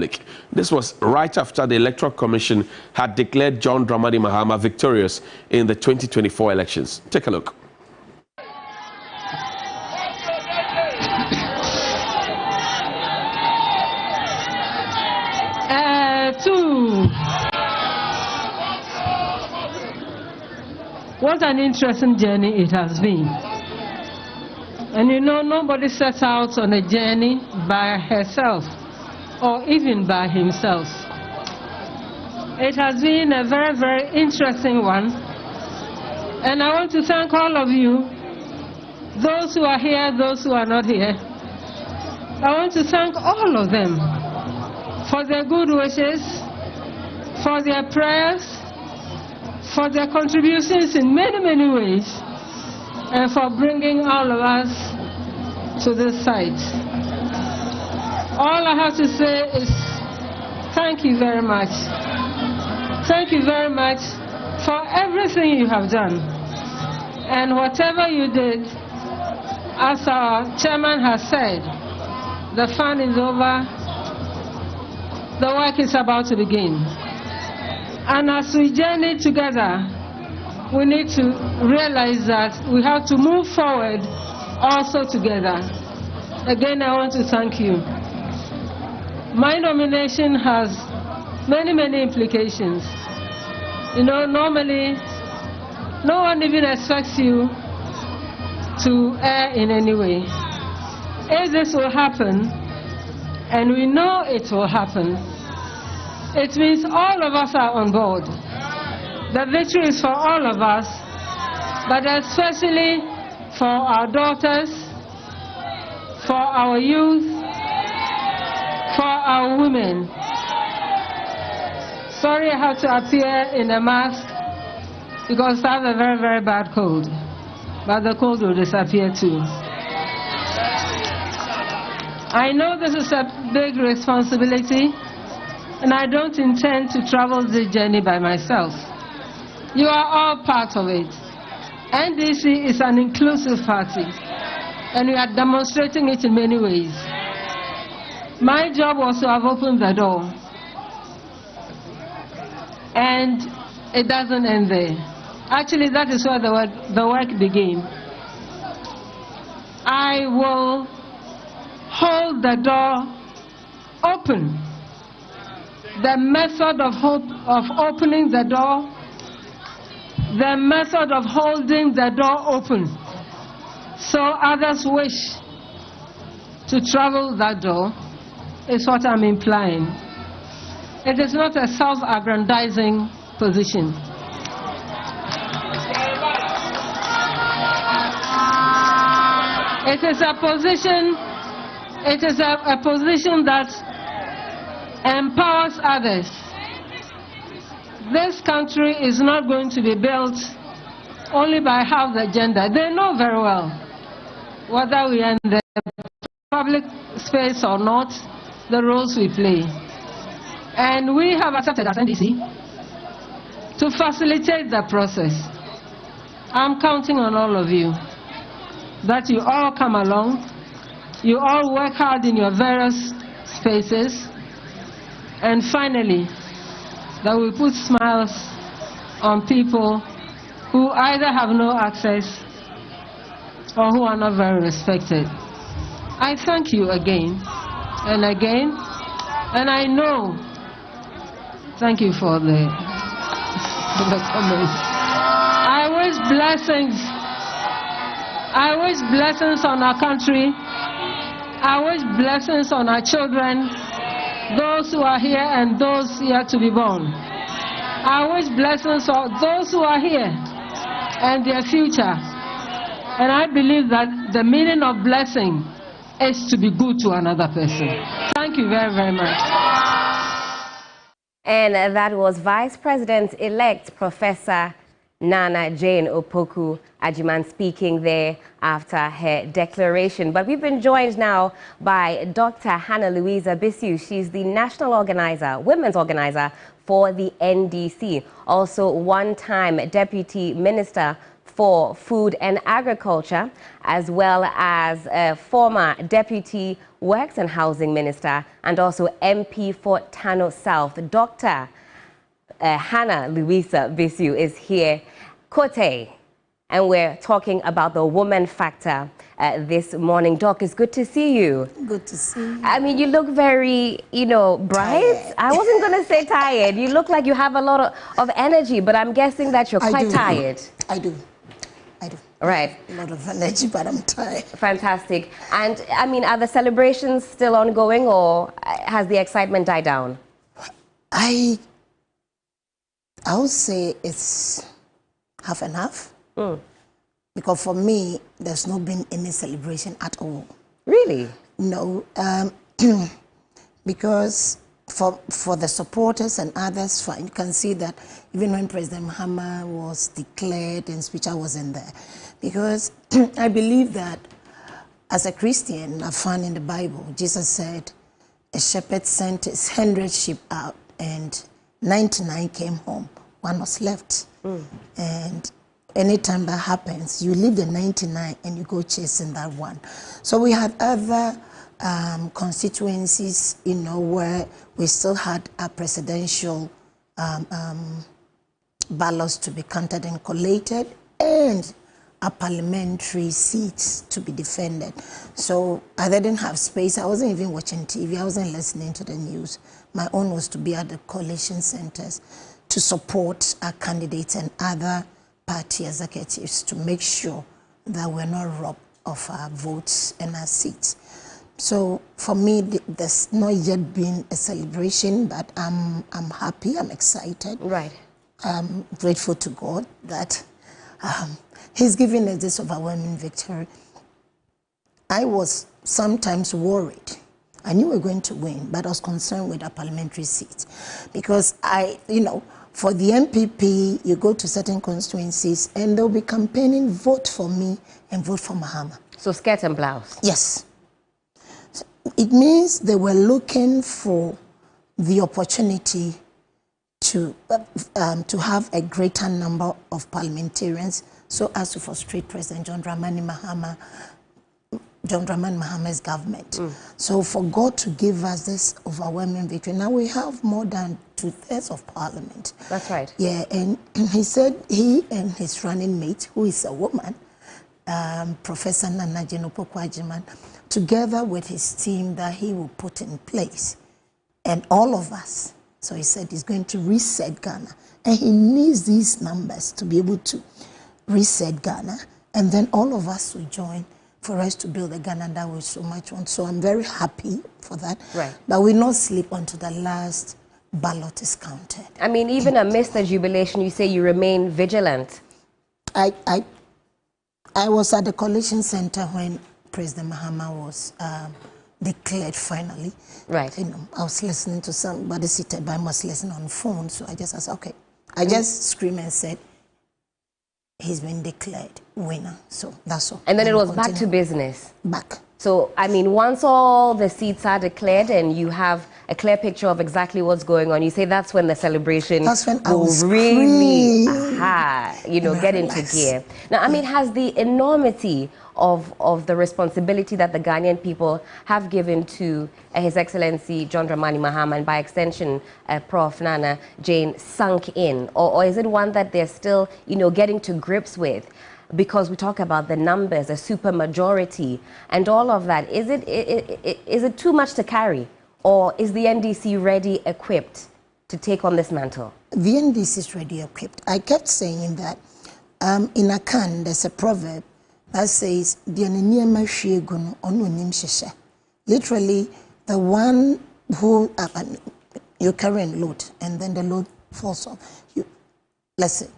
public. This was right after the Electoral Commission had declared John Dramani Mahama victorious in the 2024 elections. Take a look. What an interesting journey it has been. And you know, nobody sets out on a journey by herself or even by himself. It has been a very, very interesting one. And I want to thank all of you, those who are here, those who are not here. I want to thank all of them for their good wishes, for their prayers, for their contributions in many, many ways, and for bringing all of us to this site. All I have to say is thank you very much. Thank you very much for everything you have done. And whatever you did, as our chairman has said, the fun is over, the work is about to begin. And as we journey together, we need to realize that we have to move forward also together. Again, I want to thank you. My nomination has many, many implications. You know, normally, no one even expects you to err in any way. If this will happen, and we know it will happen, it means all of us are on board. The victory is for all of us, but especially for our daughters, for our youth, for our women. Sorry I have to appear in a mask because I have a very, very bad cold, but the cold will disappear too. I know this is a big responsibility, and I don't intend to travel this journey by myself. You are all part of it. NDC is an inclusive party, and we are demonstrating it in many ways. My job was to have opened the door, and it doesn't end there. Actually, that is where the work began. I will hold the door open. The method of opening the door, the method of holding the door open so others wish to travel that door is what I'm implying. It is not a self-aggrandizing position. It is a position that empowers others. This country is not going to be built only by half the gender. They know very well whether we are in the public space or not, the roles we play. And we have accepted as NDC to facilitate the process. I'm counting on all of you, that you all come along, you all work hard in your various spaces, and finally, that we put smiles on people who either have no access or who are not very respected. I thank you again and again, and I know, thank you for the comments. I wish blessings on our country. I wish blessings on our children, those who are here and those yet to be born. I wish blessings on those who are here and their future. And I believe that the meaning of blessing is to be good to another person. Thank you very, very much. And that was Vice President-elect Professor Nana Jane Opoku Agyeman speaking there after her declaration. But we've been joined now by Dr. Hannah Louisa Bissiu. She's the national organizer, women's organizer for the NDC. Also one-time Deputy Minister for Food and Agriculture, as well as former Deputy Works and Housing Minister and also MP for Tano South. Dr. Hannah Louisa Bisu is here, Kote, and we're talking about the woman factor this morning. Doc, it's good to see you. Good to see you. I mean, you look very, bright. Tired. I wasn't going to say tired. You look like you have a lot of energy, but I'm guessing that you're quite tired. I do. Right. A lot of energy, but I'm tired. Fantastic. And, I mean, are the celebrations still ongoing, or has the excitement died down? I would say it's half and half. Because for me, there's not been any celebration at all. Really? No, because for the supporters and others, you can see that even when President Mahama was declared in speech, I wasn't there. Because I believe that as a Christian, I found in the Bible, Jesus said, a shepherd sent his 100 sheep out and 99 came home, one was left. And anytime that happens, you leave the 99 and you go chasing that one. So we had other constituencies, where we still had a presidential ballots to be counted and collated, and a parliamentary seats to be defended. So I didn't have space. I wasn't even watching TV. I wasn't listening to the news. My own was to be at the coalition centers to support our candidates and other party executives to make sure that we're not robbed of our votes and our seats. So for me, there's not yet been a celebration, but I'm happy, I'm excited. Right. I'm grateful to God that He's given us this overwhelming victory. I was sometimes worried. I knew we were going to win, but I was concerned with our parliamentary seats because for the MPP, you go to certain constituencies and they'll be campaigning, vote for me and vote for Mahama. So skirt and blouse? Yes. So it means they were looking for the opportunity to have a greater number of parliamentarians so as to frustrate President John Dramani Mahama's government. So for God to give us this overwhelming victory, now we have more than 2/3 of parliament. That's right. Yeah, and he said he and his running mate, who is a woman, Professor Nana Jane Opoku Agyeman, together with his team that he will put in place, and all of us. So he said he's going to reset Ghana, and he needs these numbers to be able to reset Ghana, and then all of us will join for us to build a Ghana that we so much want. So I'm very happy for that. Right. But we'll not sleep until the last ballot is counted. I mean, even amidst the jubilation, you say you remain vigilant. I was at the coalition center when President Mahama was declared finally. Right. I was listening to somebody seated by me, was listening on the phone, so I just said, okay. I just screamed and said, he's been declared winner. So that's all. And then it was back to business. Back. So, I mean, once all the seats are declared and you have a clear picture of exactly what's going on, you say that's when the celebration will really, get into gear. Now, I mean, has the enormity of the responsibility that the Ghanaian people have given to His Excellency John Dramani Mahama and by extension Prof. Nana Jane sunk in? Or is it one that they're still, getting to grips with? Because we talk about the numbers, a super majority, and all of that. Is it too much to carry? Or is the NDC ready, equipped to take on this mantle? The NDC is ready, equipped. I kept saying that in Akan, there's a proverb that says, literally, the one who, you carry and load, and then the load falls off. Let's say,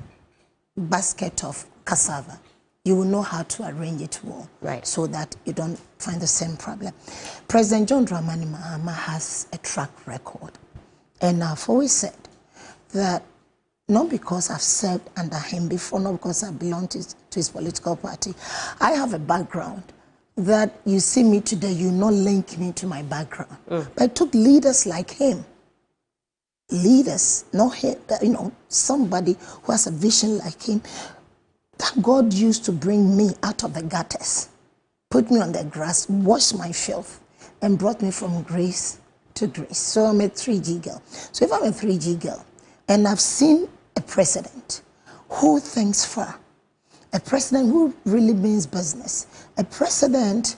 basket of cassava, you will know how to arrange it well, right, so that you don't find the same problem. President John Dramani Mahama has a track record, and I've always said that not because I've served under him before, not because I belong to his political party. I have a background that you see me today, you not link me to my background. But it took leaders like him, leaders, not him, somebody who has a vision like him, that God used to bring me out of the gutters, put me on the grass, washed my filth, and brought me from grace to grace. So I'm a 3G girl. So if I'm a 3G girl, and I've seen a president who thinks far, a president who really means business, a president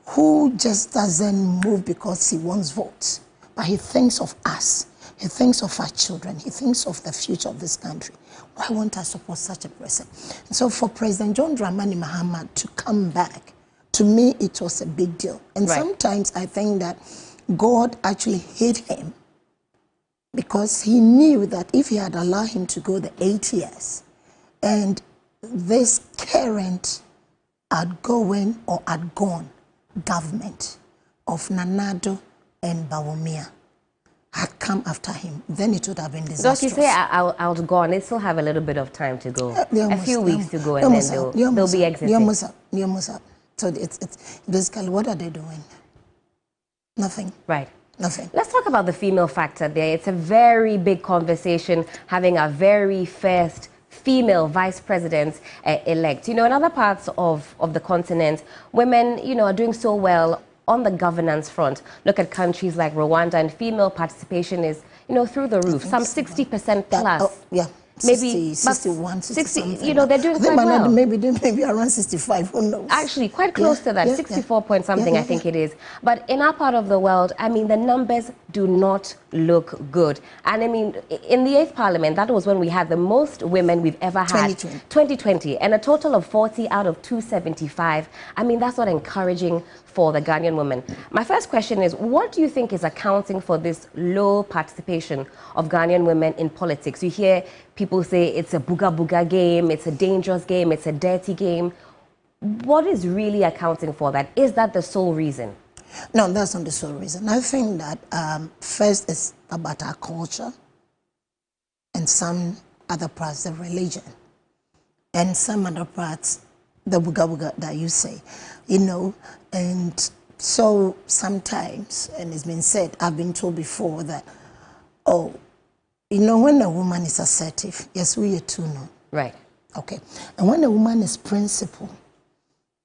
who just doesn't move because he wants votes, but he thinks of us, he thinks of our children, he thinks of the future of this country. Why won't I support such a president? And so for President John Dramani Mahama to come back, to me it was a big deal. And sometimes I think that God actually hid him because he knew that if he had allowed him to go the 8 years, and this current outgoing or outgone government of Nana Addo and Bawumia had come after him, then it would have been disastrous. Don't you say outgone? They still have a little bit of time to go, a few weeks to go, and then they'll be exiting. So it's basically, what are they doing? Nothing. Right. Nothing. Let's talk about the female factor there. It's a very big conversation, having a very first female vice president elect. You know, in other parts of the continent, women, you know, are doing so well on the governance front. Look at countries like Rwanda, and female participation is, you know, through the roof. Some 60% plus. Yeah. Maybe 61, 60, you know, they're doing quite well. Maybe around 65, who knows? Actually, quite close to that, 64 point something, I think it is. But in our part of the world, I mean, the numbers do not look good. And I mean, in the 8th Parliament, that was when we had the most women we've ever had. 2020. And a total of 40 out of 275. I mean, that's not encouraging for the Ghanaian women. My first question is, what do you think is accounting for this low participation of Ghanaian women in politics? You hear people say it's a booga game, it's a dangerous game, it's a dirty game. What is really accounting for that? Is that the sole reason? No, that's not the sole reason. I think that first it's about our culture, and some other parts, the religion, and some other parts, the booga that you say, you know. And so sometimes, and it's been said, I've been told before that, oh, you know, when a woman is assertive, yes, we are too no. Right. Okay. And when a woman is principled,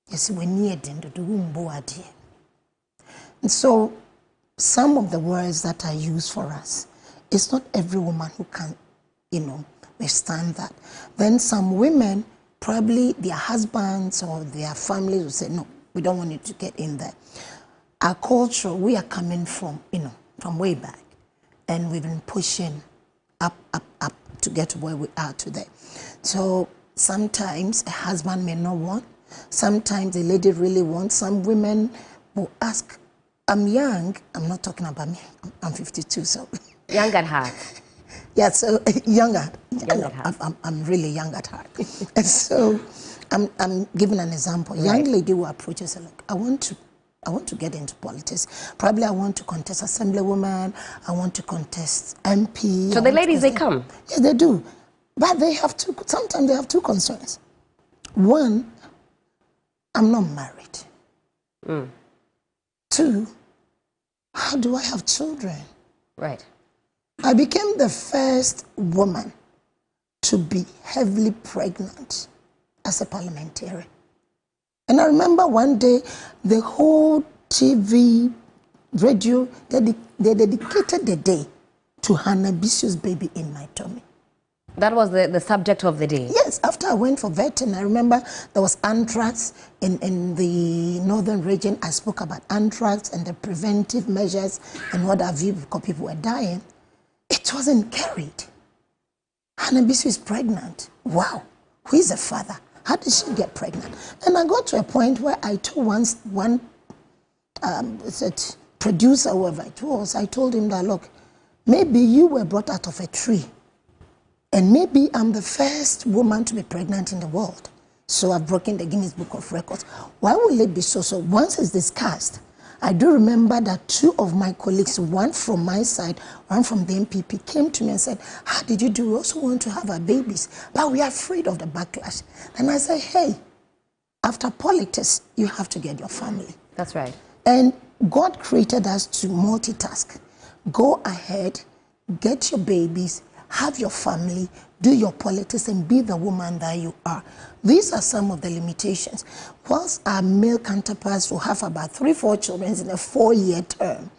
yes, we need to do umboadi. And so some of the words that are used for us, it's not every woman who can, you know, withstand that. Then some women, probably their husbands or their families will say, no, we don't want you to get in there. Our culture, we are coming from, you know, from way back. And we've been pushing up to get to where we are today. So sometimes a husband may not want. Sometimes a lady really wants. Some women will ask, I'm young. I'm not talking about me. I'm 52, so. Young at heart. Yeah, so young at heart. I'm really young at heart. And so I'm giving an example. Right. Young lady will approach us and look, I want to get into politics. Probably I want to contest assemblywoman. I want to contest MP. So the ladies, they come? Yeah, they do. But they have sometimes they have two concerns. One, I'm not married. Two, how do I have children? Right. I became the first woman to be heavily pregnant as a parliamentarian. And I remember one day, the whole TV, radio, they dedicated the day to Hannah Bisu's baby in my tummy. That was the subject of the day? Yes, after I went for vetting, I remember there was anthrax in the northern region. I spoke about anthrax and the preventive measures and what have you, because people were dying. It wasn't carried. Hannah Bisu is pregnant. Wow, who is the father? How did she get pregnant? And I got to a point where I told one producer, whoever it was, I told him that, look, maybe you were brought out of a tree. And maybe I'm the first woman to be pregnant in the world. So I've broken the Guinness Book of Records. Why will it be so? So once it's discussed, I do remember that two of my colleagues, one from my side, one from the MPP, came to me and said, how did you do? We also want to have our babies, but we are afraid of the backlash. And I said, hey, after politics, you have to get your family. That's right. And God created us to multitask. Go ahead, get your babies, have your family, do your politics, and be the woman that you are. These are some of the limitations. Whilst our male counterparts will have about 3-4 children in a 4-year term,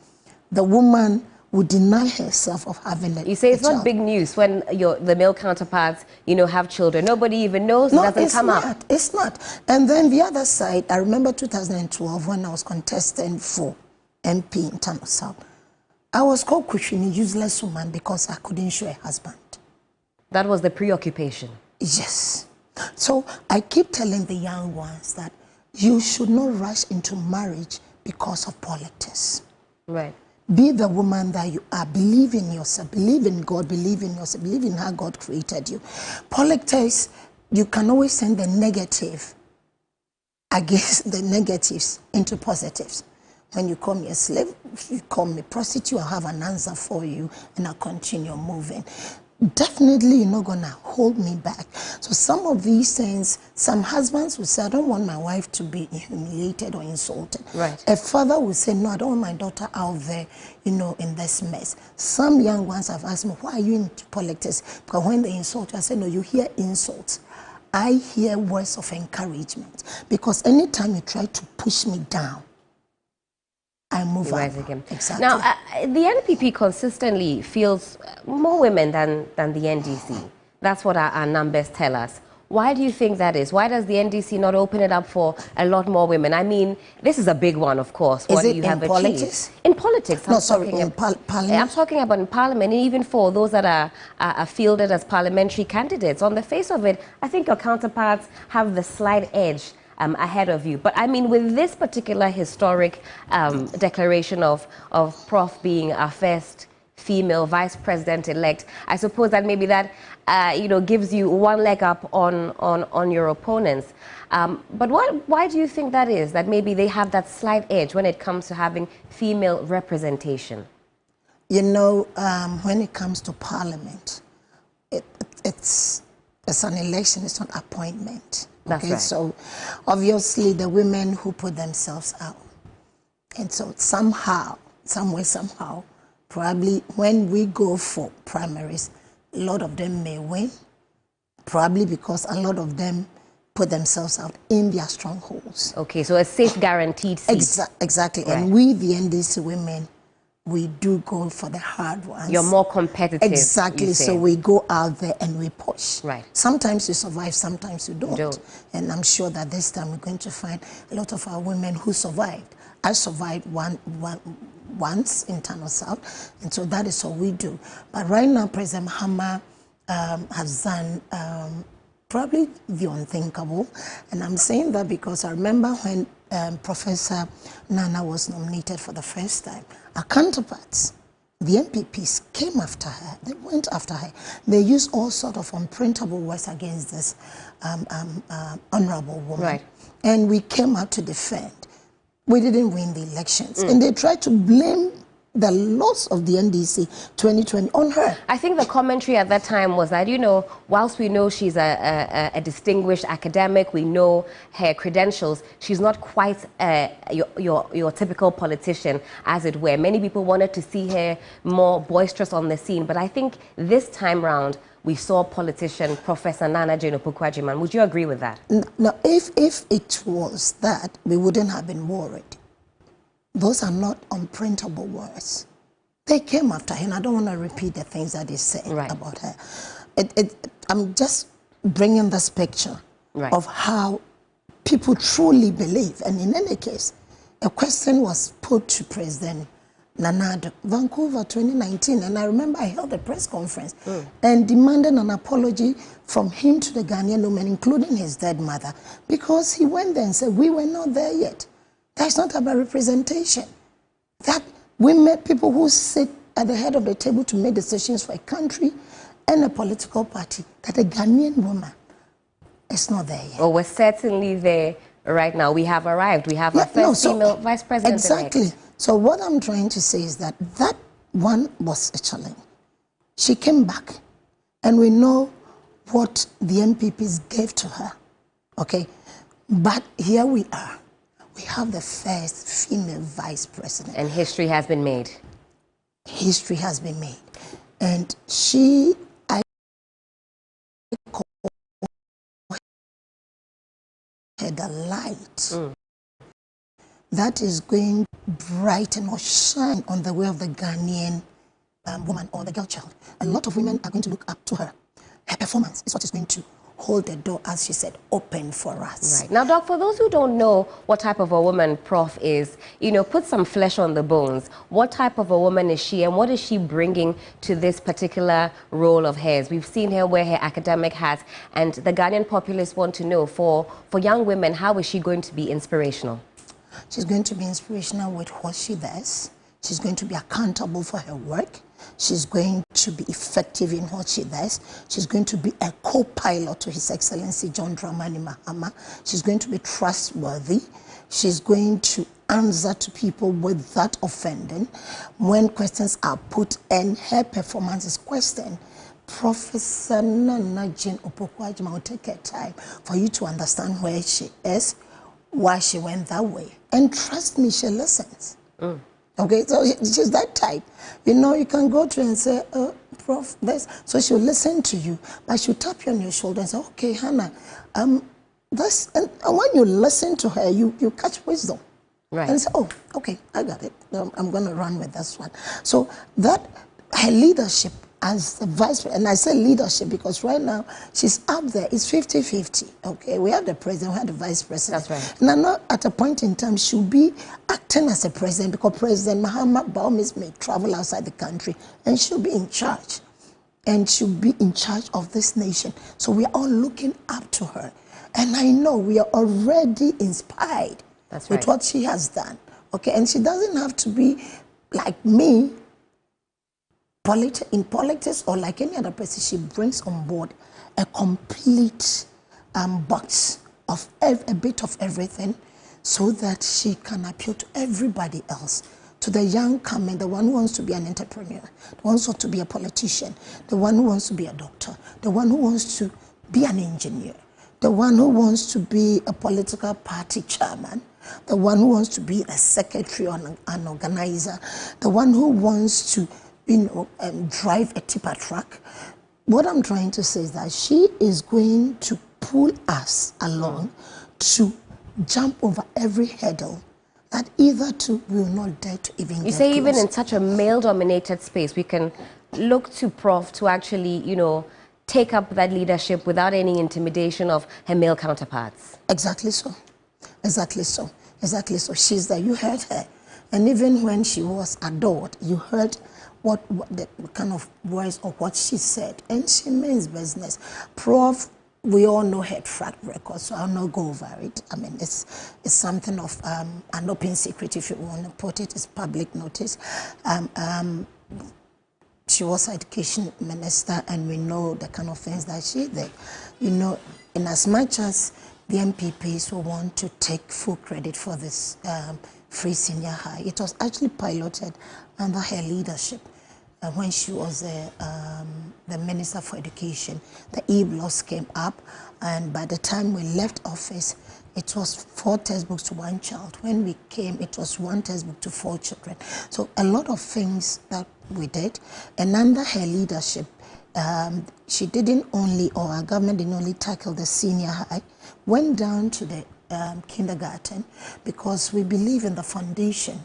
the woman would deny herself of having You say it's not big news when the male counterparts, have children. Nobody even knows. No, it doesn't come up. It's not. And then the other side, I remember 2012 when I was contesting for MP in Tano South. I was called Kushini, useless woman, because I couldn't show a husband. That was the preoccupation. Yes. So I keep telling the young ones that you should not rush into marriage because of politics. Right. Be the woman that you are. Believe in yourself. Believe in God. Believe in yourself. Believe in how God created you. Politics, you can always send the negative against the negatives into positives. When you call me a slave, if you call me a prostitute, I'll have an answer for you and I'll continue moving. Definitely you're not going to hold me back. So some of these things, some husbands will say, I don't want my wife to be humiliated or insulted. Right. A father will say, no, I don't want my daughter out there, in this mess. Some young ones have asked me, why are you into politics? Because when they insult you, I say, no, you hear insults. I hear words of encouragement. Because anytime you try to push me down, I move up. Exactly. Now, the NPP consistently fields more women than the NDC. That's what our numbers tell us. Why do you think that is? Why does the NDC not open it up for a lot more women? I mean, this is a big one, of course. Is it in politics? In politics. No, sorry, in parliament? I'm talking about in parliament, and even for those that are fielded as parliamentary candidates. On the face of it, I think your counterparts have the slight edge ahead of you. But I mean, with this particular historic declaration of Prof being our first female vice president-elect, I suppose that maybe that gives you one leg up on your opponents. But why do you think that is? That maybe they have that slight edge when it comes to having female representation? When it comes to parliament, it's an election. It's not appointment. That's right. So obviously the women who put themselves out. And so somehow, probably when we go for primaries, a lot of them may win, probably because a lot of them put themselves out in their strongholds. Okay, so a safe guaranteed seat. Exactly. Right. And we, the NDC women, we do go for the hard ones. You're more competitive. Exactly. So we go out there and we push. Right. Sometimes you survive, sometimes you don't. And I'm sure that this time we're going to find a lot of our women who survived. I survived once in Tano South, and so that is what we do. But right now, President Mahama has done probably the unthinkable. And I'm saying that because I remember when Professor Nana was nominated for the first time, our counterparts, the MPPs, came after her. They went after her. They used all sort of unprintable words against this honorable woman. Right. And we came out to defend. We didn't win the elections. And they tried to blame the loss of the NDC 2020 on her. I think the commentary at that time was that, whilst we know she's a distinguished academic, we know her credentials, she's not quite your typical politician, as it were. Many people wanted to see her more boisterous on the scene, but I think this time round, we saw politician Professor Nana Jane Opoku-Agyeman. Would you agree with that? No, if it was that, we wouldn't have been worried. Those are not unprintable words. They came after her, and I don't want to repeat the things that they said about her. I'm just bringing this picture of how people truly believe. And in any case, a question was put to President Nana Addo, Vancouver 2019, and I remember I held a press conference and demanded an apology from him to the Ghanaian women, including his dead mother, because he went there and said, we were not there yet. That's not about representation. That women, people who sit at the head of the table to make decisions for a country and a political party, that a Ghanaian woman is not there yet. Well, we're certainly there right now. We have arrived. We have our first female vice president. Exactly. So what I'm trying to say is that that one was a challenge. She came back, and we know what the MPPs gave to her. Okay? But here we are. We have the first female vice president. And history has been made. History has been made. And she, a light that is going to brighten or shine on the way of the Ghanaian woman or the girl child. A lot of women are going to look up to her. Her performance is what is going to hold the door, as she said, open for us. Right. Now, Doc, for those who don't know what type of a woman Prof is, you know, put some flesh on the bones. What type of a woman is she, and what is she bringing to this particular role of hers? We've seen her wear her academic hat, and the Ghanaian populace want to know, for young women, how is she going to be inspirational? She's going to be inspirational with what she does. She's going to be accountable for her work. She's going to be effective in what she does. She's going to be a co-pilot to His Excellency John Dramani Mahama. She's going to be trustworthy. She's going to answer to people without offending when questions are put and her performance is questioned. Professor Nana Jane Opoku-Agyeman will take her time for you to understand where she is, why she went that way. And trust me, she listens. Okay, so she's that type. You know, you can go to her and say, Prof, this. So she'll listen to you, but she'll tap you on your shoulder and say, okay, Hannah, this. And when you listen to her, you catch wisdom. Right. And say, oh, okay, I got it. I'm going to run with this one. So that, her leadership as the vice president, and I say leadership because right now she's up there, it's 50-50, okay? We have the president, we have the vice president. That's right. Now, not at a point in time, she'll be acting as a president because President Mahama Baumis may travel outside the country and she'll be in charge. And she'll be in charge of this nation. So we are all looking up to her. And I know we are already inspired with what she has done, okay? And she doesn't have to be like me, in politics or like any other person. She brings on board a complete box of a bit of everything so that she can appeal to everybody else, to the young coming, the one who wants to be an entrepreneur, the one who wants to be a politician, the one who wants to be a doctor, the one who wants to be an engineer, the one who wants to be a political party chairman, the one who wants to be a secretary or an organizer, the one who wants to drive a tipper truck. What I'm trying to say is that she is going to pull us along to jump over every hurdle that either two will not dare to even get You say close. Even in such a male-dominated space, we can look to Prof to actually, you know, take up that leadership without any intimidation of her male counterparts. Exactly so. Exactly so. Exactly so. She's there. You heard her. And even when she was adored, you heard what the kind of words or what she said, and she means business. Prof, we all know her track record, so I'll not go over it. I mean, it's something of an open secret, if you want to put it. It's public notice. She was education minister, and we know the kind of things that she did. You know, in as much as the MPPs will want to take full credit for this free senior high, it was actually piloted under her leadership. When she was the Minister for Education, the e-blogs came up, and by the time we left office, it was 4 textbooks to 1 child. When we came, it was 1 textbook to 4 children. So a lot of things that we did, and under her leadership, she didn't only, or our government didn't only tackle the senior high, went down to the kindergarten, because we believe in the foundation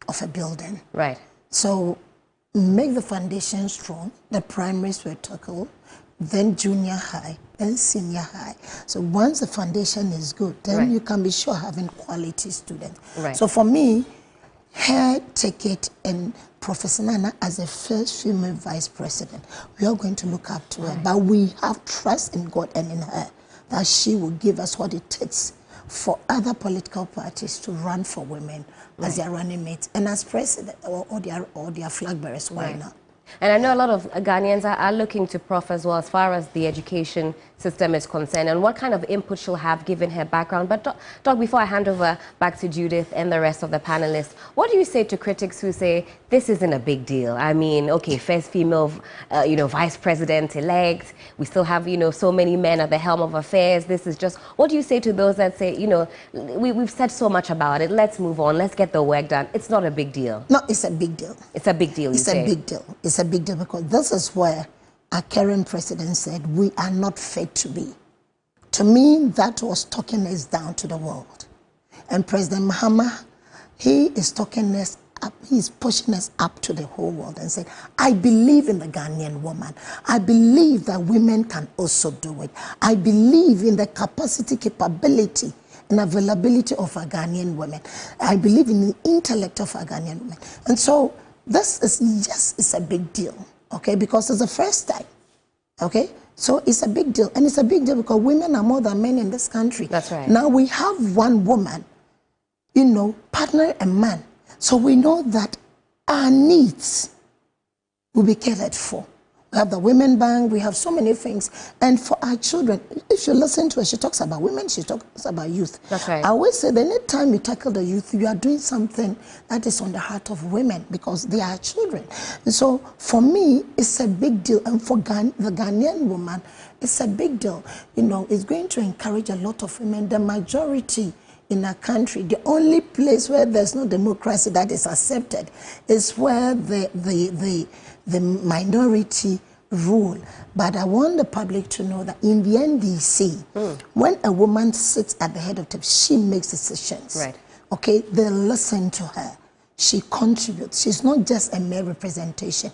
of a building. Right. So make the foundation strong. The primaries were tackled, then junior high, then senior high. So once the foundation is good, then you can be sure having quality students. Right. So for me, her ticket and Professor Nana as the first female vice president, we are going to look up to her. But we have trust in God and in her that she will give us what it takes for other political parties to run for women as their running mates and as president or their flag bearers. Why not? And I know a lot of Ghanaians are looking to Prof as well as far as the education system is concerned and what kind of input she'll have given her background. But Doc, before I hand over back to Judith and the rest of the panelists, what do you say to critics who say this isn't a big deal? I mean, okay, first female, vice president-elect. We still have, so many men at the helm of affairs. This is just, what do you say to those that say, we've said so much about it. Let's move on. Let's get the work done. It's not a big deal. No, it's a big deal. It's a big deal, It's a big deal. It's a big deal because this is where our current president said we are not fit to be To me, that was talking us down to the world. And President Mahama, he is talking us up, he's pushing us up to the whole world and saying, I believe in the Ghanaian woman. I believe that women can also do it. I believe in the capability, and availability of a Ghanaian woman. I believe in the intellect of a Ghanaian woman. And so this is just, it's a big deal, okay? Because it's the first time, okay? So it's a big deal. And it's a big deal because women are more than men in this country. That's right. Now we have one woman, you know, partner a man. So we know that our needs will be catered for. We have the Women Bank, we have so many things. And for our children, if you listen to her, she talks about women, she talks about youth. That's right. I always say that any time you tackle the youth, you are doing something that is on the heart of women because they are children. And so for me, it's a big deal. And for the Ghanaian woman, it's a big deal. You know, it's going to encourage a lot of women. The majority in our country, the only place where there's no democracy that is accepted is where the minority rule. But I want the public to know that in the NDC, when a woman sits at the head of the table, she makes decisions. Right. Okay, they listen to her. She contributes. She's not just a mere representation.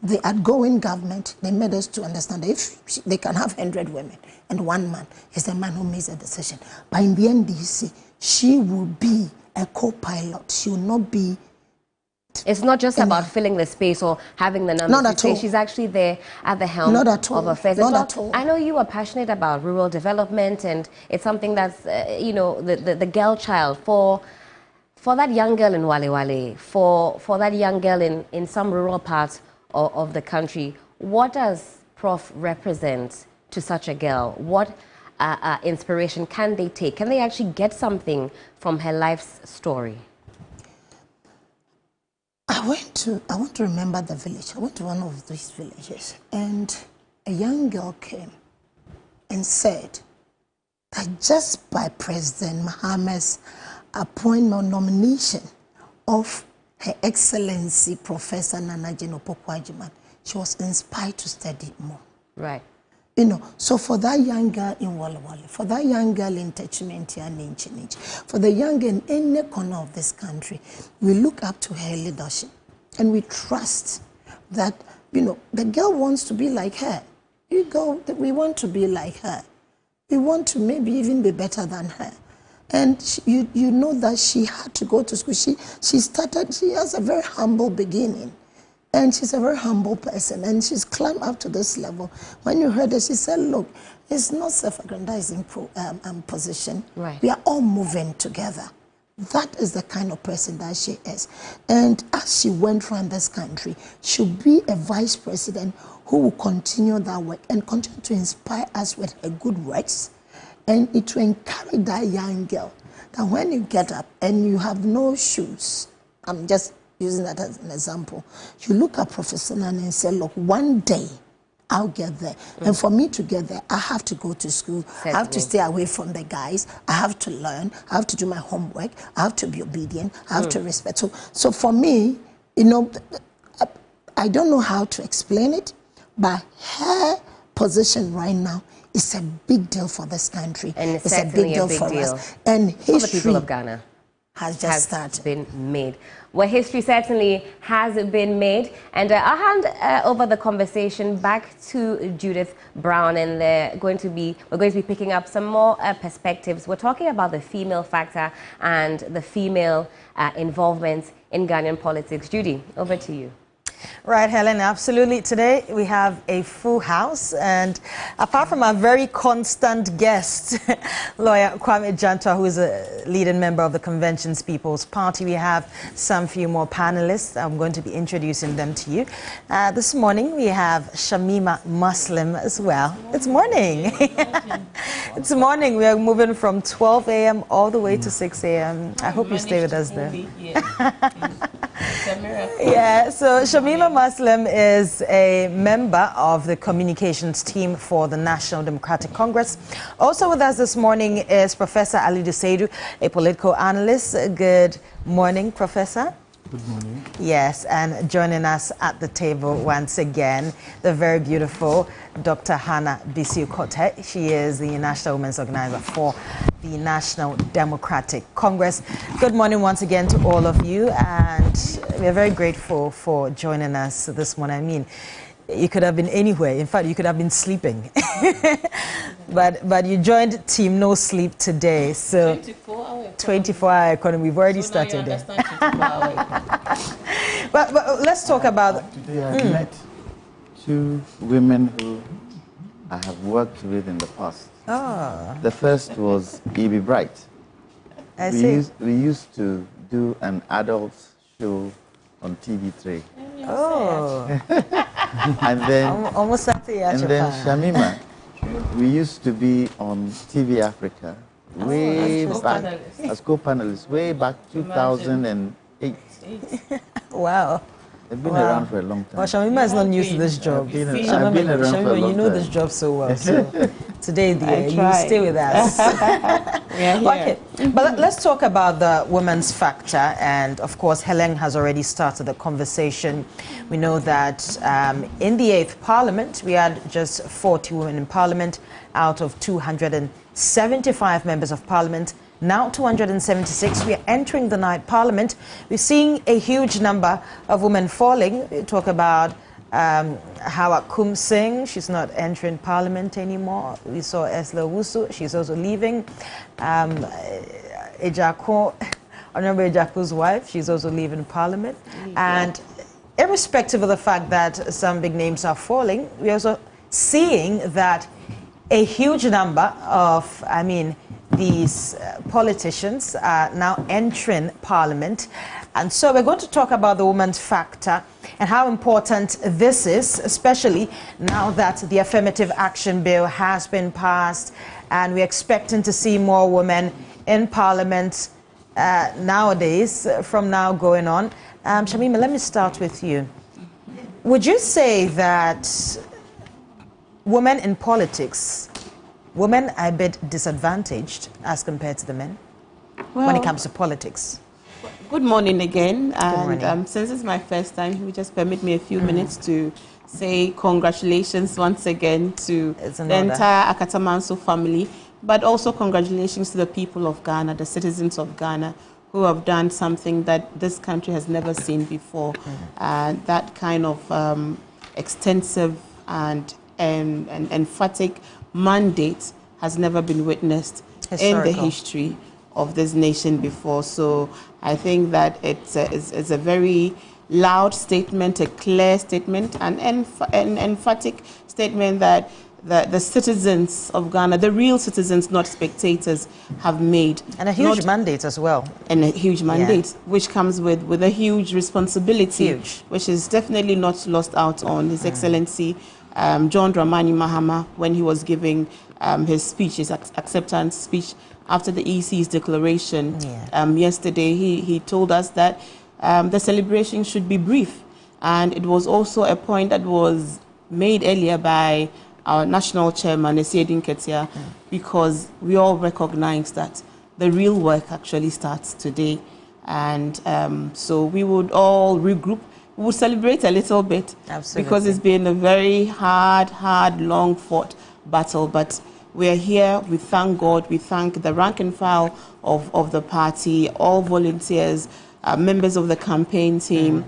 The outgoing government, they made us to understand that if they can have 100 women and one man is the man who makes a decision. But in the NDC, she will be a co-pilot. She will not be... It's not just about filling the space or having the numbers. Not at all. She's actually there at the helm of affairs. Not at all. I know you are passionate about rural development, and it's something that's, you know, the girl child. For that young girl in Wale Wale, for that young girl in some rural parts of the country, what does Prof represent to such a girl? What inspiration can they take? Can they actually get something from her life's story? I want to remember the village. I went to one of these villages, and a young girl came and said that just by President Mahama's appointment, nomination of Her Excellency Professor Nana Jane Opoku Agyeman, she was inspired to study more. Right. You know, so for that young girl in Wale Wale, for that young girl in Techimanti and in Chinich, for the young girl in any corner of this country, we look up to her leadership and we trust that, you know, the girl wants to be like her. We want to be like her. We want to maybe even be better than her. And you know that she had to go to school. She has a very humble beginning. And she's a very humble person, and she's climbed up to this level. When you heard her, she said, look, it's not self-aggrandizing position. Right. We are all moving together. That is the kind of person that she is. And as she went around this country, she'll be a vice president who will continue that work and continue to inspire us with her good works. And it will encourage that young girl that when you get up and you have no shoes, I'm just using that as an example, you look at Professor Nana and say, look, one day I'll get there. And for me to get there, I have to go to school. Certainly. I have to stay away from the guys. I have to learn. I have to do my homework. I have to be obedient. I have to respect. So for me, you know, I don't know how to explain it, but her position right now is a big deal for this country. And it's a big deal for us. And history for the people of Ghana has started. Been made. Well, history certainly has been made. And I'll hand over the conversation back to Judith Brown, and we're going to be picking up some more perspectives. We're talking about the female factor and the female involvement in Ghanaian politics. Judy, over to you. Right, Helen, absolutely. Today we have a full house, and apart from our very constant guest, lawyer Kwame Jantua, who is a leading member of the Convention's People's Party, we have some few more panelists. I'm going to be introducing them to you. This morning we have Shamima Muslim as well. It's morning. It's morning. We are moving from 12 a.m. all the way to 6 a.m. I hope you stay with us there. Yeah, so Shamima Muslim is a member of the communications team for the National Democratic Congress. Also with us this morning is Professor Alidu Seidu, a political analyst. Good morning, Professor. Good morning. Yes, and joining us at the table once again, the very beautiful Dr. Hannah Bisiu-Kortei. She is the National Women's Organizer for the National Democratic Congress. Good morning once again to all of you, and we're very grateful for joining us this morning. I mean, you could have been anywhere. In fact, you could have been sleeping. but you joined Team No Sleep today. So 24-hour economy. We've already started there. but let's talk about... Today I met two women who I have worked with in the past. Oh. The first was Evie Bright. I see. We used to do an adult show on TV3. Oh. And then, almost Shamima, we used to be on TV Africa way back as co-panelists, way back 2008. Wow. They've been around for a long time. Well, Shamima is not new to this job. I've been around for a Shamima, long you know time. this job so well. So today, dear, you stay with us. Okay, but let's talk about the women's factor. And of course, Helen has already started the conversation. We know that in the 8th Parliament, we had just 40 women in Parliament out of 275 members of Parliament. Now 276. We are entering the 9th Parliament. We're seeing a huge number of women falling. We talk about Hawa Kum Singh. She's not entering Parliament anymore. We saw Esla Wusu. She's also leaving. Ejako, Honorable Ejako's wife, she's also leaving Parliament. And irrespective of the fact that some big names are falling, we're also seeing that a huge number of, these politicians are now entering Parliament. And so we're going to talk about the women's factor and how important this is, especially now that the Affirmative Action Bill has been passed and we're expecting to see more women in Parliament nowadays, from now going on. Shamima, let me start with you. Would you say that women in politics, women are a bit disadvantaged as compared to the men when it comes to politics? Good morning again. Good morning. Since it's my first time, you just permit me a few minutes to say congratulations once again to the entire Akata-Manso family, but also congratulations to the people of Ghana, the citizens of Ghana, who have done something that this country has never seen before. That kind of extensive and emphatic mandate has never been witnessed in the history of this nation before. So I think that it's a very loud statement, a clear statement, and an emphatic statement that the citizens of Ghana, the real citizens, not spectators, have made. And a huge mandate as well. And a huge mandate, which comes with a huge responsibility, which is definitely not lost out on His Excellency John Dramani Mahama when he was giving his speech, his acceptance speech after the EC's declaration yesterday. He told us that the celebration should be brief, and it was also a point that was made earlier by our national chairman, Esiedin Ketia, because we all recognize that the real work actually starts today. And so we would all regroup. We would celebrate a little bit. Absolutely. Because it's been a very hard, long-fought battle. But we're here. We thank God. We thank the rank and file of the party, all volunteers, members of the campaign team.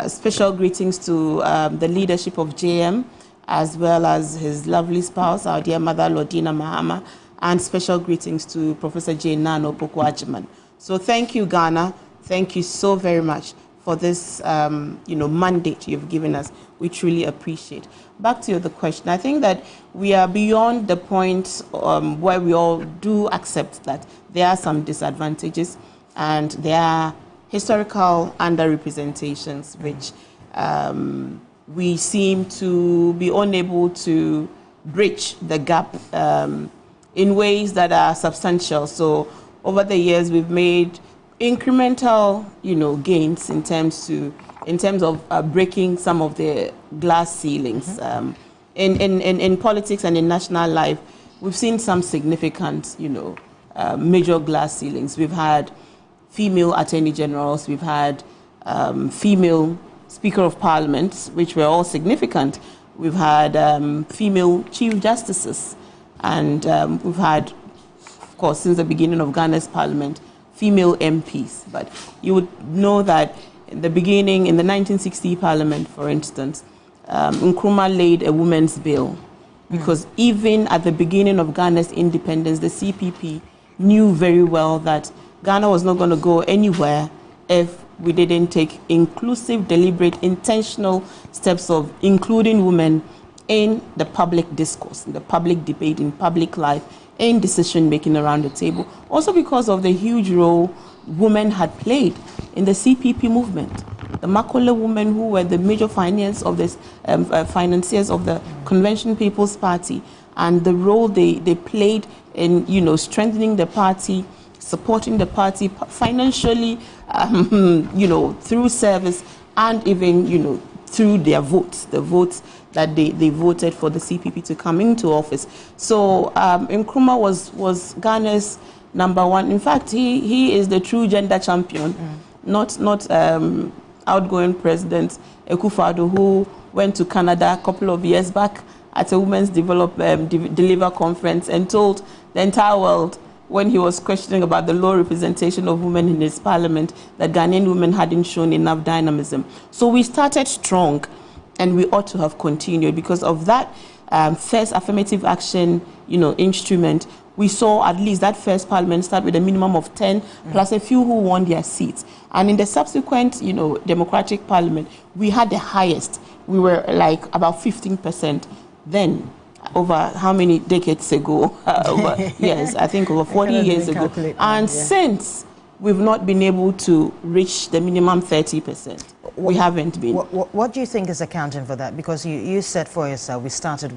Special greetings to the leadership of JM, as well as his lovely spouse, our dear mother, Lordina Mahama, and special greetings to Professor Jane Nano Opoku-Agyeman. So thank you, Ghana. Thank you so very much for this mandate you've given us. We truly appreciate. Back to the question. I think that we are beyond the point where we all do accept that there are some disadvantages and there are historical underrepresentations which we seem to be unable to bridge the gap in ways that are substantial. So over the years, we've made incremental, gains in terms of breaking some of the glass ceilings. In politics and in national life, we've seen some significant, major glass ceilings. We've had female attorney generals. We've had female Speaker of Parliament, which were all significant. We've had female Chief Justices, and we've had, of course, since the beginning of Ghana's Parliament, female MPs. But you would know that in the beginning, in the 1960 Parliament, for instance, Nkrumah laid a women's bill, because even at the beginning of Ghana's independence, the CPP knew very well that Ghana was not going to go anywhere if we didn't take inclusive, deliberate, intentional steps of including women in the public discourse, in the public debate, in public life, in decision-making around the table. Also because of the huge role women had played in the CPP movement. The Macaulay women, who were the major financiers of the Convention People's Party, and the role they played in, strengthening the party, supporting the party financially, through service, and even, through their votes, the votes that they voted for the CPP to come into office. So Nkrumah was Ghana's #1. In fact, he is the true gender champion, not outgoing President Akufo-Addo, who went to Canada a couple of years back at a Women's Deliver conference and told the entire world, when he was questioning about the low representation of women in his parliament, that Ghanaian women hadn't shown enough dynamism. So we started strong, and we ought to have continued because of that first affirmative action, instrument. We saw at least that first parliament start with a minimum of 10, plus a few who won their seats. And in the subsequent, democratic parliament, we had the highest. We were like about 15% then. Over how many decades ago? Yes, I think over 40 years ago. And since, we've not been able to reach the minimum 30%. We haven't been. What do you think is accounting for that? Because you said for yourself, we started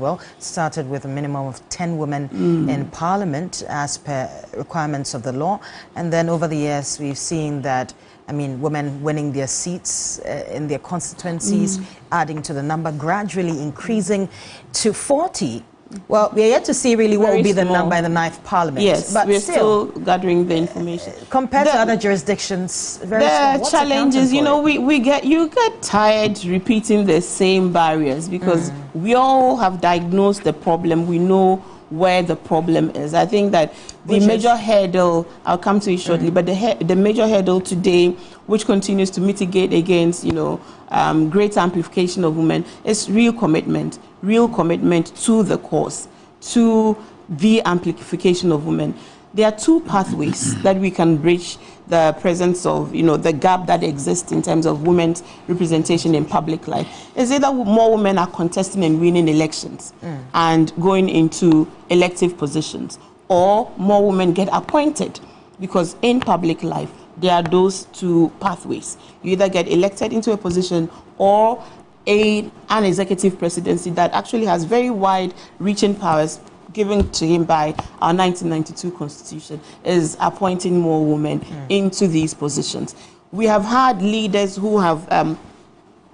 with a minimum of 10 women in Parliament as per requirements of the law. And then over the years, we've seen that, women winning their seats in their constituencies, adding to the number, gradually increasing to 40. Well, we are yet to see really what will be the number in the 9th Parliament. Yes, but we're still gathering the information. Compared to other jurisdictions, very small. The challenges, you get tired repeating the same barriers because we all have diagnosed the problem. We know where the problem is. I think that the major hurdle, I'll come to it shortly, but the major hurdle today, which continues to mitigate against, great amplification of women, is real commitment to the cause, to the amplification of women. There are two pathways that we can bridge the presence of, the gap that exists in terms of women's representation in public life. It's either more women are contesting and winning elections and going into elective positions, or more women get appointed, because in public life, there are those two pathways. You either get elected into a position or an executive presidency that actually has very wide-reaching powers given to him by our 1992 Constitution, is appointing more women into these positions. We have had leaders who have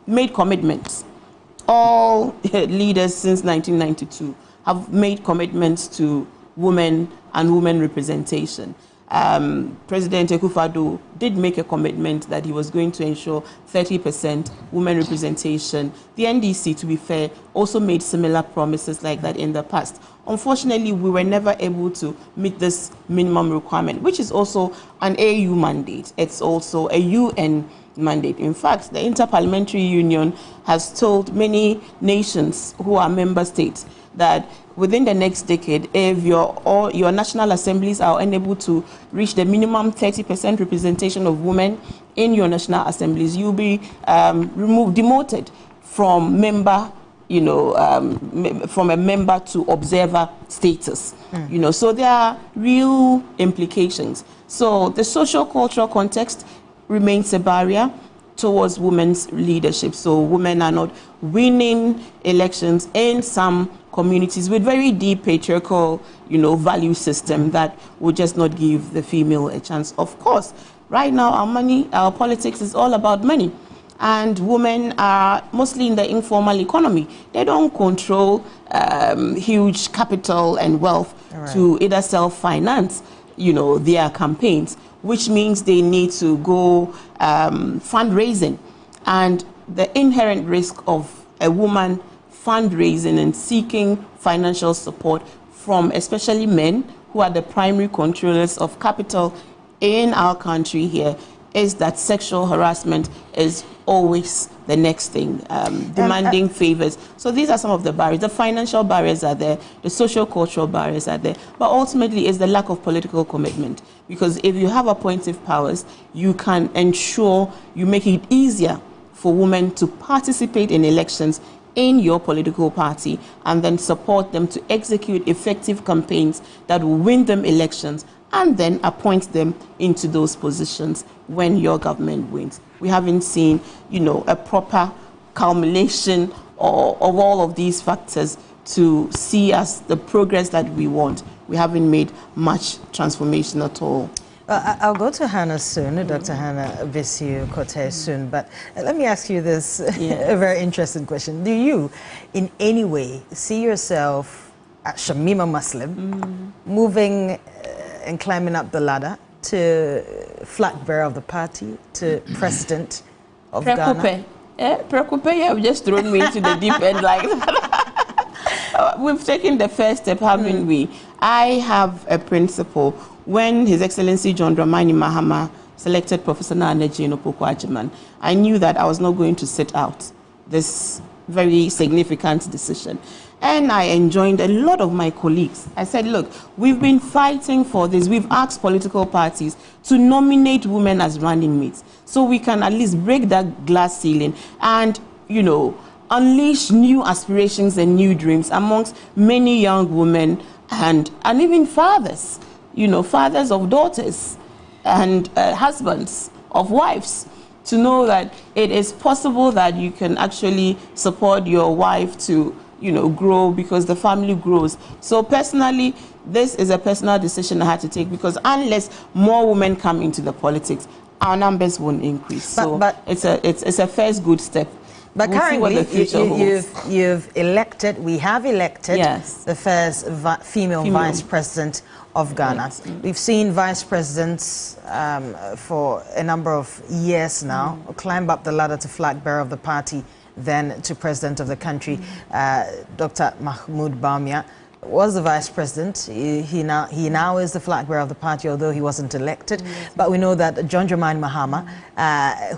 made commitments. All leaders since 1992 have made commitments to women and women representation. President Akufo-Addo did make a commitment that he was going to ensure 30% women representation. The NDC, to be fair, also made similar promises like that in the past. Unfortunately, we were never able to meet this minimum requirement, which is also an AU mandate. It's also a UN mandate. In fact, the Interparliamentary Union has told many nations who are member states that within the next decade, if your national assemblies are unable to reach the minimum 30% representation of women in your national assemblies, you'll be demoted from member, from a member to observer status. So there are real implications. So the social-cultural context remains a barrier towards women's leadership. So women are not winning elections in some communities with very deep patriarchal, value system that would just not give the female a chance. Of course, right now our politics is all about money. And women are mostly in the informal economy. They don't control huge capital and wealth to either self-finance, their campaigns. which means they need to go fundraising. And the inherent risk of a woman fundraising and seeking financial support from especially men who are the primary controllers of capital in our country here is that sexual harassment is always the next thing, demanding favors. So these are some of the barriers. The financial barriers are there, the social-cultural barriers are there, but ultimately it's the lack of political commitment. Because if you have appointive powers, you can ensure you make it easier for women to participate in elections in your political party and then support them to execute effective campaigns that will win them elections and then appoint them into those positions when your government wins. We haven't seen, a proper culmination of all of these factors to see as the progress that we want. We haven't made much transformation at all. I'll go to Hannah soon, Dr. Hannah Bisiu-Kortei soon, but let me ask you this, a very interesting question. Do you, in any way, see yourself, Shamima Muslim, moving and climbing up the ladder to flag bearer of the party, to president of Ghana? Preocupe, you have just thrown me into the deep end like that. We've taken the first step, haven't we? I have a principle. When His Excellency John Dramani Mahama selected Professor Nana Jane Opoku-Agyeman, I knew that I was not going to sit out this very significant decision. And I enjoined a lot of my colleagues. I said, look, we've been fighting for this. We've asked political parties to nominate women as running mates so we can at least break that glass ceiling and, unleash new aspirations and new dreams amongst many young women and even fathers, fathers of daughters and husbands of wives, to know that it is possible that you can actually support your wife to grow because the family grows. So personally, this is a personal decision I had to take because unless more women come into the politics, our numbers won't increase. But it's a first good step. But we'll currently, we have elected the first female vice president of Ghana. Yes. We've seen vice presidents for a number of years now climb up the ladder to flag bearer of the party, then to president of the country. Dr. Mahmoud Bawumia was the vice president. He now is the flag bearer of the party, although he wasn't elected. But we know that John Dramani Mahama,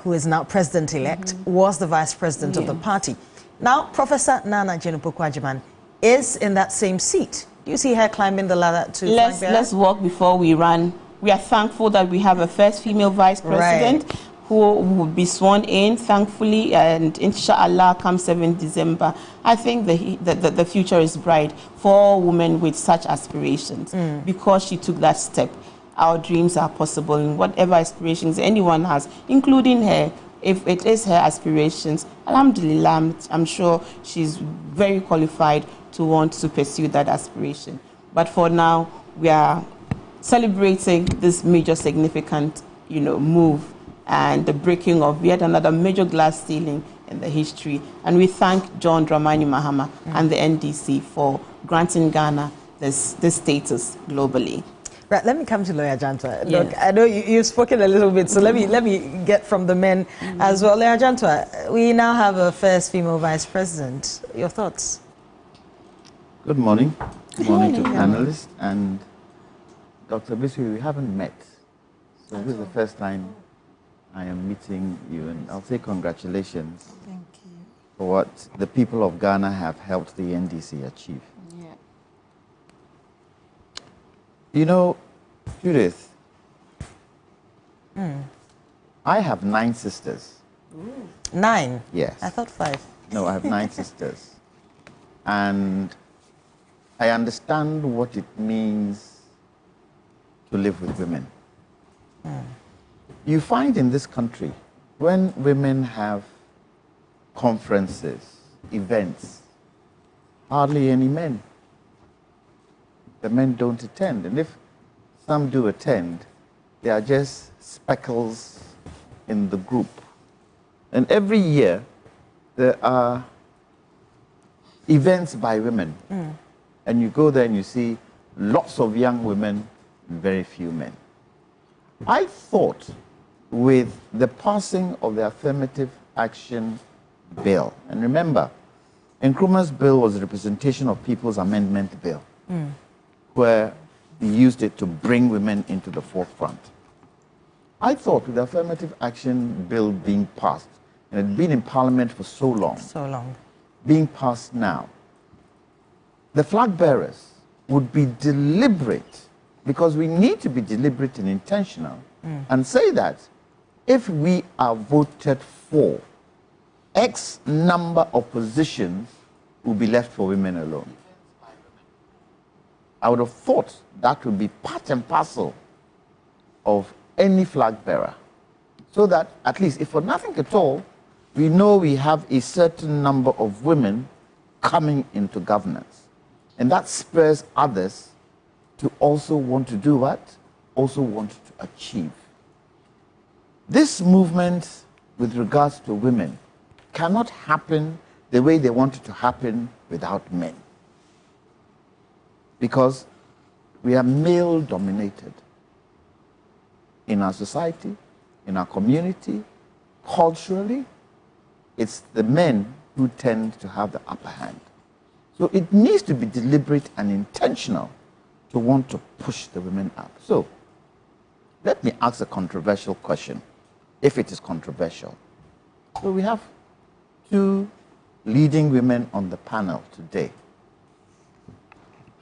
who is now president-elect, was the vice president of the party. Now, Professor Nana Jane Opoku-Agyeman is in that same seat. Do you see her climbing the ladder to flag bearer? Let's walk before we run. We are thankful that we have a first female vice president. Right. Who will be sworn in, thankfully, and inshallah, come 7th December. I think the future is bright for women with such aspirations because she took that step. Our dreams are possible in whatever aspirations anyone has, including her. If it is her aspirations, alhamdulillah, I'm sure she's very qualified to want to pursue that aspiration. But for now, we are celebrating this major significant, move and the breaking of yet another major glass ceiling in the history. And we thank John Dramani Mahama and the NDC for granting Ghana this status globally. Right, let me come to Lawyer Jantwa. Look, I know you've spoken a little bit, so let me get from the men as well. Lawyer Jantwa, we now have a first female vice president. Your thoughts? Good morning. Good morning to panelists. And Dr. Bisiu, we haven't met. So this is the first time I am meeting you, and I'll say congratulations. Thank you. For what the people of Ghana have helped the NDC achieve. Yeah. Judith, I have 9 sisters. Ooh. 9? Yes. I thought 5. No, I have 9 sisters. And I understand what it means to live with women. You find in this country, when women have conferences, events, hardly any men. The men don't attend. And if some do attend, they are just speckles in the group. And every year, there are events by women. And you go there and you see lots of young women and very few men. I thought with the passing of the Affirmative Action Bill, and remember, Nkrumah's bill was a representation of People's Amendment Bill, where he used it to bring women into the forefront. I thought with the Affirmative Action Bill being passed, and it had been in Parliament for so long, being passed now, the flag bearers would be deliberate, because we need to be deliberate and intentional, and say that if we are voted for, X number of positions will be left for women alone. I would have thought that would be part and parcel of any flag bearer, so that at least, if for nothing at all, we know we have a certain number of women coming into governance. And that spurs others to also want to do what? Also want to achieve. This movement with regards to women cannot happen the way they want it to happen without men. Because we are male-dominated in our society, in our community, culturally. It's the men who tend to have the upper hand. So it needs to be deliberate and intentional to want to push the women up. So let me ask a controversial question, if it is controversial. So we have two leading women on the panel today.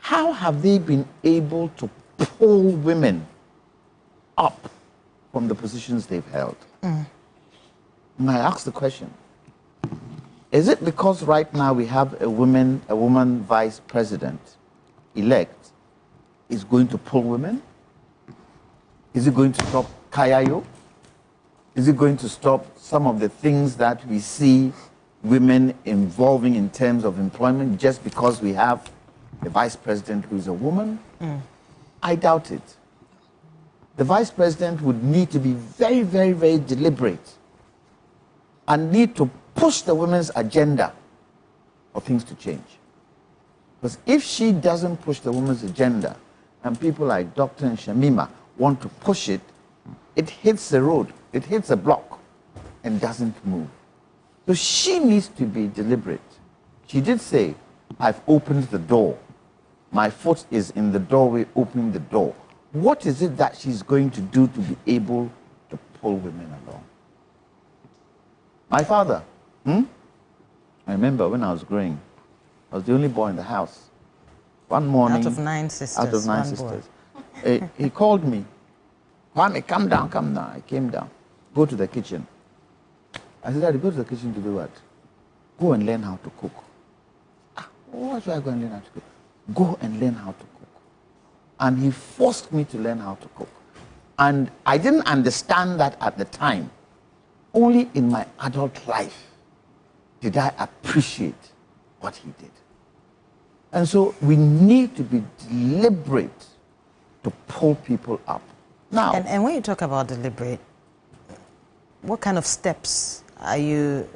How have they been able to pull women up from the positions they've held? And I ask the question, is it because right now we have a woman vice president elect is going to pull women? Is it going to stop Kayayo? Is it going to stop some of the things that we see women involving in terms of employment just because we have a vice president who is a woman? I doubt it. The vice president would need to be very, very, very deliberate and need to push the women's agenda for things to change. Because if she doesn't push the women's agenda and people like Dr. and Shamima want to push it, it hits the road, it hits a block and doesn't move. So she needs to be deliberate. She did say, I've opened the door. My foot is in the doorway, opening the door. What is it that she's going to do to be able to pull women along? My father, I remember when I was growing, I was the only boy in the house. One morning, out of 9 sisters. Out of 9 sisters. He called me, Kwame, come down, come down. I came down. Go to the kitchen. I said, Daddy, go to the kitchen to do what? Go and learn how to cook. Why should I go and learn how to cook? Go and learn how to cook. And he forced me to learn how to cook. And I didn't understand that at the time. Only in my adult life did I appreciate what he did. And so we need to be deliberate to pull people up. Now, and when you talk about deliberate, what kind of steps are you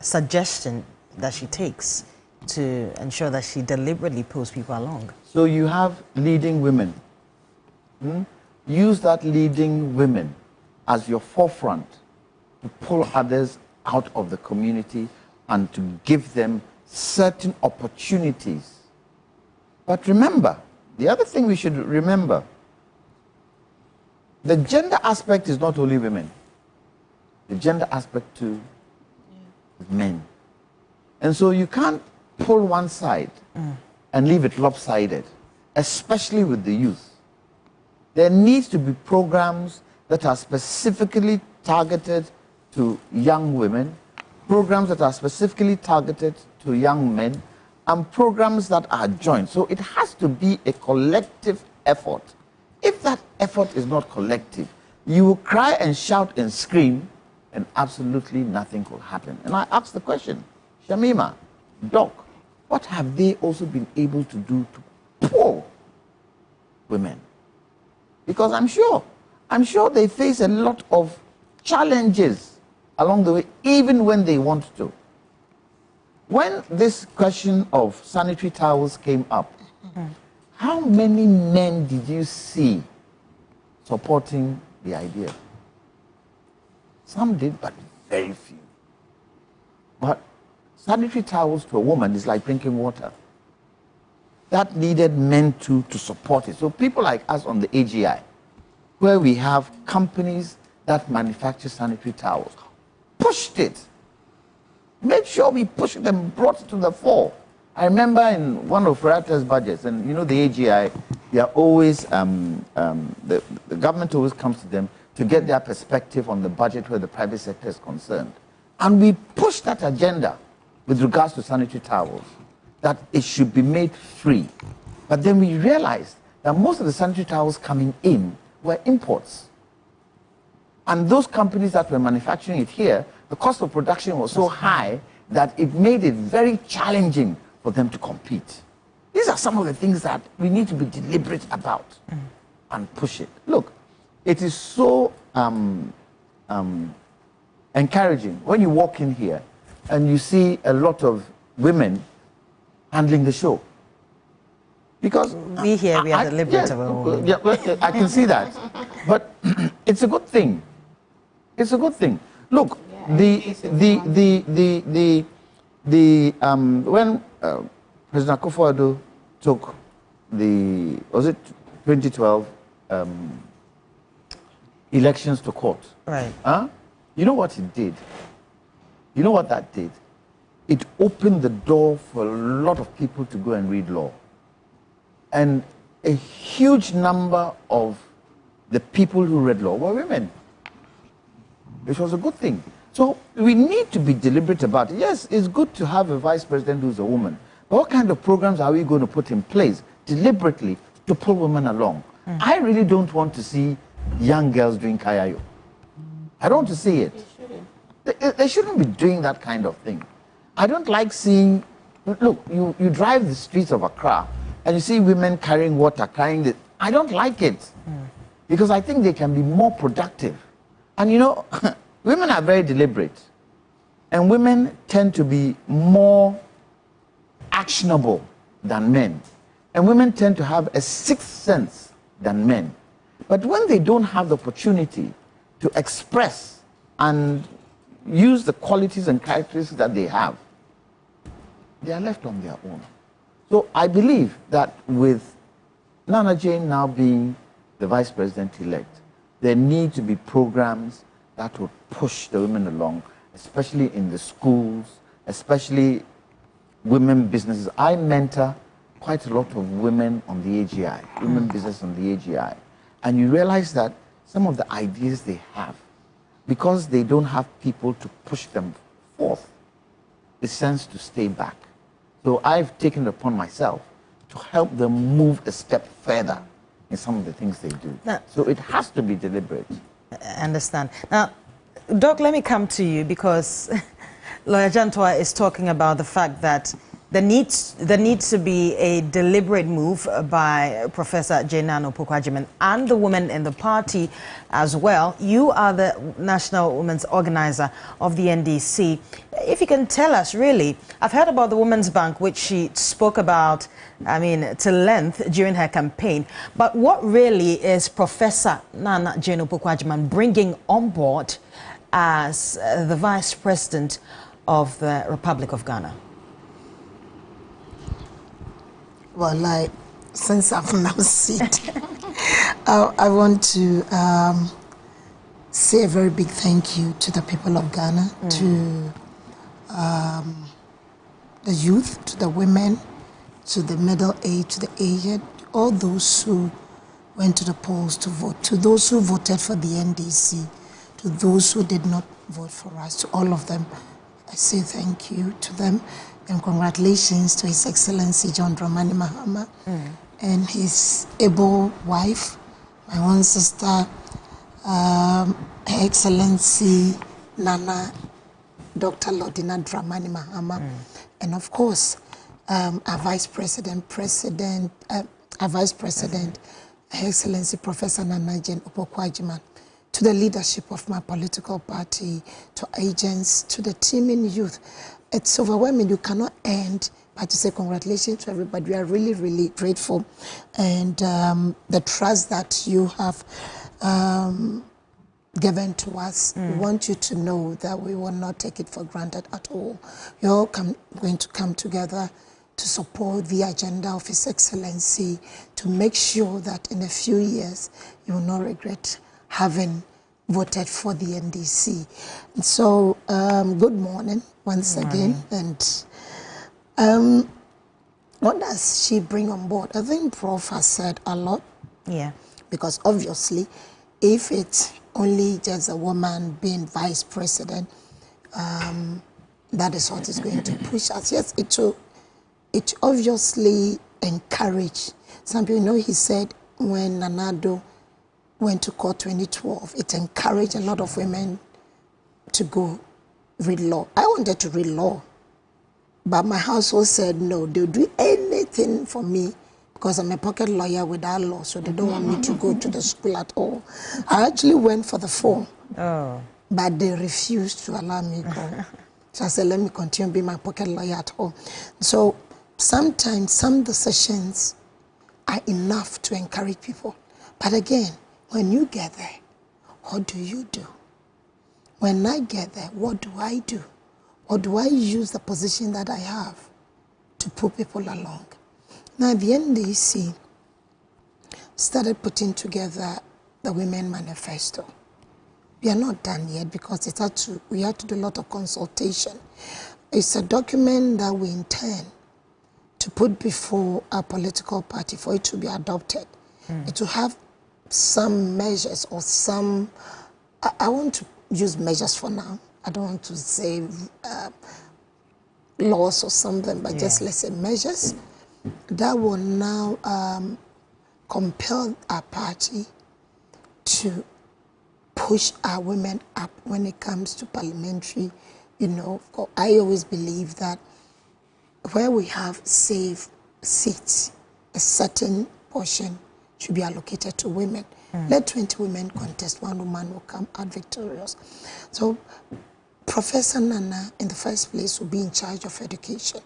suggesting that she takes to ensure that she deliberately pulls people along? So you have leading women. Use that leading women as your forefront to pull others out of the community and to give them certain opportunities. But remember, the other thing we should remember, the gender aspect is not only women. The gender aspect too is men. And so you can't pull one side and leave it lopsided, especially with the youth. There needs to be programs that are specifically targeted to young women, programs that are specifically targeted to young men, and programs that are joint. So it has to be a collective effort. If that effort is not collective, you will cry and shout and scream, and absolutely nothing will happen. And I ask the question, Shamima, Doc, what have they also been able to do to pull women? Because I'm sure they face a lot of challenges along the way, even when they want to. When this question of sanitary towels came up, how many men did you see supporting the idea. Some did, but very few. But sanitary towels to a woman is like drinking water. That needed men to support it. So people like us on the AGI, where we have companies that manufacture sanitary towels, pushed it. Made sure we pushed it and brought it to the fore. I remember in one of Ferrata's budgets, and you know the AGI, they are always, the government always comes to them to get their perspective on the budget where the private sector is concerned. And we pushed that agenda with regards to sanitary towels, that it should be made free. But then we realized that most of the sanitary towels coming in were imports. And those companies that were manufacturing it here, the cost of production was so high that it made it very challenging for them to compete. These are some of the things that we need to be deliberate about and push it. Look, it is so encouraging when you walk in here and you see a lot of women handling the show. Because we are deliberate about it. Yeah, I can see that. But it's a good thing. It's a good thing. Look, when President Akufo-Addo took the, was it 2012 elections to court? Right. Huh? You know what it did? You know what that did? It opened the door for a lot of people to go and read law. And a huge number of the people who read law were women, which was a good thing. So we need to be deliberate about it. Yes, it's good to have a vice president who's a woman. But what kind of programs are we going to put in place deliberately to pull women along? I really don't want to see young girls doing kayayo. I don't want to see it. They shouldn't be doing that kind of thing. I don't like seeing, look, you drive the streets of Accra and you see women carrying water, carrying the, I don't like it. Because I think they can be more productive. And you know, women are very deliberate. And women tend to be more actionable than men. And women tend to have a sixth sense than men. But when they don't have the opportunity to express and use the qualities and characteristics that they have, they are left on their own. So I believe that with Nana Jane now being the vice president-elect, there need to be programs that would push the women along, especially in the schools, especially women businesses. I mentor quite a lot of women on the AGI, women business on the AGI. And you realize that some of the ideas they have, because they don't have people to push them forth, it tends to stay back. So I've taken it upon myself to help them move a step further in some of the things they do. Now, so it has to be deliberate. I understand. Now, Doc, let me come to you because Lawyer Jantoa is talking about the fact that there needs to be a deliberate move by Professor Jane Nana Opoku-Agyeman and the women in the party as well. You are the National Women's Organizer of the NDC. If you can tell us, really, I've heard about the Women's Bank, which she spoke about, I mean, to length during her campaign. But what really is Professor Nana Jane Opoku-Agyeman bringing on board as the Vice President of the Republic of Ghana? Well, since I've now seated, I want to say a very big thank you to the people of Ghana, to the youth, to the women, to the middle age, to the aged, all those who went to the polls to vote, to those who voted for the NDC, to those who did not vote for us, to all of them. I say thank you to them. And congratulations to His Excellency John Dramani Mahama and his able wife, my own sister, Her Excellency Nana, Dr. Lordina Dramani Mahama, and of course, our Vice President, Her Excellency Professor Nana Jane Opoku-Agyeman, to the leadership of my political party, to agents, to the team in youth. It's overwhelming. You cannot end but to say congratulations to everybody. We are really, really grateful. And the trust that you have given to us. We want you to know that we will not take it for granted at all. You're all going to come together to support the agenda of His Excellency, to make sure that in a few years you will not regret having voted for the NDC. And so, good morning once again. And what does she bring on board? I think Prof has said a lot. Yeah. Because obviously, if it's only just a woman being vice president, that is what is going to push us. Yes, it obviously encourage. Some people know he said when Nana Addo went to court 2012, it encouraged a lot of women to go read law. I wanted to read law, but my household said no, they'll do anything for me because I'm a pocket lawyer without law, so they don't want me to go to the school at all. I actually went for the form, but they refused to allow me to go. So I said, let me continue being my pocket lawyer at home. So sometimes some decisions are enough to encourage people. But again, when you get there, what do you do? When I get there, what do I do? Or do I use the position that I have to put people along? Now, the NDC started putting together the Women Manifesto. We are not done yet because we had to do a lot of consultation. It's a document that we intend to put before our political party for it to be adopted. It will have some measures or some, I want to use measures for now. I don't want to say laws or something, but just let's say measures that will now compel our party to push our women up when it comes to parliamentary. You know, I always believe that where we have safe seats, a certain portion should be allocated to women. Let 20 women contest, 1 woman will come out victorious. So Professor Nana, in the first place, will be in charge of education,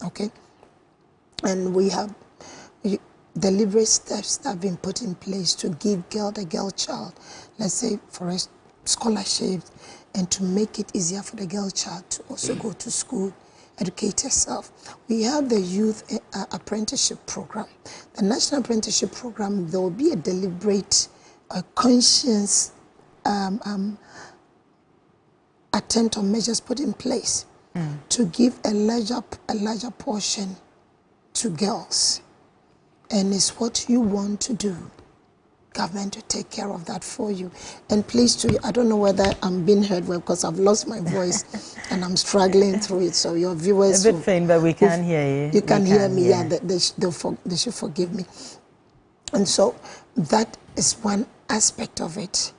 okay? And we have deliberate steps that have been put in place to give the girl child, let's say for a scholarship, and to make it easier for the girl child to also go to school, educate herself. We have the youth apprenticeship program. The national apprenticeship program, there will be a deliberate, conscious attempt or measures put in place to give a larger portion to girls. And it's what you want to do. Government to take care of that for you. And please, too, I don't know whether I'm being heard well because I've lost my voice and I'm struggling through it. So your viewers... A bit faint, but we can hear you. You can hear me, yeah. They should forgive me. And so that is one aspect of it.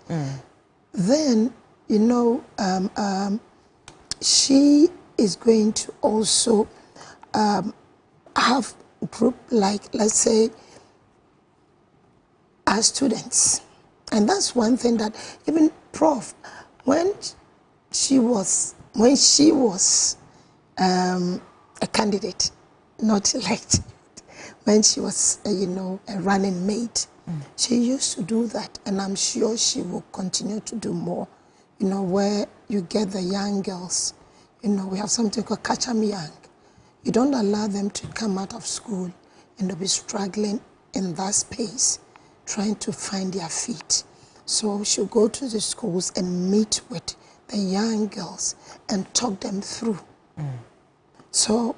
Then, you know, she is going to also have a group like, let's say, our students. And that's one thing that even Prof, when she was a candidate, not elected, when she was, you know, a running mate, she used to do that. And I'm sure she will continue to do more. You know, where you get the young girls, you know, we have something called Catch 'em Young. You don't allow them to come out of school and they'll be struggling in that space, trying to find their feet. So she'll go to the schools and meet with the young girls and talk them through. So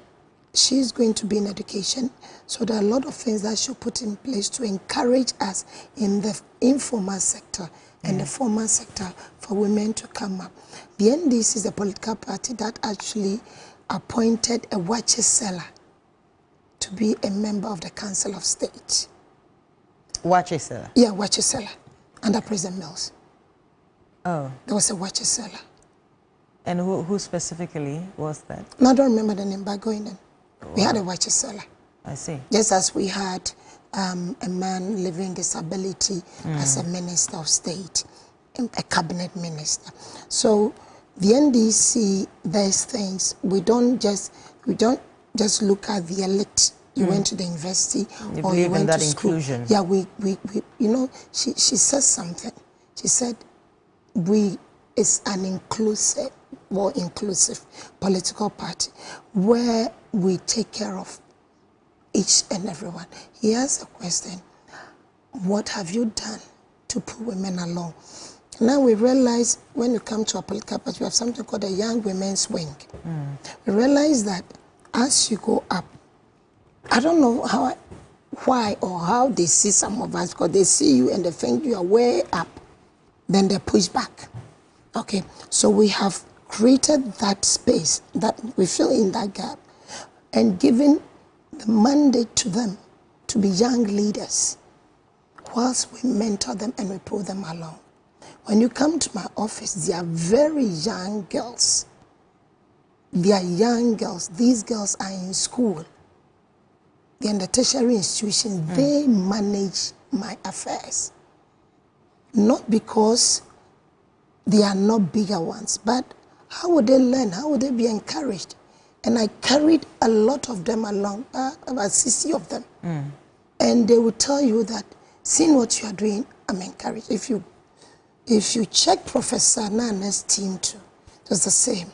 she's going to be in education. So there are a lot of things that she'll put in place to encourage us in the informal sector and the formal sector for women to come up. The NDC is a political party that actually appointed a watcher seller to be a member of the Council of State. Watcher seller? Yeah, watcher seller, under President Mills. Oh. There was a watcher seller. And who specifically was that? No, I don't remember the name, but going in. We had a watcher seller. I see. Just as we had a man living disability as a minister of state, a cabinet minister. So the NDC, there's things, we don't just look at the elite. You went to the university or you went to school. Inclusion. Yeah, we you know, she said something. She said, it's an inclusive political party where we take care of each and everyone. He has a question: what have you done to put women along? Now we realize when you come to a political party, we have something called a Young Women's Wing. We realize that as you go up, I don't know why or how they see some of us, because they see you and they think you are way up, then they push back. Okay, so we have created that space that we fill in that gap and given the mandate to them to be young leaders whilst we mentor them and we pull them along. When you come to my office, they are very young girls. They are young girls. These girls are in school. They're in the tertiary institution. They manage my affairs. Not because they are not bigger ones, but how would they learn? How would they be encouraged? And I carried a lot of them along, about 60 of them. And they will tell you that, seeing what you are doing, I'm encouraged. If you check Professor Nana's team too, it was the same.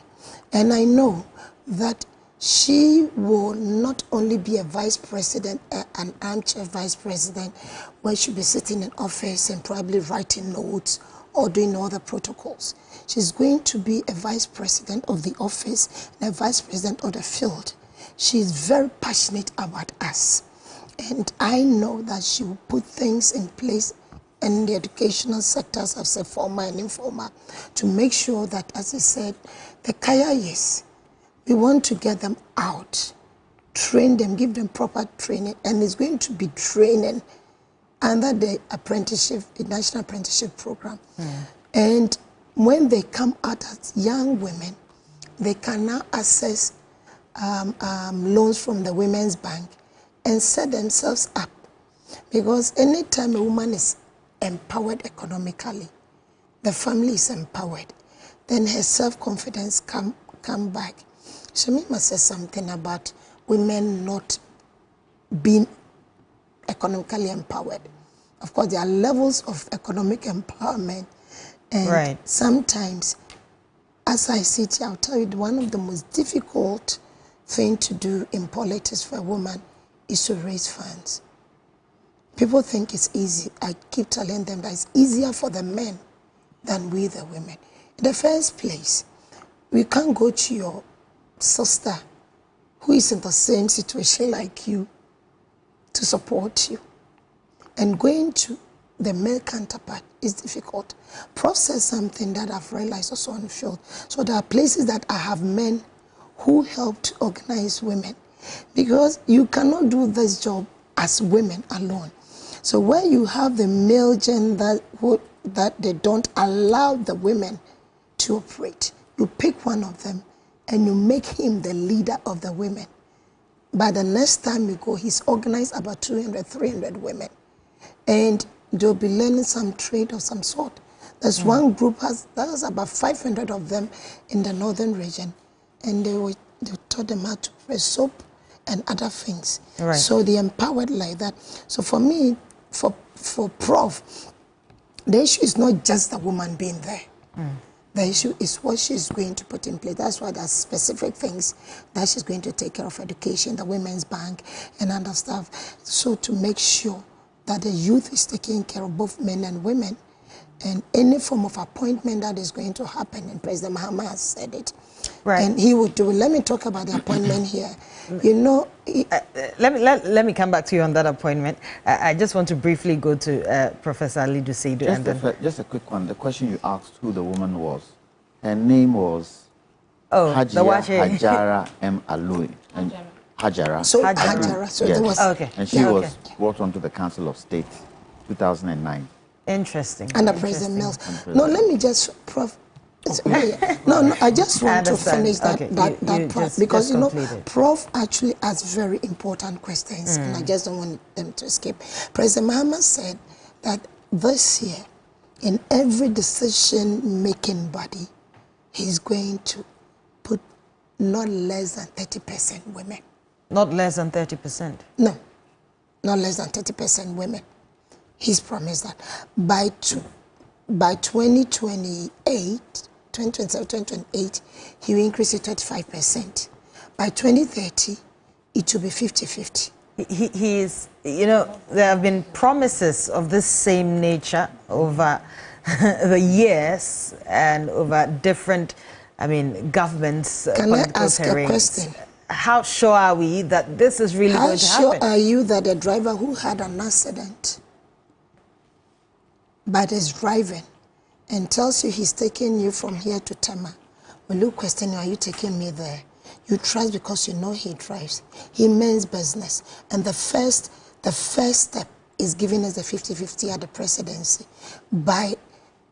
And I know that she will not only be a vice president, an armchair vice president, where she'll be sitting in office and probably writing notes or doing all the protocols. She's going to be a vice president of the office and a vice president of the field. She's very passionate about us. And I know that she will put things in place in the educational sectors, as a formal and informal, to make sure that, as I said, the Kayayes, we want to get them out, train them, give them proper training, and it's going to be training under the apprenticeship, the National Apprenticeship Program. And when they come out as young women, they can now access loans from the Women's Bank and set themselves up. Because anytime a woman is empowered economically, the family is empowered, then her self-confidence come back. Shamima says something about women not being economically empowered. Of course, there are levels of economic empowerment, and sometimes, as I sit here, I'll tell you, one of the most difficult thing to do in politics for a woman is to raise funds. People think it's easy. I keep telling them that it's easier for the men than we the women. In the first place, we can't go to your sister who is in the same situation like you to support you. And going to the male counterpart is difficult. Prof says something that I've realized also on the field. So there are places that I have men who help to organize women, because you cannot do this job as women alone. So where you have the male gender that they don't allow the women to operate, you pick one of them and you make him the leader of the women. By the next time you go, he's organized about 200, 300 women. And they'll be learning some trade of some sort. There's one group, there's about 500 of them in the northern region. And they taught them how to press soap and other things. So they empowered like that. So for me, for Prof, the issue is not just the woman being there. The issue is what she's going to put in place. That's why there's specific things that she's going to take care of: education, the Women's Bank, and other stuff. So to make sure that the youth is taking care of both men and women, and any form of appointment that is going to happen, and President Mahama has said it, and he would do it. Let me talk about the appointment here. You know, let me come back to you on that appointment. I just want to briefly go to Professor Alidu Seidu. Just a quick one. The question you asked who the woman was. Her name was Hajara M. Alui. And Hajara. So Hajara. So yes. there was, and she was brought onto the Council of State 2009. Interesting. Under President Mills. No, let me just, Prof. No, I just want to finish that part, because, you know, Prof actually asks very important questions, and I just don't want them to escape. President Mahama said that this year, in every decision-making body, he's going to put not less than 30% women. Not less than 30%? No, not less than 30% women. He's promised that. by 2028, 2027, 2028, he will increase it 35%. By 2030, it will be 50-50. He is, you know, there have been promises of this same nature over the years and over different, I mean, governments. Can I ask a question? How sure are we that this is really going to happen? How sure are you that a driver who had an accident but is driving and tells you he's taking you from here to Tema, will you question you, are you taking me there? You trust because you know he drives. He means business. And the first step is giving us the 50-50 at the presidency by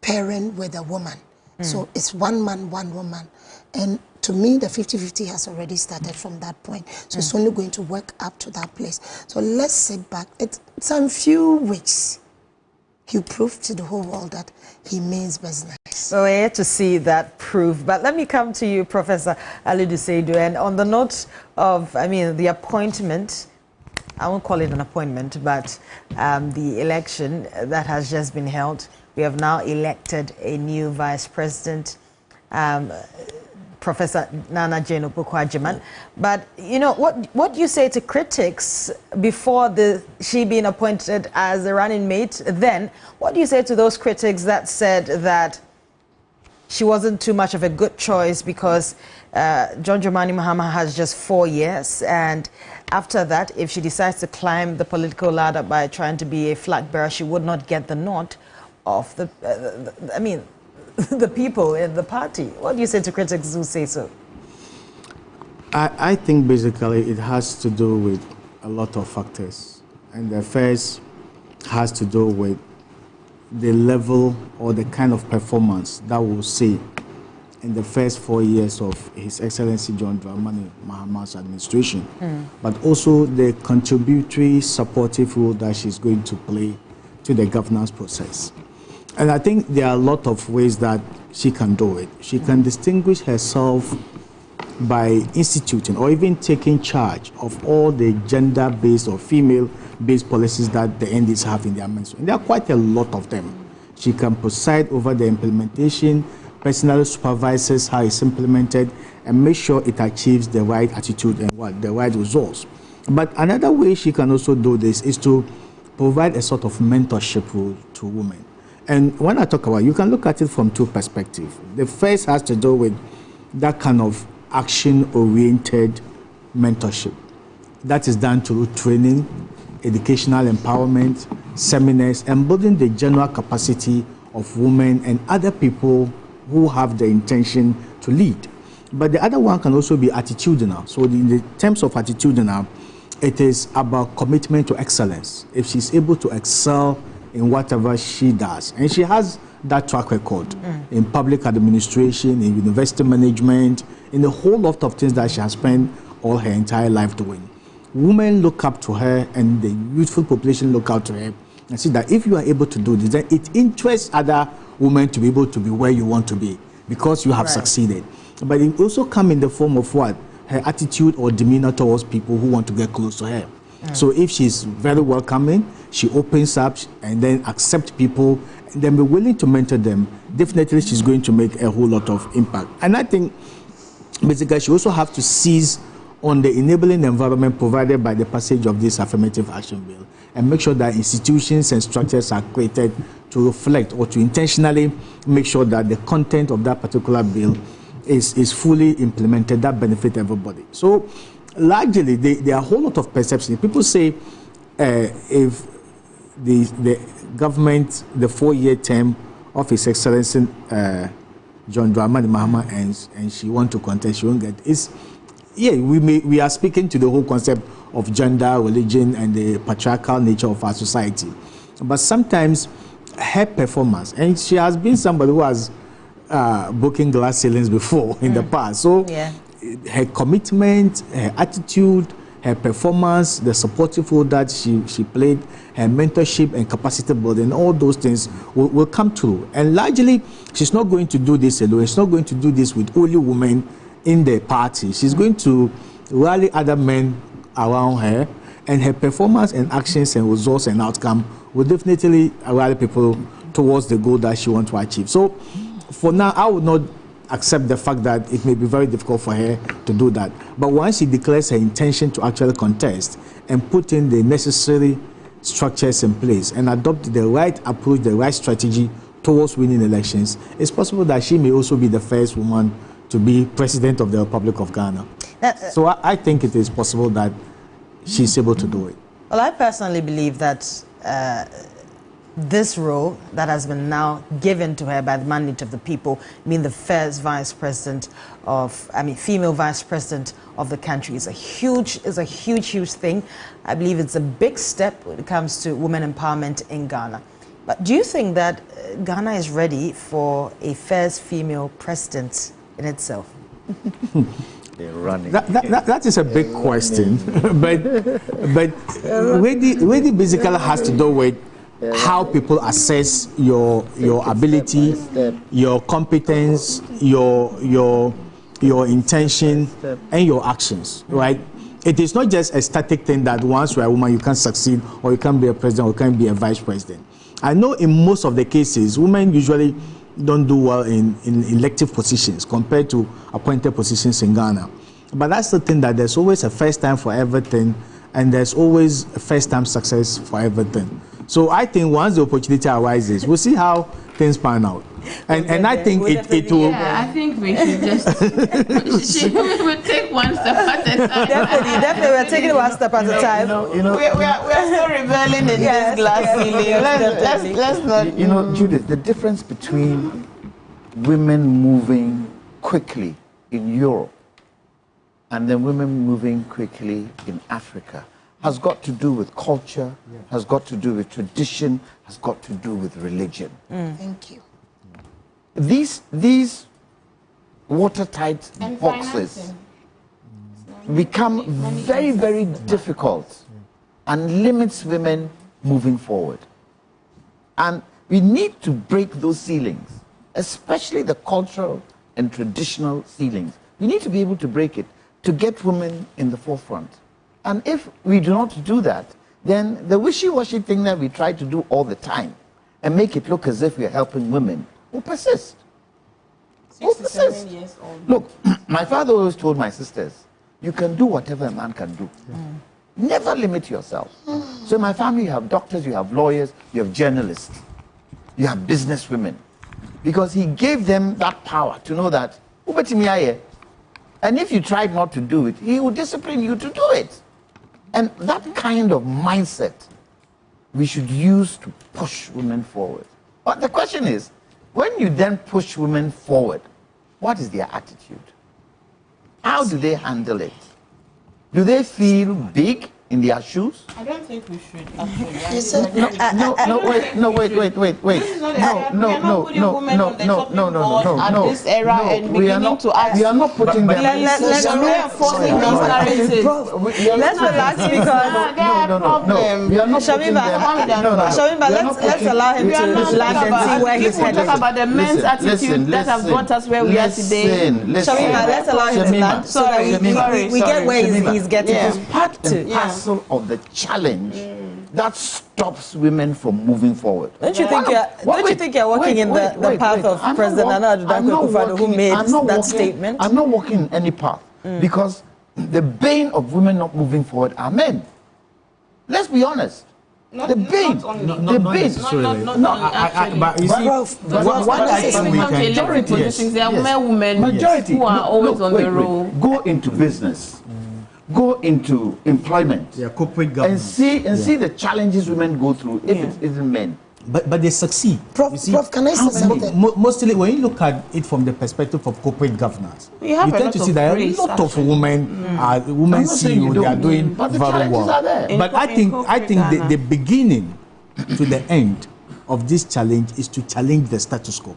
pairing with a woman. So it's one man, one woman. And to me, the 50-50 has already started from that point. So it's only going to work up to that place. So let's sit back. It's some few weeks. He proved to the whole world that he means business. So we're here to see that proof. But let me come to you, Professor Alidu Seidu. And on the note of, I mean, the appointment, I won't call it an appointment, but the election that has just been held, we have now elected a new vice president, Professor Nana Jane Opoku-Agyeman. But, you know, what do you say to critics before she being appointed as a running mate? Then, what do you say to those critics that said that she wasn't too much of a good choice because John Dramani Mahama has just 4 years, and after that, if she decides to climb the political ladder by trying to be a flag bearer, she would not get the nod of the people in the party? What do you say to critics who say so? I think basically it has to do with a lot of factors. And the first has to do with the level or the kind of performance that we'll see in the first 4 years of His Excellency John Dramani Mahama's administration, but also the contributory supportive role that she's going to play to the governance process. And I think there are a lot of ways that she can do it. She can distinguish herself by instituting or even taking charge of all the gender-based or female-based policies that the NDs have in their ministry. And there are quite a lot of them. She can preside over the implementation, personally supervises how it's implemented, and make sure it achieves the right attitude and the right results. But another way she can also do this is to provide a sort of mentorship role to women. And when I talk about, you can look at it from two perspectives. The first has to do with that kind of action-oriented mentorship. That is done through training, educational empowerment, seminars, and building the general capacity of women and other people who have the intention to lead. But the other one can also be attitudinal. So in the terms of attitudinal, it is about commitment to excellence. If she's able to excel in whatever she does, and she has that track record in public administration, in university management, in a whole lot of things that she has spent all her entire life doing. Women look up to her, and the youthful population look out to her and see that if you are able to do this, then it interests other women to be able to be where you want to be because you have succeeded. But it also comes in the form of what? Her attitude or demeanor towards people who want to get close to her. So if she's very welcoming, she opens up and then accepts people and then be willing to mentor them, definitely she's going to make a whole lot of impact. And I think basically she also has to seize on the enabling environment provided by the passage of this affirmative action bill and make sure that institutions and structures are created to reflect or to intentionally make sure that the content of that particular bill is fully implemented, that benefit everybody. So largely, there are a whole lot of perceptions. People say if the government, the 4-year term of His Excellency John Dramani Mahama ends and she wants to contest, she won't get it. Yeah, we are speaking to the whole concept of gender, religion, and the patriarchal nature of our society. But sometimes her performance, and she has been somebody who has broken glass ceilings before in the past. So her commitment, her attitude, her performance, the supportive role that she played, her mentorship and capacity building, all those things will come through. And largely, she's not going to do this alone. She's not going to do this with only women in the party. She's going to rally other men around her, and her performance and actions and results and outcome will definitely rally people towards the goal that she wants to achieve. So for now, I would not accept the fact that it may be very difficult for her to do that. But once she declares her intention to actually contest and put in the necessary structures in place and adopt the right approach, the right strategy towards winning elections, it's possible that she may also be the first woman to be president of the Republic of Ghana. So I think it is possible that she's able to do it. Well, I personally believe that this role that has been now given to her by the mandate of the people, being the first vice president of, female vice president of the country, is a huge thing. I believe it's a big step when it comes to women empowerment in Ghana. But do you think that Ghana is ready for a first female president in itself? That is a big question, but really basically has to do with how people assess your ability, your competence, your intention, and your actions, right? It is not just a static thing that once you're a woman you can succeed, or you can be a president, or you can be a vice president. I know in most of the cases, women usually don't do well in elective positions compared to appointed positions in Ghana. But that's the thing, that there's always a first time for everything, and there's always a first time success for everything. So I think once the opportunity arises, we'll see how things pan out. And I think it will... Yeah, I think we should just... we'll take one step at a time. Definitely, we're taking one step at a time. We are still reveling in this glass ceiling. Let's not... You know, Judith, the difference between women moving quickly in Europe and then women moving quickly in Africa has got to do with culture, has got to do with tradition, has got to do with religion. Thank you. These watertight boxes become very, very difficult and limits women moving forward. And we need to break those ceilings, especially the cultural and traditional ceilings. We need to be able to break it to get women in the forefront. And if we do not do that, then the wishy-washy thing that we try to do all the time and make it look as if we are helping women will persist. 67 years old. Look, my father always told my sisters, you can do whatever a man can do. Never limit yourself. So in my family, you have doctors, you have lawyers, you have journalists, you have business women. Because he gave them that power to know that, and if you tried not to do it, he would discipline you to do it. And that kind of mindset we should use to push women forward. But the question is, when you then push women forward, what is their attitude? How do they handle it? Do they feel big in their shoes? I don't think we should actually. At this era and beginning to ask. We are not putting them. Let's relax because we are not putting Shamima, let's allow him to land and see where he's headed. Talk about the men's attitude that have brought us where we are today. Shamima, let's allow him to land so that we get where he's getting. It's part and parcel of the challenge that stops women from moving forward. Don't you think you're walking in the path of President Nana Addo Dankwa Akufo-Addo, who made that statement? I'm not walking in any path because the bane of women not moving forward are men. Let's be honest. The bane. But you see, what I think we can elected positions, there are women who are always on the road. Go into business. Go into employment, corporate governance, and see the challenges women go through if it isn't men. But they succeed. Prof, can I say something? Mostly, when you look at it from the perspective of corporate governance, you tend to see that a lot of women are women CEO. They are doing very well. But I think the beginning to the end of this challenge is to challenge the status quo.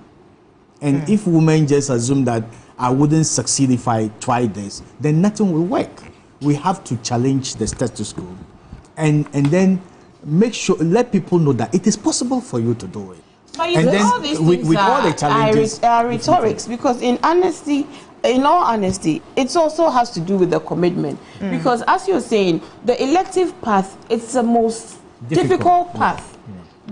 And if women just assume that I wouldn't succeed if I tried this, then nothing will work. We have to challenge the status quo and then make sure, let people know that it is possible for you to do it. But you know, all these things with all the challenges are rhetorics, because in all honesty, it also has to do with the commitment. Because as you're saying, the elective path, it's the most difficult path.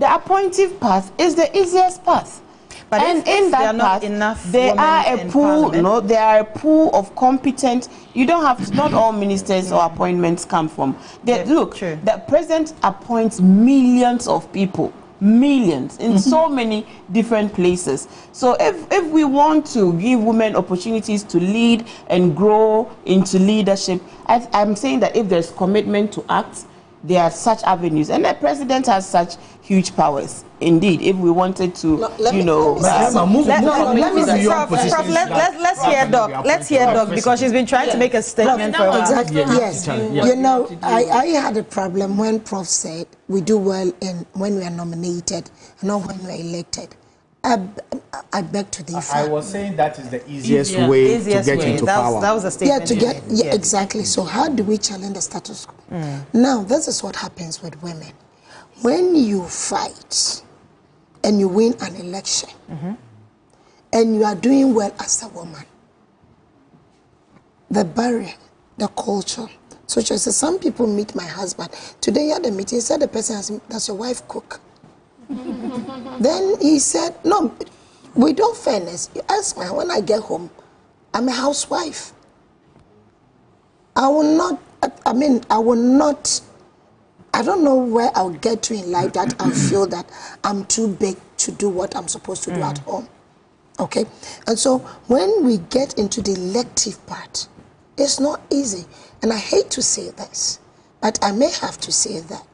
the appointive path is the easiest path. But and if in there that are not path, enough there women are a in pool. Parliament. No, there are a pool of competent. You don't have to. Not all ministers or appointments come from. Look, true. the president appoints millions of people, millions in so many different places. So if we want to give women opportunities to lead and grow into leadership, I'm saying that if there's commitment to act, there are such avenues, and the president has such huge powers. Indeed, if we wanted to, let's hear Doc. Let's hear Doc, because she's been trying to make a statement for a while. Exactly. Yes. You know, I had a problem when Prof said we do well when we are nominated, not when we are elected. I beg to differ. I was saying that is the easiest way to get into power. That was a statement. Exactly. So how do we challenge the status quo? Now, this is what happens with women. When you fight and you win an election, and you are doing well as a woman, the barrier, the culture, such as some people meet my husband. Today at the meeting, he said the person has, does your wife cook? Then he said, no, with all fairness, you ask me, when I get home, I'm a housewife. I don't know where I'll get to in life that I'll feel that I'm too big to do what I'm supposed to do at home. Okay? And so when we get into the elective part, it's not easy. And I hate to say this, but I may have to say that.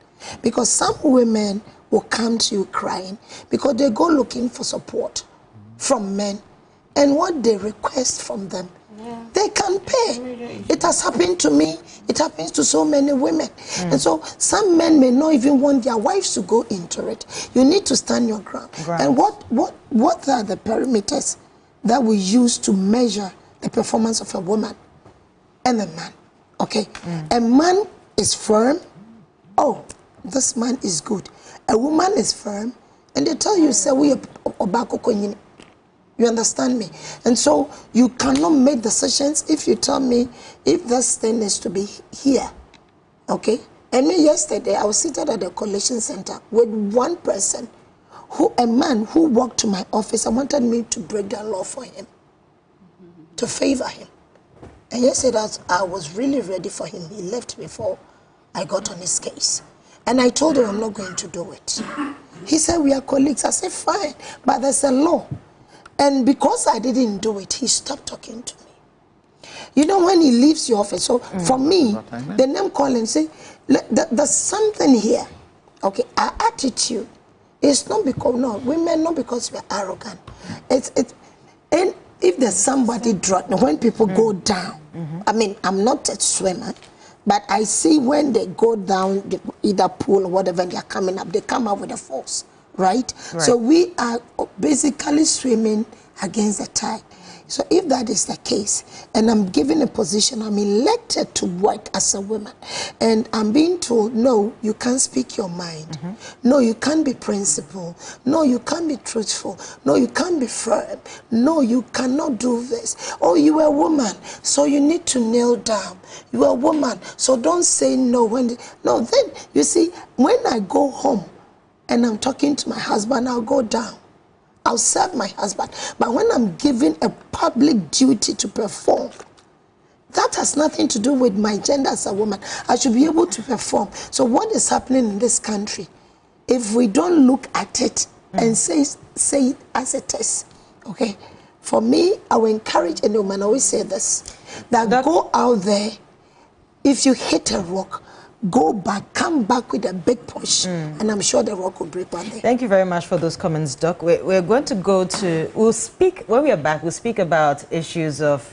Because some women will come to you crying because they go looking for support from men. And what they request from them, they can pay. It has happened to me. It happens to so many women. And so some men may not even want their wives to go into it. You need to stand your ground. And what are the parameters that we use to measure the performance of a woman and a man? Okay? A man is firm. Oh, this man is good. A woman is firm. And they tell you, say, we are obako konyini. You understand me? And so you cannot make decisions if you tell me if this thing is to be here. Okay? And yesterday I was seated at the collation center with one person, a man who walked to my office and wanted me to break the law for him, to favor him. And yesterday I was really ready for him. He left before I got on his case. And I told him I'm not going to do it. He said, we are colleagues. I said, fine, but there's a law. And because I didn't do it, he stopped talking to me. You know, when he leaves your office, so for me, the name calling, say, there's something here. Okay, our attitude is not because, no, women, not because we're arrogant. And if there's somebody drop, when people go down, I mean, I'm not a swimmer, but I see when they go down, either pool or whatever, and they're coming up, they come up with a force. Right? So we are basically swimming against the tide. So if that is the case, and I'm given a position, I'm elected to work as a woman, and I'm being told, no, you can't speak your mind. No, you can't be principled. No, you can't be truthful. No, you can't be firm. No, you cannot do this. Oh, you are a woman, so you need to kneel down. You are a woman, so don't say no. No, then, you see, when I go home, and I'm talking to my husband, I'll go down. I'll serve my husband. But when I'm given a public duty to perform, that has nothing to do with my gender as a woman. I should be able to perform. So what is happening in this country, if we don't look at it and say it as it is, okay? For me, I will encourage any woman, I always say this, that go out there, if you hit a rock, go back, come back with a big push, and I'm sure the rock will break one day. Thank you very much for those comments, Doc. We're going to go to, when we are back, we'll speak about issues of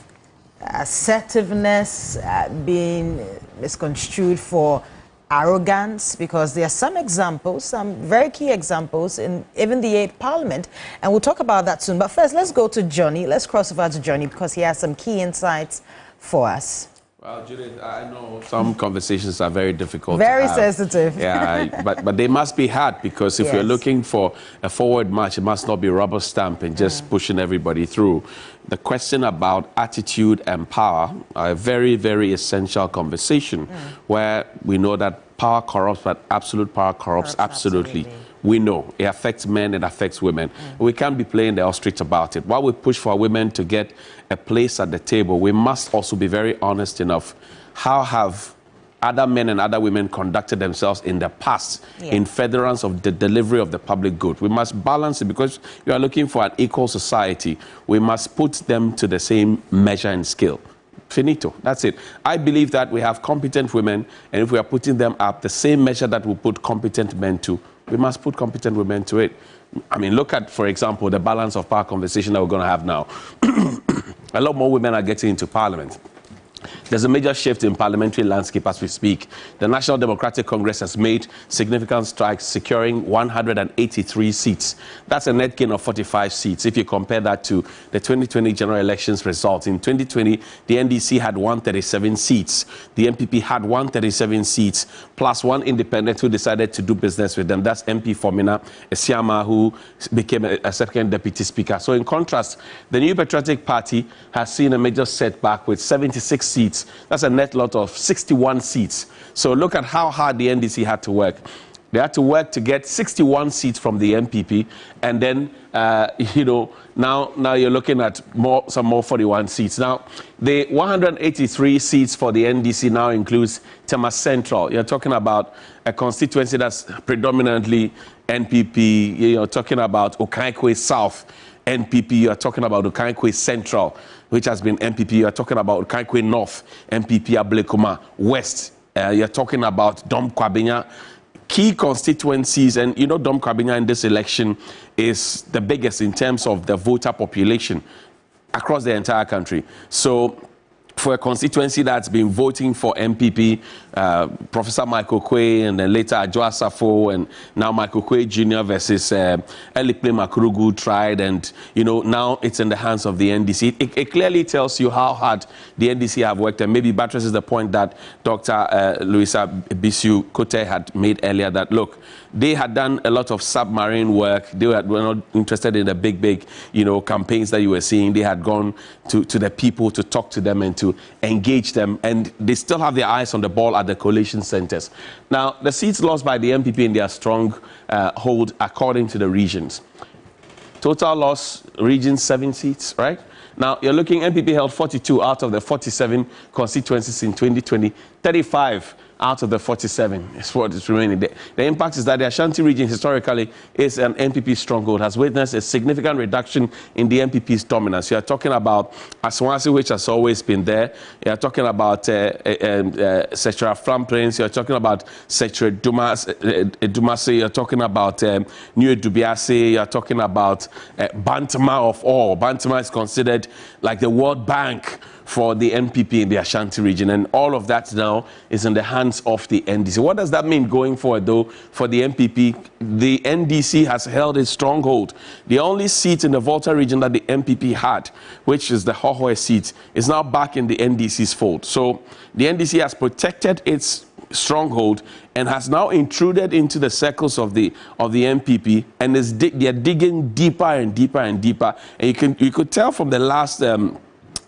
assertiveness being misconstrued for arrogance, because there are some examples, some very key examples in even the 8th Parliament, and we'll talk about that soon. But first, let's go to Johnny. Let's cross over to Johnny because he has some key insights for us. Well, Judith, I know some conversations are very difficult. Very sensitive. Yeah, but they must be hard, because if you're looking for a forward march, it must not be rubber stamp and just pushing everybody through. The question about attitude and power are a very, very essential conversation where we know that power corrupts, but absolute power corrupts absolutely. we know it affects men, it affects women. We can't be playing the ostrich about it. While we push for women to get a place at the table, we must also be very honest enough. How have other men and other women conducted themselves in the past in furtherance of the delivery of the public good? We must balance it, because we are looking for an equal society. We must put them to the same measure and scale. Finito. That's it. I believe that we have competent women, and if we are putting them up the same measure that we put competent men to, we must put competent women to it. I mean, look at, for example, the balance of power conversation that we're going to have now. A lot more women are getting into parliament. There's a major shift in parliamentary landscape as we speak. The National Democratic Congress has made significant strides, securing 183 seats. That's a net gain of 45 seats. If you compare that to the 2020 general elections results, in 2020, the NDC had 137 seats. The MPP had 137 seats, plus one independent who decided to do business with them. That's MP Formina Esiama, who became a second deputy speaker. So in contrast, the New Patriotic Party has seen a major setback with 76 seats. That's a net lot of 61 seats. So look at how hard the NDC had to work. They had to work to get 61 seats from the MPP, and then, you know, now you're looking at some more 41 seats. Now, the 183 seats for the NDC now includes Tema Central. You're talking about a constituency that's predominantly NPP. You're talking about Okaikwe South, NPP. You're talking about Okaikwe Central, which has been NPP. You're talking about Okaikwe North, NPP Ablekuma West. You're talking about Dom Kwabenya. Key constituencies, and you know Dom Kwabenya in this election is the biggest in terms of the voter population across the entire country. So for a constituency that's been voting for MPP, Professor Michael Quay, and then later Adwoa Safo, and now Michael Quay Jr. versus Eliple Makurugu tried, and you know now it's in the hands of the NDC. It clearly tells you how hard the NDC have worked, and maybe buttresses the point that Dr. Louisa Bisu Kote had made earlier, that look, they had done a lot of submarine work. They were not interested in the big, you know, campaigns that you were seeing. They had gone to the people to talk to them and to engage them, and they still have their eyes on the ball at the coalition centers. Now, the seats lost by the MPP in their strong hold according to the regions. Total loss, regions 7 seats, right? Now, you're looking, MPP held 42 out of the 47 constituencies in 2020, 35 out of the 47 is what is remaining. The impact is that the Ashanti region historically is an MPP stronghold, has witnessed a significant reduction in the MPP's dominance. You are talking about Aswasi, which has always been there. You are talking about Secretary Flamplains. You are talking about Secretary Dumasi. You are talking about New Dubiase. You are talking about Bantama of all. Bantama is considered like the World Bank for the MPP in the Ashanti region, and all of that now is in the hands of the NDC. What does that mean going forward, though, for the MPP? The NDC has held a stronghold. The only seat in the Volta region that the MPP had, which is the Hohoe seat, is now back in the NDC's fold. So the NDC has protected its stronghold and has now intruded into the circles of the MPP, and they're digging deeper and deeper and deeper. And you could tell from the last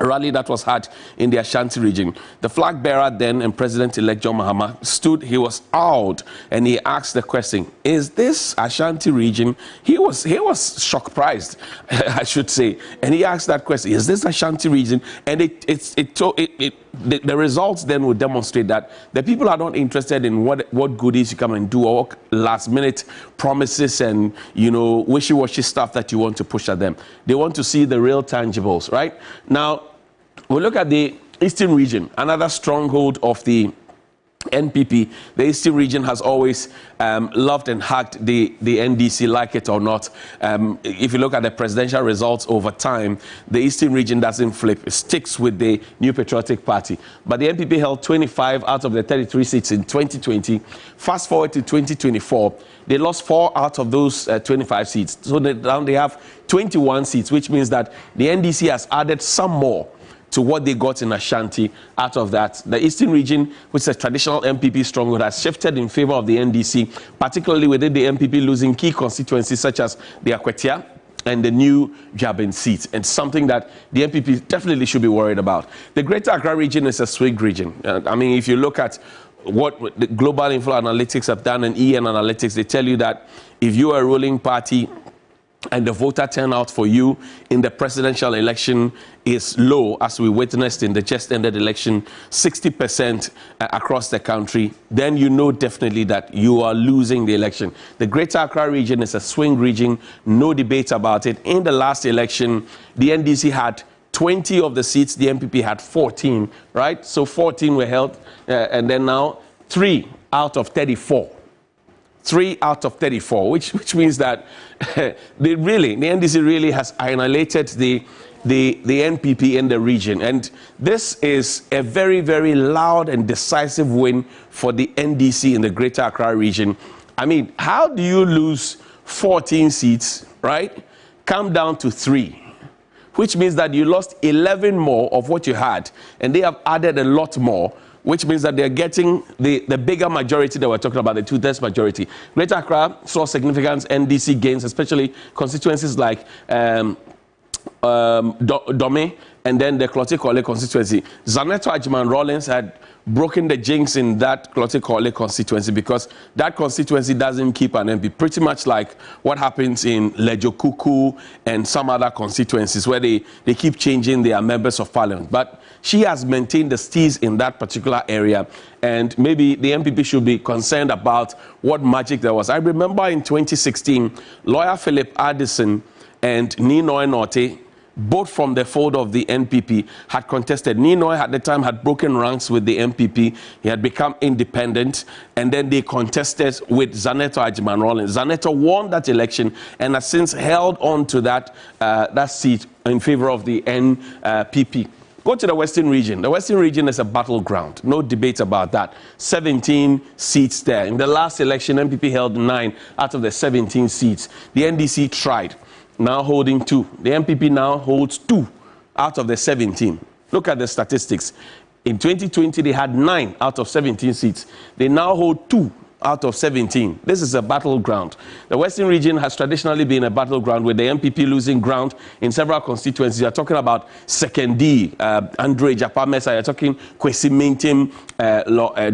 rally that was had in the Ashanti region. The flag bearer then and President-elect John Mahama stood, he was out, and he asked the question, is this Ashanti region? He was shock-priced, I should say, and he asked that question, is this Ashanti region? And the results then would demonstrate that the people are not interested in what goodies you come and do or last-minute promises and, you know, wishy-washy stuff that you want to push at them. They want to see the real tangibles, right? Now, we look at the Eastern region, another stronghold of the NPP. The Eastern region has always loved and hugged the NDC, like it or not. If you look at the presidential results over time, the Eastern region doesn't flip. It sticks with the New Patriotic Party. But the NPP held 25 out of the 33 seats in 2020. Fast forward to 2024, they lost 4 out of those 25 seats. So now they have 21 seats, which means that the NDC has added some more to what they got in Ashanti out of that. The Eastern region, which is a traditional MPP stronghold, has shifted in favor of the NDC, particularly within the MPP losing key constituencies such as the Akwetia and the new Jabin seat, and something that the MPP definitely should be worried about. The Greater Accra region is a swing region. I mean, if you look at what the Global Info Analytics have done and EN Analytics, they tell you that if you are a ruling party and the voter turnout for you in the presidential election is low, as we witnessed in the just ended election, 60% across the country, then you know definitely that you are losing the election. The Greater Accra region is a swing region, no debate about it. In the last election, the NDC had 20 of the seats, the MPP had 14, right? So 14 were held, and then now 3 out of 34. 3 out of 34, which means that the NDC really has annihilated the NPP in the region. And this is a very, very loud and decisive win for the NDC in the Greater Accra region. I mean, how do you lose 14 seats, right? Come down to 3, which means that you lost 11 more of what you had, and they have added a lot more, which means that they're getting the bigger majority that we're talking about, the 2/3 majority. Greater Accra saw significant NDC gains, especially constituencies like Dome and then the Klotikole constituency. Zaneto Ajiman Rawlings had broken the jinx in that Klotikole constituency because that constituency doesn't keep an MP, pretty much like what happens in Lejokuku and some other constituencies where they keep changing their members of parliament. But she has maintained the steez in that particular area, and maybe the MPP should be concerned about what magic there was. I remember in 2016, lawyer Philip Addison and Ninoy Norte, both from the fold of the NPP, had contested. Ninoy at the time had broken ranks with the NPP. He had become independent, and then they contested with Zaneto Ajiman Rawlings. Zaneto won that election and has since held on to that seat in favor of the NPP. Go to the Western region. The Western region is a battleground. No debate about that. 17 seats there. In the last election, NPP held 9 out of the 17 seats. The NDC tried, now holding 2. The NPP now holds 2 out of the 17. Look at the statistics. In 2020, they had 9 out of 17 seats. They now hold 2 out of 17. This is a battleground. The Western region has traditionally been a battleground with the MPP losing ground in several constituencies. You're talking about Sekendi, Andre Japamesa, you're talking Kwesi Mintim,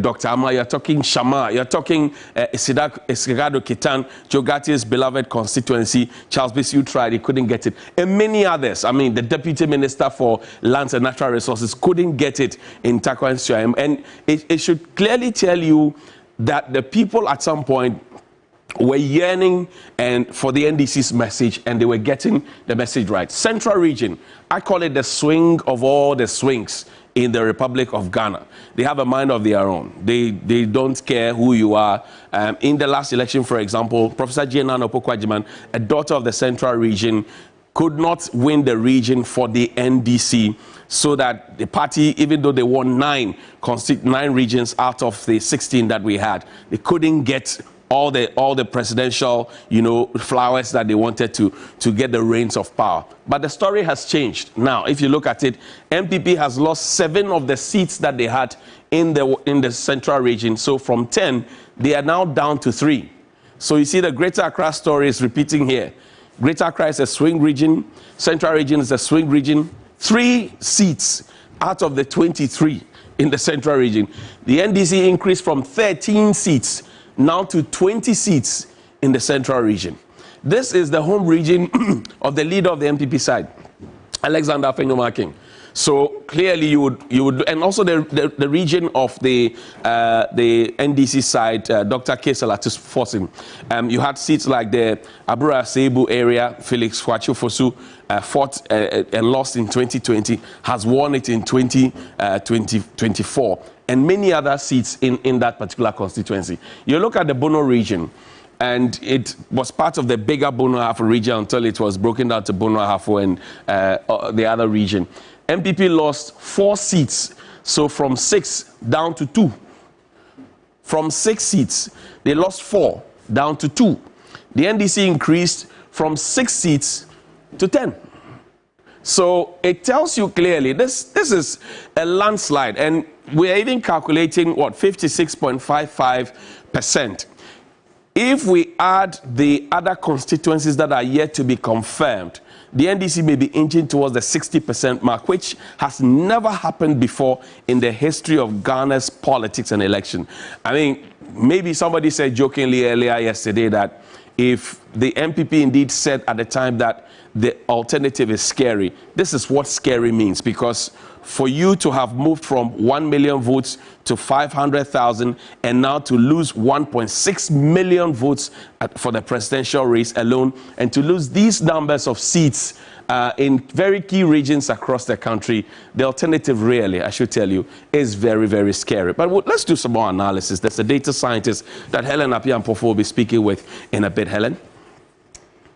Dr. Ama, you're talking Shama, you're talking Escagado Kitan, Jogati's beloved constituency. Charles Bissiu tried, he couldn't get it. And many others. I mean, the Deputy Minister for Lands and Natural Resources couldn't get it in Takwan Siam. And it should clearly tell you that the people at some point were yearning for the NDC's message, and they were getting the message right. Central region, I call it the swing of all the swings in the Republic of Ghana. They have a mind of their own. They don't care who you are. In the last election, for example, Professor Gianna Opoku Agyemang, a daughter of the Central region, could not win the region for the NDC, so that the party, even though they won 9 regions out of the 16 that we had, they couldn't get all the presidential, flowers that they wanted to get the reins of power. But the story has changed. Now, if you look at it, MPP has lost 7 of the seats that they had in the Central region. So from 10, they are now down to 3. So you see the Greater Accra story is repeating here. Greater Accra is a swing region. Central region is a swing region. 3 seats out of the 23 in the Central region. The NDC increased from 13 seats now to 20 seats in the Central region. This is the home region of the leader of the MPP side, Alexander Afenyo-Markin. So clearly you would, and also the region of the NDC side, Dr. Kesela Fosim. You had seats like the Abura Sebu area. Felix Kwachu-Fosu fought and lost in 2020, has won it in 2024, and many other seats in that particular constituency. You look at the Bono region, and it was part of the bigger Bono Ahafo region until it was broken down to Bono Ahafo and the other region. MPP lost 4 seats, so from 6 down to 2. From 6 seats, they lost 4 down to 2. The NDC increased from 6 seats to 10. So it tells you clearly this is a landslide, and we're even calculating 56.55%. If we add the other constituencies that are yet to be confirmed, the NDC may be inching towards the 60% mark, which has never happened before in the history of Ghana's politics and election. I mean, maybe somebody said jokingly earlier yesterday that if the MPP indeed said at the time that the alternative is scary, this is what scary means, because for you to have moved from 1 million votes to 500,000 and now to lose 1.6 million votes for the presidential race alone, and to lose these numbers of seats in very key regions across the country, the alternative really, I should tell you, is very, very scary. But let's do some more analysis. There's a data scientist that Helen Appiah-Mpofo will be speaking with in a bit. Helen?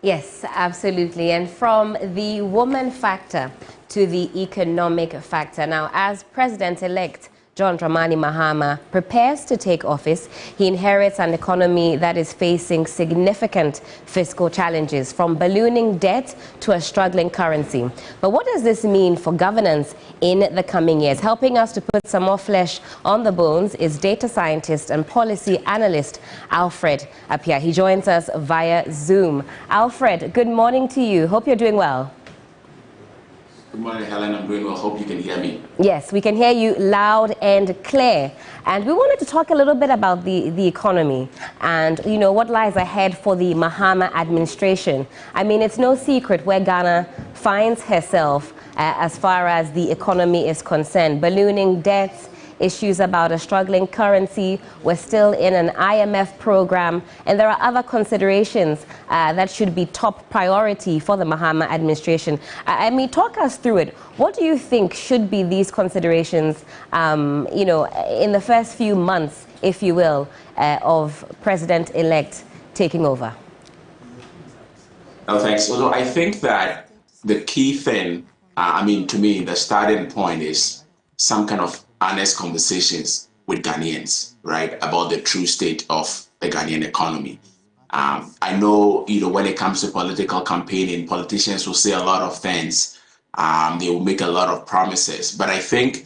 Yes, absolutely. And from the woman factor to the economic factor. Now, as President-elect John Dramani Mahama prepares to take office, he inherits an economy that is facing significant fiscal challenges, from ballooning debt to a struggling currency. But what does this mean for governance in the coming years? Helping us to put some more flesh on the bones is data scientist and policy analyst Alfred Appiah. He joins us via Zoom. Alfred, good morning to you. Hope you're doing well. Good morning, Helen. I'm doing well. Hope you can hear me. Yes, we can hear you loud and clear. And we wanted to talk a little bit about the economy and, you know, what lies ahead for the Mahama administration. I mean, it's no secret where Ghana finds herself as far as the economy is concerned. Ballooning debts, issues about a struggling currency. We're still in an IMF program, and there are other considerations that should be top priority for the Mahama administration. I mean, talk us through it. What do you think should be these considerations, you know, in the first few months, if you will, of President-elect taking over? Oh, thanks. Although I think that the key thing, I mean, to me, the starting point is some kind of honest conversations with Ghanaians, right, about the true state of the Ghanaian economy. I know, you know, when it comes to political campaigning, politicians will say a lot of things. They will make a lot of promises. But I think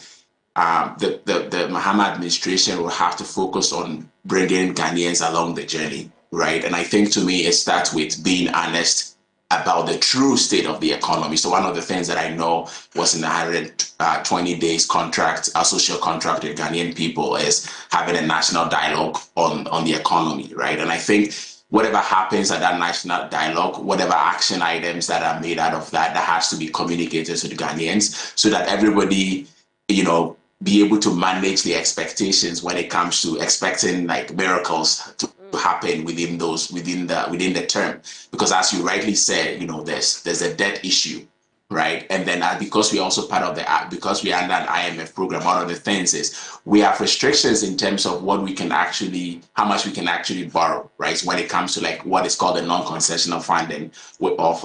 the Mahama administration will have to focus on bringing Ghanaians along the journey, right? And I think, to me, it starts with being honest about the true state of the economy. So one of the things that I know was in the 120 days contract, a social contract with Ghanaian people, is having a national dialogue on the economy, right? And I think whatever happens at that national dialogue, whatever action items that are made out of that, that has to be communicated to the Ghanaians so that everybody, you know, be able to manage the expectations when it comes to expecting like miracles to happen within the term. Because as you rightly said, you know, there's a debt issue, right? And then because we're also part of because we are under an IMF program, one of the things is we have restrictions in terms of what we can actually, how much we can actually borrow, right? So when it comes to like what is called the non-concessional funding of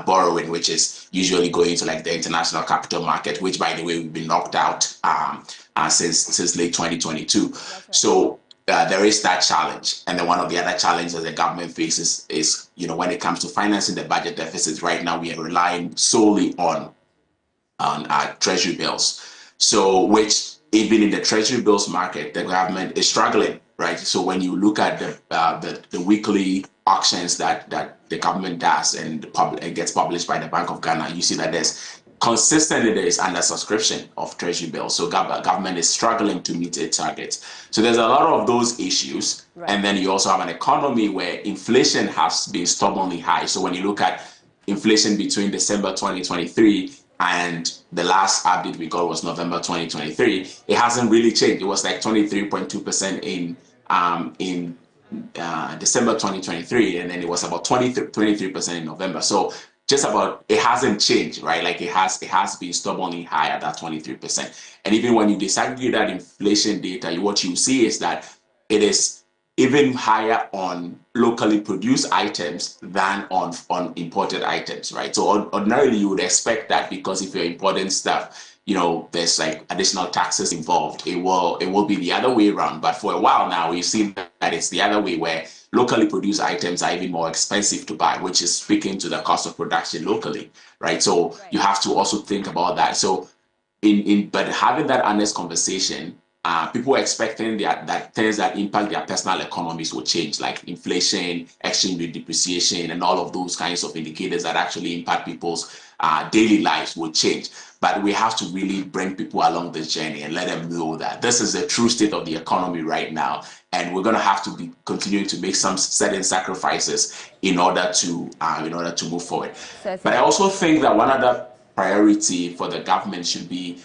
borrowing, which is usually going to like the international capital market, which, by the way, we've been knocked out since late 2022. So there is that challenge. And then one of the other challenges the government faces is, you know, when it comes to financing the budget deficits, right now we are relying solely on treasury bills. So, which even in the treasury bills market, the government is struggling, right? So when you look at the weekly auctions that the government does and gets published by the Bank of Ghana, you see that consistently there is under subscription of treasury bills. So government is struggling to meet its targets. So there's a lot of those issues. Right. And then you also have an economy where inflation has been stubbornly high. So when you look at inflation between December 2023 and the last update we got was November 2023, it hasn't really changed. It was like 23.2% in December 2023, and then it was about 23% in November. So just about, it hasn't changed, right? Like it has been stubbornly high at that 23%. And even when you disaggregate that inflation data, what you see is that it is even higher on locally produced items than on imported items, right? So ordinarily you would expect that, because if you're importing stuff, you know, there's like additional taxes involved. It will be the other way around. But for a while now, we've seen that it's the other way, where locally produced items are even more expensive to buy, which is speaking to the cost of production locally, right? So you have to also think about that. So but having that honest conversation people are expecting that things that impact their personal economies will change, like inflation, exchange rate depreciation, and all of those kinds of indicators that actually impact people's daily lives will change. But we have to really bring people along this journey and let them know that this is the true state of the economy right now, and we're going to have to be continuing to make some certain sacrifices in order to move forward. Certainly. But I also think that one other priority for the government should be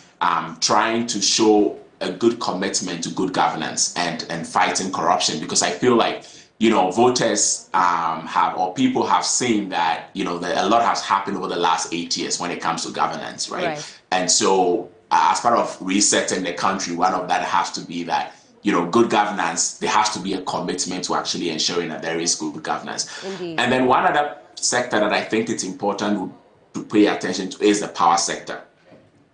trying to show a good commitment to good governance and fighting corruption, because I feel like voters people have seen that that a lot has happened over the last 8 years when it comes to governance, right? And so as part of resetting the country, one of that has to be that good governance. There has to be a commitment to actually ensuring that there is good governance. Indeed. And then one other sector that I think it's important to pay attention to is the power sector.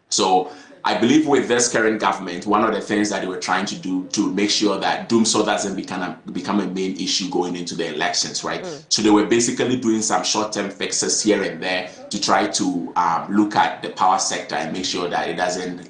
So I believe with this current government, one of the things that they were trying to do to make sure that doomsday doesn't become a main issue going into the elections, right? So they were basically doing some short-term fixes here and there to try to look at the power sector and make sure that it doesn't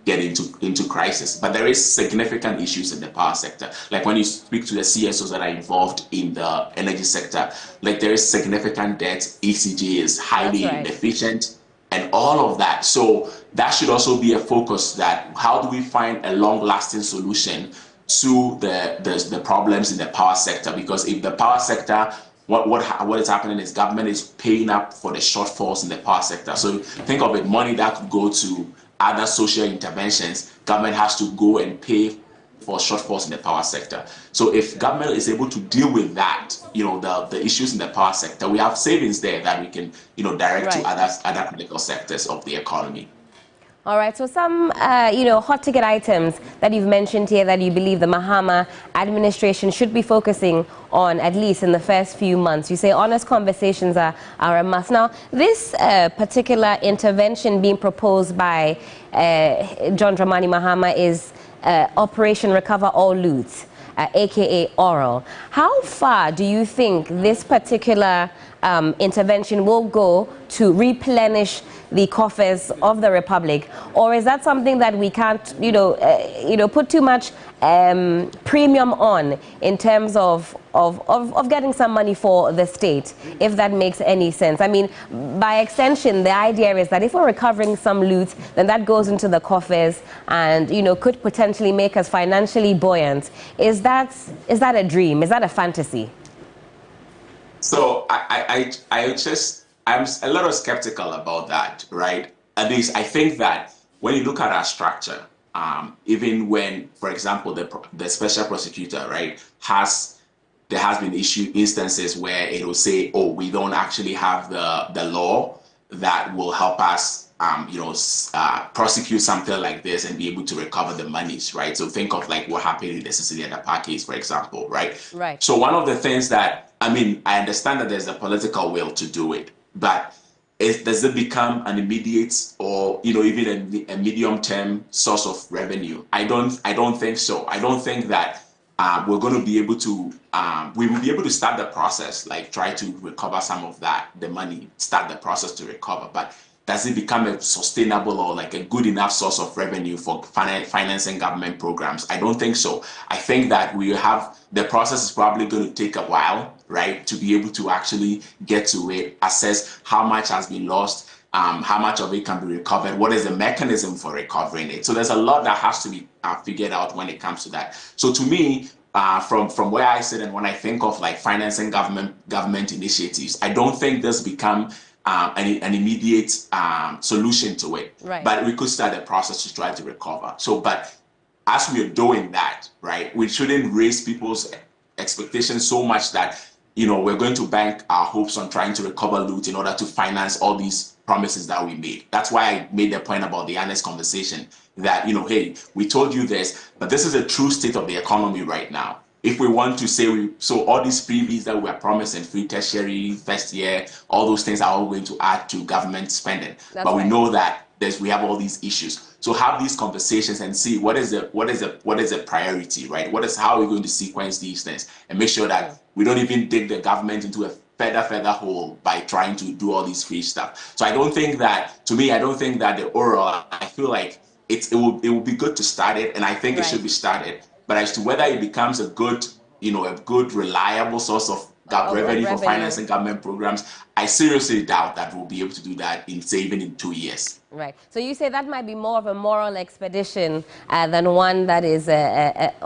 get into crisis. But there is significant issues in the power sector. Like when you speak to the CSOs that are involved in the energy sector, like there is significant debt, ECG is highly inefficient, and all of that. So that should also be a focus, that how do we find a long-lasting solution to the problems in the power sector? Because if the power sector, what is happening is government is paying up for the shortfalls in the power sector. So think of it, money that could go to other social interventions, government has to go and pay for shortfalls in the power sector. So if government is able to deal with that, the issues in the power sector, we have savings there that we can, direct to other critical sectors of the economy. All right, so some, hot ticket items that you've mentioned here that you believe the Mahama administration should be focusing on, at least in the first few months. You say honest conversations are a must. Now, this particular intervention being proposed by John Dramani Mahama is Operation Recover All Loot, aka ORAL. How far do you think this particular intervention will go to replenish the coffers of the Republic, or is that something that we can't, put too much premium on in terms of getting some money for the state, if that makes any sense? I mean, by extension, the idea is that if we're recovering some loot, then that goes into the coffers and, could potentially make us financially buoyant. Is that a dream? Is that a fantasy? So I'm a little skeptical about that, right? At least I think that when you look at our structure, even when, for example, the special prosecutor, right, there has been instances where it will say, oh, we don't actually have the law that will help us, prosecute something like this and be able to recover the monies, right? So think of like what happened in the Cecilia Dapa case, for example, right? Right. So one of the things that, I understand that there's a political will to do it, but does it become an immediate or even a medium-term source of revenue? I don't think so. I don't think that we're going to be able to. We will be able to start the process, like try to recover some of the money, start the process to recover. But does it become a sustainable or like a good enough source of revenue for financing government programs? I don't think so. I think that the process is probably going to take a while, right, to be able to actually get to it, assess how much has been lost, how much of it can be recovered, what is the mechanism for recovering it. So there's a lot that has to be figured out when it comes to that. So to me, from where I sit and when I think of like financing government initiatives, I don't think this become an immediate solution to it. Right. But we could start the process to try to recover. But as we are doing that, right, we shouldn't raise people's expectations so much that, we're going to bank our hopes on trying to recover loot in order to finance all these promises that we made. That's why I made the point about the honest conversation that, hey, we told you this, but this is a true state of the economy right now. If we want to say so all these freebies that we are promising, free tertiary, first year, all those things are all going to add to government spending. That's but right. We know that we have all these issues. So have these conversations and see what is the priority, right? How are we going to sequence these things and make sure that we don't even dig the government into a further hole by trying to do all these free stuff. So I don't think that the oral, I feel like it will be good to start it, and I think it should be started. But as to whether it becomes a good, reliable source of revenue for financing government programs, I seriously doubt that we'll be able to do that even in 2 years. Right. So you say that might be more of a moral expedition than one that is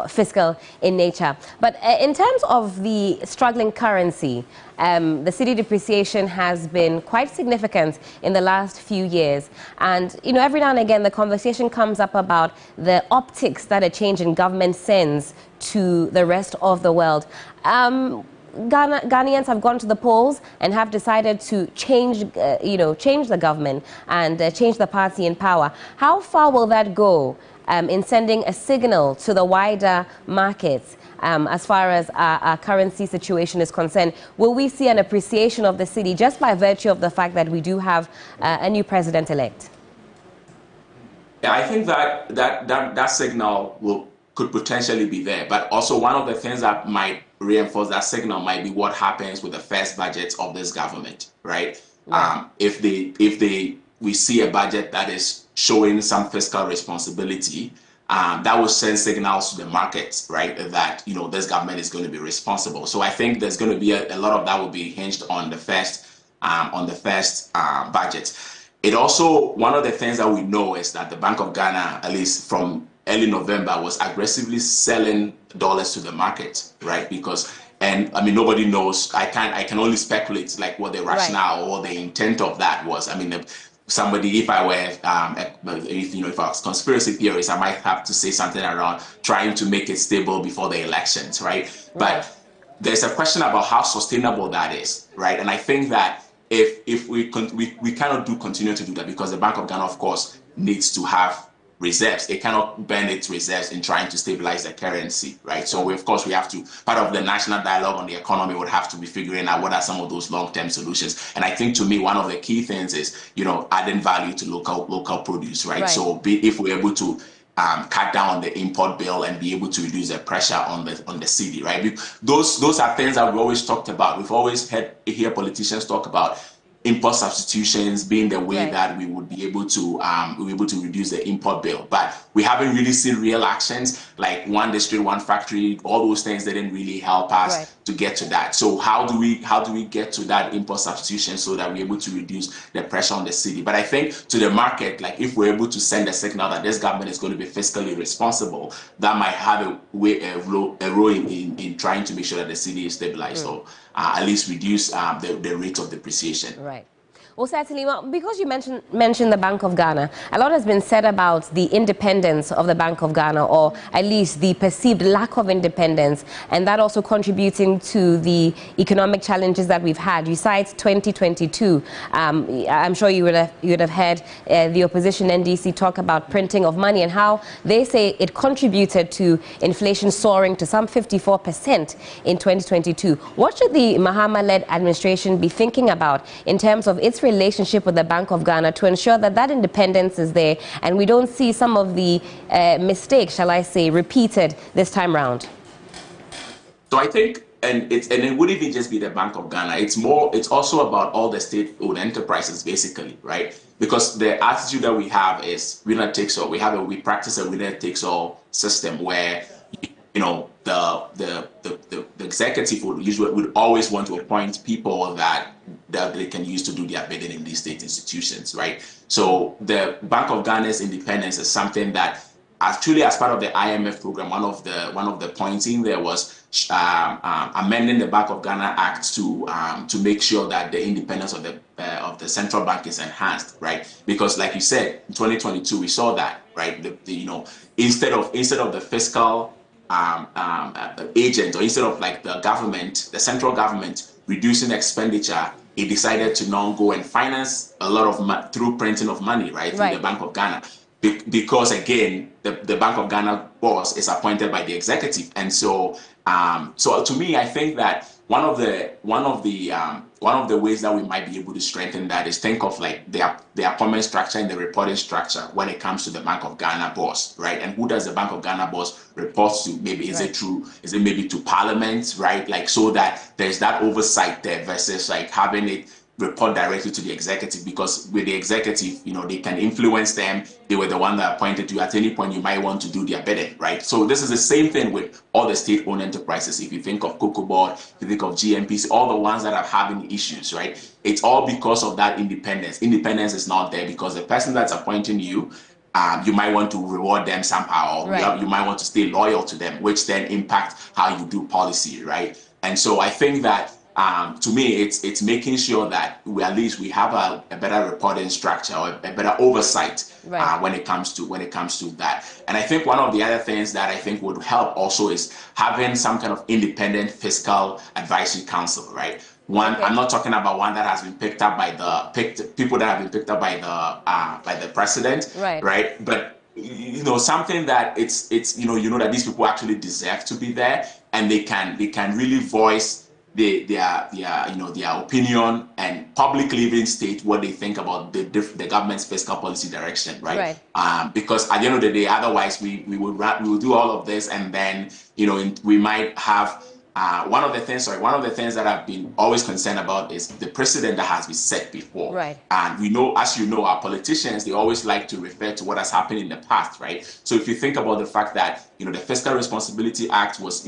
fiscal in nature. But in terms of the struggling currency, the cedi depreciation has been quite significant in the last few years. And, every now and again, the conversation comes up about the optics that a change in government sends to the rest of the world. Ghanaians have gone to the polls and have decided to change the government and change the party in power. How far will that go in sending a signal to the wider markets as far as our currency situation is concerned? Will we see an appreciation of the cedi just by virtue of the fact that we do have a new president-elect? Yeah, I think that signal could potentially be there, but also one of the things that might reinforce that signal might be what happens with the first budget of this government, right? If we see a budget that is showing some fiscal responsibility, that will send signals to the markets, right? That this government is going to be responsible. So I think there's going to be a lot of that will be hinged on the first budget. It also, one of the things that we know is that the Bank of Ghana, at least from early November, was aggressively selling dollars to the market, right? Nobody knows. I can only speculate like what the rationale or the intent of that was. If I were, if I was conspiracy theorist, I might have to say something around trying to make it stable before the elections, right? But there's a question about how sustainable that is, right? And I think that if we cannot continue to do that, because the Bank of Ghana, of course, needs to have reserves. It cannot burn its reserves in trying to stabilize the currency, right? So we have to, part of the national dialogue on the economy would have to be figuring out what are some of those long-term solutions. And I think, to me, one of the key things is, adding value to local produce, right? So if we're able to cut down on the import bill and be able to reduce the pressure on the cedi, right? Those are things that we've always talked about. We've always hear politicians talk about import substitutions being the way that we would be able to reduce the import bill, but we haven't really seen real actions like one district, one factory. All those things didn't really help us to get to that. So how do we get to that import substitution so that we're able to reduce the pressure on the cedi? But I think to the market, like if we're able to send a signal that this government is going to be fiscally responsible, that might have a role in trying to make sure that the cedi is stabilized or at least reduce the rate of depreciation. Right. Well, certainly, because you mentioned the Bank of Ghana, a lot has been said about the independence of the Bank of Ghana, or at least the perceived lack of independence, and that also contributing to the economic challenges that we've had. You cite 2022. I'm sure you would have heard the opposition NDC talk about printing of money and how they say it contributed to inflation soaring to some 54% in 2022. What should the Mahama-led administration be thinking about in terms of its relationship with the Bank of Ghana to ensure that that independence is there and we don't see some of the mistakes, shall I say, repeated this time round? So I think, and it wouldn't even just be the Bank of Ghana. It's also about all the state-owned enterprises, basically, right? Because the attitude that we have is winner takes all. We practice a winner takes all system where the executive would always want to appoint people that they can use to do their bidding in these state institutions, right? So the Bank of Ghana's independence is something that actually, as part of the IMF program, one of the points in there was amending the Bank of Ghana Act to make sure that the independence of the central bank is enhanced, right? Because, like you said, in 2022 we saw that, right? Instead of the fiscal agent, or instead of like the government, the central government reducing expenditure, it decided to now go and finance a lot of through printing of money, right? Through the Bank of Ghana, because again, the Bank of Ghana boss is appointed by the executive, and so to me, I think that one of the ways that we might be able to strengthen that is think of like the appointment structure and the reporting structure when it comes to the Bank of Ghana boss, right? And who does the Bank of Ghana boss report to? Maybe is it maybe to Parliament, right? Like, so that there's that oversight there versus like having it report directly to the executive, because with the executive, they can influence them. They were the one that appointed you. At any point, you might want to do their bidding, right? So this is the same thing with all the state-owned enterprises. If you think of Cocoa Board, if you think of GNPC, all the ones that are having issues, right? It's all because of that independence. Independence is not there because the person that's appointing you, you might want to reward them somehow, or right. you might want to stay loyal to them, which then impacts how you do policy, right? And so I think that to me, it's making sure that we at least we have a better reporting structure or a better oversight right. when it comes to that. And I think one of the other things that I think would help also is having some kind of independent fiscal advisory council, right? One, okay. I'm not talking about one that has been picked up by people that have been picked up by the president, right? But something that it's that these people actually deserve to be there, and they can really voice their opinion and publicly even state what they think about the government's fiscal policy direction, right? Because at the end of the day, otherwise we will do all of this, and then we might have one of the things that I've been always concerned about is the precedent that has been set before. Right. And we know, as you know, our politicians, they always like to refer to what has happened in the past, right? So if you think about the fact that, the Fiscal Responsibility Act was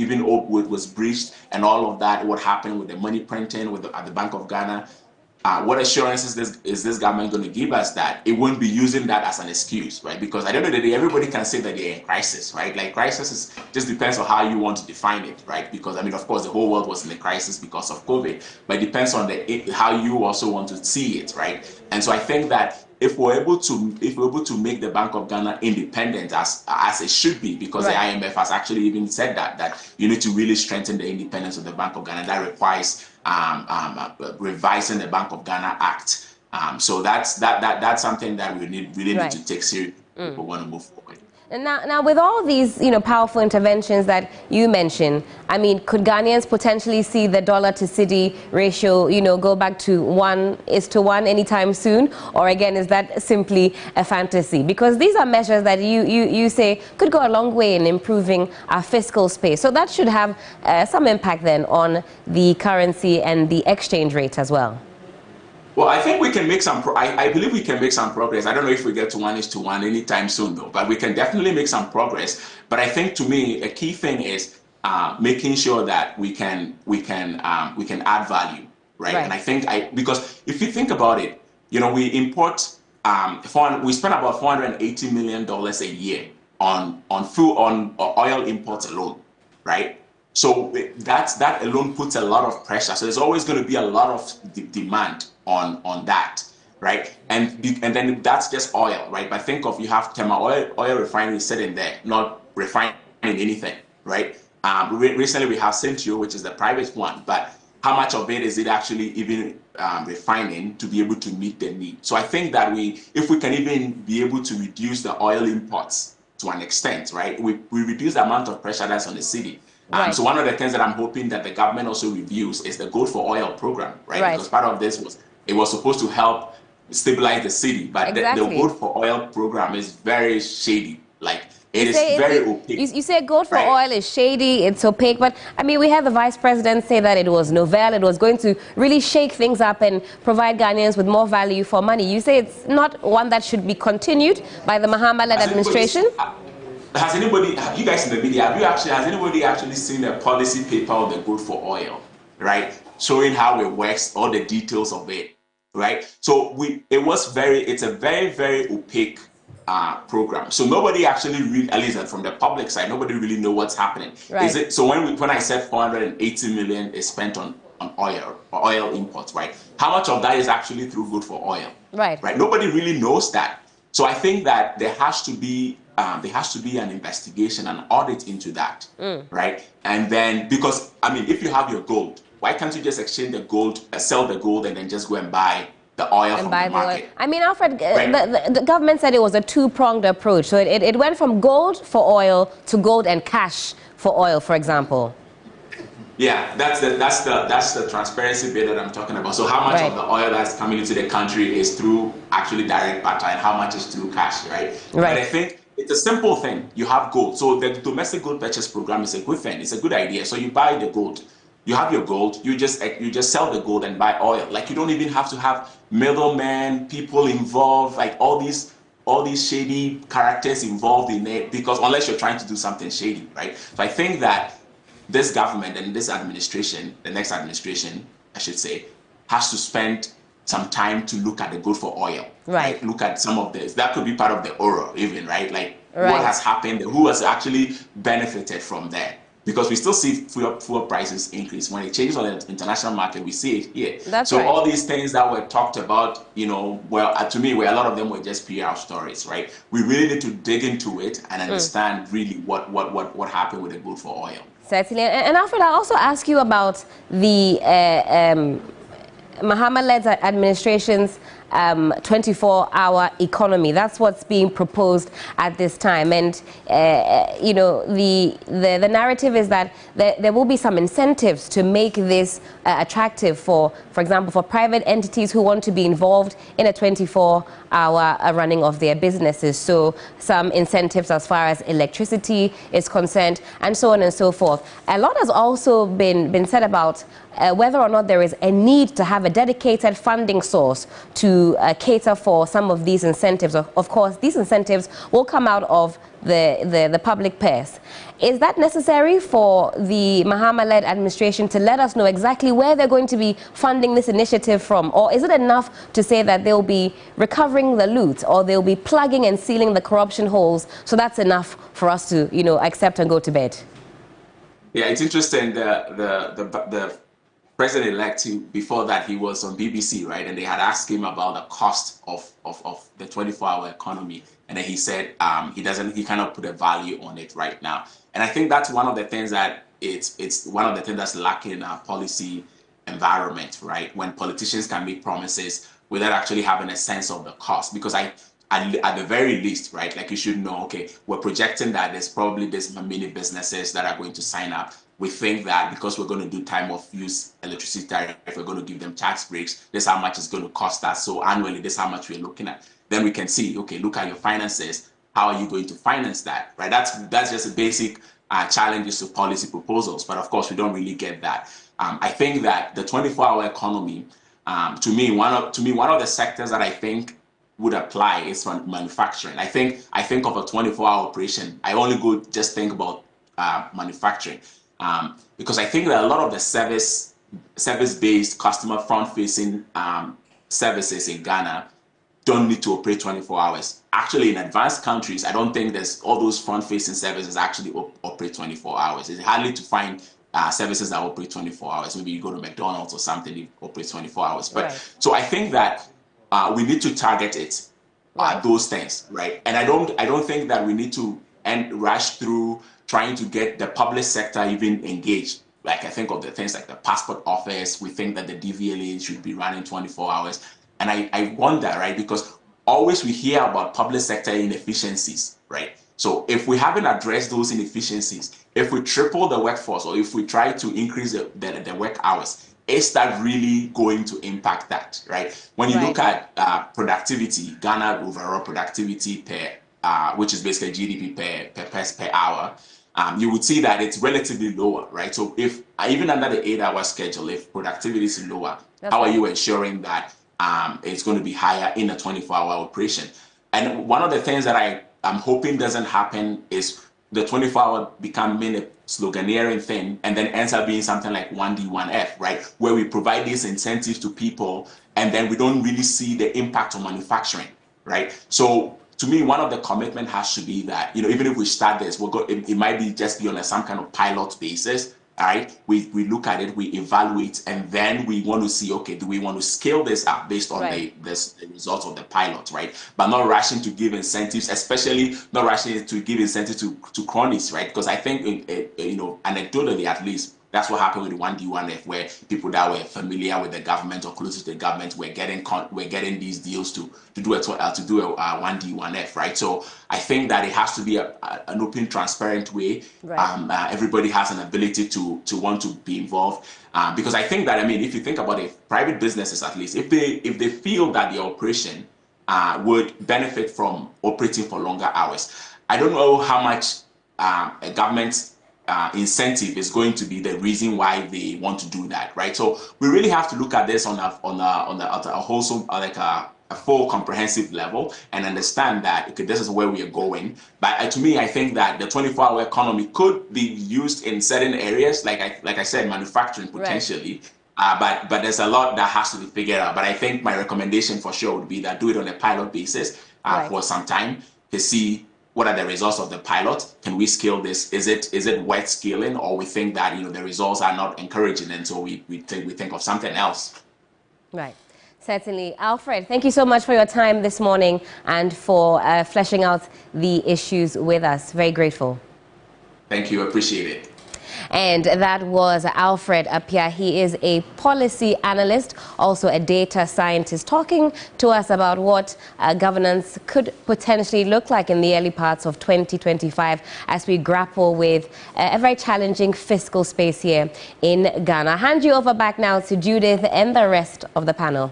breached and all of that, what happened with the money printing at the Bank of Ghana, what assurance is this government going to give us that it won't be using that as an excuse, right? Because at the end of the day, everybody can say that they're in crisis, right? Like crisis just depends on how you want to define it, right? Because of course, the whole world was in a crisis because of COVID, but it depends on how you also want to see it, right? And so I think that if we're able to make the Bank of Ghana independent as it should be, because the IMF has actually even said that you need to really strengthen the independence of the Bank of Ghana. That requires revising the Bank of Ghana Act. So that's something that we really need to take seriously if we want to move forward. And now, with all these, powerful interventions that you mentioned, could Ghanaians potentially see the dollar to cedi ratio, go back to 1:1 anytime soon? Or again, is that simply a fantasy? Because these are measures that you say could go a long way in improving our fiscal space. So that should have some impact then on the currency and the exchange rate as well. Well, I think we can make I believe we can make some progress. I don't know if we get to 1:1 anytime soon, though, but we can definitely make some progress. But I think, to me, a key thing is making sure that we can add value, right? And I think because if you think about it, we import we spend about $480 million a year on oil imports alone, right? So that alone puts a lot of pressure. So there's always going to be a lot of demand on that, right? And then that's just oil, right? But think of, you have Tema oil refinery sitting there, not refining anything, right? Recently we have Centrio, which is the private one, but how much of it is it actually even refining to be able to meet the need? So I think that if we can even be able to reduce the oil imports to an extent, right? We reduce the amount of pressure that's on the city. So one of the things that I'm hoping that the government also reviews is the Gold for Oil program, right? Because part of this was supposed to help stabilize the city, but the Gold for Oil program is very shady. Like, it is very opaque. You say Gold for Oil is shady, it's opaque, but we had the Vice President say that it was novel, it was going to really shake things up and provide Ghanaians with more value for money. You say it's not one that should be continued by the Mahama-led administration? Has anybody, you guys in the media, has anybody actually seen the policy paper of the Gold for Oil, right? Showing how it works, all the details of it, right? So it's a very, very opaque program. So nobody actually really, at least from the public side, nobody really know what's happening. Right. So when I said 480 million is spent on oil imports, right? How much of that is actually through Gold for Oil? Right. Nobody really knows that. So I think that there has to be an investigation, an audit into that, right? And then, because if you have your gold, why can't you just exchange the gold, sell the gold, and then just go and buy the oil from the market? Alfred, the government said it was a two-pronged approach. So it went from gold for oil to gold and cash for oil, for example. Yeah, that's the transparency bit that I'm talking about. So how much of the oil that's coming into the country is through actually direct barter, and how much is through cash, right? But I think it's a simple thing. You have gold. So the domestic gold purchase program is a good thing. It's a good idea. So you buy the gold. You have your gold, you just sell the gold and buy oil. Like, you don't even have to have middlemen, people involved, like all these shady characters involved in it, because unless you're trying to do something shady, right? So I think that this government and this administration, the next administration, I should say, has to spend some time to look at the good for oil. Right. Look at some of this. That could be part of the aura even, right? Like what has happened, who has actually benefited from that. Because we still see fuel prices increase. When it changes on the international market, we see it here. That's so right. all these things that were talked about, you know, well, to me, where a lot of them were just PR stories, right? We really need to dig into it and understand really what happened with the good for oil. Certainly. And Alfred, I'll also ask you about the Mahama-led administration's 24-hour economy. That's what's being proposed at this time. And, you know, the narrative is that there will be some incentives to make this attractive for example, for private entities who want to be involved in a 24-hour running of their businesses. So some incentives as far as electricity is concerned, and so on and so forth. A lot has also been said about whether or not there is a need to have a dedicated funding source to cater for some of these incentives. Of course, these incentives will come out of the public purse. Is that necessary for the Mahama-led administration to let us know exactly where they're going to be funding this initiative from? Or is it enough to say that they'll be recovering the loot, or they'll be plugging and sealing the corruption holes, so that's enough for us to, you know, accept and go to bed? Yeah, it's interesting. The president-elect, before that, he was on BBC, right? And they had asked him about the cost of the 24-hour economy. And then he said he cannot put a value on it right now. And I think that's one of the things that it's one of the things that's lacking in our policy environment, right? When politicians can make promises without actually having a sense of the cost. Because at the very least, right, like you should know, okay, we're projecting that there's probably this many businesses that are going to sign up. We think that because we're going to do time of use electricity tariff, we're going to give them tax breaks, this is how much it's going to cost us. So annually, this is how much we're looking at. Then we can see, okay, look at your finances. How are you going to finance that, right? That's just a basic challenges to policy proposals. But of course, we don't really get that. I think that the 24-hour economy, to me, one of the sectors that I think would apply is from manufacturing. I think of a 24-hour operation. I only just think about manufacturing. Because I think that a lot of the service-based, customer front-facing services in Ghana don't need to operate 24 hours. Actually, in advanced countries, I don't think there's all those front-facing services actually operate 24 hours. It's hardly to find services that operate 24 hours. Maybe you go to McDonald's or something, it operates 24 hours. But so I think that we need to target it, those things, right? And I don't think that we need to rush through trying to get the public sector even engaged. Like, I think of the things like the passport office. We think that the DVLA should be running 24 hours. And I wonder, right, because always we hear about public sector inefficiencies, right? So if we haven't addressed those inefficiencies, if we triple the workforce, or if we try to increase the work hours, is that really going to impact that, right? When you look at productivity, Ghana overall productivity which is basically GDP per hour, you would see that it's relatively lower, right? So if even under the 8-hour schedule, if productivity is lower, how are you ensuring that it's going to be higher in a 24-hour operation? And one of the things that I'm hoping doesn't happen is the 24-hour becoming a sloganeering thing and then ends up being something like 1D, 1F, right? Where we provide these incentives to people and then we don't really see the impact on manufacturing, right? So to me, one of the commitment has to be that, you know, even if we start this, it might be just be on some kind of pilot basis. All right, we look at it, we evaluate, and then we want to see, okay, do we want to scale this up based on the results of the pilot, right? But not rushing to give incentives, especially not rushing to give incentives to cronies, right? Because I think, you know, anecdotally at least, that's what happened with the 1D, 1F, where people that were familiar with the government or close to the government were getting these deals to do a 1D, 1F, right? So I think that it has to be an open, transparent way. Right. Everybody has an ability to want to be involved, because I think that, I mean, if you think about it, private businesses at least, if they feel that the operation would benefit from operating for longer hours, I don't know how much a government incentive is going to be the reason why they want to do that, right? So we really have to look at this on a wholesome, like a full comprehensive level, and understand that, okay, this is where we are going. But to me, I think that the 24-hour economy could be used in certain areas, like I said, manufacturing potentially. Right. But there's a lot that has to be figured out. But I think my recommendation for sure would be that do it on a pilot basis for some time to see what are the results of the pilot. Can we scale this? Is it worth scaling, or we think that the results are not encouraging, and so we think of something else. Right. Certainly. Alfred, thank you so much for your time this morning and for fleshing out the issues with us. Very grateful. Thank you. Appreciate it. And that was Alfred Appiah. He is a policy analyst, also a data scientist, talking to us about what governance could potentially look like in the early parts of 2025 as we grapple with a very challenging fiscal space here in Ghana. I'll hand you over back now to Judith and the rest of the panel.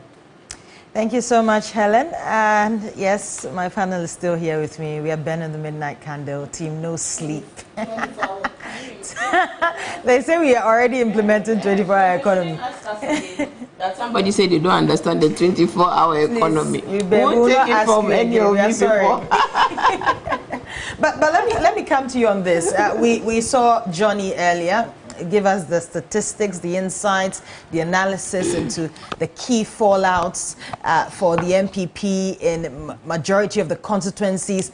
Thank you so much, Helen. And yes, my panel is still here with me. We are Ben and the Midnight Candle team, no sleep. They say we are already implementing 24-hour economy. That somebody said they don't understand the 24-hour economy. We won't take it from any of you before. But let me come to you on this. We saw Johnny earlier give us the statistics, the insights, the analysis into the key fallouts for the NPP in majority of the constituencies,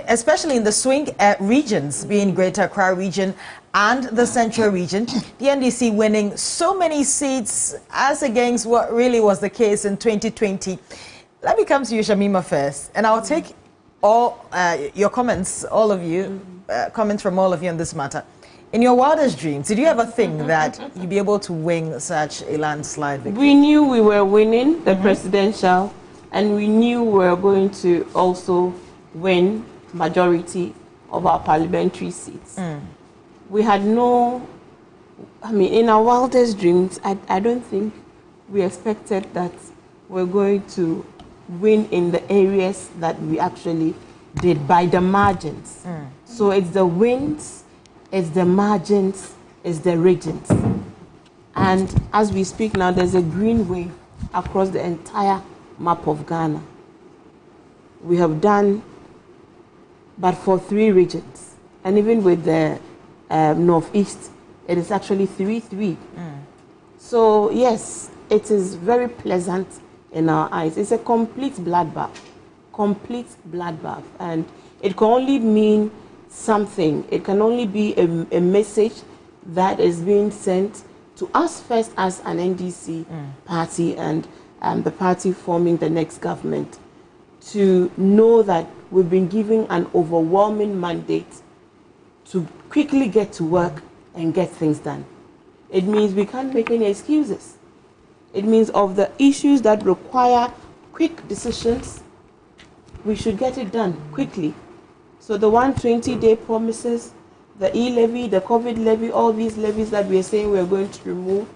especially in the swing regions, being Greater Accra region and the Central region. The NDC winning so many seats as against what really was the case in 2020. Let me come to you, Shamima, first, and I'll take all your comments, all of you, comments from all of you on this matter. In your wildest dreams, did you ever think that you'd be able to win such a landslide victory? We knew we were winning the presidential, and we knew we were going to also win majority of our parliamentary seats. We had no, in our wildest dreams, I don't think we expected that we're going to win in the areas that we actually did by the margins. So it's the wins, it's the margins, it's the regions. And as we speak now, there's a green wave across the entire map of Ghana. We have done, but for 3 regions. And even with the Northeast, it is actually 3-3. So yes, it is very pleasant in our eyes. It's a complete bloodbath. And it can only mean something. It can only be a message that is being sent to us first as an NDC party and the party forming the next government, to know that we've been given an overwhelming mandate to quickly get to work and get things done. It means we can't make any excuses. It means of the issues that require quick decisions, we should get it done quickly. So the 120-day promises, the e-levy, the COVID levy, all these levies that we are saying we're going to remove,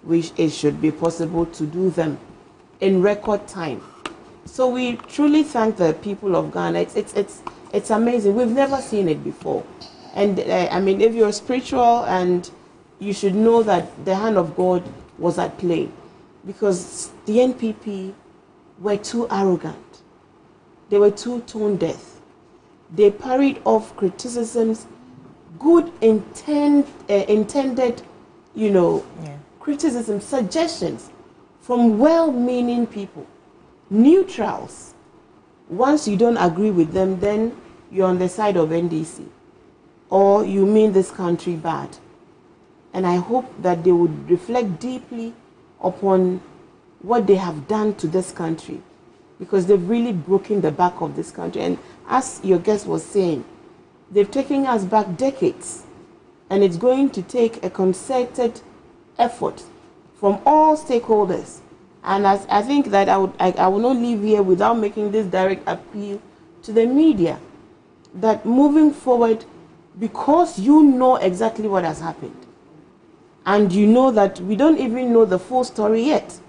it should be possible to do them in record time. So we truly thank the people of Ghana. It's amazing. We've never seen it before. And if you're spiritual, and you should know that the hand of God was at play, because the NPP were too arrogant. They were too tone deaf. They parried off criticisms, good intended, criticism, suggestions from well-meaning people, neutrals. Once you don't agree with them, then you're on the side of NDC, or you mean this country bad. And I hope that they would reflect deeply upon what they have done to this country, because they've really broken the back of this country. And as your guest was saying, they've taken us back decades, and it's going to take a concerted effort from all stakeholders. And I think that I will not leave here without making this direct appeal to the media, that moving forward, because you know exactly what has happened, and you know that we don't even know the full story yet.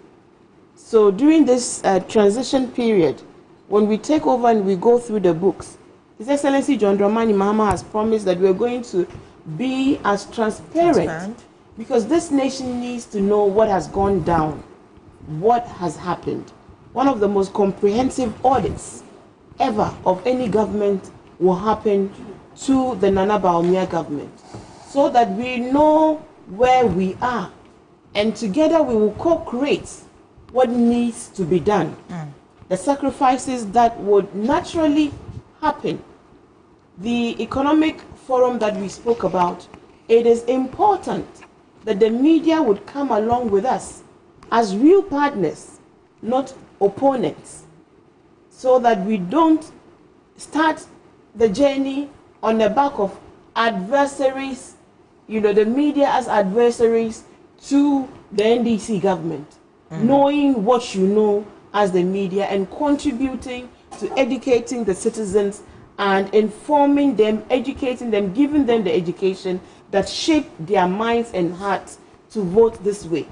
So during this transition period, when we take over and we go through the books, His Excellency John Dramani Mahama has promised that we're going to be as transparent, because this nation needs to know what has gone down, what has happened. One of the most comprehensive audits ever of any government will happen to the Nana Bawumia government, so that we know where we are, and together we will co-create what needs to be done. The sacrifices that would naturally happen. The economic forum that we spoke about, it is important that the media would come along with us as real partners, not opponents, so that we don't start the journey on the back of adversaries, you know, the media as adversaries to the NDC government, knowing what you know as the media and contributing to educating the citizens and informing them, educating them, giving them the education that shape their minds and hearts to vote this way.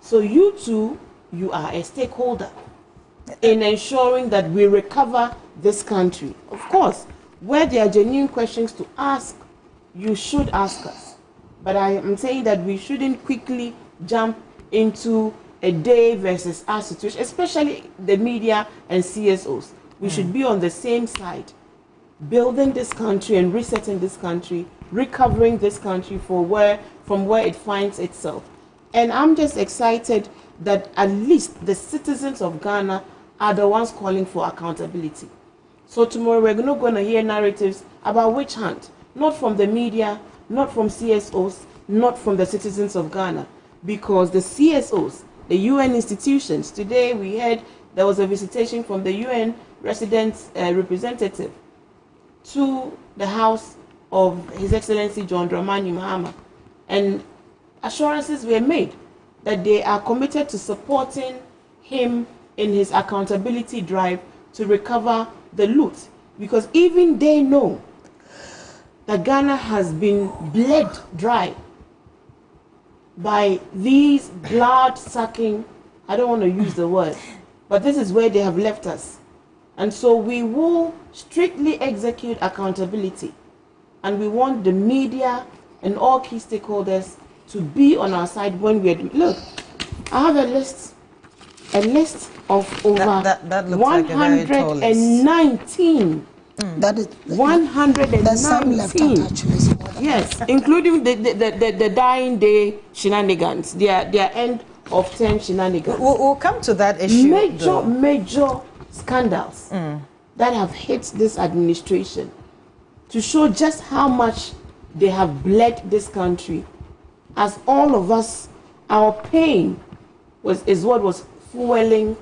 So you too, you are a stakeholder in ensuring that we recover this country. Of course, where there are genuine questions to ask, you should ask us. But I am saying that we shouldn't quickly jump into a day versus us situation, especially the media and CSOs. We should be on the same side, building this country and resetting this country, recovering this country from where it finds itself. And I'm just excited that at least the citizens of Ghana are the ones calling for accountability. So tomorrow we're not going to hear narratives about witch hunt, not from the media, not from CSOs, not from the citizens of Ghana, because the CSOs, the UN institutions, today we heard there was a visitation from the UN resident representative to the house of His Excellency John Dramani Mahama, and assurances were made that they are committed to supporting him in his accountability drive to recover the loot, because even they know that Ghana has been bled dry by these blood-sucking, I don't want to use the word, but this is where they have left us. And so we will strictly execute accountability, and we want the media and all key stakeholders to be on our side when we are. Look, I have a list of over that looks like a very tall list. 119. That is 119. There's some left out actually. Yes, including the dying day shenanigans, their end of term shenanigans. We'll come to that issue. Major scandals that have hit this administration to show just how much they have bled this country. As all of us, our pain is what was fueling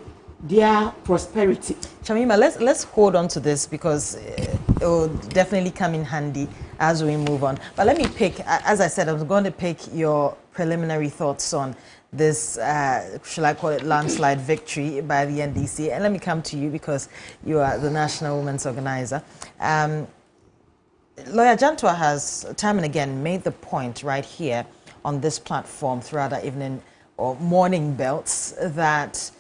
their prosperity. Shamima, let's hold on to this, because it will definitely come in handy as we move on. But let me pick, as I said, I was going to pick your preliminary thoughts on this, shall I call it, landslide victory by the NDC. And let me come to you, because you are the National Women's Organizer. Lawyer Jantua has time and again made the point right here on this platform throughout the evening or morning belts that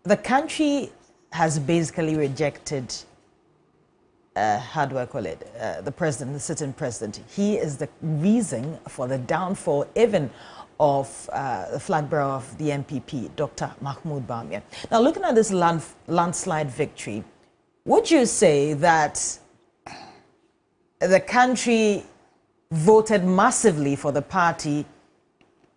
the country has basically rejected, how do I call it, the president, the sitting president. He is the reason for the downfall even of the flag bearer of the NPP, Dr. Mahmoud Bawumia. Now, looking at this landslide victory, would you say that the country voted massively for the party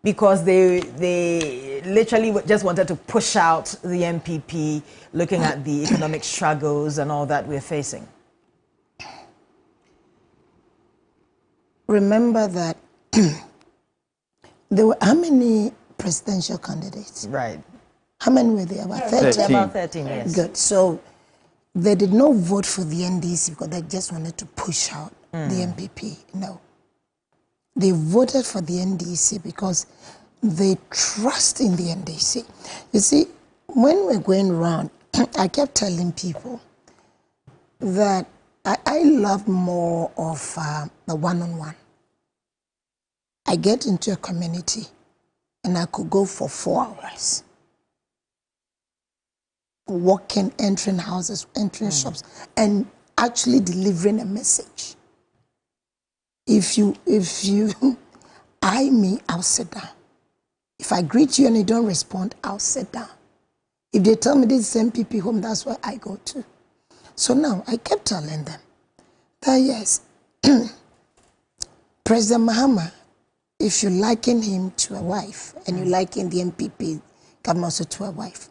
because they literally just wanted to push out the NPP, looking at the economic struggles and all that we're facing? Remember that there were how many presidential candidates? Right. How many were there? About 13? About 13, yes. Good. So they did not vote for the NDC because they just wanted to push out the NPP. No. They voted for the NDC because they trust in the NDC. You see, when we're going around, I kept telling people that I love more of the one-on-one. I get into a community and I could go for 4 hours, walking, entering houses, entering shops, and actually delivering a message. If you eye me, I'll sit down. If I greet you and you don't respond, I'll sit down. If they tell me this is MPP home, that's where I go to. So now I kept telling them that yes, President Mahama, if you liken him to a wife and you liken the MPP, come also to a wife.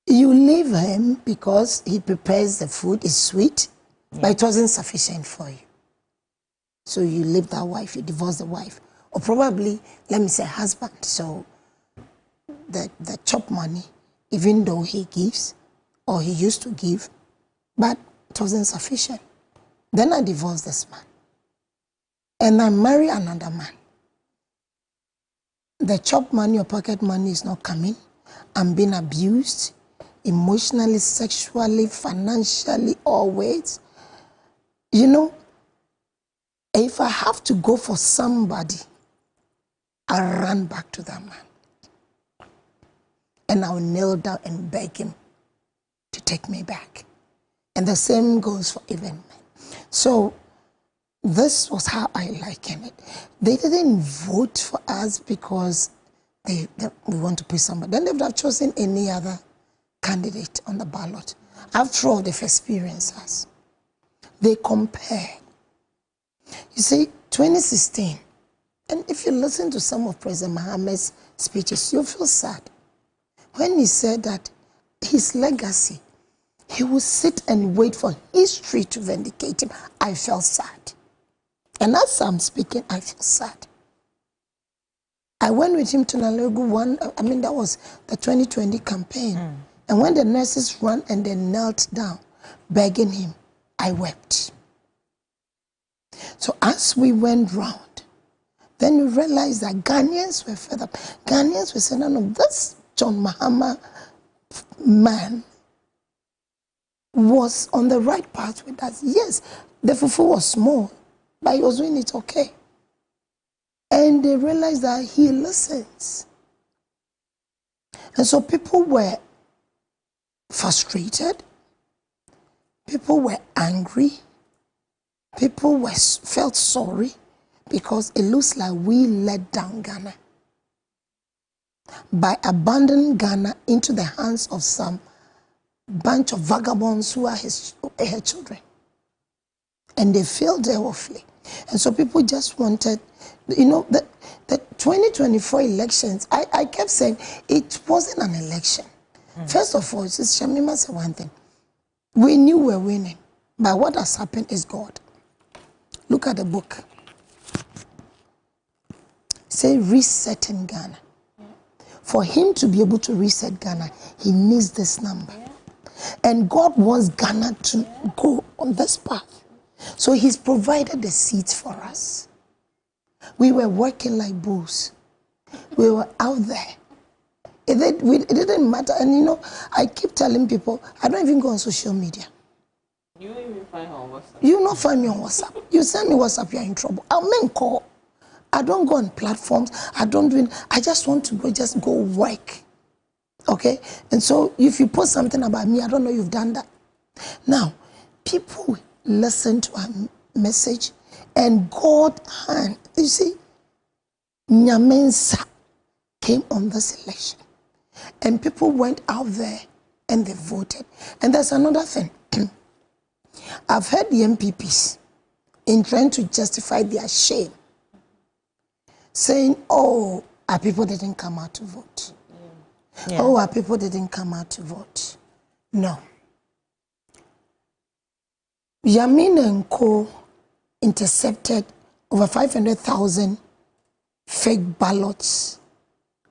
You leave him because he prepares the food, it's sweet, but it wasn't sufficient for you. So you leave that wife, you divorce the wife. Or probably, let me say husband. So the chop money, even though he gives, or he used to give, but it wasn't sufficient. Then I divorced this man. And I marry another man. The chop money or pocket money is not coming. I'm being abused, emotionally, sexually, financially, always. You know, if I have to go for somebody, I run back to that man. And I'll kneel down and beg him to take me back. And the same goes for even men. So this was how I liken it. They didn't vote for us because we want to put somebody. Then they would have chosen any other candidate on the ballot. After all, they've experienced us. They compare. You see, 2016, and if you listen to some of President Mahama's speeches, you'll feel sad. When he said that his legacy, he will sit and wait for history to vindicate him, I felt sad. And as I'm speaking, I feel sad. I went with him to Nalegu that was the 2020 campaign. And when the nurses ran and they knelt down, begging him, I wept. So as we went round, then you realize that Ghanaians were fed up. Ghanaians were saying, no, this John Mahama man was on the right path with us. Yes, the fufu was small, but he was doing it okay. And they realized that he listens. And so people were frustrated. People were angry. People felt sorry because it looks like we let down Ghana by abandoning Ghana into the hands of some bunch of vagabonds who are her children. And they failed awfully. And so people just wanted, you know, the 2024 elections, I kept saying it wasn't an election. First of all, Shamima said one thing. We knew we were winning, but what has happened is God. Look at the book. Say resetting Ghana. For him to be able to reset Ghana, he needs this number. And God wants Ghana to go on this path. So he's provided the seeds for us. We were working like bulls. We were out there. It didn't matter. And you know, I keep telling people, I don't even go on social media. You even find her on WhatsApp? You not find me on WhatsApp. You send me WhatsApp, you're in trouble. I'll make call. I don't go on platforms. I just want to just go work. Okay? And so if you post something about me, I don't know you've done that. Now, people listen to our message and God hand. You see, Nyamensa came on this election. And people went out there and they voted. And there's another thing. I've heard the MPPs in trying to justify their shame, saying, oh, our people didn't come out to vote. Yeah. Oh, our people didn't come out to vote. No. Yamin and Co. intercepted over 500,000 fake ballots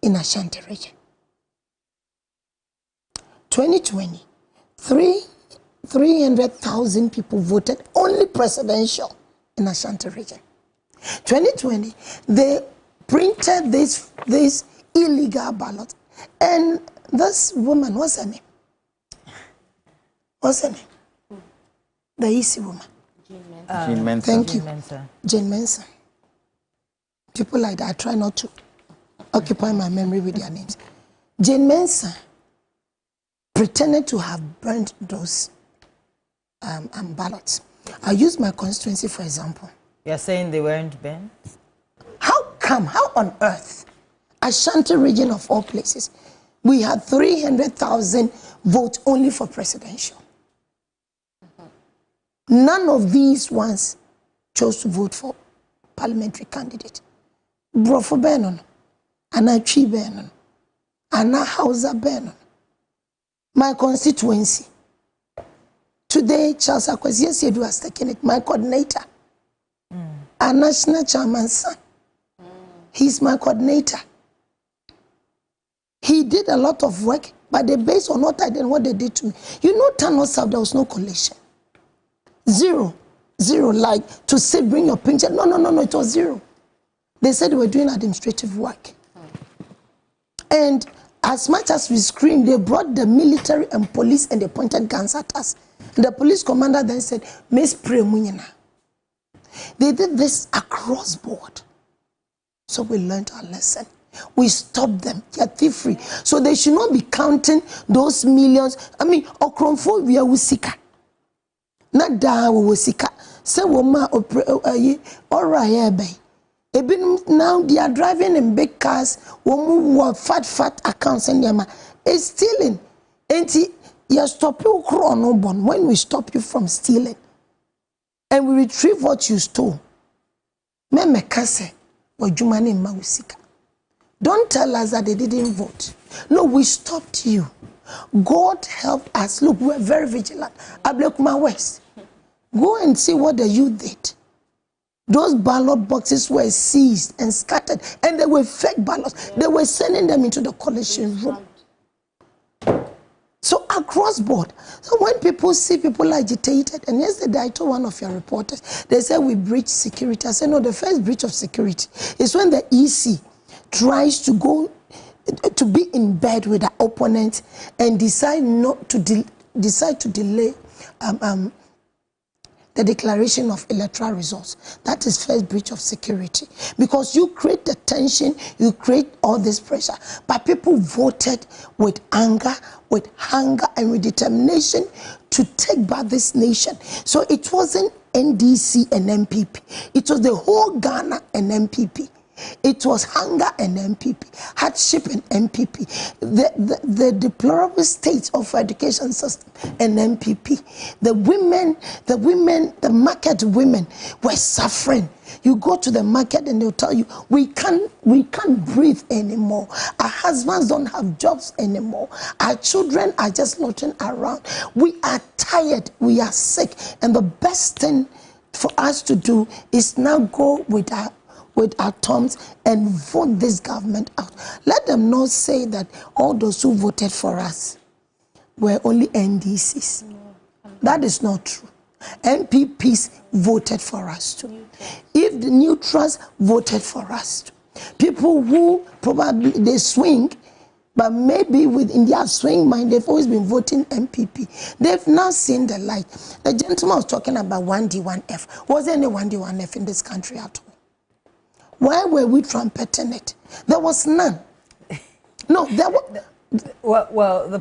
in Ashanti region. 2020, 300,000 people voted only presidential in Ashanti region. 2020, they printed this illegal ballot. And this woman, what's her name? What's her name? The easy woman. Jane Mensa. Thank you. Jane Mensa. People like that, I try not to occupy my memory with their names. Jane Mensa pretended to have burned those ballots. I'll use my constituency for example. You're saying they weren't banned? How come, how on earth, Ashanti region of all places, we had 300,000 votes only for presidential? None of these ones chose to vote for parliamentary candidate. Brofo Benon, Anna Chi Benon, Anna Hausa Benon. My constituency. Today, Charles Akwesi Asiedu has taken it, my coordinator. Our national chairman's son. He's my coordinator. He did a lot of work, but they based on what I did and what they did to me. You know, Tano South, there was no collation. Zero. Like to say bring your pension. No, it was zero. They said they were doing administrative work. And as much as we screamed, they brought the military and police and they pointed guns at us. And the police commander then said, Miss Premunyana. They did this across board. So we learned our lesson. We stopped them. They are thief-free. So they should not be counting those millions. I mean, Okromfo we are usika. Not da we usika. Say woma alright. Now they are driving in big cars. Womu fat accounts and yama. It's stealing. And you stop you chrono when we stop you from stealing. And we retrieve what you stole. Me kase wajumani mawusika. Don't tell us that they didn't vote. No, we stopped you. God help us. Look, we're very vigilant. Ablekuma West. Go and see what the youth did. Those ballot boxes were seized and scattered, and they were fake ballots. They were sending them into the collation room. So across board. So when people see people agitated, and yesterday I told one of your reporters, they said we breached security. I said, no, the first breach of security is when the EC tries to go to be in bed with the opponent and decide to delay the declaration of electoral results. That is first breach of security. Because you create the tension, you create all this pressure. But people voted with anger, with hunger, and with determination to take back this nation. So it wasn't NDC and MPP. It was the whole Ghana and MPP. It was hunger and MPP, hardship and MPP, the deplorable state of education system and MPP. The women, the market women were suffering. You go to the market and they'll tell you, we can't breathe anymore. Our husbands don't have jobs anymore. Our children are just loitering around. We are tired. We are sick. And the best thing for us to do is now go with our thumbs and vote this government out. Let them not say that all those who voted for us were only NDCs. That is not true. MPPs voted for us too. If the neutrals voted for us too. People who probably they swing, but maybe within their swing mind, they've always been voting MPP. They've now seen the light. The gentleman was talking about 1D, 1F. Was there any 1D, 1F in this country at all? Why were we trumpeting it? There was none. No, there was. Well, the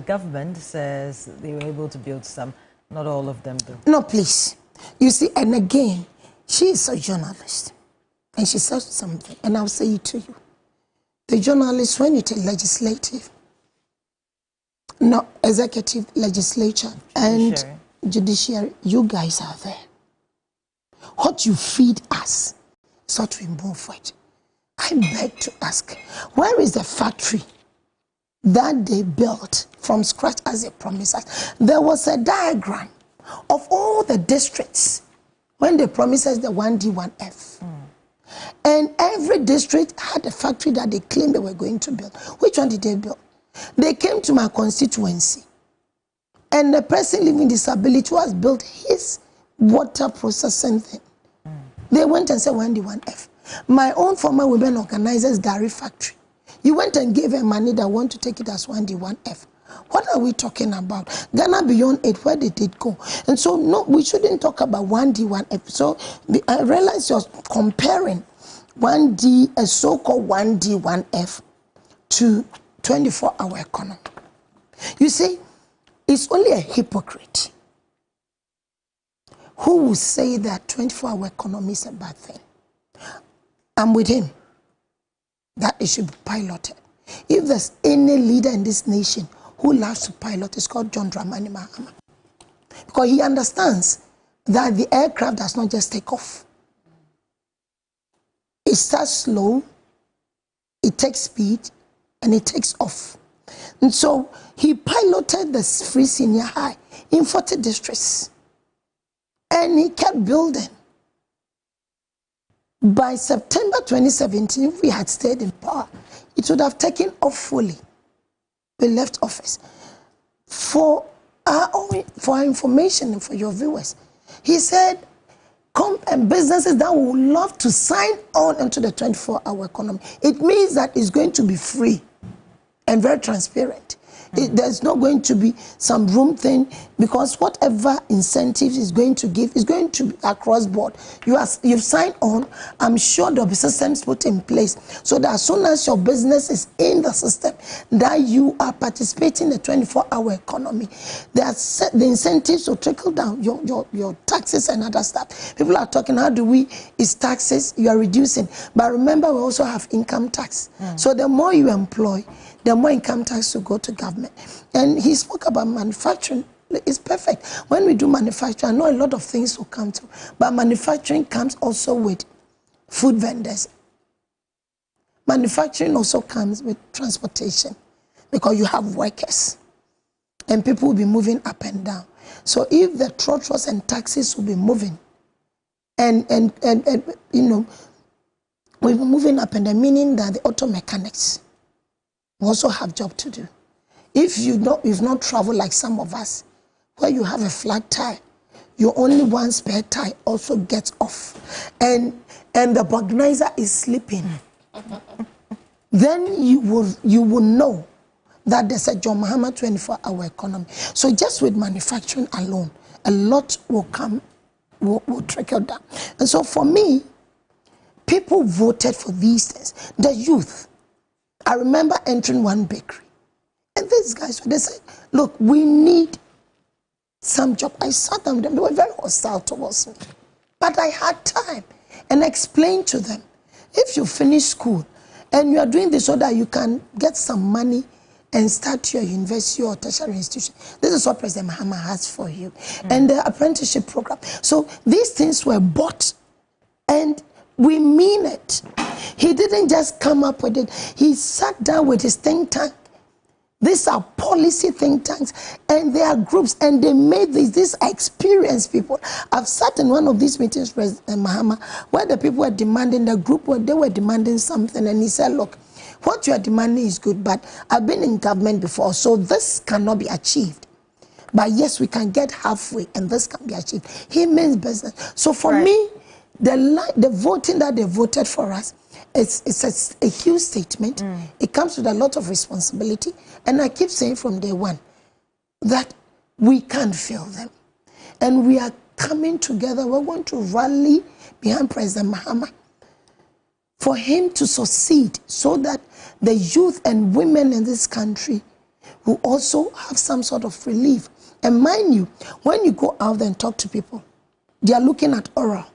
government says they were able to build some. Not all of them do. No, please. You see, and again, she is a journalist. And she said something, and I'll say it to you. The journalist, when you take legislative, no, executive, legislature, and judiciary, you guys are there. What you feed us is what we move with. I beg to ask, where is the factory that they built from scratch as they promised us? There was a diagram of all the districts when they promised us the 1D, 1F. And every district had a factory that they claimed they were going to build. Which one did they build? They came to my constituency, and the person living disability has built his water processing thing. They went and said 1D, 1F. My own former women organizers dairy factory. You went and gave her money that want to take it as 1D, 1F. What are we talking about? Ghana Beyond Aid, where did it go? And so, no, we shouldn't talk about 1D, 1F. So I realize you're comparing 1D, a so-called 1D, 1F to 24-hour economy. You see, it's only a hypocrite who will say that 24-hour economy is a bad thing. I'm with him that it should be piloted. If there's any leader in this nation who loves to pilot, it's called John Dramani Mahama. Because he understands that the aircraft does not just take off. It starts slow, it takes speed, and it takes off. And so he piloted the free senior high in 40 districts. And he kept building. By September 2017, if we had stayed in power, it would have taken off fully. We left office. For our information and for your viewers, he said, businesses that would love to sign on into the 24-hour economy. It means that it's going to be free and very transparent. There's not going to be some room thing, because whatever incentives is going to give is going to be across board. You've signed on. I'm sure there'll be systems put in place so that as soon as your business is in the system, that you are participating in the 24-hour economy. The incentives will trickle down, your taxes and other stuff. People are talking, how do we, is taxes, you are reducing. But remember, we also have income tax. So the more you employ, the more income tax will go to government. And he spoke about manufacturing. It's perfect. When we do manufacturing, I know a lot of things will come to, but manufacturing comes also with food vendors. Manufacturing also comes with transportation, because you have workers and people will be moving up and down. So if the trotros and taxis will be moving and you know, we'll be moving up and down, meaning that the auto mechanics also have job to do. If you've not traveled like some of us, where you have a flat tire, your only one spare tire also gets off, and the organizer is sleeping, then you will know that there's a John Mahama 24-hour economy. So just with manufacturing alone, a lot will trickle down. And so for me, people voted for these things. The youth. I remember entering one bakery, and these guys, they said, look, we need some job. I sat down with them. They were very hostile towards me. But I had time and explained to them, if you finish school and you are doing this so that you can get some money and start your university or tertiary institution, this is what President Mahama has for you. And the apprenticeship program. So these things were bought, and we mean it. He didn't just come up with it. He sat down with his think tank. These are policy think tanks, and they are groups, and they made these experienced people. I've sat in one of these meetings, President Mahama, where the people were demanding, the group, they were demanding something, and he said, look, what you are demanding is good, but I've been in government before, so this cannot be achieved. But yes, we can get halfway, and this can be achieved. He means business. So for me, the voting that they voted for us, it's a huge statement. It comes with a lot of responsibility. And I keep saying from day one that we can't fail them. And we are coming together. We're going to rally behind President Mahama for him to succeed, so that the youth and women in this country will also have some sort of relief. And mind you, when you go out there and talk to people, they are looking at oral.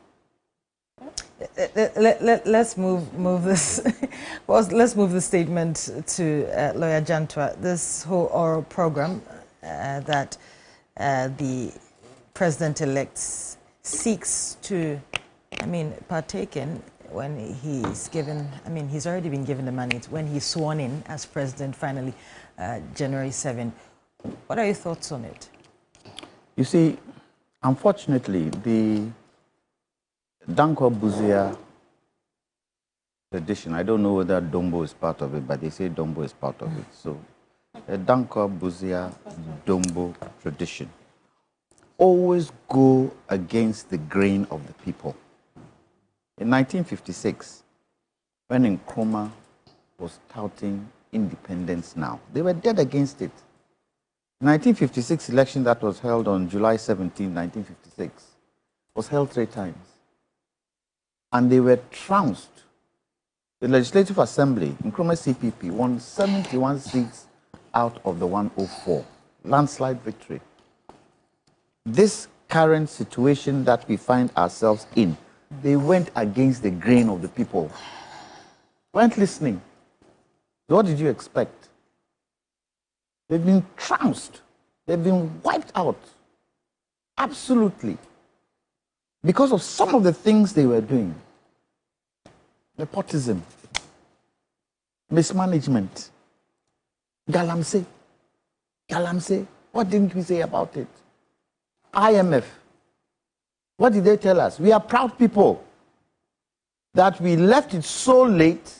Let's move this. Well, let's move the statement to Lawyer Jantua. This whole oral program that the president-elect seeks to, partake in when he's given. He's already been given the mandate when he's sworn in as president finally, January 7. What are your thoughts on it? You see, unfortunately, the Danko Buzia tradition, I don't know whether Dombo is part of it, but they say Dombo is part of it. So the Danko Buzia Dombo tradition always go against the grain of the people. In 1956, when Nkrumah was touting independence now, they were dead against it. The 1956 election that was held on July 17, 1956, was held 3 times. And they were trounced. The Legislative Assembly, Nkrumah CPP, won 71 seats out of the 104. Landslide victory. This current situation that we find ourselves in. They went against the grain of the people. Weren't listening. What did you expect? They've been trounced. They've been wiped out. Absolutely. Because of some of the things they were doing. Nepotism. Mismanagement. Galamsey. Galamsey. What didn't we say about it? IMF. What did they tell us? We are proud people that we left it so late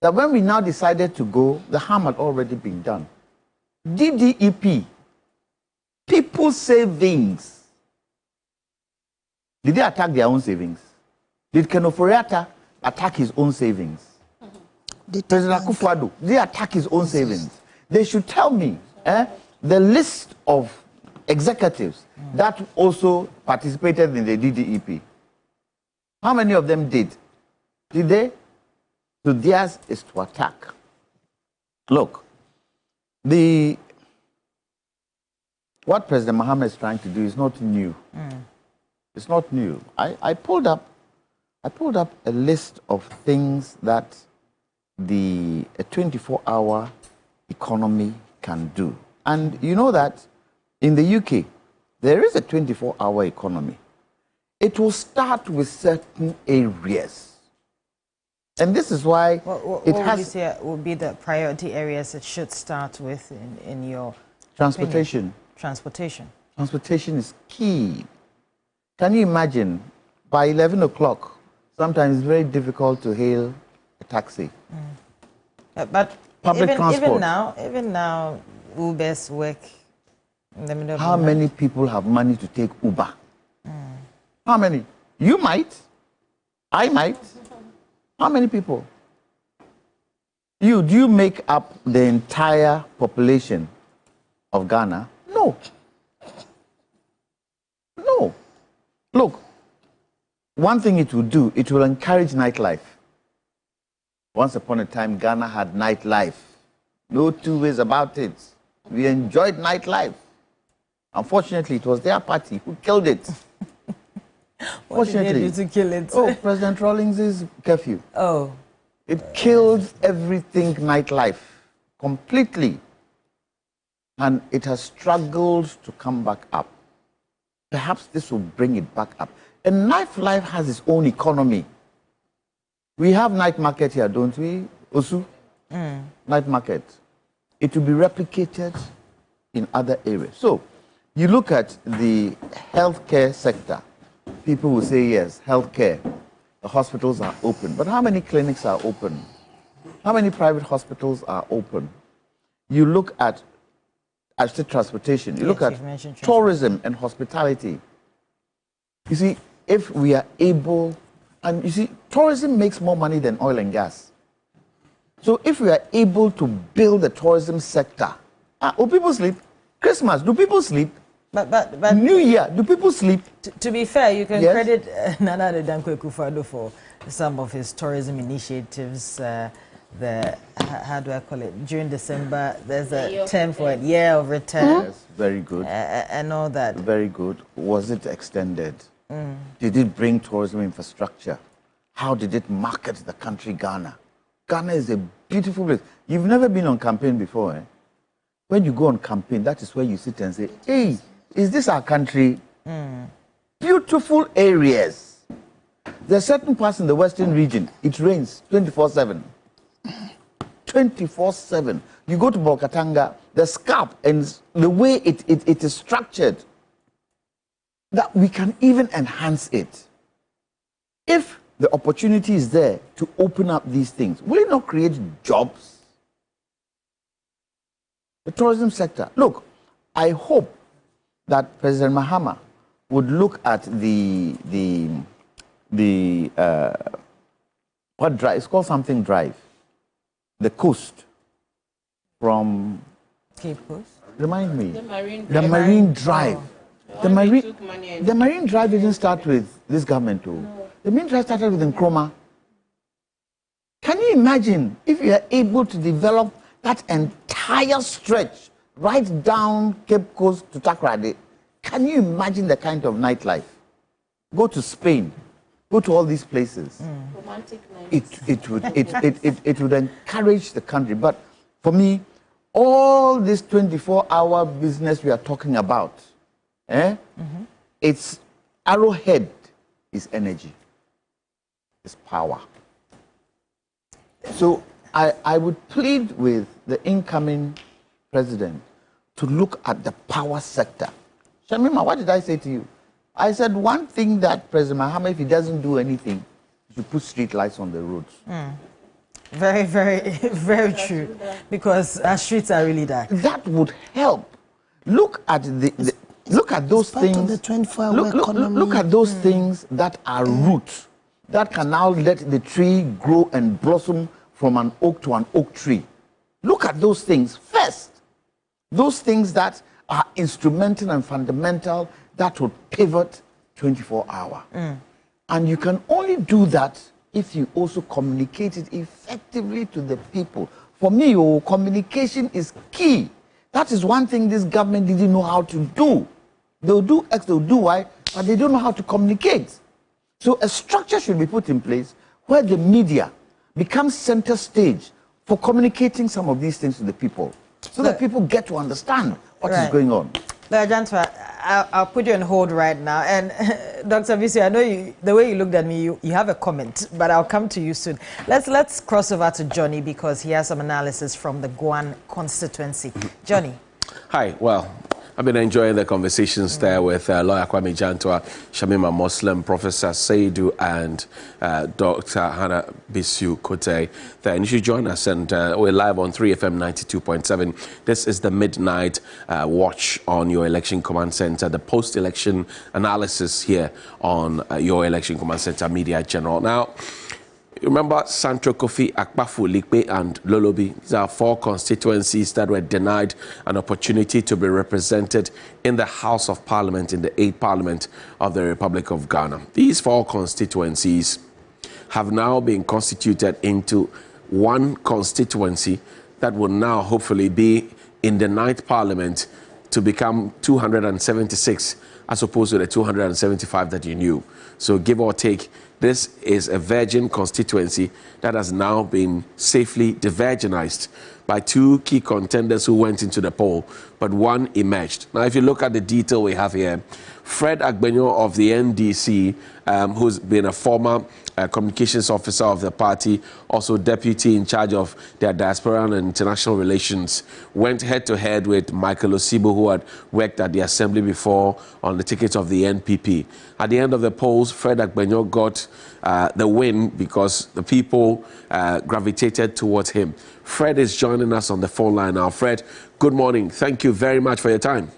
that when we now decided to go, the harm had already been done. DDEP. People's savings. Did they attack their own savings? Did Ken Ofori-Atta attack his own savings? President Akufo-Addo, did they attack his own savings? They should tell me the list of executives that also participated in the DDEP. How many of them did? Did they? So theirs is to attack. Look, what President Mahama is trying to do is not new. It's not new. I pulled up a list of things that a 24-hour economy can do. And you know that in the UK, there is a 24-hour economy. It will start with certain areas. And this is why what would you say would be the priority areas it should start with in your transportation. Opinion? Transportation. Transportation is key. Can you imagine, by 11 o'clock, sometimes it's very difficult to hail a taxi. But public transport. Even now, Ubers work in the middle of the night. How many people have money to take Uber? How many? You might. I might. How many people? Do you make up the entire population of Ghana? No. No. Look, one thing it will do, it will encourage nightlife. Once upon a time, Ghana had nightlife. No two ways about it. We enjoyed nightlife. Unfortunately, it was their party who killed it. What did they do to kill it? Oh, President Rawlings's curfew. Oh. It killed everything nightlife completely. And it has struggled to come back up. Perhaps this will bring it back up. And nightlife has its own economy. We have night market here, don't we, Osu? Night market. It will be replicated in other areas. So, you look at the healthcare sector. People will say, yes, healthcare. The hospitals are open. But how many clinics are open? How many private hospitals are open? You look at transportation. You look at tourism and hospitality. You see, if we are able, and you see, tourism makes more money than oil and gas. So if we are able to build the tourism sector, will people sleep? Christmas, do people sleep? But New Year, do people sleep? To be fair, you can credit Nana Addo Dankwa Akufo-Addo for some of his tourism initiatives. How do I call it? During December, there's a term for it, year of return. Yes, very good. And all that. Very good. Was it extended? Did it bring tourism infrastructure? How did it market the country Ghana? Ghana is a beautiful place. You've never been on campaign before, eh? When you go on campaign, that is where you sit and say, hey, is this our country? Beautiful areas. There are certain parts in the western region, it rains 24/7. 24/7. You go to Bolkatanga, the scarp and the way it is structured, that we can even enhance it. If the opportunity is there to open up these things, will it not create jobs? The tourism sector. Look, I hope that President Mahama would look at what drive? It's called something drive. The coast from Cape Coast. Remind me. The Marine Drive. Oh. The Marine Drive didn't start with this government, too. No. The Marine Drive started with Nkrumah. Can you imagine if you are able to develop that entire stretch right down Cape Coast to Takoradi? Can you imagine the kind of nightlife? Go to Spain, go to all these places. Romantic nights. It would encourage the country. But for me, all this 24-hour business we are talking about, it's arrowhead is energy, it's power. So I would plead with the incoming president to look at the power sector. Shamima, what did I say to you? I said one thing that President Mahama, if he doesn't do anything, he should put street lights on the roads. Very, very, very true. Because our streets are really dark. That would help. Look at look at those things. The 24-hour economy. Look at those things that are roots that can now let the tree grow and blossom from an oak to an oak tree. Look at those things first. Those things that are instrumental and fundamental that would pivot 24-hour. And you can only do that if you also communicate it effectively to the people. For me, communication is key. That is one thing this government didn't know how to do. They'll do X, they'll do Y, but they don't know how to communicate. So a structure should be put in place where the media becomes center stage for communicating some of these things to the people, so that people get to understand what is going on. Jantua, I'll put you on hold right now. And Dr. Visi, I know the way you looked at me, you have a comment, but I'll come to you soon. Let's cross over to Johnny because he has some analysis from the Guan constituency. Johnny. Hi. Well, I've been enjoying the conversations there with lawyer Kwame Jantua, Shamima Muslim, Professor Seidu, and Dr. Hannah Bisu Kote. Then you should join us, and we're live on 3FM 92.7. This is the Midnight Watch on Your Election Command Center, the post-election analysis here on Your Election Command Center Media General. Now, remember Santro Kofi, Akpafu, Likpe, and Lolobi. These are 4 constituencies that were denied an opportunity to be represented in the House of Parliament, in the 8th Parliament of the Republic of Ghana. These 4 constituencies have now been constituted into one constituency that will now hopefully be in the 9th Parliament to become 276 as opposed to the 275 that you knew. So give or take, this is a virgin constituency that has now been safely de-virginized by 2 key contenders who went into the poll, but one emerged. Now, if you look at the detail we have here, Fred Agbenyo of the NDC, who's been a former communications officer of the party, also deputy in charge of their diaspora and international relations, went head-to-head with Michael Osibo, who had worked at the assembly before on the ticket of the NPP. At the end of the polls, Fred Agbenyo got the win because the people gravitated towards him. Fred is joining us on the phone line now. Fred, good morning. Thank you very much for your time.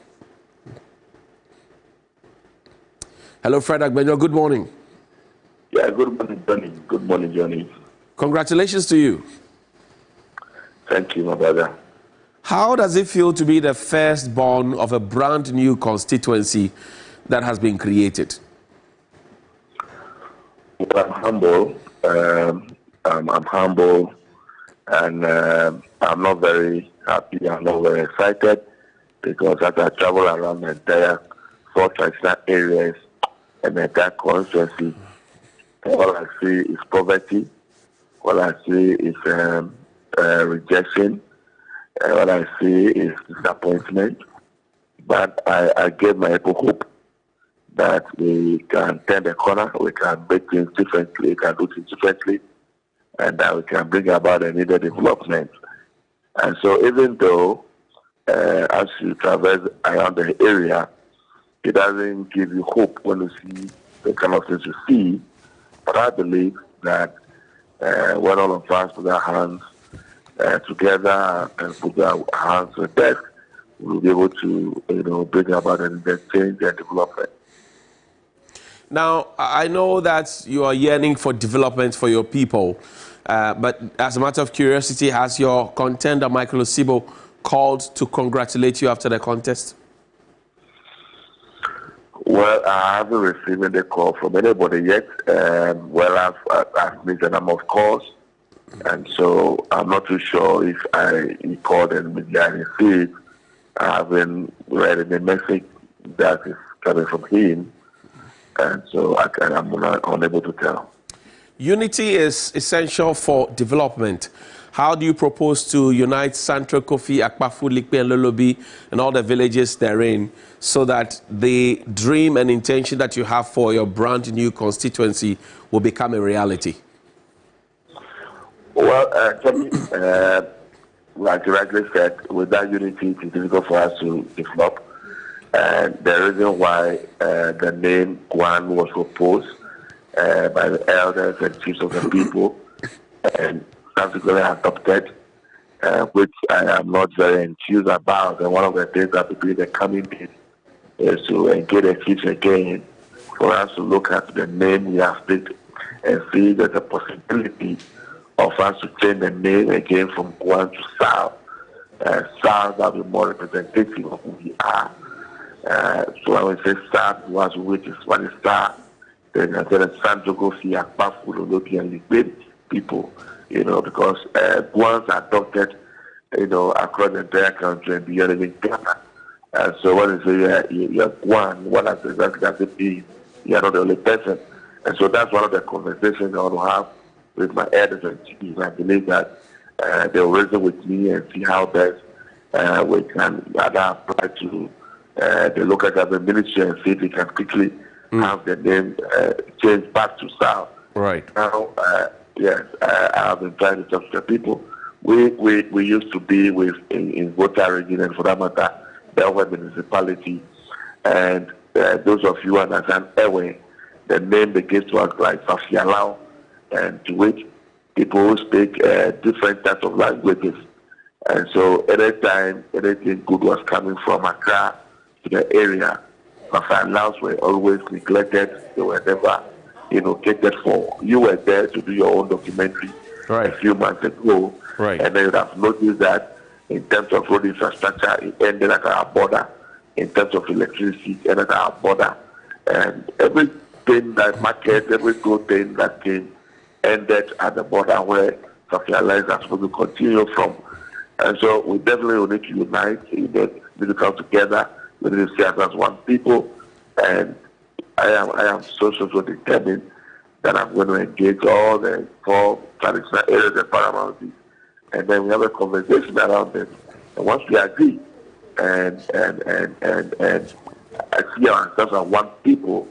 Hello, Fred Agbenyo. Good morning. Yeah, good morning, Johnny. Good morning, Johnny. Congratulations to you. Thank you, my brother. How does it feel to be the firstborn of a brand new constituency that has been created? Well, I'm humble. I'm humble, and I'm not very happy. I'm not very excited because as I travel around the entire 4 traditional areas and the entire constituency, all I see is poverty. All I see is rejection. All I see is disappointment. But I gave my people hope that we can turn the corner, we can make things differently, we can do things differently, and that we can bring about a needed development. And so even though as you traverse around the area, it doesn't give you hope when you see the kind of things you see, but I believe that when all of us put our hands together and put our hands on the desk, we'll be able to, bring about the change and development. Now, I know that you are yearning for development for your people, but as a matter of curiosity, has your contender, Michael Osibo, called to congratulate you after the contest? Well, I haven't received any call from anybody yet. Well, I've missed a number of calls, and so I'm not too sure if he called and received. I haven't read any message that is coming from him, and so I'm unable to tell. Unity is essential for development. How do you propose to unite Santro, Kofi, Akpafu, Likpe, and Lolobi, and all the villages therein, so that the dream and intention that you have for your brand new constituency will become a reality? Well, like you rightly said, without unity, it is difficult for us to develop. And the reason why the name Gwan was proposed by the elders and chiefs of the people and subsequently adopted, which I am not very enthused about. And one of the things that will be the coming days is to engage the chiefs again for us to look at the name we have picked and see there's a possibility of us to change the name again from Gwan to South. South will be more representative of who we are. So when we say South, which is what is South, then I said Santro, Kofi, Akpafu, Lolobi, and Likpe people, because Gwans are adopted, across the entire country and beyond even Ghana. So when you say you're Gwan, what exactly does it mean? You're not the only person. And so that's one of the conversations I want to have with my elders and chiefs. I believe that they'll reason with me and see how best we can either apply to the local government ministry and see if we can quickly have the name changed back to South. Right. Now, yes, I have been trying to talk to the people. We used to be in Volta region and for that matter, Belware municipality. And those of you who understand Ewe, the name they gave to us like Fafialao, and to which people speak different types of languages. And so anytime anything good was coming from Accra to the area, Fafialaos were always neglected. They were never, catered for. You were there to do your own documentary a few months ago. Right. And then you'd have noticed that in terms of road infrastructure, it ended at our border. In terms of electricity, it ended at our border. And everything that market, every good thing that came ended at the border where Fafialaos are supposed to continue from. And so we definitely will need to unite. We need to come together. We need to see us as one people. And I am so determined that I'm going to engage all the 4 traditional areas and paramount, and then we have a conversation around them. And once we agree and I see ourselves as one people,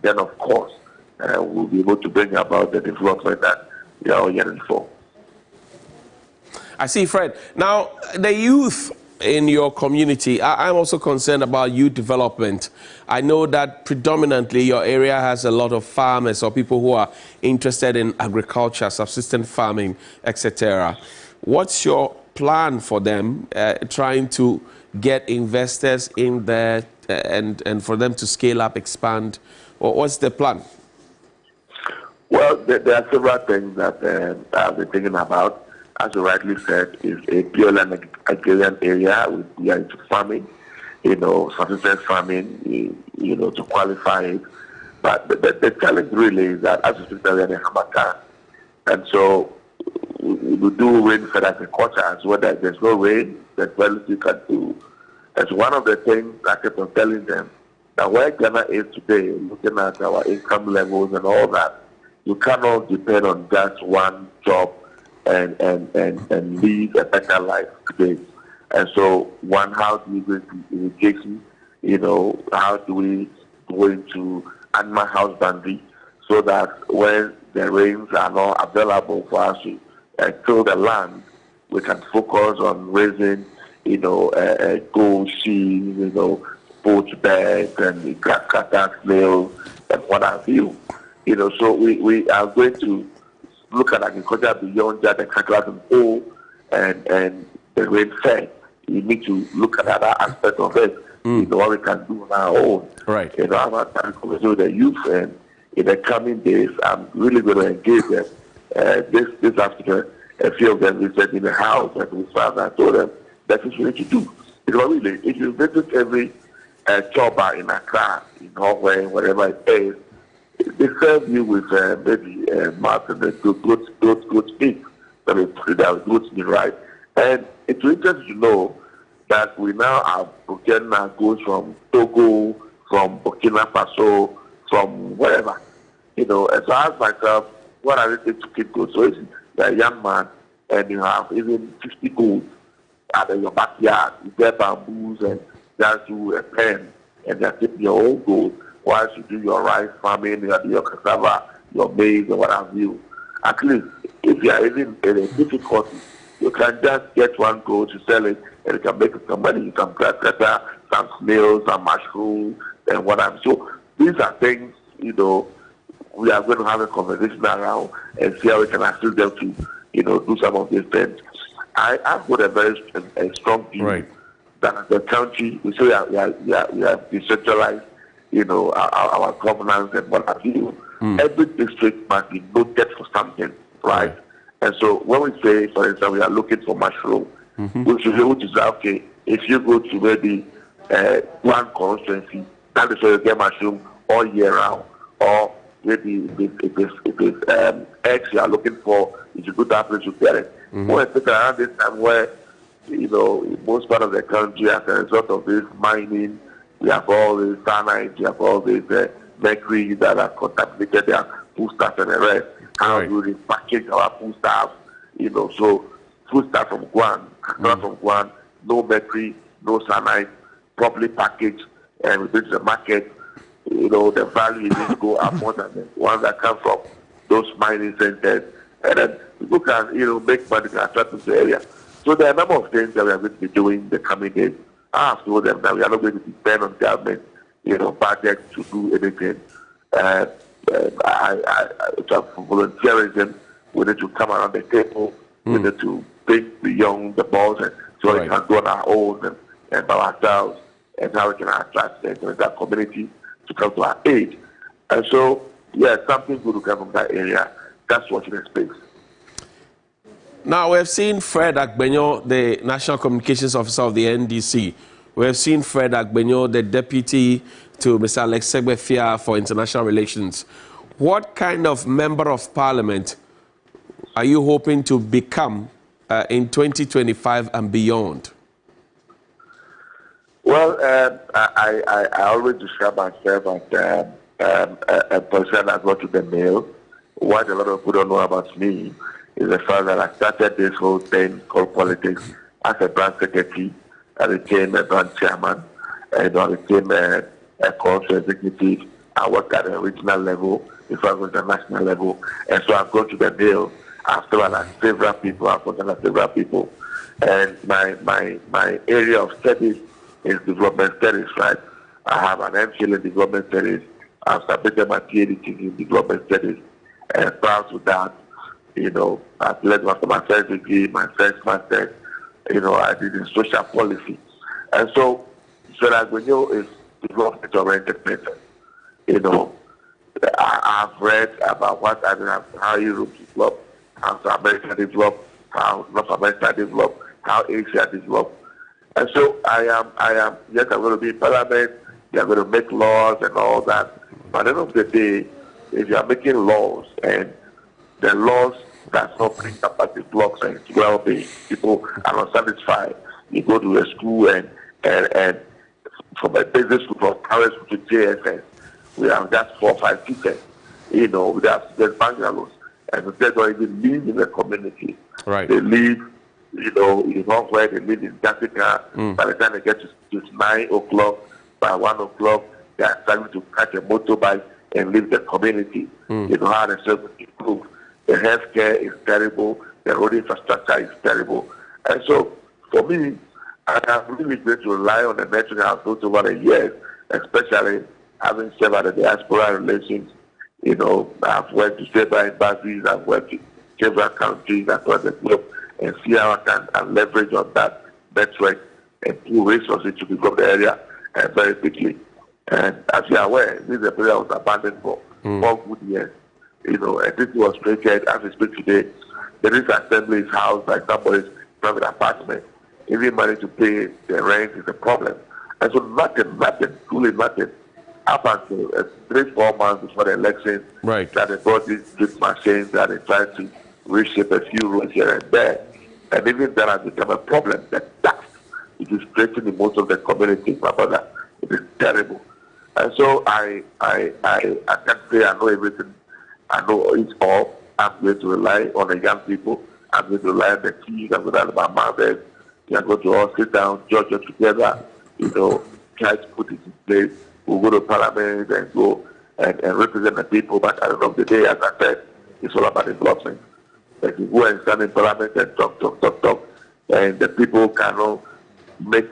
then of course we'll be able to bring about the development that we are all yearning for. I see, Fred. Now, the youth in your community, I'm also concerned about youth development. I know that predominantly your area has a lot of farmers or people who are interested in agriculture, subsistence farming, etc. What's your plan for them, trying to get investors in there and for them to scale up, expand? Or what's the plan? Well, there are several things that I've been thinking about. As you rightly said, is a purely agrarian area. We are into farming, subsistence farming, to qualify it. But the challenge really is that as you speak, we are in Hamaka. And so we do rain-fed agriculture as well. That there's no rain, there's very little you can do. That's one of the things I kept on telling them, that where Ghana is today, looking at our income levels and all that, you cannot depend on just one job and lead a better life today. And so, how do we go into irrigation? How do we go into animal husbandry so that when the rains are not available for us to till the land, we can focus on raising, goat, sheep, poach birds and grass cutter, snails, and what have you. So we are going to look at agriculture beyond just the cattle and wool and the rain fed. We need to look at other aspects of it. What we can do on our own. Right. I'm a conversation with the youth, and in the coming days, I'm really going to engage them. This afternoon, a few of them visited in the house, and we found I told them that's what we need to do. Because really, if you visit every choba in Accra, in Norway, whatever it is, they serve you with maybe mutton and goat meat. That is goat meat, right? And it's interesting to know that we now are getting our goods from Togo, from Burkina Faso, from wherever. You know, and so I ask myself, what are they to keep good? So if you're a young man and you have even 50 goats in your backyard, you get bamboos and just do a pen and just keep your own goat whilst you do your rice farming, you do your cassava, your maize, or what have you. At least, if you are even in a difficulty, you can just get one goat to sell it and you can make some money. You can plant some snails, some mushrooms, and what have you. So these are things, you know, we are going to have a conversation around and see how we can assist them to, you know, do some of these things. I've got a very strong view that as a country, we say we are decentralized, you know, our governance and what have you. Every district must be noted for something, right? And so when we say, for instance, we are looking for mushroom, which is okay, if you go to maybe one constituency, that is where you get mushroom all year round, or maybe if it's eggs you are looking for, if you go to that place, you get it. When it's around this time where, you know, in most part of the country, as a result of this mining, we have all these cyanide, we have all these mercury that are contaminated their foodstuffs and the rest. How do we package our foodstuffs? You know, so foodstuff from Guam, from Guam, no mercury, no cyanide, properly packaged, and we bring to the market. You know, the value needs to go up more than the ones that come from those mining centers. And then people can, you know, make money and attract to the area. So there are a number of things that we are going to be doing the coming days. I have told them that we are not going to depend on government, you know, budget to do anything. Volunteerism, we need to come around the table, we need to think beyond the balls, and so we can do on our own and by ourselves, and how we can attract the community to come to our aid. And so, yeah, something good will come from that area. That's what we expect. Now, we've seen Fred Agbenyo, the National Communications Officer of the NDC. We have seen Fred Agbenyo, the Deputy to Mr. Alex Segbefia for International Relations. What kind of Member of Parliament are you hoping to become in 2025 and beyond? Well, I always describe myself as a person that got to the mail. What a lot of people don't know about me is the fact that I started this whole thing called politics as a branch secretary. I became a branch chairman, and I became a council executive. I worked at the regional level before I went to the national level. And so I've gone to the mail. I've told several people, I've spoken to several people. And my area of studies is development studies, right? I have an MPhil in development studies. I've submitted my PhD in development studies. And prior to that, you know, I've led my first degree, my first master's, you know, I did in social policy. And so Agbenyo is development-oriented person. You know, I've read about how Europe developed, how South America developed, how North America developed, how Asia developed. And so I am, yes, I'm going to be in Parliament, they're going to make laws and all that. But at the end of the day, if you are making laws and the laws does not bring capacity blocks and well-being, people are not satisfied. You go to a school and from a business school, from private school to JSS, we have just 4 or 5 teachers. You know, we have student bungalows, and they don't even live in the community. Right. They live, you know, in where they live in Jessica. By the time they get to 9 o'clock, by 1 o'clock, they are starting to catch a motorbike and leave the community. You know how the service improve. The healthcare is terrible. The road infrastructure is terrible. And so, for me, I am really going to rely on the network I've built over the years, especially having served at the diaspora relations. You know, I've worked with several embassies, I've worked with several countries across the globe, and see how I can leverage on that network and pull resources to develop the area very quickly. And as you are aware, this is a place that was abandoned for 4 good years. You know, and this was created as we speak today. The Youth Assembly is housed by somebody's private apartment. Even money to pay the rent is a problem. And so nothing, truly nothing. Up until 3-4 months before the election, that they brought these drip machines that they tried to reshape a few roads here and there. And even that has become a problem. The dust, it is creating in most of the communities, my brother. It is terrible. And so I can't say I know everything. I know it all. I'm going to rely on the young people. I'm going to rely on the team. I'm going to rely on my mothers. We are going to all sit down, judge it together, try to put it in place. We'll go to Parliament and go and represent the people. But at the end of the day, as I said, it's all about development. If you go and stand in Parliament and talk, and the people cannot make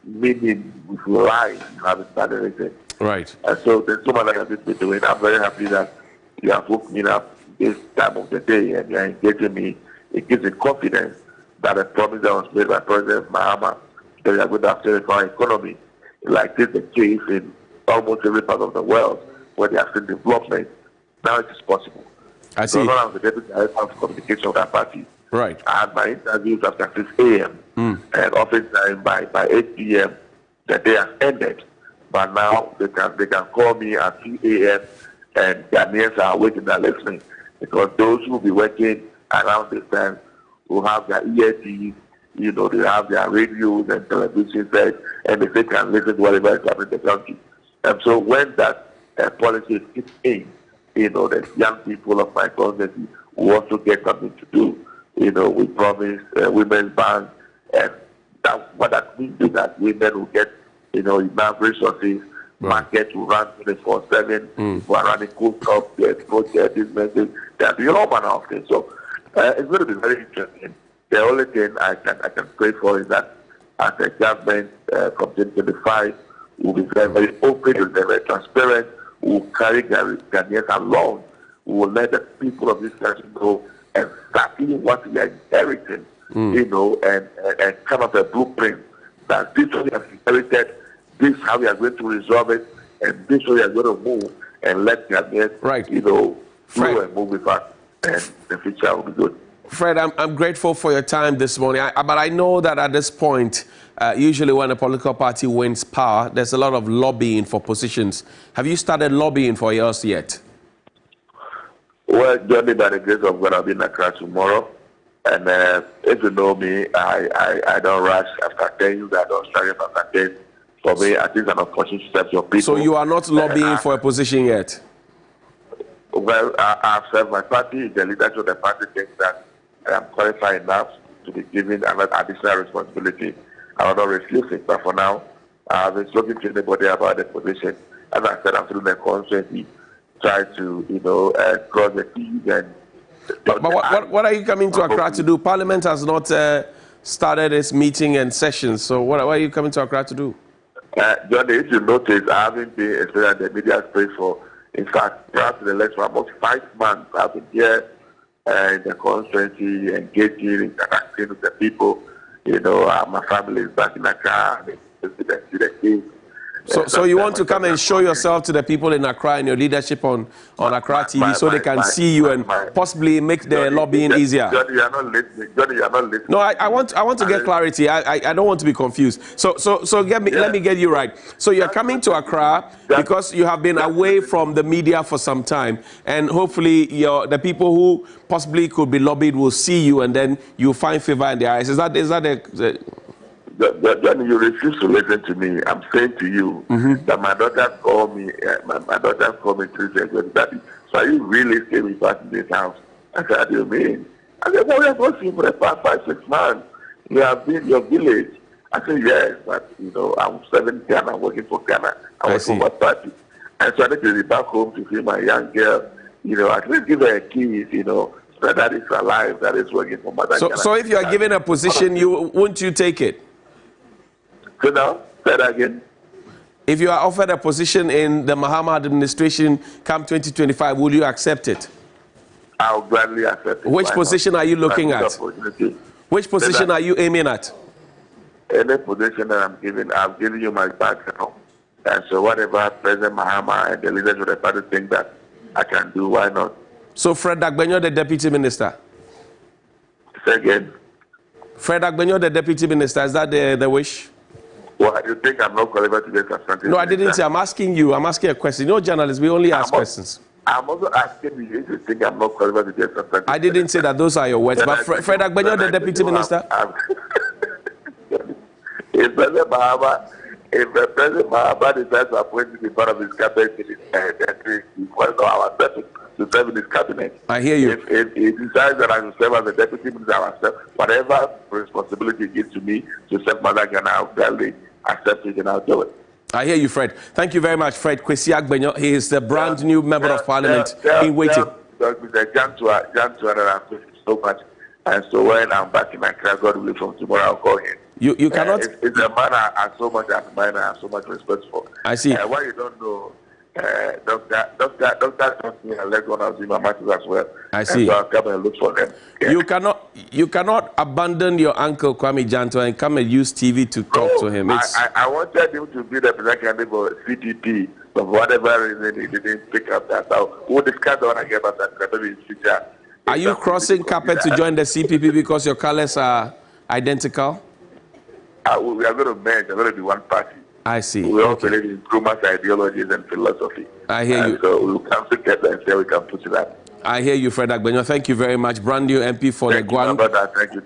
meaning with lies, you haven't done anything. Right. And so there's so much that I've been doing. I'm very happy that you have woken me up this time of the day and you're engaging me. It gives me confidence that the promise that was made by President Mahama that we are going to have to our economy, like this is the case in almost every part of the world where they have seen development. Now it is possible. I see. So I'm the deputy director of communication of that party. Right. I had my interviews after 6 a.m. And oftentimes by 8 p.m. the day has ended. But now they can call me at 2 a.m. and Ghanaians are waiting and listening, because those who will be working around this time will have their ESTs, they have their radios and television sets, and they can listen to whatever is happening in the country. And so when that policy kicks in, the young people of my community will also get something to do. We promise women's bank, and what that means is that women will get, enough resources. Market to run 24/7. For running cool stuff, project businesses, they're doing all manner of things. So it's going to be very interesting. The only thing I can pray for is that as a government from 2025, we'll be very, very open, we'll be very transparent, we'll carry Ghanaians along, we will let the people of this country know exactly what we are inheriting, and come up a blueprint that this is what we have inherited, this is how we are going to resolve it, and this is what we are going to move, and let Ghanaians, do and move with us, and the future will be good. Fred, I'm grateful for your time this morning, but I know that at this point, usually when a political party wins power, there's a lot of lobbying for positions. Have you started lobbying for yours yet? Well, Johnny, by the grace of God, I'll be in Accra tomorrow. And if you know me, I don't rush after 10 years, I don't struggle after 10. For me, I think it's an opportunity to serve your people. So you are not lobbying for a position yet? Well, I've served my party. The leadership of the party thinks that I am qualified enough to be given an additional responsibility. I will not refuse it. But for now, I haven't spoken to anybody about the position. As I said, I'm through the constituency, try to, cross the T's and... But what are you coming to Accra to do? Parliament has not started its meeting and sessions. So what are you coming to Accra to do? Johnny, if you notice, I haven't been especially in the media space for, in fact, prior to the election, almost 5 months. I've been here in the constituency, engaging, interacting with the people. My family is back in Accra. So you want to come and show yourself to the people in Accra and your leadership on Accra TV so they can see you and possibly make their lobbying easier? Johnny, you are not listening. Johnny, you are not listening. No, I want to get clarity. I don't want to be confused. So let me get you right. So you're coming to Accra because you have been away from the media for some time, and hopefully the people who possibly could be lobbied will see you, and then you find favor in their eyes. Is that Johnny, you refuse to listen to me. I'm saying to you that my daughter called me. My daughter called me 3 days ago. Daddy, so are you really staying back in this house? I said, what do you mean? I said, well, we have not seen for the past 5-6 months. We have been in your village. I said, yes, but I'm 70 and I'm working for Ghana. I work for my party. And so I need to be back home to see my young girl. At least give her a key, so that is alive, that is working for Mother Ghana. So if you are given a position, won't you take it? So now, say that again. If you are offered a position in the Mahama administration come 2025, will you accept it? I'll gladly accept it. Which position are you looking at? Which position are you aiming at? Any position that I'm giving you my background. And so whatever President Mahama and the leaders of the party think that I can do, why not? So Fred Agbenyo, the deputy minister? Say again. Fred Agbenyo, the deputy minister, is that the wish? Well, you think I'm not qualified to be a substantive? No, I didn't say. I'm asking you. I'm asking a question. Journalists, we only ask questions. I'm also asking you if you think I'm not qualified to be a substantive. I didn't say that those are your words. But Fred Agbenyo, the deputy minister? If President Mahama if President Mahama decides to appoint me part of his cabinet ministry, he wants our to serve in his cabinet. I hear you. If he decides that I will serve as a deputy minister, I will serve. Whatever responsibility he gives to me to serve Mother Ghana, I'll gladly accept it and I'll do it. I hear you, Fred. Thank you very much, Fred Kwesi Agbenyo. He is the brand new member of parliament in waiting. Thank you so much. And so when I'm back in Accra, God willing, from tomorrow, I'll call him. You cannot. It's a man I so much admire and I have so much respect for. I see. Why you don't know, Doctor taught me and let one of my masters as well. I see. And so I'll come and look for them. Yeah. You cannot abandon your uncle Kwame Janto and come and use TV to talk to him. I wanted him to be the president for CPP, but for whatever reason he didn't pick up that. So we'll discuss when I get back that maybe in future. Are you crossing carpet to join the CPP because your colors are identical? We are going to merge. We're going to be one party. I see. We all believe in Nkrumah's ideologies and philosophy. I hear you. So we'll come together and see how we can put it up. I hear you, Fred Agbenyo. Thank you very much. Brand new MP for the Guan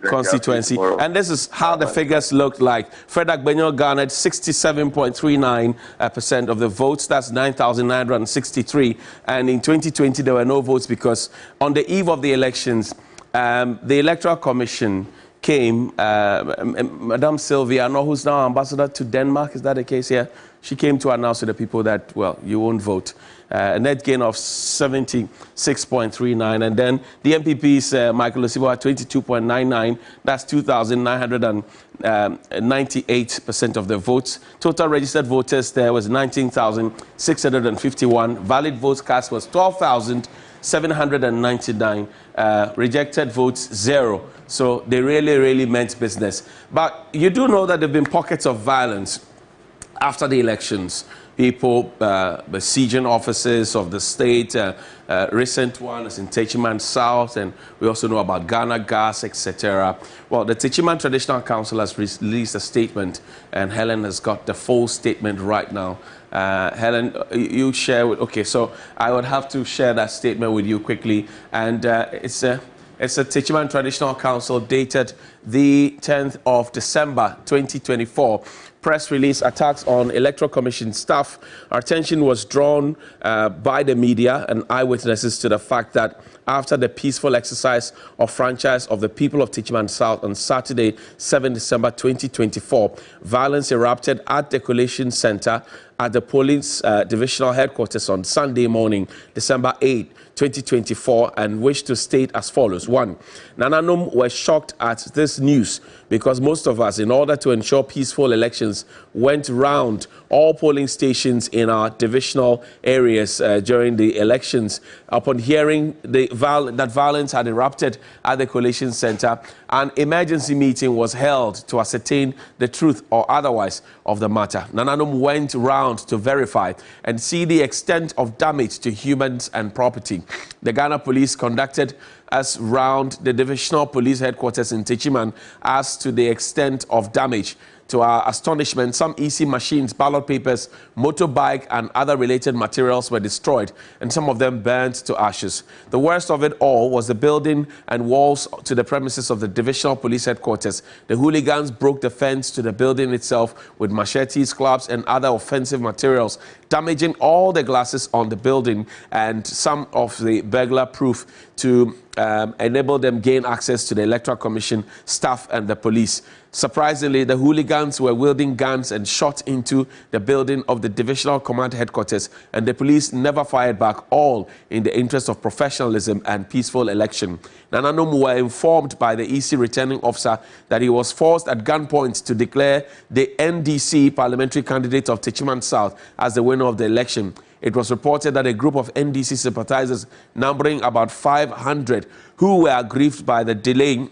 constituency. And this is how the figures looked like. Fred Agbenyo garnered 67.39% of the votes. That's 9,963. And in 2020, there were no votes because on the eve of the elections, the Electoral Commission came, Madame Sylvia, who's now ambassador to Denmark, is that the case here? She came to announce to the people that, well, you won't vote. A net gain of 76.39. And then the MPP's Michael Osibo at 22.99. That's 2,998% of the votes. Total registered voters there was 19,651. Valid votes cast was 12,799. Rejected votes, 0. So they really, really meant business. But you do know that there have been pockets of violence after the elections. People besieging offices of the state. Recent one is in Techiman South, and we also know about Ghana Gas, etc. Well, the Techiman Traditional Council has released a statement, and Helen has got the full statement right now. Helen, you share with. Okay, so I would have to share that statement with you quickly, and it's a Techiman Traditional Council dated the 10th of December 2024. Press release: attacks on Electoral Commission staff. Our attention was drawn by the media and eyewitnesses to the fact that after the peaceful exercise of franchise of the people of Techiman South on Saturday, 7 December 2024, violence erupted at the Collation Center at the police divisional headquarters on Sunday morning, December 8, 2024, and wish to state as follows. 1. Nananom were shocked at this news because most of us, in order to ensure peaceful elections, went round all polling stations in our divisional areas during the elections. Upon hearing that violence had erupted at the Collation Center, an emergency meeting was held to ascertain the truth or otherwise of the matter. Nananom went round to verify and see the extent of damage to humans and property. The Ghana Police conducted us round the divisional police headquarters in Techiman as to the extent of damage. To our astonishment, some EC machines, ballot papers, motorbike, and other related materials were destroyed, and some of them burned to ashes. The worst of it all was the building and walls to the premises of the divisional police headquarters. The hooligans broke the fence to the building itself with machetes, clubs, and other offensive materials, damaging all the glasses on the building and some of the burglar-proof to enable them gain access to the Electoral Commission staff and the police. Surprisingly, the hooligans were wielding guns and shot into the building of the Divisional Command Headquarters, and the police never fired back, all in the interest of professionalism and peaceful election. Nananom were informed by the EC returning officer that he was forced at gunpoint to declare the NDC parliamentary candidate of Techiman South as the winner of the election. It was reported that a group of NDC sympathizers, numbering about 500, who were aggrieved by the delay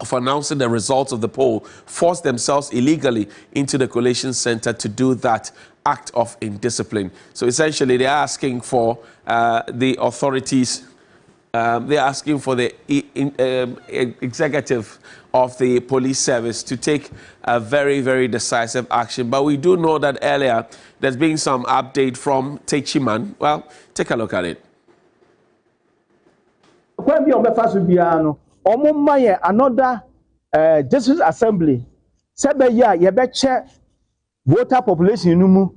of announcing the results of the poll, forced themselves illegally into the Collation Center to do that act of indiscipline. So essentially, they're asking for the authorities, they're asking for the executive of the police service to take a very, very decisive action. But we do know that earlier there's been some update from Techiman. Well, take a look at it. Another Justice Assembly said that yeah, you better voter population no mu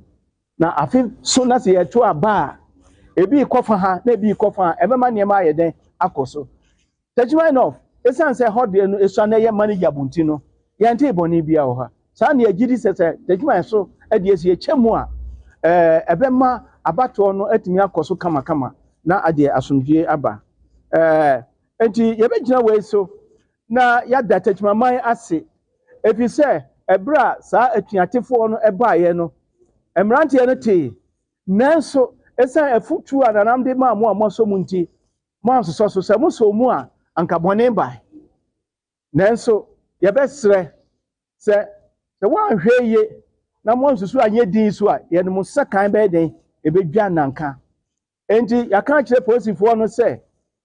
na afi so na se yeto aba ebi kofa ha na ebi kofa ha ebe ma niema ayeden akoso Techiman enough esan say hot dey no esu na ye manager bunti no yante boni bia wo ha sa na agidi sese techiman so e de esi echemu a ebe ma abato no atimi akoso kama na ade asomdwe aba enti ye be gina we so na ya da techiman man ase efi say ebra sa atuatefo no eba ye no emrante ye no te nanso esan afutu ananam de ma mo amoso munti mo anso so se mo so mu a anka bone bai nanso ye be sre se wan hweye na mo nsusu anye din so a ye no mo sakan be den e be dwa nanka enti ya kan kire posifo no se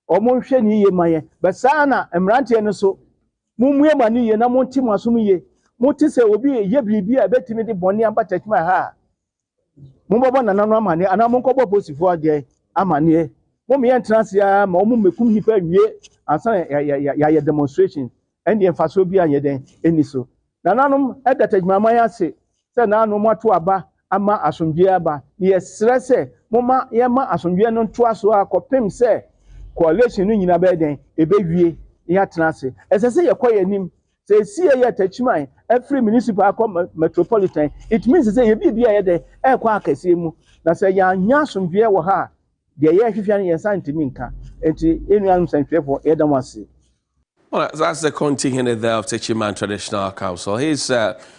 o mo hwe ni ye maye be sa na emrante no so mumue mani ye na mo ntim asum ye mo ti se obi ye bibi a betimi de bone amba chachima ha mo bobo nanano amane ana mo nkobo posifo age amane mo me entrance ya ma mo mekum hipa wie ansa ya demonstration and the emfaso bi anye den eni so nananom edatajima ya se se nanu mo to aba ama asomdwe aba ye sere se mo ma ye ma asomdwe no to aso akopem se coalition no nyina be den ebe wie ya trance esese ye koye nim se sie ye tachima every municipal metropolitan it means say ye bibia ye den e kwa akase mu na se ya nya asomdwe wo ha de ye hwehwa ye santimi nka enti enuanum santwefo ye dam ase. Well, that's the contingent there of Techiman Traditional Council. He's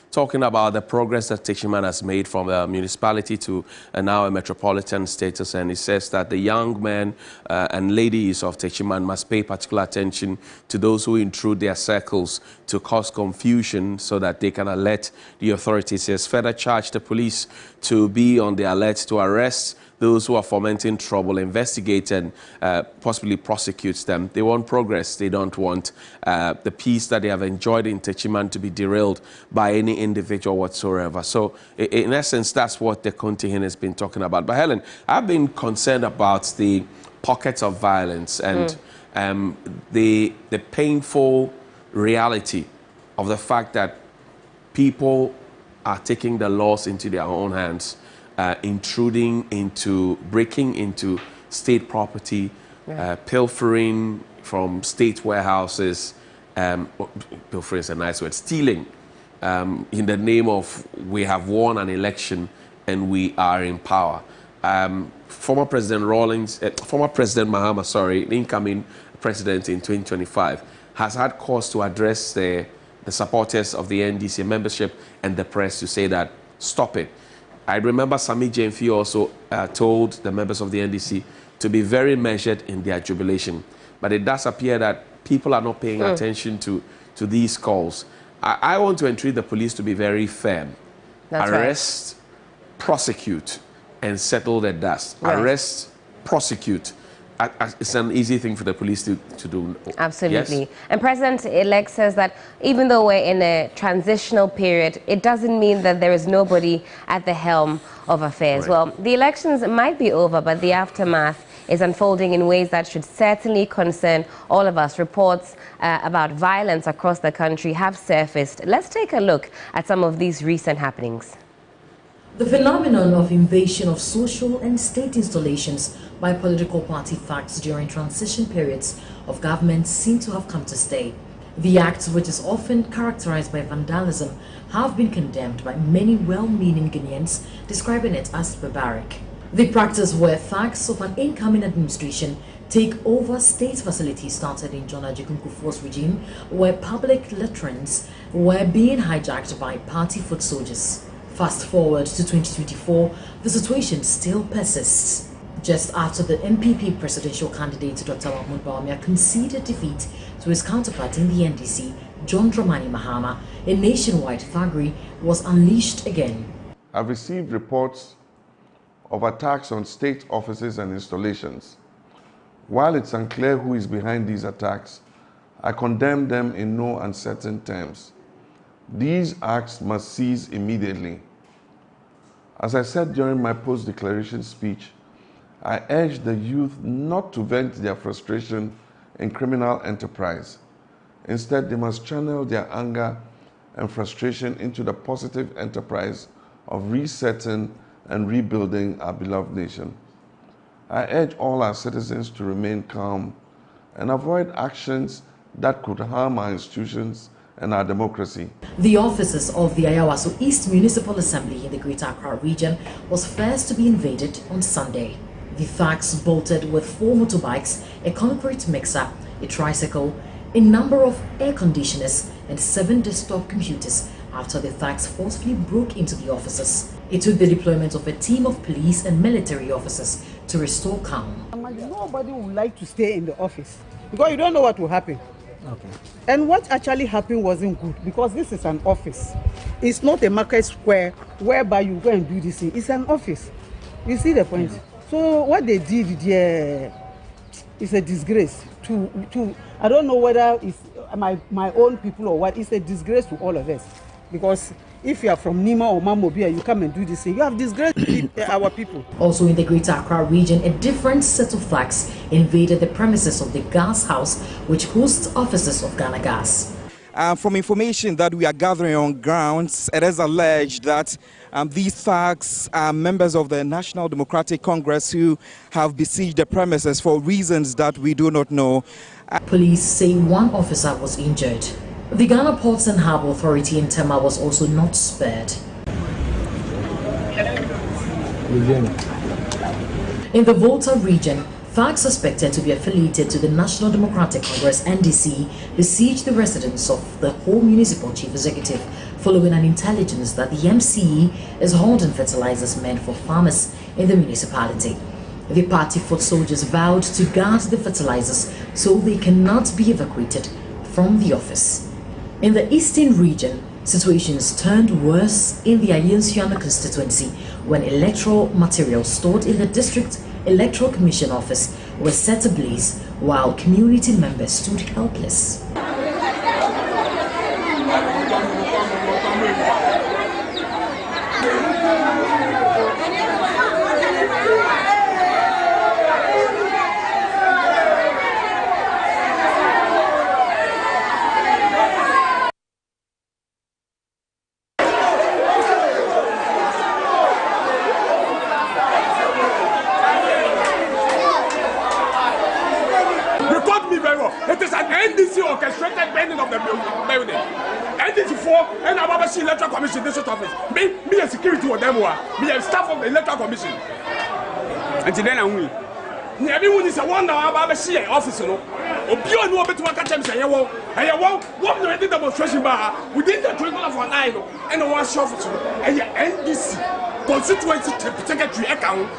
talking about the progress that Techiman has made from a municipality to now a metropolitan status, and he says that the young men and ladies of Techiman must pay particular attention to those who intrude their circles to cause confusion so that they can alert the authorities. He has further charged the police to be on the alert to arrest those who are fomenting trouble, investigate and possibly prosecute them. They want progress. They don't want the peace that they have enjoyed in Techiman to be derailed by any individual whatsoever. So in essence, that's what the contingent has been talking about. But Helen, I've been concerned about the pockets of violence and the painful reality of the fact that people are taking the laws into their own hands. Breaking into state property, pilfering from state warehouses, pilfering is a nice word, stealing in the name of we have won an election and we are in power. Former President Mahama, the incoming president in 2025, has had cause to address the supporters of the NDC membership and the press to say that stop it. I remember Sami Jemfi also told the members of the NDC to be very measured in their jubilation. But it does appear that people are not paying attention to these calls. I want to entreat the police to be very firm. That's Arrest, prosecute, and settle the dust. Right. Arrest, prosecute. It's an easy thing for the police to do. Absolutely. Yes? And President-elect says that even though we're in a transitional period, it doesn't mean that there is nobody at the helm of affairs. Right. Well, the elections might be over, but the aftermath is unfolding in ways that should certainly concern all of us. Reports about violence across the country have surfaced. Let's take a look at some of these recent happenings. The phenomenon of invasion of social and state installations by political party facts during transition periods of government seem to have come to stay. The acts, which is often characterized by vandalism, have been condemned by many well-meaning Ghanaians, describing it as barbaric. The practice where thugs of an incoming administration take over state facilities started in John Agyekum Kufuor's regime, where public latrines were being hijacked by party foot soldiers. Fast forward to 2024, the situation still persists. Just after the MPP presidential candidate Dr. Mahmoud Bawumia conceded defeat to his counterpart in the NDC, John Dramani Mahama, a nationwide thuggery was unleashed again. I've received reports of attacks on state offices and installations. While it's unclear who is behind these attacks, I condemn them in no uncertain terms. These acts must cease immediately. As I said during my post-declaration speech, I urge the youth not to vent their frustration in criminal enterprise. Instead, they must channel their anger and frustration into the positive enterprise of resetting and rebuilding our beloved nation. I urge all our citizens to remain calm and avoid actions that could harm our institutions and our democracy. The offices of the Ayawaso East Municipal Assembly in the Greater Accra region was first to be invaded on Sunday. The thugs bolted with 4 motorbikes, a concrete mixer, a tricycle, a number of air conditioners and 7 desktop computers after the thugs forcefully broke into the offices. It took the deployment of a team of police and military officers to restore calm. Nobody would like to stay in the office because you don't know what will happen. Okay. And what actually happened wasn't good because this is an office. It's not a market square whereby you go and do this thing. It's an office. You see the point? So what they did there is a disgrace to I don't know whether it's my own people or what. It's a disgrace to all of us because if you are from Nima or Mamobia, you come and do this thing, you have disgraced our people. Also in the Greater Accra region, a different set of thugs invaded the premises of the gas house, which hosts offices of Ghana Gas. From information that we are gathering on grounds, it is alleged that these thugs are members of the National Democratic Congress who have besieged the premises for reasons that we do not know. Police say 1 officer was injured. The Ghana Ports and Harbour Authority in Tema was also not spared. In the Volta region, thugs suspected to be affiliated to the National Democratic Congress (NDC) besieged the residence of the whole municipal chief executive following an intelligence that the MCE is holding fertilizers meant for farmers in the municipality. The party foot soldiers vowed to guard the fertilizers so they cannot be evacuated from the office. In the eastern region, situations turned worse in the Ayensuano constituency when electoral material stored in the district Electoral Commission office was set ablaze while community members stood helpless. It is an NDC orchestrated burning of the building. NDC4 and Ababashi Electoral Commission District Office. Me a security with them, me a staff of the Electoral Commission. And then I'm we. Everyone is a one Ababashi office, no. Obio no better catch them say, what no demonstration bar within the twinkle of an eye, and one office, and NDC constituency secretary account.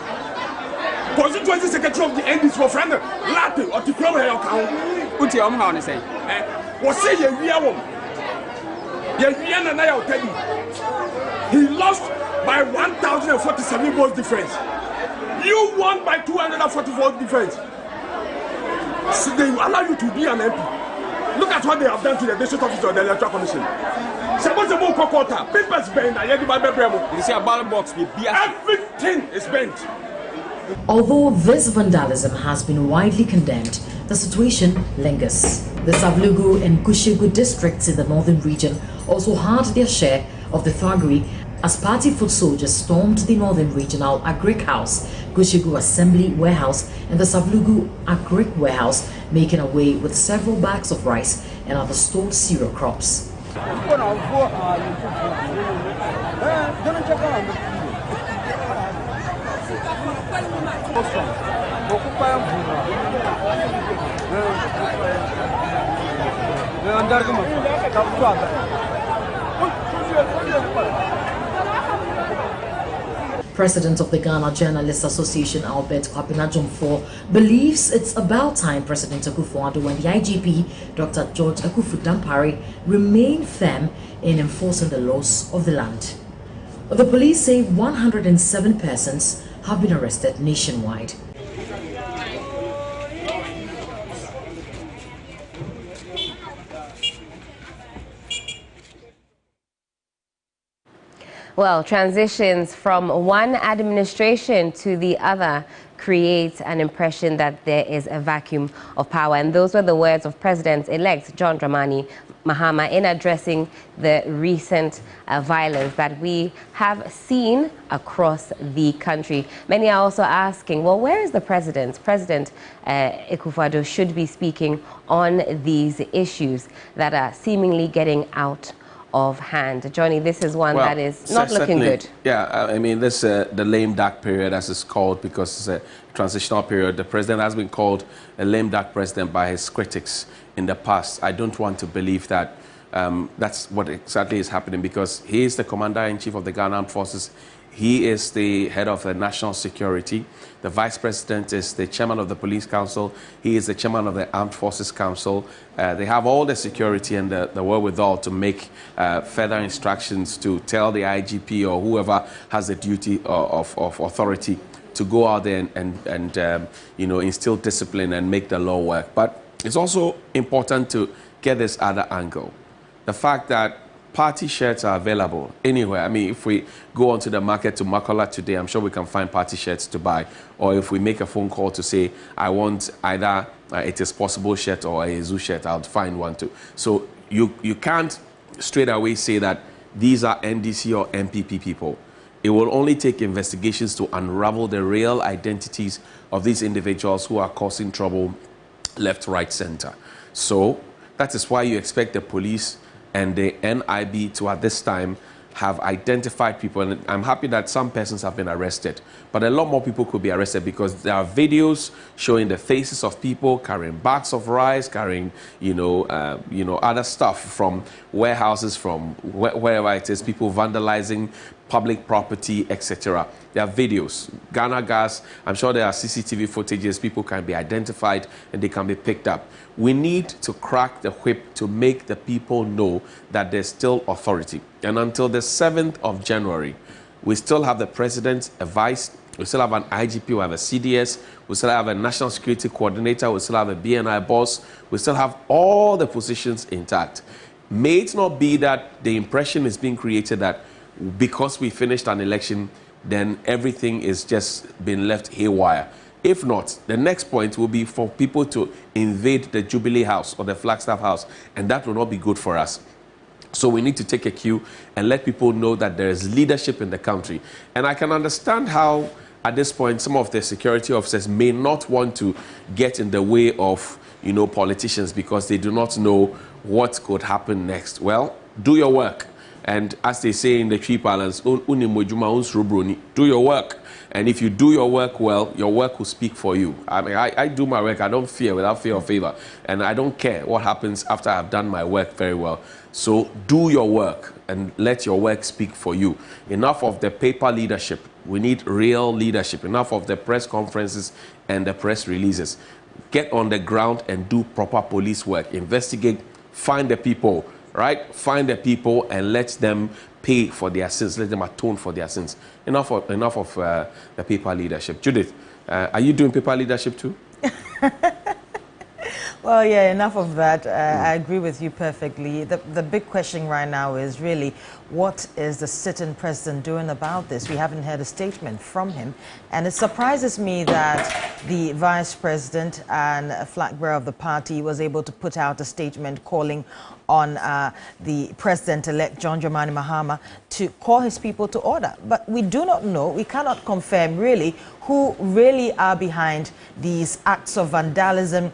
Constituency secretary of the NDC for friend Latte or to come here account. What you how to say? What say you and I will tell you. He lost by 1,047 votes difference. You won by 240 votes difference. So they will allow you to be an MP. Look at what they have done to the district office of the Electoral Commission. Suppose the more quarter, papers bent, you see a ballot box with everything is bent. Although this vandalism has been widely condemned, the situation lingers. The Sablugu and Gushegu districts in the northern region also had their share of the thuggery as party foot soldiers stormed the northern regional Agric House, Gushegu Assembly Warehouse and the Sablugu Agric Warehouse, making away with several bags of rice and other stored cereal crops. President of the Ghana Journalists Association, Albert Kwapena Jomfo, believes it's about time President Akufo-Addo and the IGP, Dr. George Akufu-Dampare, remain firm in enforcing the laws of the land. The police say 107 persons have been arrested nationwide. Well, transitions from one administration to the other create an impression that there is a vacuum of power. And those were the words of President-elect John Dramani Mahama in addressing the recent violence that we have seen across the country. Many are also asking, well, where is the president? President Akufo-Addo should be speaking on these issues that are seemingly getting out of hand. Johnny, this is one that is not looking good. Yeah, I mean, this the lame duck period, as it's called, because it's a transitional period. The president has been called a lame duck president by his critics in the past. I don't want to believe that that's what exactly is happening, because he is the commander-in-chief of the Ghana Armed Forces. He is the head of the national security. The vice president is the chairman of the police council. He is the chairman of the armed forces council. They have all the security and the wherewithal to make further instructions to tell the IGP or whoever has the duty of authority to go out there and you know, instill discipline and make the law work. But it's also important to get this other angle. The fact that party shirts are available anywhere. I mean, if we go onto the market to Makola today, I'm sure we can find party shirts to buy. Or if we make a phone call to say, I want either It Is Possible shirt or a Zoo shirt, I'll find one too. So you can't straight away say that these are NDC or MPP people. It will only take investigations to unravel the real identities of these individuals who are causing trouble left, right, center. So that is why you expect the police and the NIB to, at this time, have identified people. And I'm happy that some persons have been arrested, but a lot more people could be arrested, because there are videos showing the faces of people carrying bags of rice, carrying, other stuff from warehouses, from wherever it is, people vandalizing public property, etc. There are videos. Ghana Gas, I'm sure there are CCTV footages. People can be identified and they can be picked up. We need to crack the whip to make the people know that there's still authority. And until the 7th of January, we still have the president, a vice, we still have an IGP, we have a CDS, we still have a national security coordinator, we still have a BNI boss, we still have all the positions intact. May it not be that the impression is being created that because we finished an election, then everything is just been left haywire. If not, the next point will be for people to invade the Jubilee House or the Flagstaff House, and that will not be good for us. So we need to take a cue and let people know that there is leadership in the country. And I can understand how, at this point, some of the security officers may not want to get in the way of, politicians, because they do not know what could happen next. Well, do your work. And as they say in the tree parlance, do your work. And if you do your work well, your work will speak for you. I mean, I do my work. I don't fear without fear or favor. And I don't care what happens after I've done my work very well. So do your work and let your work speak for you. Enough of the paper leadership. We need real leadership. Enough of the press conferences and the press releases. Get on the ground and do proper police work. Investigate, find the people. Right? Find the people and let them pay for their sins. Let them atone for their sins. Enough of the paper leadership. Judith, are you doing paper leadership too? Well, yeah, enough of that. I agree with you perfectly. The big question right now is really, what is the sitting president doing about this? We haven't heard a statement from him. And it surprises me that the vice president and a flag bearer of the party was able to put out a statement calling on the president-elect John Dramani Mahama to call his people to order. But we do not know, we cannot confirm really who really are behind these acts of vandalism.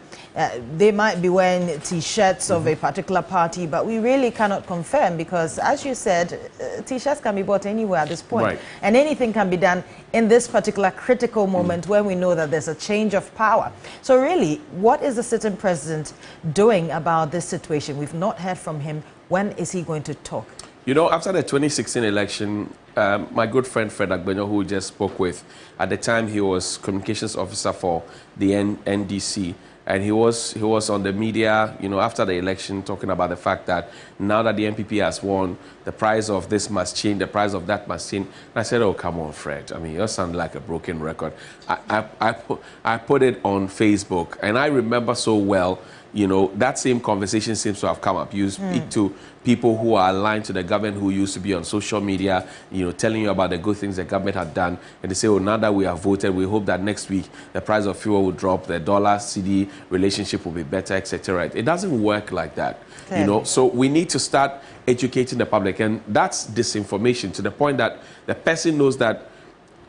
They might be wearing T-shirts of a particular party, but we really cannot confirm, because as you said, T-shirts can be bought anywhere at this point. Right. And anything can be done in this particular critical moment when we know that there's a change of power. So really, what is the sitting president doing about this situation? We've not heard from him. When is he going to talk? After the 2016 election, my good friend Fred Agbenyo, who we just spoke with, at the time he was communications officer for the NDC, and he was on the media, after the election, talking about the fact that now that the NPP has won, the price of this must change, the price of that must change. And I said, oh, come on, Fred. I mean, you sound like a broken record. I put it on Facebook, and I remember so well you know, that same conversation seems to have come up. You speak to people who are aligned to the government who used to be on social media, you know, telling you about the good things the government had done, and they say, oh, now that we have voted, we hope that next week the price of fuel will drop, the dollar-CD relationship will be better, etc. It doesn't work like that, you know. So we need to start educating the public, and that's disinformation to the point that the person knows that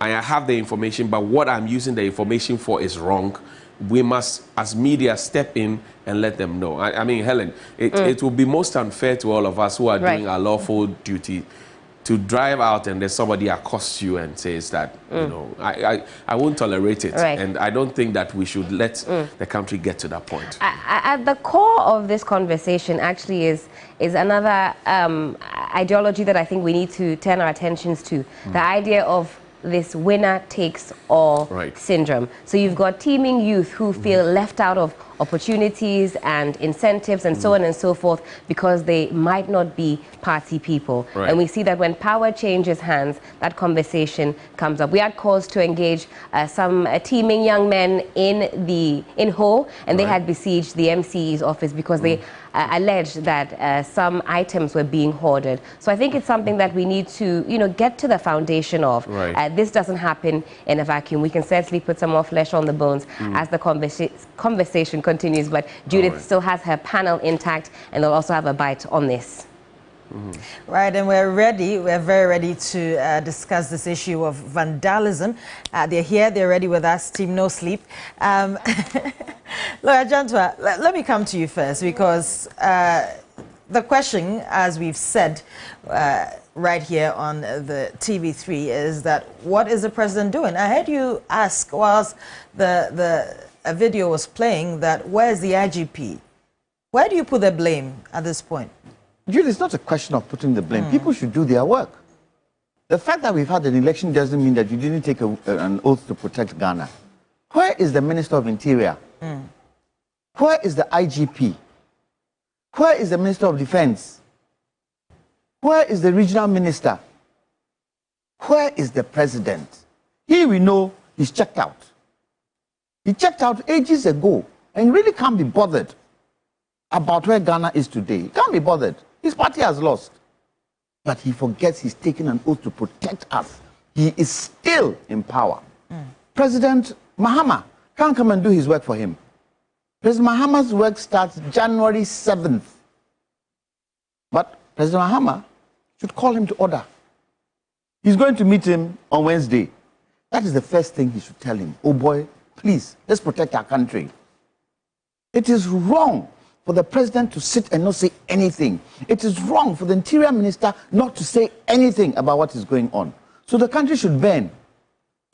I have the information, but what I'm using the information for is wrong. We must, as media, step in and let them know. I mean, Helen, it will be most unfair to all of us who are doing our lawful duty to drive out and then somebody accosts you and says that, you know, I won't tolerate it. And I don't think that we should let the country get to that point. At the core of this conversation actually is another ideology that I think we need to turn our attentions to. The idea of this winner takes all syndrome. So you've got teeming youth who feel left out of opportunities and incentives and so on and so forth because they might not be party people. And we see that when power changes hands, that conversation comes up. We had calls to engage some teeming young men in Ho, and they had besieged the MCE's office because they alleged that some items were being hoarded. So I think it's something that we need to, you know, get to the foundation of. This doesn't happen in a vacuum. We can certainly put some more flesh on the bones as the conversation continues, but Judith still has her panel intact, and they'll also have a bite on this. Right, and we're very ready to discuss this issue of vandalism. They're here, they're ready with us, Team No Sleep. Lawyer Jantwa, let me come to you first, because the question, as we've said right here on the TV3, is that what is the president doing? I heard you ask whilst a video was playing that where's the IGP? Where do you put the blame at this point? Julie, it's not a question of putting the blame. People should do their work. The fact that we've had an election doesn't mean that you didn't take an oath to protect Ghana. Where is the Minister of Interior? Where is the IGP? Where is the Minister of Defense? Where is the regional minister? Where is the president? Here we know he's checked out. He checked out ages ago and really can't be bothered about where Ghana is today. He can't be bothered. His party has lost. But he forgets he's taken an oath to protect us. He is still in power. President Mahama can't come and do his work for him. President Mahama's work starts January 7th. But President Mahama should call him to order. He's going to meet him on Wednesday. That is the first thing he should tell him. Oh boy, please, let's protect our country. It is wrong for the president to sit and not say anything. It is wrong for the interior minister not to say anything about what is going on. So the country should burn.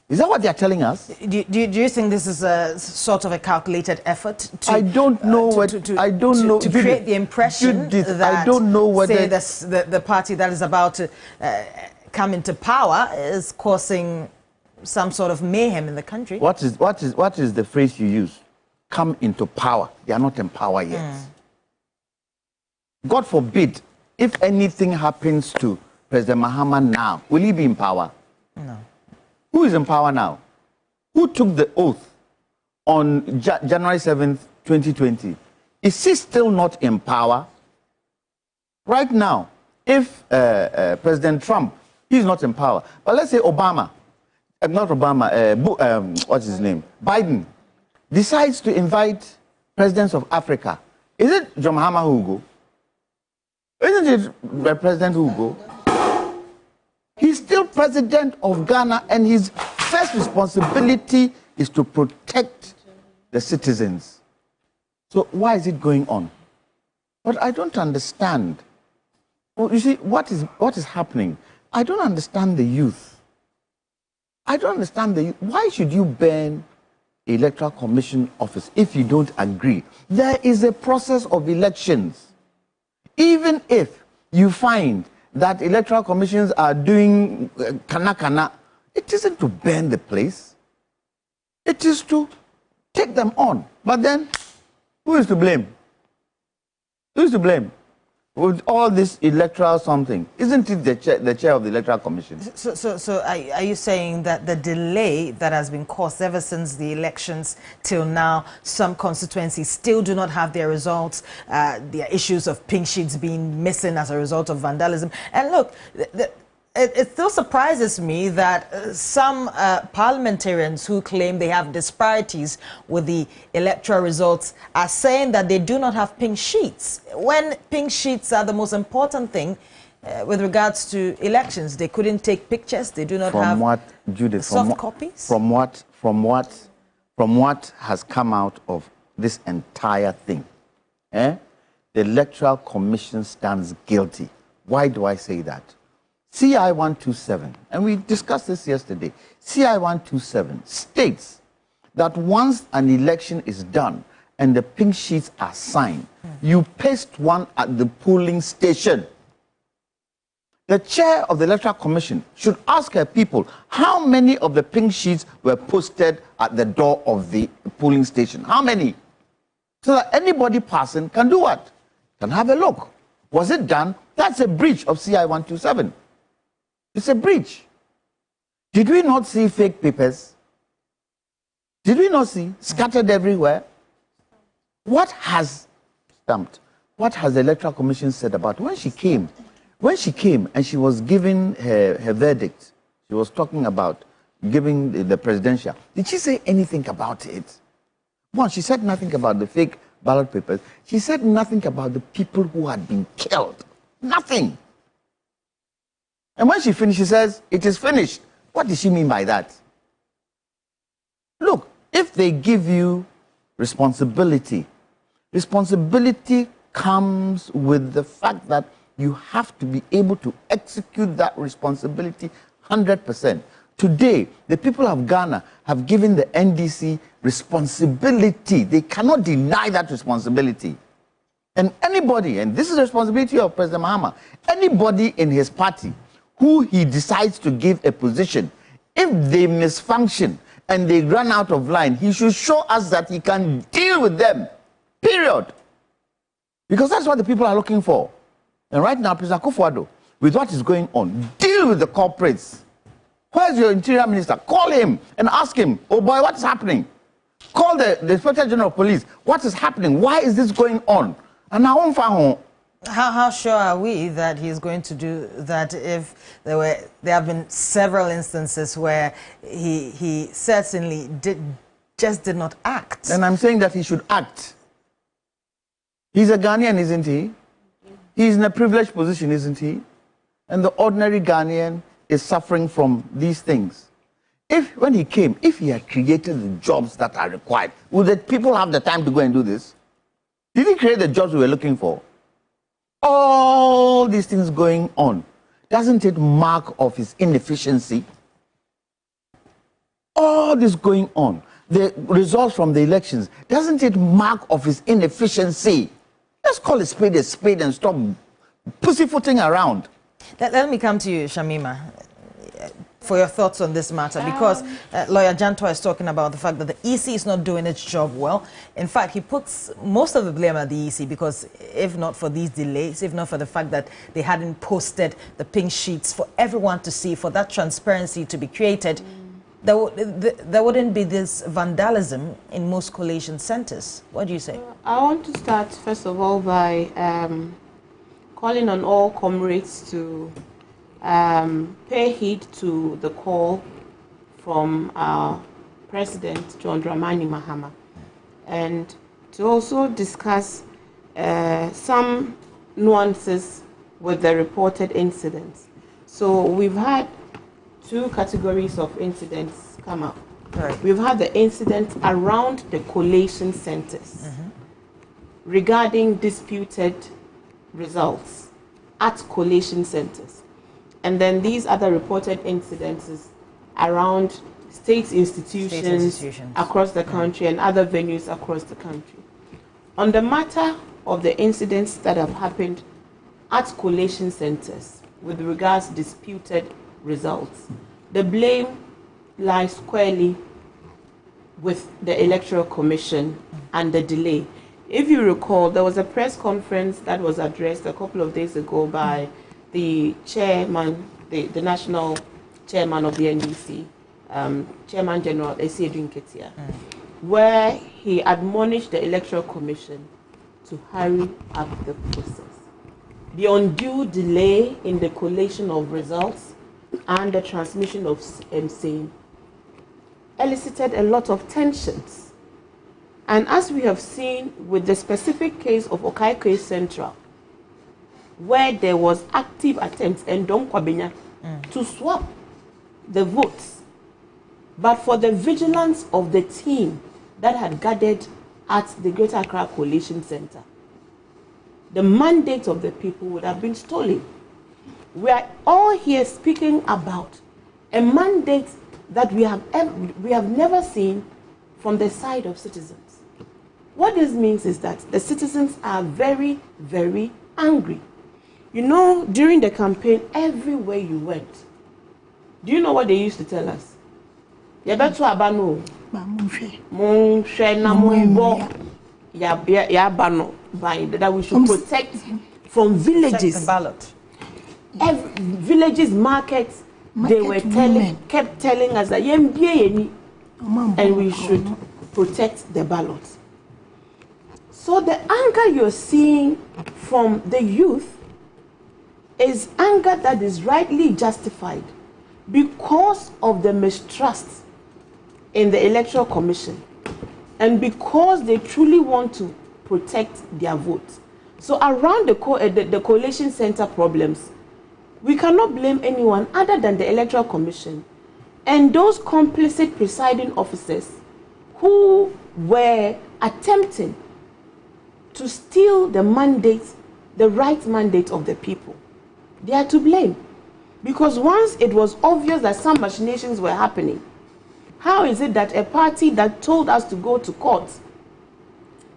Is that what they are telling us? Do you think this is a sort of a calculated effort to? I don't know to create the impression that I don't know whether say the party that is about to come into power is causing some sort of mayhem in the country. What is the phrase you use? Come into power. They are not in power yet. God forbid, if anything happens to President Mahama now, will he be in power? No. Who is in power now? Who took the oath on January 7th, 2020? Is he still not in power? Right now, if President Trump, he's not in power. But let's say Obama, not Obama, what's his name? Biden decides to invite presidents of Africa. Is it John Mahama who will go? Isn't it President who will go? He's still president of Ghana, and his first responsibility is to protect the citizens. So why is it going on? But I don't understand. Well, you see, what is happening? I don't understand the youth. I don't understand the youth. Why should you burn Electoral Commission office if you don't agree? There is a process of elections. Even if you find that electoral commissions are doing kana, it isn't to burn the place. It is to take them on. But then, who is to blame? Who is to blame? with all this electoral something? Isn't it the chair of the Electoral Commission? So are you saying that the delay that has been caused ever since the elections till now, some constituencies still do not have their results, there are issues of pink sheets being missing as a result of vandalism? And look, it still surprises me that some parliamentarians who claim they have disparities with the electoral results are saying that they do not have pink sheets, when pink sheets are the most important thing with regards to elections. They couldn't take pictures. They do not have soft copies. From what has come out of this entire thing, the Electoral Commission stands guilty. Why do I say that? CI 127, and we discussed this yesterday, CI 127 states that once an election is done and the pink sheets are signed, you paste one at the polling station. The chair of the Electoral Commission should ask her people how many of the pink sheets were posted at the door of the polling station. How many? So that anybody passing can do what? Can have a look. Was it done? That's a breach of CI 127. It's a breach. Did we not see fake papers? Did we not see scattered everywhere? What has stamped? What has the Electoral Commission said about when she came? When she came and she was giving her verdict, she was talking about giving the presidential. Did she say anything about it? One, she said nothing about the fake ballot papers. She said nothing about the people who had been killed. Nothing. And when she finished, she says, it is finished. What does she mean by that? Look, if they give you responsibility, responsibility comes with the fact that you have to be able to execute that responsibility 100%. Today, the people of Ghana have given the NDC responsibility. They cannot deny that responsibility. And anybody, and this is the responsibility of President Mahama, anybody in his party who he decides to give a position, if they misfunction and they run out of line, he should show us that he can deal with them, period. Because that's what the people are looking for. And right now, President Akufo-Addo, with what is going on, deal with the corporates. Where's your Interior Minister? Call him and ask him, oh boy, what's happening? Call the Inspector General of Police. What is happening? Why is this going on? And I won't find how sure are we that he's going to do that if there have been several instances where he certainly just did not act? And I'm saying that he should act. He's a Ghanaian, isn't he? He's in a privileged position, isn't he? And the ordinary Ghanaian is suffering from these things. When he came, if he had created the jobs that are required, would the people have the time to go and do this? Did he create the jobs we were looking for? All these things going on, doesn't it mark of his inefficiency? All this going on, the results from the elections, doesn't it mark of his inefficiency? Let's call a spade and stop pussyfooting around. Let me come to you, Shamima, for your thoughts on this matter, because Lawyer Janto is talking about the fact that the EC is not doing its job well. In fact, he puts most of the blame at the EC, because if not for these delays, if not for the fact that they hadn't posted the pink sheets for everyone to see, for that transparency to be created, there wouldn't be this vandalism in most collation centers. What do you say? I want to start, first of all, by calling on all comrades to pay heed to the call from our President, John Dramani Mahama, and to also discuss some nuances with the reported incidents. So we've had two categories of incidents come up. Right. We've had the incidents around the collation centers regarding disputed results at collation centers. And then these other reported incidences around state institutions across the country and other venues across the country. On the matter of the incidents that have happened at collation centers with regards to disputed results, the blame lies squarely with the Electoral Commission and the delay. If you recall, there was a press conference that was addressed a couple of days ago by the chairman, the national chairman of the NDC, Chairman General Esi Edwin Ketia, where he admonished the Electoral Commission to hurry up the process. The undue delay in the collation of results and the transmission of same elicited a lot of tensions. And as we have seen with the specific case of Okaikwe Central, where there was active attempts in Dom Kwabenya to swap the votes, but for the vigilance of the team that had gathered at the Greater Accra Coalition Center, the mandate of the people would have been stolen. We are all here speaking about a mandate that we have never seen from the side of citizens. What this means is that the citizens are very, very angry. You know, during the campaign, everywhere you went, do you know what they used to tell us? Yabetu abano, that we should protect from villages. The ballot. Villages, markets, they were kept telling us that and we should protect the ballots. So the anger you're seeing from the youth is anger that is rightly justified because of the mistrust in the Electoral Commission and because they truly want to protect their votes. So around the coalition center problems, we cannot blame anyone other than the Electoral Commission and those complicit presiding officers who were attempting to steal the mandate, the right mandate of the people. They are to blame. Because once it was obvious that some machinations were happening, how is it that a party that told us to go to court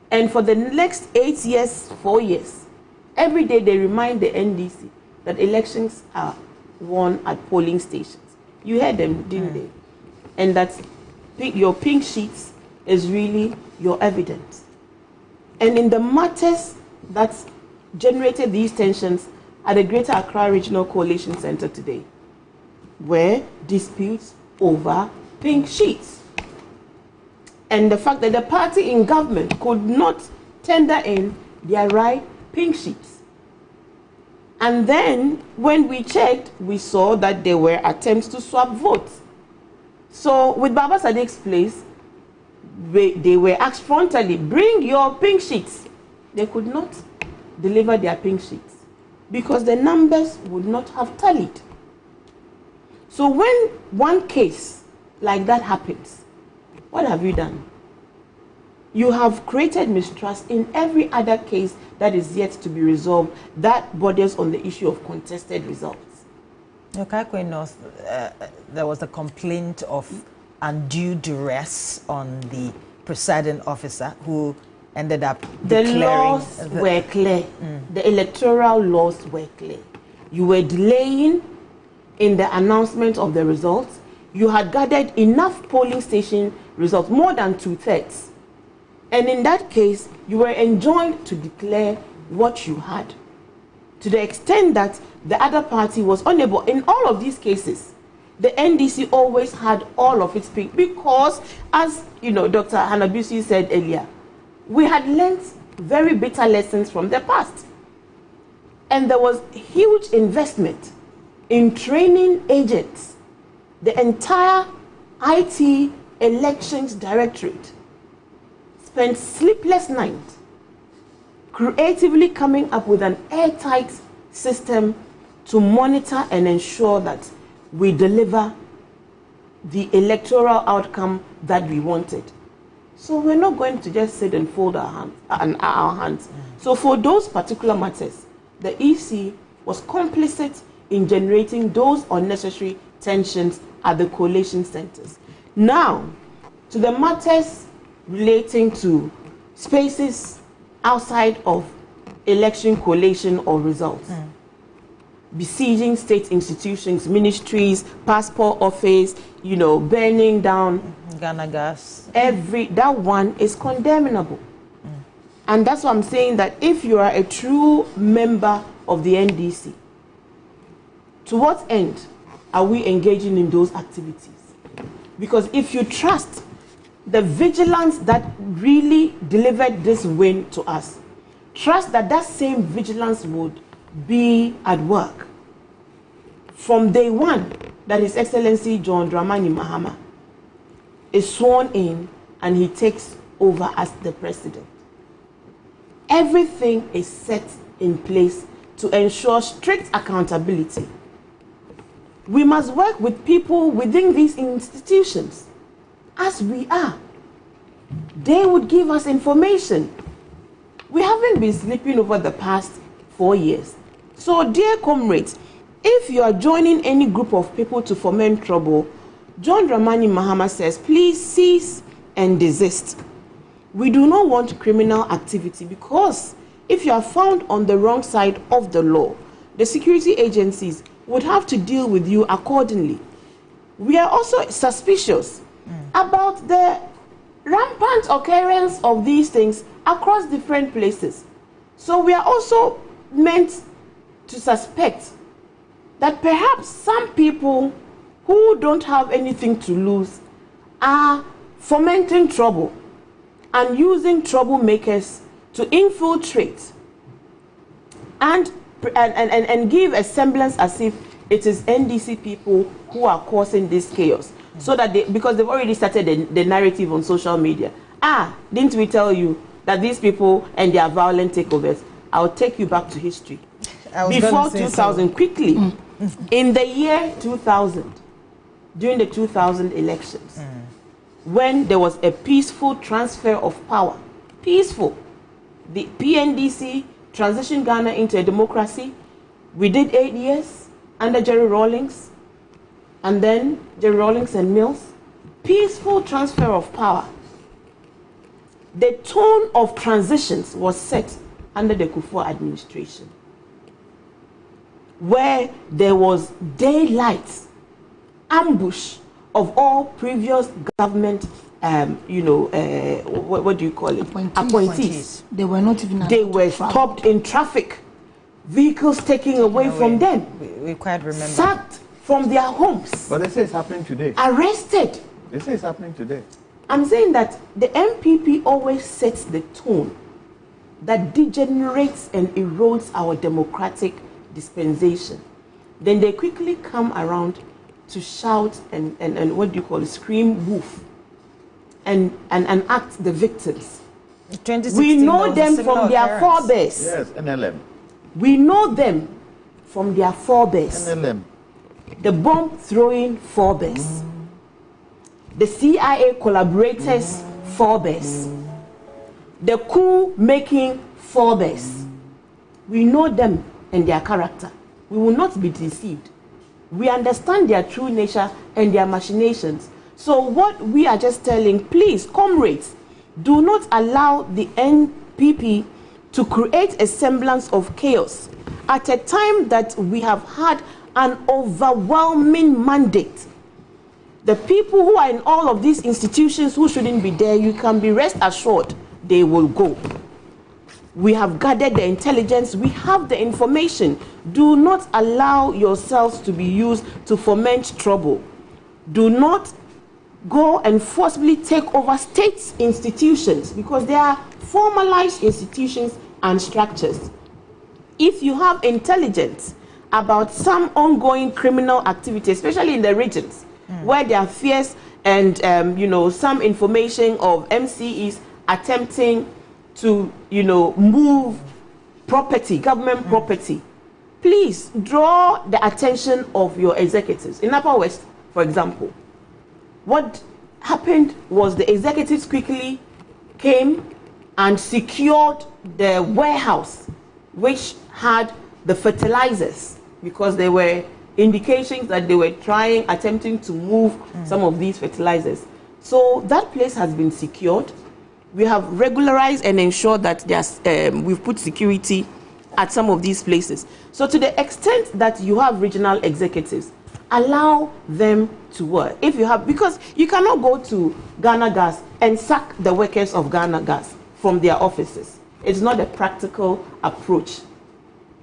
and for the next 8 years, 4 years, every day they remind the NDC that elections are won at polling stations. You heard them, didn't they? And that your pink sheets is really your evidence. And in the matters that generated these tensions at the Greater Accra Regional Coalition Center today were disputes over pink sheets. And the fact that the party in government could not tender in their right pink sheets. And then when we checked, we saw that there were attempts to swap votes. So with Baba Sadiq's place, they were asked frontally, bring your pink sheets. They could not deliver their pink sheets because the numbers would not have tallied. So when one case like that happens, what have you done? You have created mistrust in every other case that is yet to be resolved that borders on the issue of contested results. Okaikwe North, there was a complaint of undue duress on the presiding officer who ended up declaring... The laws were clear. The electoral laws were clear. You were delaying in the announcement of the results. You had gathered enough polling station results, more than 2/3. And in that case, you were enjoined to declare what you had. To the extent that the other party was unable, in all of these cases, the NDC always had all of its pink because, as you know, Dr. Hanabusi said earlier, we had learned very bitter lessons from the past. And there was huge investment in training agents. The entire IT Elections Directorate spent sleepless nights creatively coming up with an airtight system to monitor and ensure that we deliver the electoral outcome that we wanted. So we're not going to just sit and fold our hands. So for those particular matters, the EC was complicit in generating those unnecessary tensions at the coalition centers. Now, to the matters relating to spaces outside of election collation or results. Besieging state institutions, ministries, passport office, you know, burning down Ghana Gas. That one is condemnable. And that's why I'm saying that if you are a true member of the NDC, to what end are we engaging in those activities? Because if you trust the vigilance that really delivered this win to us, trust that that same vigilance would be at work from day one that His Excellency John Dramani Mahama is sworn in and he takes over as the president. Everything is set in place to ensure strict accountability. We must work with people within these institutions as we are. They would give us information. We haven't been sleeping over the past 4 years. So, dear comrades, if you are joining any group of people to foment trouble, John Dramani Mahama says, please cease and desist. We do not want criminal activity, because if you are found on the wrong side of the law, the security agencies would have to deal with you accordingly. We are also suspicious about the rampant occurrence of these things across different places. So we are also meant to suspect that perhaps some people who don't have anything to lose are fomenting trouble and using troublemakers to infiltrate and give a semblance as if it is NDC people who are causing this chaos. So that because they've already started the narrative on social media. Didn't we tell you that these people and their violent takeovers? I'll take you back to history. Before 2000, quickly, in the year 2000, during the 2000 elections, when there was a peaceful transfer of power, peaceful, the PNDC transitioned Ghana into a democracy. We did 8 years under Jerry Rawlings, and then Jerry Rawlings and Mills. Peaceful transfer of power. The tone of transitions was set under the Kufuor administration, where there was daylight ambush of all previous government, what do you call it? Appointees. They were not even. They were stopped in traffic, vehicles taken away from them. We quite remember. Sacked from their homes. But they say it's happening today. Arrested. They say it's happening today. I'm saying that the MPP always sets the tone that degenerates and erodes our democratic dispensation. Then they quickly come around to shout and what do you call it, scream woof and act the victims. We know them from their forebears. Yes, NLM. We know them from their forebears. NLM. The bomb throwing forebears. The CIA collaborators forebears. The coup making forebears. We know them and their character. We will not be deceived. We understand their true nature and their machinations. So what we are just telling, please, comrades, do not allow the NPP to create a semblance of chaos at a time that we have had an overwhelming mandate. The people who are in all of these institutions who shouldn't be there, you can be rest assured they will go. We have gathered the intelligence, we have the information. Do not allow yourselves to be used to foment trouble. Do not go and forcibly take over state institutions, because they are formalized institutions and structures. If you have intelligence about some ongoing criminal activity, especially in the regions where there are fears and some information of MCEs attempting to move property, government property, please draw the attention of your executives. In Upper West, for example, what happened was the executives quickly came and secured the warehouse which had the fertilizers, because there were indications that they were attempting to move some of these fertilizers. So that place has been secured. We have regularized and ensured that we've put security at some of these places. So to the extent that you have regional executives, allow them to work. Because you cannot go to Ghana Gas and sack the workers of Ghana Gas from their offices. It's not a practical approach.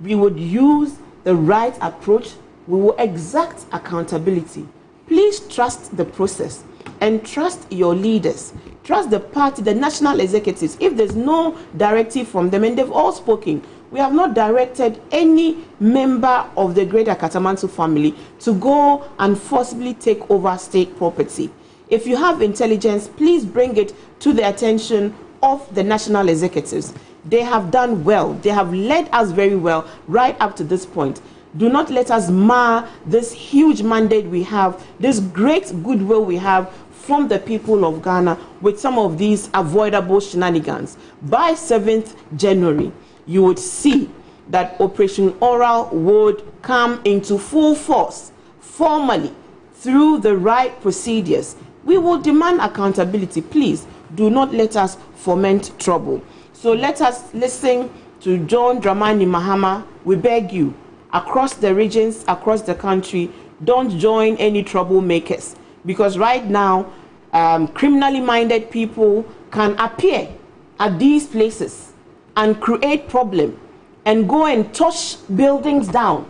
We would use the right approach. We will exact accountability. Please trust the process and trust your leaders. Trust the party, the national executives. If there's no directive from them, and they've all spoken, we have not directed any member of the Greater Katamanto family to go and forcibly take over state property. If you have intelligence, please bring it to the attention of the national executives. They have done well. They have led us very well right up to this point. Do not let us mar this huge mandate we have, this great goodwill we have from the people of Ghana with some of these avoidable shenanigans. By 7th January, you would see that Operation Oral would come into full force, formally, through the right procedures. We will demand accountability. Please do not let us foment trouble. So let us listen to John Dramani Mahama. We beg you, across the regions, across the country, don't join any troublemakers. Because right now, criminally minded people can appear at these places and create problem and go and touch buildings down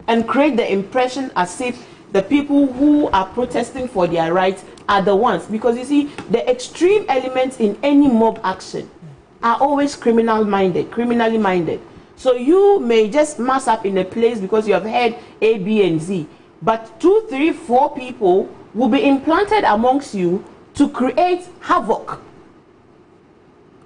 and create the impression as if the people who are protesting for their rights are the ones. Because you see, the extreme elements in any mob action are always criminally minded. So you may just mass up in a place because you have heard A, B, and Z. But 2, 3, 4 people will be implanted amongst you to create havoc,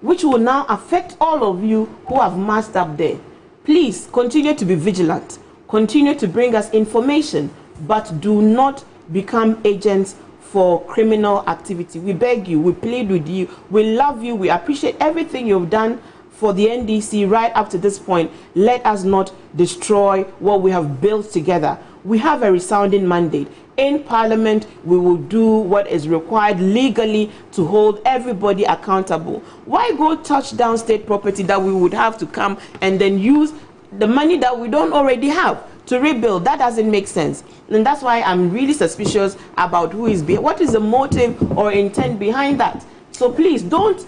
which will now affect all of you who have massed up there. Please continue to be vigilant. Continue to bring us information, but do not become agents for criminal activity. We beg you, we plead with you, we love you, we appreciate everything you've done for the NDC right up to this point. Let us not destroy what we have built together. We have a resounding mandate. In Parliament, we will do what is required legally to hold everybody accountable. Why go touch down state property that we would have to come and then use the money that we don't already have to rebuild? That doesn't make sense. And that's why I'm really suspicious about who is behind. What is the motive or intent behind that? So please don't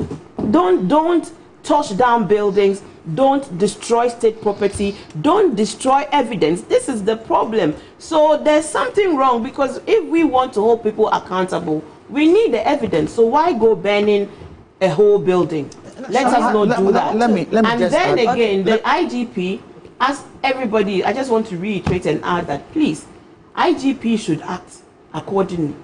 touch down buildings. Don't destroy state property. Don't destroy evidence. This is the problem. So there's something wrong, because if we want to hold people accountable, we need the evidence. So why go burning a whole building? Let us not do that. Let me and just then add, again, the IGP, as everybody, I just want to reiterate and add that, please, IGP should act accordingly.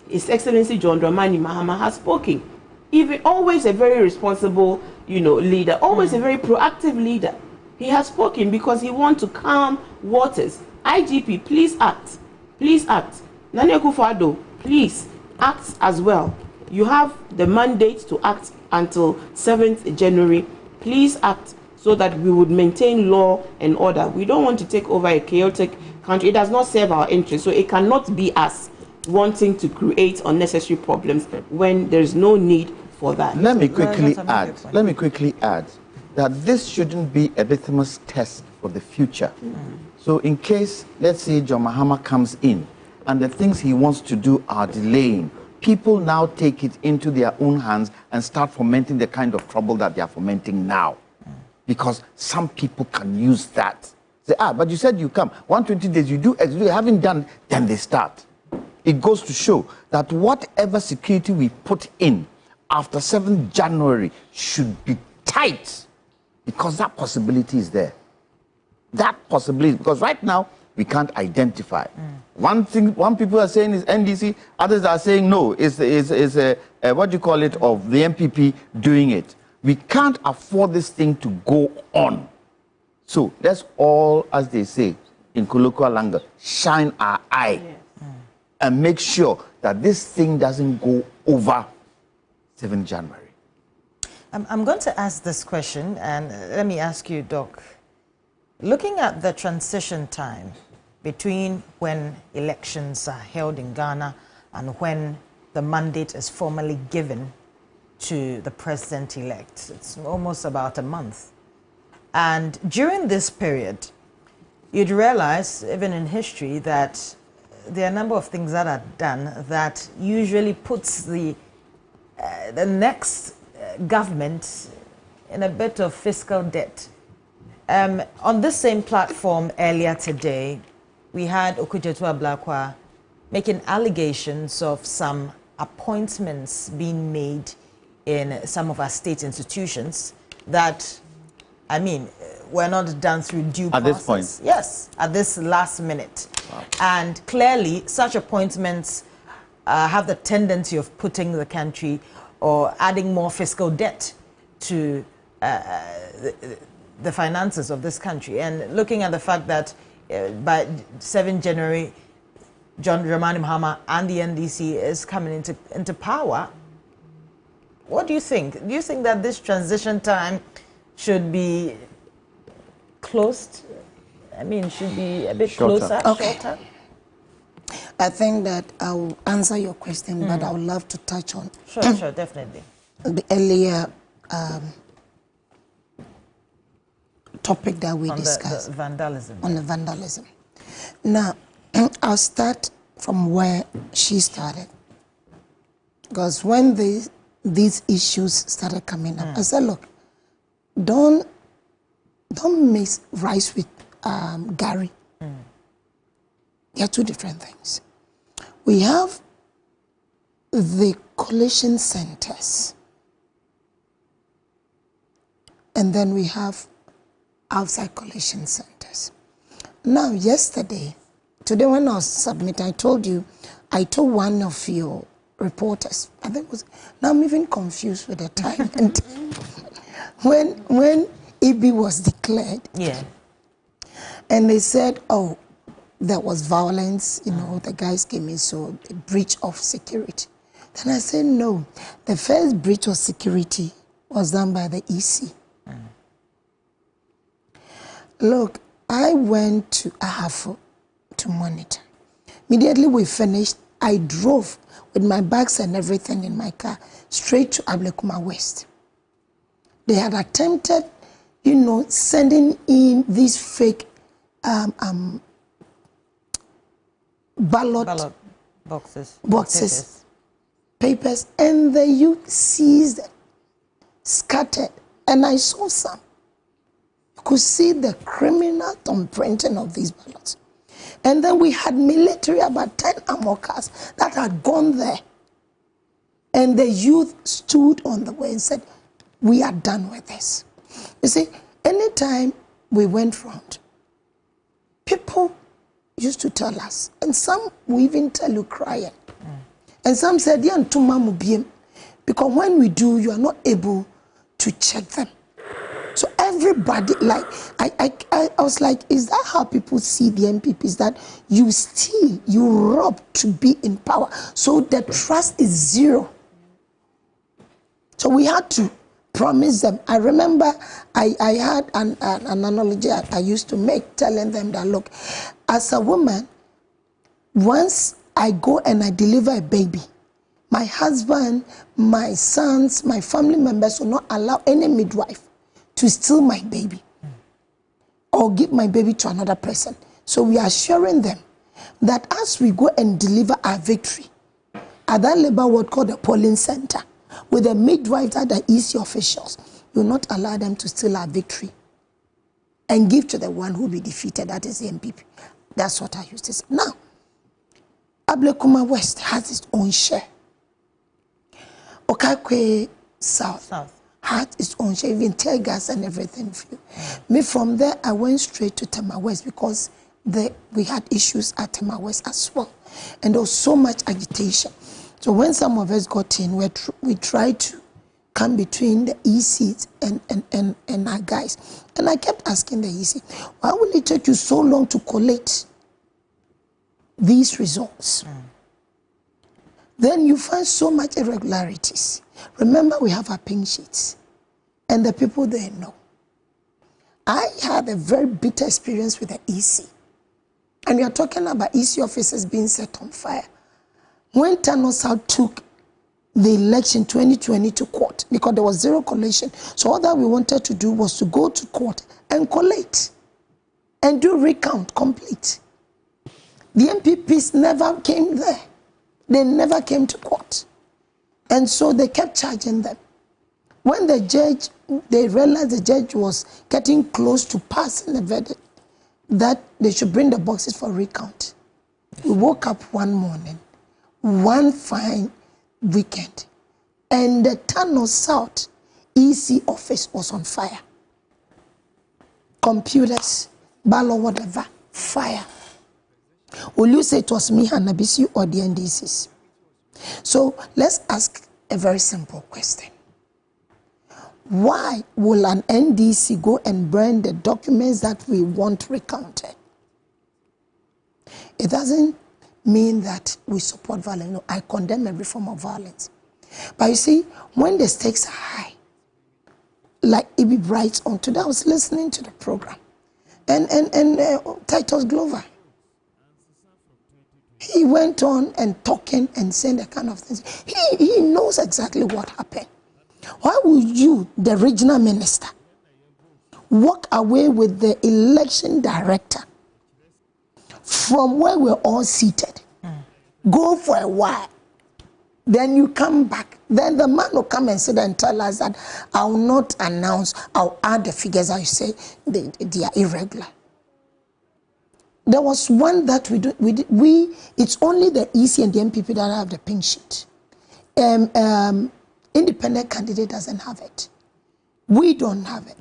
His Excellency John Dramani Mahama has spoken. Even always a very responsible, leader, always a very proactive leader. He has spoken because he wants to calm waters. IGP, please act. Please act. Nana Akufo-Addo, please act as well. You have the mandate to act until 7th January. Please act so that we would maintain law and order. We don't want to take over a chaotic country. It does not serve our interests. So it cannot be us wanting to create unnecessary problems when there's no need for that. Let me quickly add that this shouldn't be a litmus test for the future. So in case, let's say, John Mahama comes in and the things he wants to do are delaying, people now take it into their own hands and start fomenting the kind of trouble that they are fomenting now. Because some people can use that. Say, but you said you come. 120 days, you do, you haven't done, then they start. It goes to show that whatever security we put in after 7th January should be tight, because that possibility is there. That possibility, because right now, we can't identify. One people are saying is NDC, others are saying no, is what do you call it, of the MPP doing it. We can't afford this thing to go on. So let's all, as they say in colloquial language, shine our eye and make sure that this thing doesn't go over 7th January. I'm going to ask this question, and let me ask you, Doc. Looking at the transition time between when elections are held in Ghana and when the mandate is formally given to the president-elect, it's almost about a month. And during this period, you'd realize, even in history, that there are a number of things that are done that usually puts the next government in a bit of fiscal debt. On this same platform earlier today, we had Okudzeto Ablakwa making allegations of some appointments being made in some of our state institutions that, I mean, were not done through due process. At this point? Yes, at this last minute. Wow. And clearly, such appointments have the tendency of putting the country or adding more fiscal debt to the finances of this country. And looking at the fact that by 7 January, John Dramani Mahama and the NDC is coming into power, what do you think? Do you think that this transition time should be closed? I mean, should be a bit closer, shorter? I think that I will answer your question, but I would love to touch on sure, definitely the earlier topic that we discussed the vandalism. On the vandalism. Now, I'll start from where she started, because when these issues started coming up, I said, look, don't mix rice with Gary. They are two different things. We have the collation centers, and then we have outside collation centers. Now, today when I was submitting, I told one of your reporters, I think it was, now I'm even confused with the time. And when EB was declared, and they said, oh, there was violence, the guys came in, so a breach of security. Then I said, no, the first breach of security was done by the EC. Look, I went to Ahafo to monitor. Immediately we finished, I drove with my bags and everything in my car straight to Ablekuma West. They had attempted, sending in these fake ballot boxes, papers, and the youth seized them, scattered, and I saw some. You could see the criminal thumbprinting of these ballots. And then we had military, about 10 armor cars that had gone there. And the youth stood on the way and said, we are done with this. You see, anytime we went round, people used to tell us, and some will even tell you crying. And some said, because when we do, you are not able to check them. So everybody, I was like, is that how people see the MPPs? That you steal, you rob to be in power. So the trust is zero. So we had to promise them. I remember I had an analogy I used to make, telling them that, look, as a woman, once I go and I deliver a baby, my husband, my sons, my family members will not allow any midwife to steal my baby or give my baby to another person. So we are assuring them that as we go and deliver our victory at that labor ward called the polling center, with the midwife that are EC officials, we will not allow them to steal our victory and give to the one who will be defeated, that is the MPP. That's what I used to say. Now, Ablekuma West has its own share. Okakwe South had its own share, even tear gas and everything. Me, from there, I went straight to Tema West because we had issues at Tema West as well. And there was so much agitation. So when some of us got in, we tried to come between the ECs and our guys. And I kept asking the EC, why will it take you so long to collate these results? Then you find so much irregularities. Remember, we have our pink sheets. And the people there know. I had a very bitter experience with the EC. And we are talking about EC officers being set on fire. When Thanos took the election 2020 to court, because there was zero collation, so all that we wanted to do was to go to court and collate and do recount complete. The MPPs never came there. They never came to court. And so they kept charging them. When they realized the judge was getting close to passing the verdict that they should bring the boxes for recount. We woke up one morning, one fine weekend, and the Tano South EC office was on fire. Computers, ballot, whatever, fire. Will you say it was me, Hannabisi, or the NDCs? So let's ask a very simple question. Why will an NDC go and burn the documents that we want recounted? It doesn't mean that we support violence. No, I condemn every form of violence. But you see, when the stakes are high, like Ibi writes on today, I was listening to the program, and Titus Glover, he went on and talking and saying the kind of things. He knows exactly what happened. Why would you, the regional minister, walk away with the election director from where we're all seated, go for a while, then you come back, then the man will come and sit and tell us that I will not announce, I'll add the figures, I say they are irregular. There was one that it's only the EC and the MPP that have the pink sheet. Independent candidate doesn't have it. We don't have it.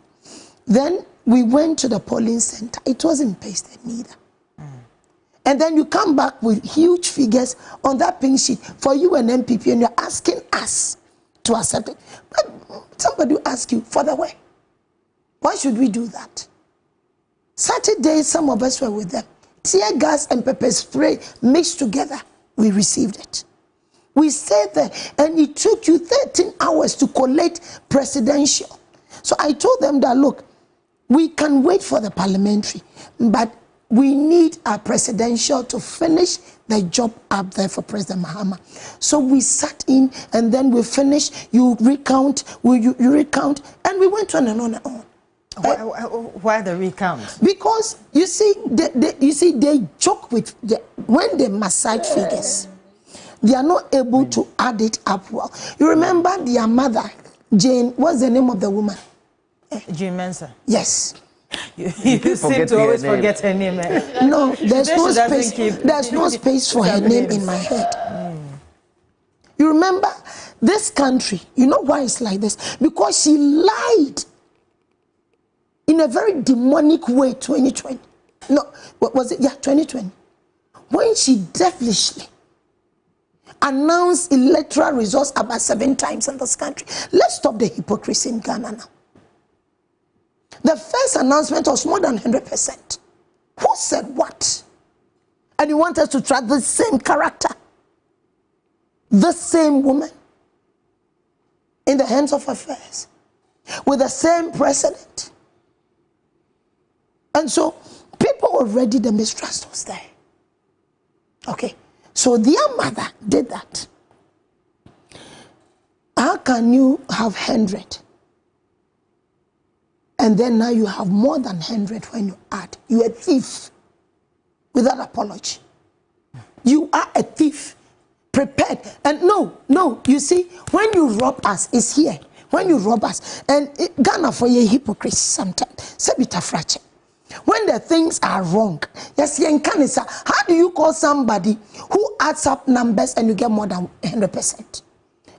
Then we went to the polling center. It wasn't pasted neither. And then you come back with huge figures on that pink sheet for you and MPP, and you're asking us to accept it. But somebody will ask you, for the way, why should we do that? Saturday, some of us were with them. Tear gas and pepper spray mixed together, we received it. We stayed there, and it took you 13 hours to collate presidential. So I told them that, look, we can wait for the parliamentary, but we need our presidential to finish the job up there for President Mahama. So we sat in, and then we finished. You recount, you recount, and we went on and on and on. Why the recount? Because you see, they joke with when they massage figures. They are not able to add it up well. You remember their mother, Jane, what's the name of the woman? Jane Mensa. Yes. You seem to always forget her name. No, there's no space. There's no space for her name in my head. You remember this country, you know why it's like this? Because she lied in a very demonic way 2020. No, what was it? Yeah, 2020. When she devilishly announced electoral results about 7 times in this country. Let's stop the hypocrisy in Ghana now. The first announcement was more than 100%. Who said what? And you want us to track the same character, the same woman, in the hands of affairs, with the same president. And so people already, the mistrust was there. Okay. So their mother did that. How can you have 100? And then now you have more than 100 when you add. You're a thief without apology. You are a thief, prepared. And no, you see, when you rob us, it's here. When you rob us, and Ghana for your hypocrisy sometimes, Sebita fracture. When the things are wrong, yes, how do you call somebody who adds up numbers and you get more than 100%?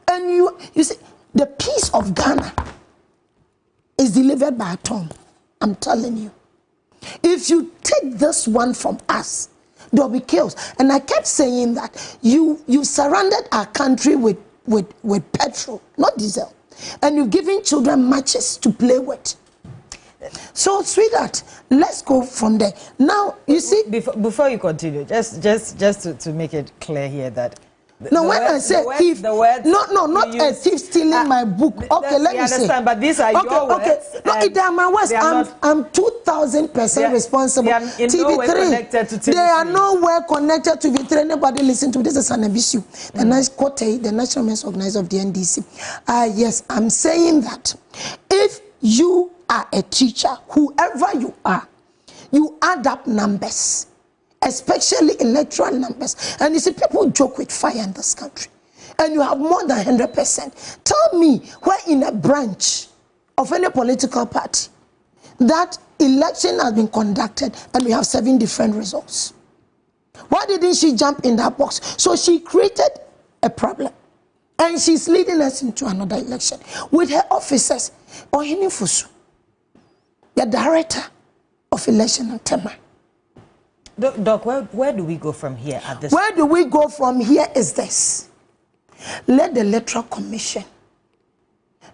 And you see, the peace of Ghana is delivered by a tongue. I'm telling you. If you take this one from us, there'll be chaos. And I kept saying that you surrounded our country with petrol, not diesel. And you've given children matches to play with. So, sweetheart, let's go from there. Now, you see... Before you continue, just to make it clear here that... I say thief, not a thief stealing my book. Okay, let me say. But these are your words. No, they are my words. I'm 2,000% responsible. TV3, they are nowhere connected to TV3. Nobody listen to this. Is an issue. The National Men's Organizer of the NDC. Yes, I'm saying that if you are a teacher, whoever you are, you add up numbers, especially electoral numbers. And you see, people joke with fire in this country. and you have more than 100%. Tell me where in a branch of any political party that election has been conducted and we have 7 different results. Why didn't she jump in that box? So she created a problem. And she's leading us into another election with her officers. Ohini Fusu, the director of election and Tema. Doc, where do we go from here at this? Where do we go from here is this. Let the Electoral Commission,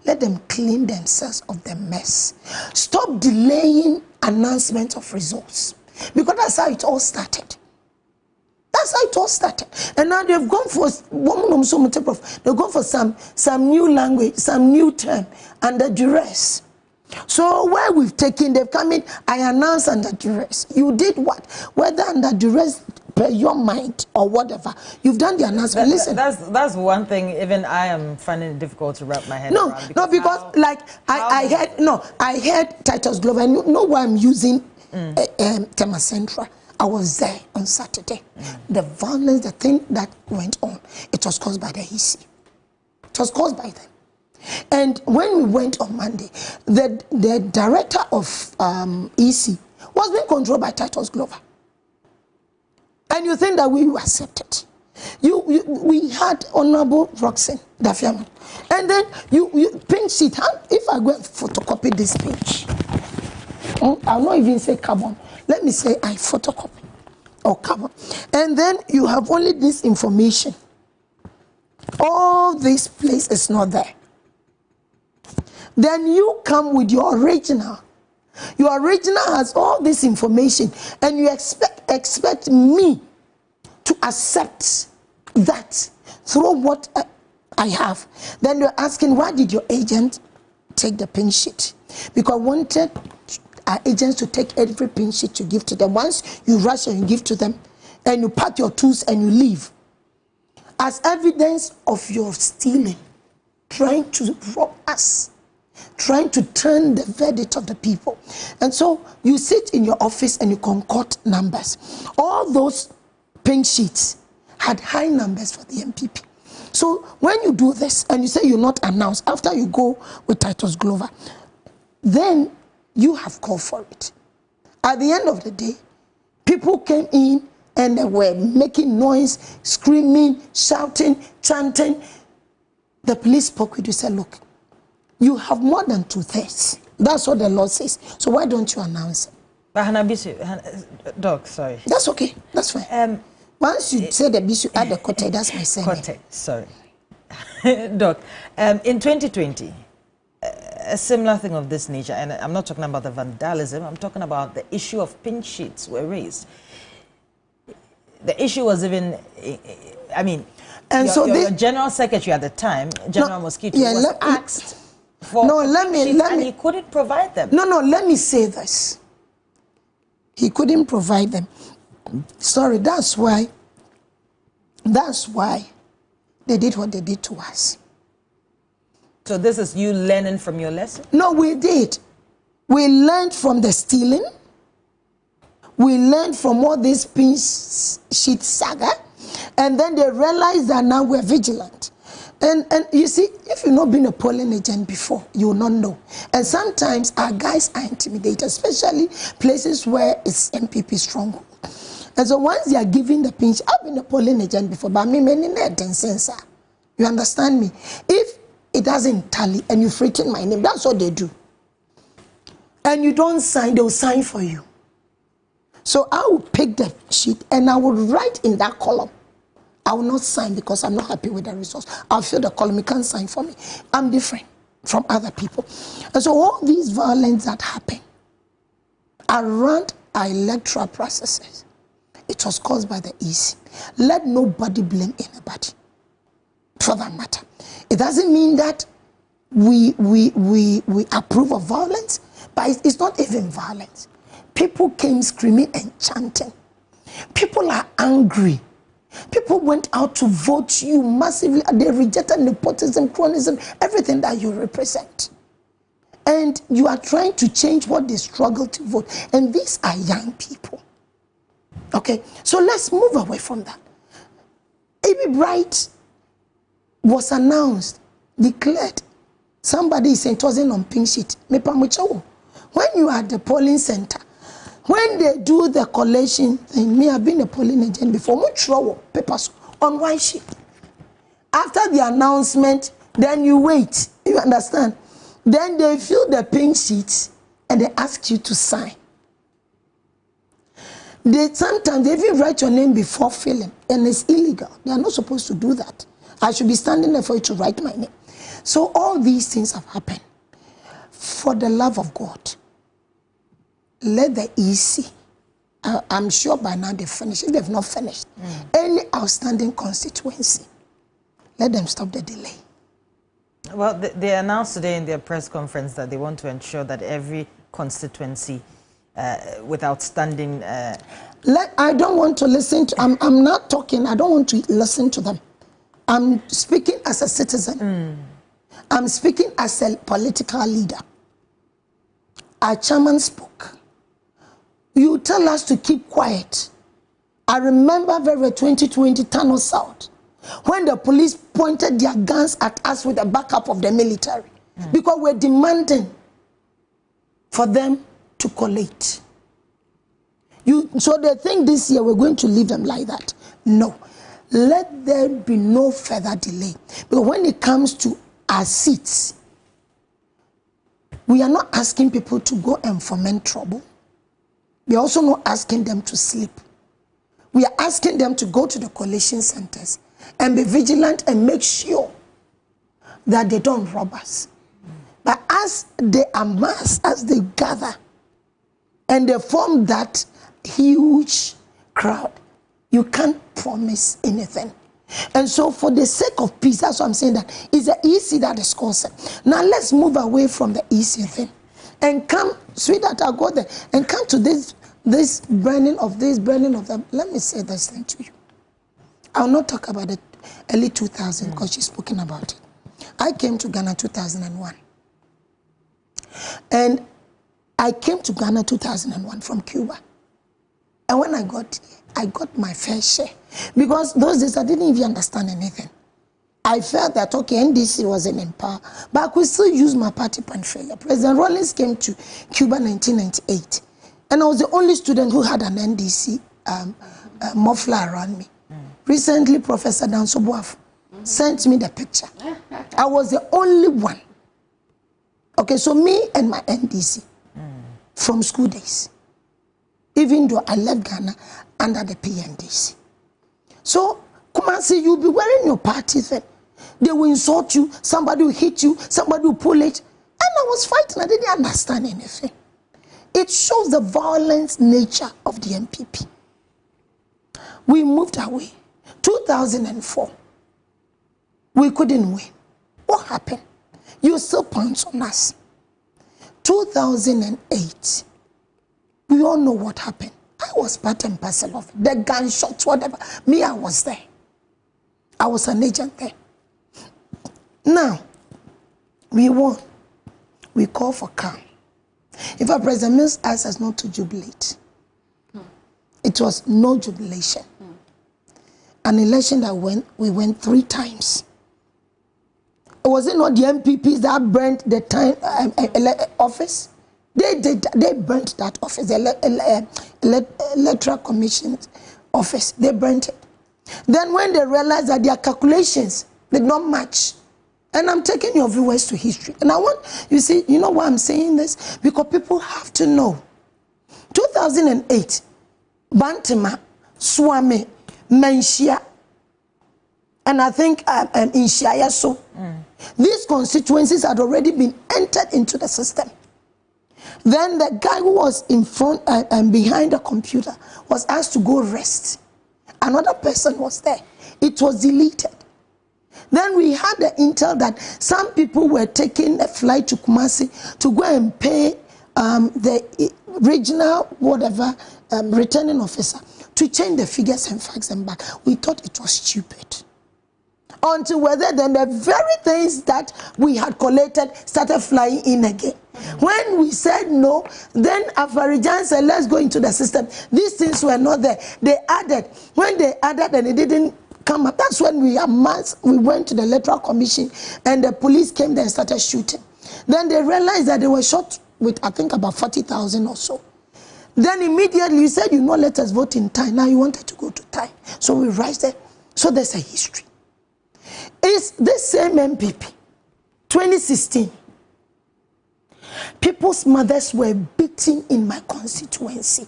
let them clean themselves of the mess. Stop delaying announcement of results. Because that's how it all started. That's how it all started. And now they've gone for they've gone for some new language, some new term, under duress. So where we've taken, they've come in, I announce under duress. You did what? Whether under duress per your mind or whatever, you've done the announcement. Listen, that's one thing. Even I am finding it difficult to wrap my head around. I heard Titus Glover. I know why I'm using Tema Central. I was there on Saturday. The violence, the thing that went on, it was caused by the EC. It was caused by them. And when we went on Monday, the director of EC was being controlled by Titus Glover. And you think that we accept it. We had Honorable Roxanne Dafiaman. And then you pinch sheet. If I go and photocopy this page, I'll not even say carbon. Let me say I photocopy or carbon. And then you have only this information. All this place is not there. Then you come with your original. Your original has all this information, and you expect me to accept that through what I have. Then you're asking, why did your agent take the pin sheet? Because I wanted our agents to take every pin sheet to give to them. Once you rush and you give to them, and you pack your tools and you leave, as evidence of your stealing, trying to rob us, trying to turn the verdict of the people. And so you sit in your office and you concoct numbers. All those pink sheets had high numbers for the MPP. So when you do this and you say you're not announced, after you go with Titus Glover, then you have called for it. At the end of the day, people came in and they were making noise, screaming, shouting, chanting. The police spoke with you, said, look, you have more than 2/3. That's what the law says. So why don't you announce it? But Hanabisu, Doc, sorry. That's okay. That's fine. Once you say the Bisu, add the Kote, that's my saying. Kote, sorry. Doc, in 2020, a similar thing of this nature, and I'm not talking about the vandalism, I'm talking about the issue of pin sheets were raised. The issue was even, I mean, and your general secretary at the time, General Mosquito, was asked for and he couldn't provide them. No, let me say this. He couldn't provide them. Sorry, that's why they did what they did to us. So this is you learning from your lesson? No, we did. We learned from the stealing. We learned from all this pin sheet saga. And then they realized that now we're vigilant. And you see, if you've not been a polling agent before, you will not know. And sometimes our guys are intimidated, especially places where it's MPP stronghold. And so once they are giving the pinch, I've been a polling agent before, but me many sensor. You understand me? If it doesn't tally and you've written my name, that's what they do. And you don't sign, they'll sign for you. So I will pick the sheet and I will write in that column. I will not sign because I'm not happy with the results. I'll fill the column, you can't sign for me. I'm different from other people. And so all these violence that happen around our electoral processes, it was caused by the EC. Let nobody blame anybody for that matter. It doesn't mean that we approve of violence, but it's not even violence. People came screaming and chanting. People are angry. People went out to vote you massively. They rejected nepotism, cronyism, everything that you represent. And you are trying to change what they struggle to vote. And these are young people. Okay, so let's move away from that. Amy Bright was announced, declared, somebody is endorsing on pink sheet. When you are at the polling center, when they do the collation thing, me have been a polling agent before, we throw papers on white sheet. After the announcement, then you wait, you understand? Then they fill the pink sheets and they ask you to sign. Sometimes they even write your name before filling, and it's illegal. They are not supposed to do that. I should be standing there for you to write my name. So all these things have happened. For the love of God, let the EC, I'm sure by now they've finished. If they've not finished, any outstanding constituency, let them stop the delay. Well, they announced today in their press conference that they want to ensure that every constituency with outstanding... I don't want to listen to... I'm not talking. I don't want to listen to them. I'm speaking as a citizen. I'm speaking as a political leader. Our chairman spoke. You tell us to keep quiet. I remember very 2020 Tano South, when the police pointed their guns at us with the backup of the military, because we're demanding for them to collate. So they think this year we're going to leave them like that. No. Let there be no further delay. But when it comes to our seats, we are not asking people to go and foment trouble. We are also not asking them to sleep. We are asking them to go to the collation centers and be vigilant and make sure that they don't rob us. But as they amass, as they gather, and they form that huge crowd, you can't promise anything. And so for the sake of peace, that's what I'm saying, that it's the EC that is causing. Now let's move away from the EC thing and come, sweetheart, I'll go there, and come to this burning of this, burning of that. Let me say this thing to you. I'll not talk about the early 2000s because she's spoken about it. I came to Ghana 2001. And I came to Ghana 2001 from Cuba. And when I got here, I got my fair share. Because those days I didn't even understand anything. I felt that, okay, NDC wasn't in power, but I could still use my party point failure. President Rawlings came to Cuba in 1998. And I was the only student who had an NDC muffler around me. Recently, Professor Danso Boaf sent me the picture. I was the only one. Okay, so me and my NDC from school days. Even though I left Ghana under the PNDC. So, come and say you'll be wearing your party thing. They will insult you, somebody will hit you, somebody will pull it. And I was fighting, I didn't understand anything. It shows the violent nature of the MPP. We moved away. 2004, we couldn't win. What happened? You still pounce on us. 2008, we all know what happened. I was part and parcel of it. The gunshots, whatever. Me, I was there. I was an agent there. Now, we won. We call for calm. In fact, President Mills asked us not to jubilate. It was no jubilation. An election that we went 3 times. Was it not the MPPs that burnt the time office? They burnt that office, the Electoral Commission's office. They burnt it. Then when they realized that their calculations did not match, and I'm taking your viewers to history. And I want, you see, you know why I'm saying this? Because people have to know. 2008, Bantima, Swami, Menchia, and I think in Shiayaso, these constituencies had already been entered into the system. Then the guy who was in front and behind the computer was asked to go rest. Another person was there. It was deleted. Then we had the intel that some people were taking a flight to Kumasi to go and pay the regional whatever returning officer to change the figures and facts and back. We thought it was stupid. Until whether then the very things that we had collated started flying in again. When we said no, then Afarijan said, let's go into the system. These things were not there. They added. When they added and it didn't come up. That's when we went to the Electoral Commission and the police came there and started shooting. Then they realized that they were shot with, I think, about 40,000 or so. Then immediately you said, you know, let us vote in Thai. Now you wanted to go to Thai. So we rise there. So there's a history. It's this same MPP, 2016. People's mothers were beaten in my constituency.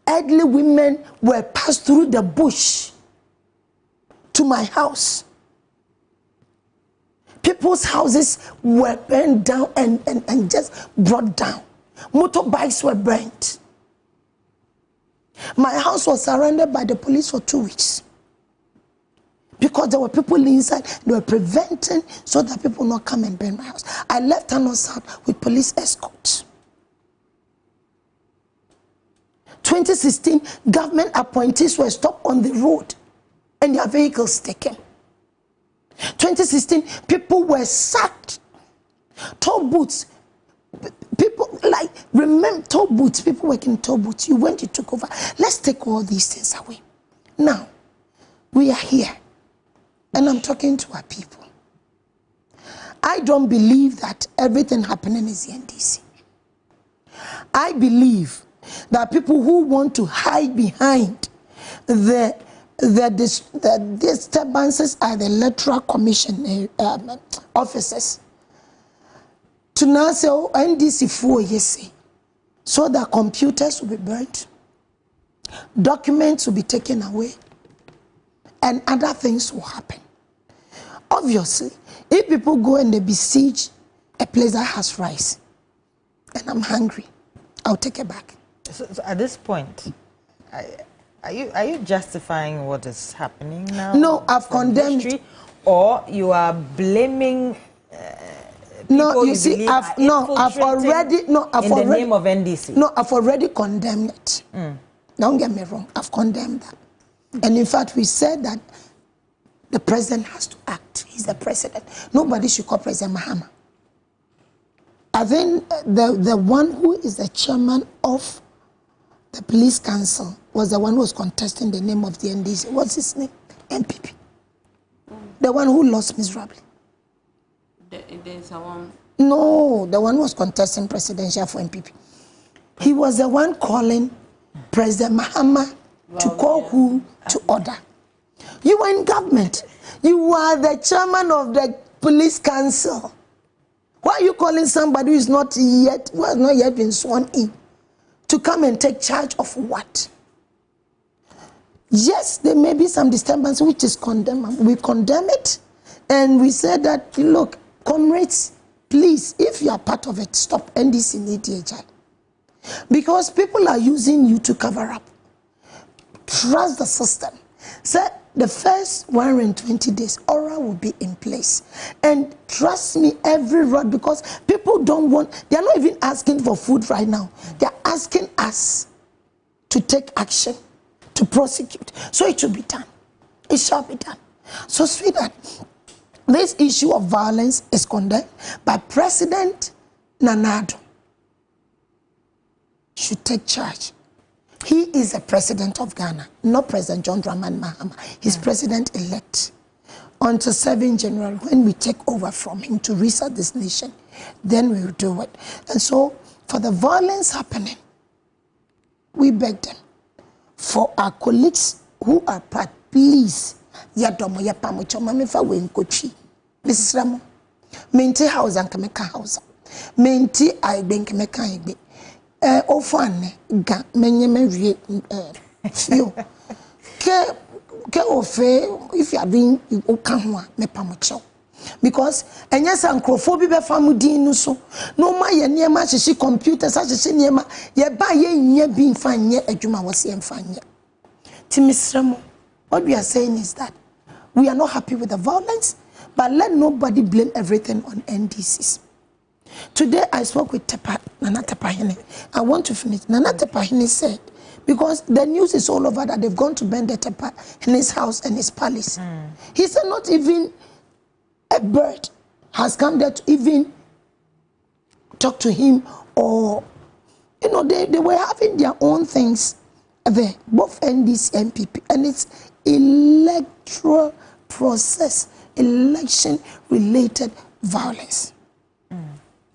Elderly women were passed through the bush to my house. People's houses were burned down and just brought down. Motorbikes were burnt. My house was surrounded by the police for 2 weeks. Because there were people inside, they were preventing so that people not come and burn my house. I left Tano South with police escort. 2016, government appointees were stopped on the road and their vehicles taken. 2016, people were sacked. Toll booths, people like, remember toll booths, people working in toll booths, you went, you took over. Let's take all these things away. Now, we are here. And I'm talking to our people. I don't believe that everything happening is the NDC. I believe that people who want to hide behind the disturbances at the Electoral Commission offices to now say, oh, NDC 4 years, so that computers will be burnt, documents will be taken away, and other things will happen. Obviously, if people go and they besiege a place that has rice, and I'm hungry, I'll take it back. So at this point, are you justifying what is happening now? No, I've condemned. History, or you are blaming no, you see, I've already in the name of NDC. No, I've already condemned it. Don't get me wrong, I've condemned that. And in fact, we said that the president has to act. He's the president. Nobody should call President Mahama. I think the one who is the chairman of the police council was the one who was contesting the name of the NDC. What's his name? MPP. The one who lost miserably. There's a one. No, the one who was contesting presidential for MPP. He was the one calling President Mahama to call who to order. You were in government. You are the chairman of the police council. Why are you calling somebody who is not yet, who has not yet been sworn in, to come and take charge of what? Yes, there may be some disturbance which is condemned. We condemn it, and we said that, look, comrades, please, if you are part of it, stop NDC in ADHI. Because people are using you to cover up. Trust the system. So the first 120 days, Aura will be in place. And trust me, every road, because people don't want, they are not even asking for food right now. They are asking us to take action, to prosecute. So it should be done. It shall be done. So, sweetheart, this issue of violence is condemned, but President Nana Addo should take charge. He is the president of Ghana, not President John Dramani Mahama. He's president-elect. Until 7 January, when we take over from him to reset this nation, then we will do it. And so, for the violence happening, we beg them. For our colleagues who are part, please, yadomo yapamucho mamifa wenkochi. Mrs. Ramo, menti house and kameka house. Menti I denk meka igbe. Ofane ga menye mewie fio ke ofe if you are doing you can ho mepamocho because enya sankrofo bi be famu din no so no ma ye niema hyehe computers hyehe niema ye ba ye nya bi mfa nye adwuma wose mfa nye timisremo. What we are saying is that we are not happy with the violence, but let nobody blame everything on NDCs. Today I spoke with Nana Tepahene. I want to finish. Nana Tepahene said, because the news is all over that they've gone to burn the Tepahene's house and his palace. He said not even a bird has come there to even talk to him, or, they were having their own things there, both NDC and MPP. And electoral process, election-related violence.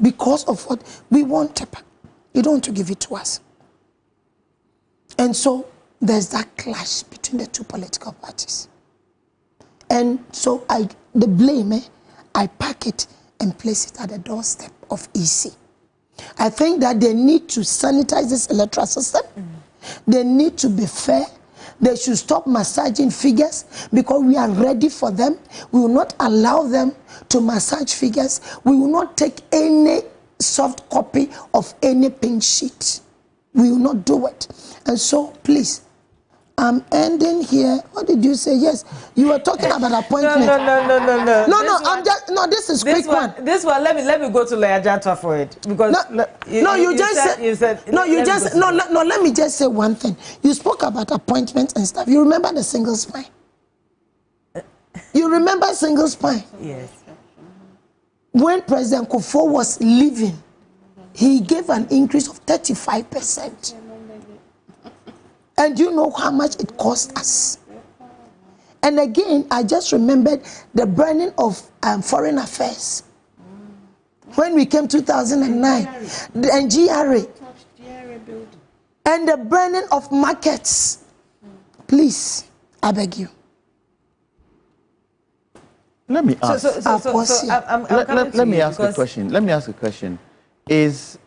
Because of what we want, you don't want to give it to us. And so there's that clash between the two political parties. And so the blame, I pack it and place it at the doorstep of EC. I think that they need to sanitize this electoral system. They need to be fair. They should stop massaging figures because we are ready for them. We will not allow them to massage figures. We will not take any soft copy of any pink sheet. We will not do it. And so, please, I'm ending here. What did you say? Yes, you were talking about appointment. No, I'm just this is quick one. This one, let me go to Lawyer Janta for it because let me just say one thing. You spoke about appointments and stuff. You remember the single spine? You remember single spine? Yes. When President Kufuor was leaving, he gave an increase of 35%. And do you know how much it cost us? And again, I just remembered the burning of foreign affairs. When we came 2009, and GRA. And the burning of markets. Please, I beg you. Let me ask. Let me ask a question. Let me ask a question. Is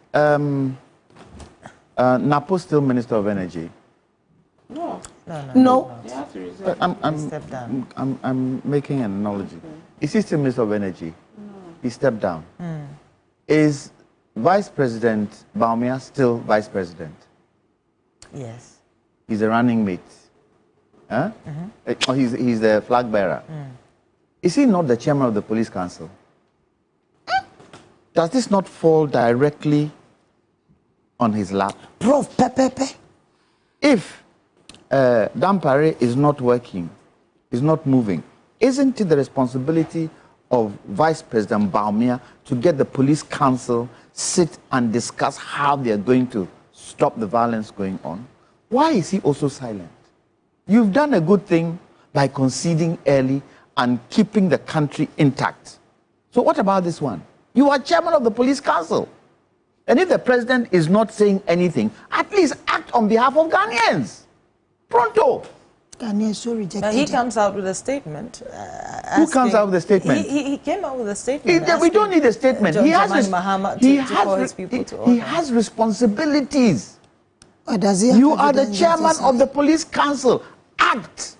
Napo still Minister of Energy? No. I'm making an analogy. Is he still Minister of Energy? No. He stepped down. Is Vice President Bawumia still Vice President? Yes. He's a running mate. Huh? Oh, he's the flag bearer. Is he not the chairman of the Police Council? Does this not fall directly on his lap? Prof. Pepepe. If Dampare is not working, is not moving, isn't it the responsibility of Vice President Bawumia to get the Police Council, sit and discuss how they are going to stop the violence going on? Why is he also silent? You've done a good thing by conceding early and keeping the country intact. So what about this one? You are chairman of the Police Council. And if the president is not saying anything, at least act on behalf of Ghanaians. Pronto. Ghanaians so rejected. But he comes out with a statement. Who comes out with a statement? He came out with a statement. We don't need a statement. He has responsibilities. Does he you are the chairman of the Police Council. Act.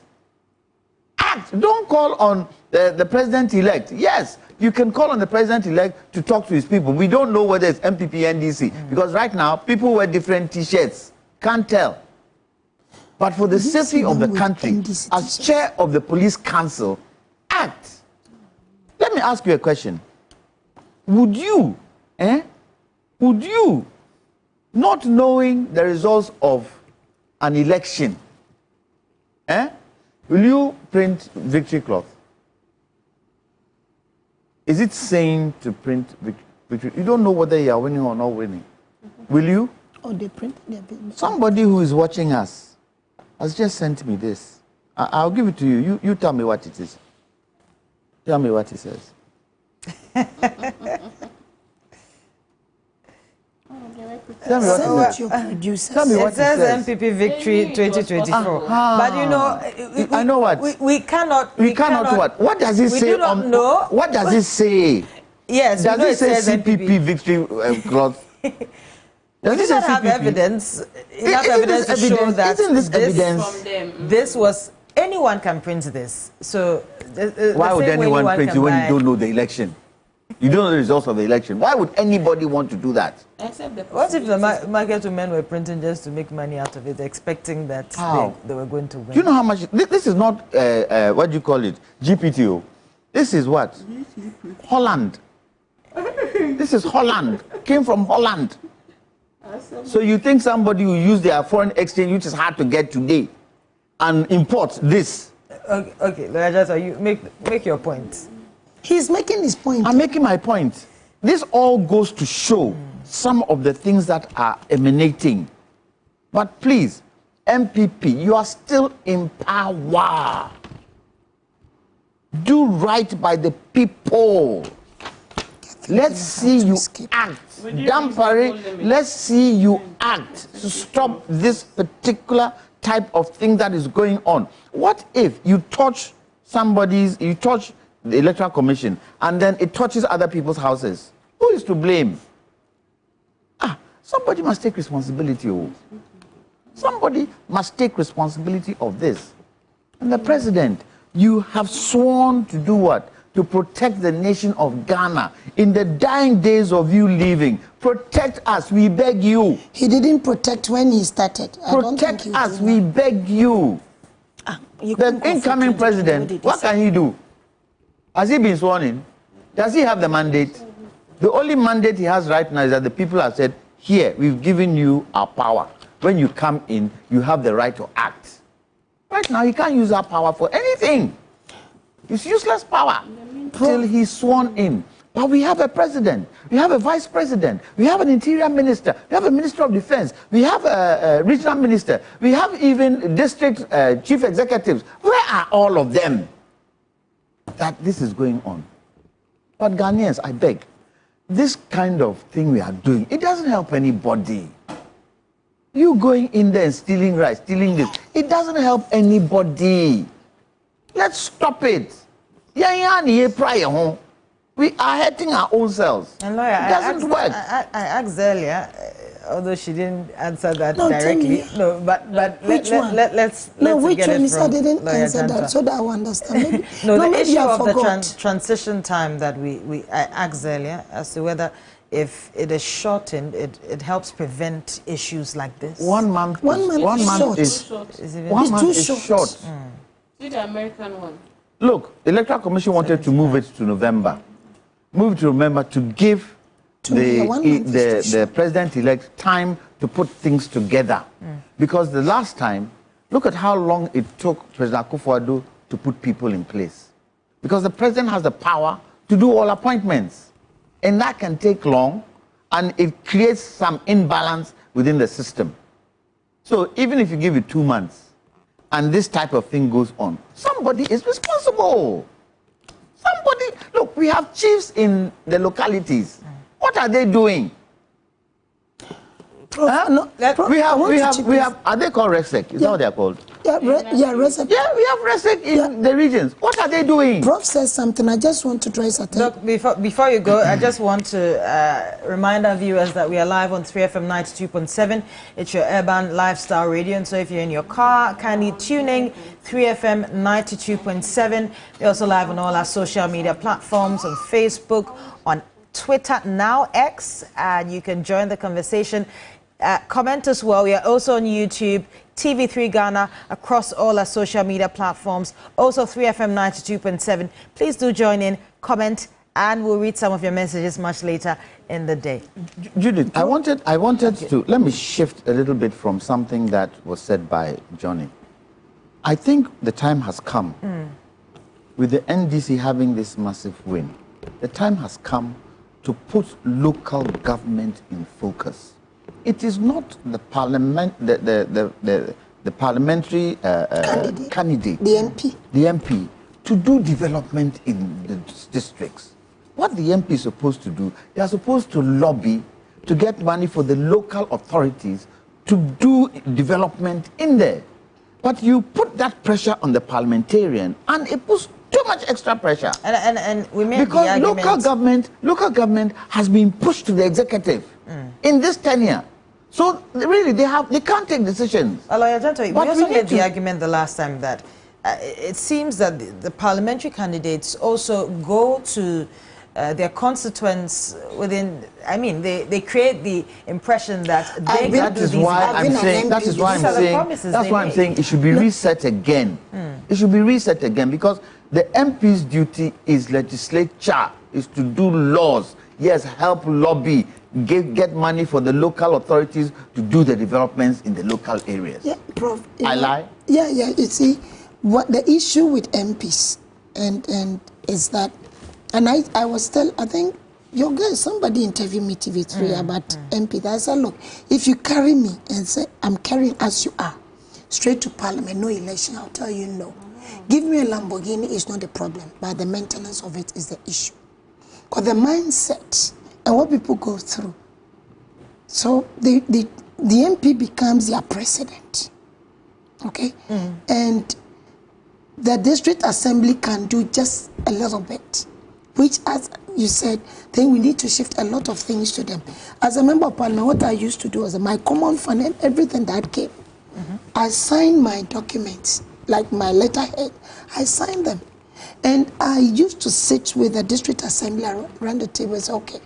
Act. Don't call on the president-elect. Yes, you can call on the president-elect to talk to his people. We don't know whether it's MPP, NDC, because right now, people wear different T-shirts. Can't tell. But for the safety of the country, as chair of the Police Council, act. Let me ask you a question. Would you, not knowing the results of an election, will you print victory cloth? Is it sane to print victory? You don't know whether you are winning or not winning. Will you? Oh, they print their business. Somebody who is watching us has just sent me this. I'll give it to you. You tell me what it is. Tell me what it says. Tell me what it says MPP victory 2024. But you know, I know what. We cannot what? What does it say? What does it say? Yes, does it say CPP victory cloth? Does it have evidence? Enough evidence to show that this was anyone can print this. So why would anyone print it when you don't know the election? You don't know the results of the election. Why would anybody want to do that? What if the market women were printing just to make money out of it, expecting that they were going to win? Do you know how much? This is not, what do you call it? GPTO. This is what? Holland. This is Holland. Came from Holland. So you think somebody will use their foreign exchange, which is hard to get today, and import this? Okay, Lajasa, you make your point. He's making his point. I'm making my point. This all goes to show some of the things that are emanating. But please, MPP, you are still in power. Do right by the people. Let's see you act. Dampare, let's see you act to stop this particular type of thing that is going on. What if you touch you touch the Electoral Commission and then it touches other people's houses? Who is to blame? Somebody must take responsibility. Somebody must take responsibility of this. And the president, you have sworn to do what? To protect the nation of Ghana in the dying days of you leaving. Protect us, we beg you. He didn't protect when he started. Protect us, we beg you. The incoming president, what can he do? Has he been sworn in? Does he have the mandate? The only mandate he has right now is that the people have said, here, we've given you our power. When you come in, you have the right to act. Right now, he can't use that power for anything. It's useless power till he's sworn in. But we have a president, we have a vice president, we have an interior minister, we have a minister of defense, we have a regional minister, we have even district chief executives. Where are all of them that this is going on? But Ghanaians, I beg, this kind of thing we are doing, it doesn't help anybody. You going in there and stealing rice, stealing this, it doesn't help anybody. Let's stop it. We are hurting our own selves. And lawyer, it doesn't work. I asked earlier, although she didn't answer that directly. No, but which one? Let's which get one? it from I didn't Lawyer answer Janta. that, so that I will understand. Maybe, the maybe issue I of the forgot. transition time that I asked earlier as to whether if it is shortened, it helps prevent issues like this. 1 month. One month is short. too short. See the American one. Look, the Electoral Commission wanted to move it to November. Move it to November to give the president-elect time to put things together. Because the last time, look at how long it took President Akufo-Addo to put people in place. Because the president has the power to do all appointments. And that can take long, and it creates some imbalance within the system. So even if you give it 2 months, and this type of thing goes on, somebody is responsible. Somebody, look, we have chiefs in the localities. What are they doing? We have, are they called RESEC? Is that what they are called? Yeah, RESEC. Yeah, we have RESEC in the regions. What are they doing? Prof says something. I just want to try something. Look, before you go, I just want to remind our viewers that we are live on 3FM 92.7. It's your urban lifestyle radio. And so if you're in your car, kindly tune in 3FM 92.7. We're also live on all our social media platforms, on Facebook, on Twitter, now X, and you can join the conversation. Comment as well. We are also on YouTube, TV3 Ghana, across all our social media platforms. Also 3FM 92.7. Please do join in, comment, and we'll read some of your messages much later in the day. Judith, I wanted to, let me shift a little bit from something that was said by Johnny. I think the time has come, with the NDC having this massive win, the time has come to put local government in focus. It is not the parliament, the parliamentary candidate, the MP, to do development in the districts. What the MP is supposed to do, they are supposed to lobby to get money for the local authorities to do development in there. But you put that pressure on the parliamentarian, and it puts too much extra pressure. And we made because the argument, local government has been pushed to the executive in this tenure. So really, they can't take decisions. Lawyer Janta, we also made the argument the last time that it seems that the parliamentary candidates also go to their constituents within. I mean, they create the impression that they can do these. That is why I'm saying it should be reset again. It should be reset again because the MP's duty is legislature, is to do laws. Yes, help lobby, get money for the local authorities to do the developments in the local areas. Yeah, Prof. I lie? Yeah. You see, what the issue with MPs and is that, and I think your guys, somebody interviewed me TV3 about MPs. I said, look, if you carry me and say I'm carrying as you are, straight to Parliament, no election, I'll tell you no. Give me a Lamborghini is not the problem, but the maintenance of it is the issue. Because the mindset and what people go through. So the MP becomes their president, okay? And the district assembly can do just a little bit, which, as you said, then we need to shift a lot of things to them. As a member of Parliament, what I used to do was my common fund and everything that came, I signed my documents, like my letterhead, I signed them. And I used to sit with the district assembly around the table and say, okay,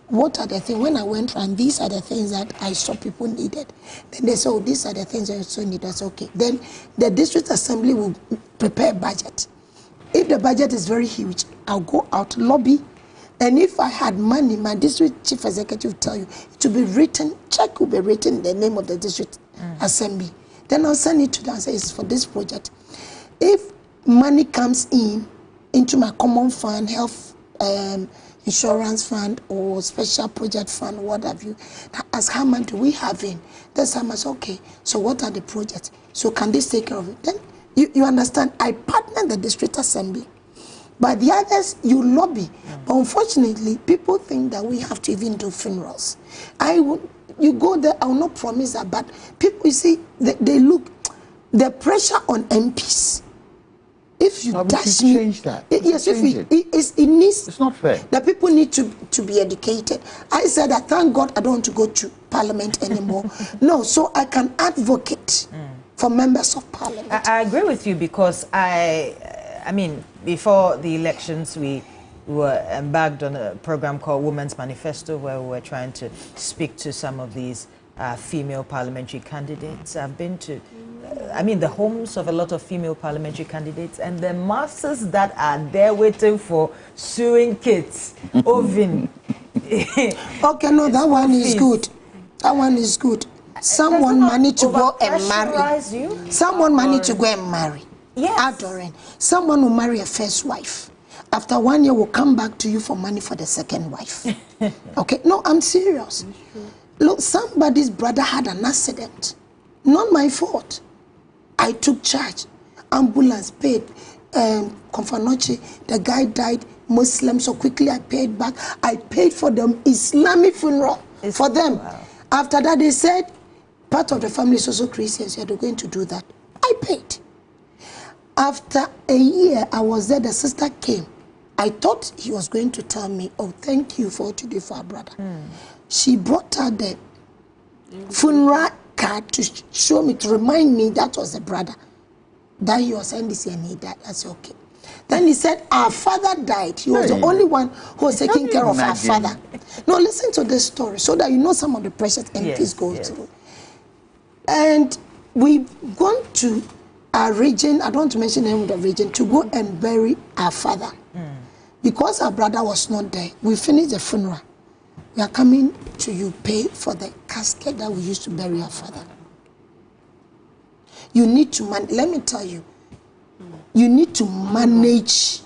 what are the things, when I went and these are the things that I saw people needed. Then they said, oh, these are the things I also need. That's okay. Then the district assembly will prepare a budget. If the budget is very huge, I'll go out, lobby, and if I had money, my district chief executive will tell you, it will be written, check will be written in the name of the district assembly. Then I'll send it to them and say, it's for this project. If money comes into my common fund, health insurance fund or special project fund, what have you, ask how much do we have in? That's how much, okay, so what are the projects? So can this take care of it? Then you understand, I partner the district assembly. But the others, you lobby. But unfortunately, people think that we have to even do funerals. You go there, I will not promise that, but people, you see, they look, the pressure on MPs. If you dash me, change that. Yes, if it needs. It's not fair. The people need to be educated. I said, I thank God I don't want to go to Parliament anymore. No, so I can advocate for members of Parliament. I agree with you because I mean, before the elections, we were embarked on a program called Women's Manifesto, where we were trying to speak to some of these female parliamentary candidates. I've been to, the homes of a lot of female parliamentary candidates, and the masses that are there waiting for sewing kits, oven. Okay, no, that one is good. That one is good. Someone money to go and marry. Someone money to go and marry. Yes. Adoring. Someone will marry a first wife. After 1 year, will come back to you for money for the second wife. Okay, no, I'm serious. Look, somebody's brother had an accident. Not my fault. I took charge. Ambulance paid. Confanoche, the guy died Muslim, so quickly I paid back. I paid for the Islamic funeral for them. Wow. After that, they said, part of the family is also Christians, they're going to do that. I paid. After a year, I was there, the sister came. I thought he was going to tell me, oh, thank you for what you did for our brother. She brought her the funeral card to show me, to remind me that was the brother. That he was NDC and he died. I said, okay. Then he said, our father died. He was the only one who was taking care of our father. No, listen to this story so that you know some of the pressures MPs go through. And we've gone to our region, I don't want to mention the name of the region, to go and bury our father. Because our brother was not there, we finished the funeral. We are coming to you, pay for the casket that we used to bury our father. You need to let me tell you, you need to manage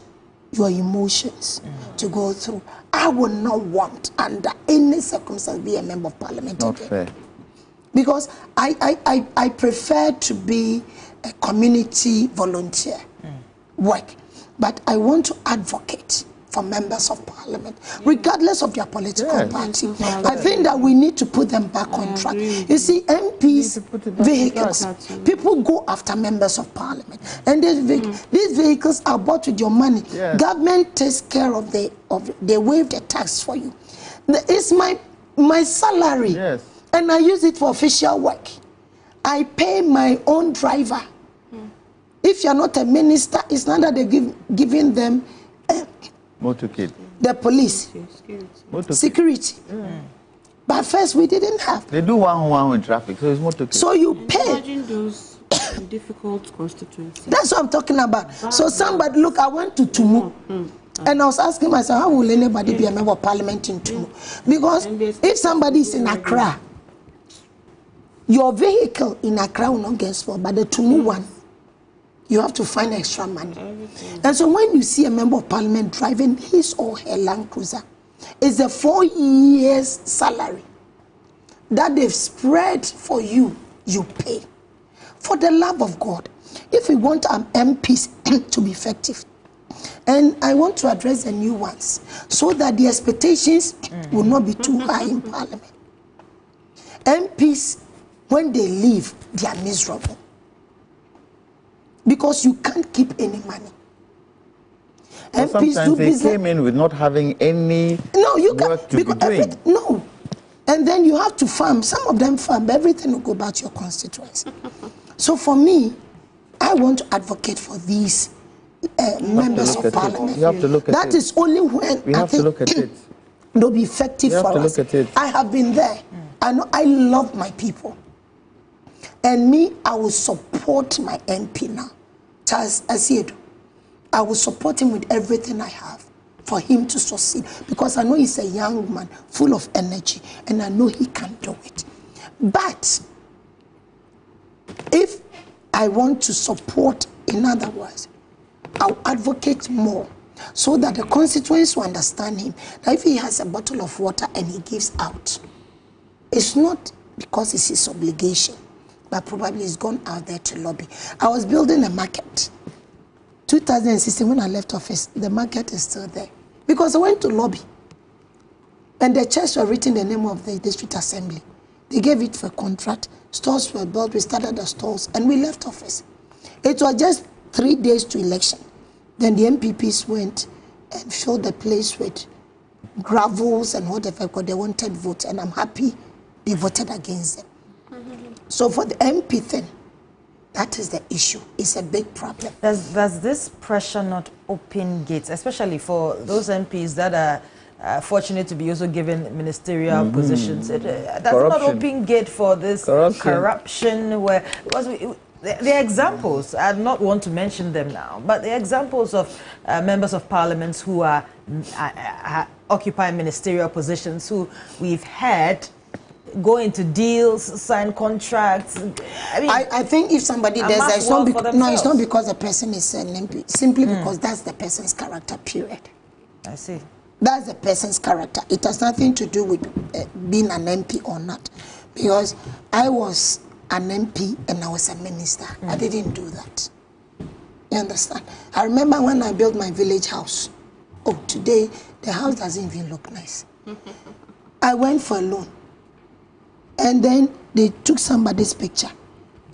your emotions to go through. I would not want, under any circumstance, be a member of Parliament not again. Fair. Because I prefer to be a community volunteer work, but I want to advocate for members of Parliament, regardless of their political party. I think that we need to put them back on track. You see, MPs' vehicles, people go after members of Parliament, and these vehicles are bought with your money. Government takes care of they waive the tax for you. It's my salary, and I use it for official work. I pay my own driver. If you're not a minister, it's not that they're giving them motorcade. The police, security. But first, we didn't have. They do one with traffic, so it's motorcade. So you pay. Imagine those difficult constituencies. That's what I'm talking about. So somebody, look, I went to Tumu. And I was asking myself, how will anybody be a member of Parliament in Tumu? Because if somebody is in Accra, your vehicle in Accra will not get spoiled, but the Tumu one, you have to find extra money. And so when you see a member of Parliament driving his or her Land Cruiser, it's a 4 years salary that they've spread for you, you pay. For the love of God, if we want our MPs to be effective, and I want to address the new ones so that the expectations will not be too high in Parliament. MPs, when they leave, they are miserable because you can't keep any money. Well, sometimes they came in with not having any work to be doing. No. And then you have to farm. Some of them farm. Everything will go back to your constituency. So for me, I want to advocate for these members of Parliament. You have to look at it. That is only when we have to look at it. They'll be effective for us. I have been there. I know I love my people. And me, I will support my MP now. Charles Asiedu. I will support him with everything I have for him to succeed. Because I know he's a young man full of energy. And I know he can do it. But if I want to support, in other words, I'll advocate more so that the constituents will understand him. That if he has a bottle of water and he gives out, it's not because it's his obligation, but probably he's gone out there to lobby. I was building a market. 2016, when I left office, the market is still there. Because I went to lobby. And the church were written the name of the district assembly. They gave it for a contract. Stores were built. We started the stores. And we left office. It was just 3 days to election. Then the MPPs went and filled the place with gravels and whatever because they wanted votes. And I'm happy they voted against them. So for the MP thing, that is the issue. It's a big problem. Does this pressure not open gates, especially for those MPs that are fortunate to be also given ministerial positions? Does it not open gate for this corruption where, because the examples, I do not want to mention them now, but the examples of members of parliament who are occupying ministerial positions who we've had go into deals, sign contracts. I think if somebody does that, it's not because the person is an MP, simply because that's the person's character, period. I see. That's the person's character. It has nothing to do with being an MP or not. Because I was an MP and I was a minister. I didn't do that. You understand? I remember when I built my village house. Oh, today, the house doesn't even look nice. I went for a loan. And then they took somebody's picture.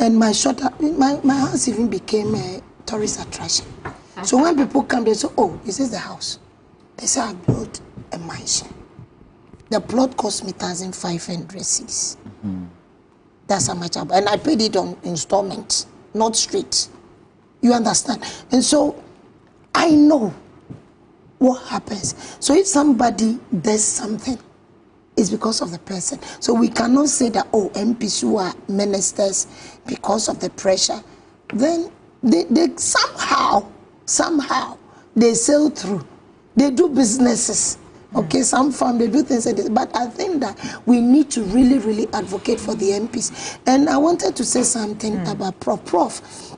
And my house even became a tourist attraction. So when people come, they say, oh, this is the house. They say, I built a mansion. The plot cost me 1,500 cedis. That's how much and I paid it on installment, not straight. You understand? And so I know what happens. So if somebody does something, it's because of the person. So we cannot say that, oh, MPs who are ministers because of the pressure. Then they somehow, they sail through. They do businesses. Okay, some farm, they do things like this. But I think that we need to really, really advocate for the MPs. And I wanted to say something about Prof.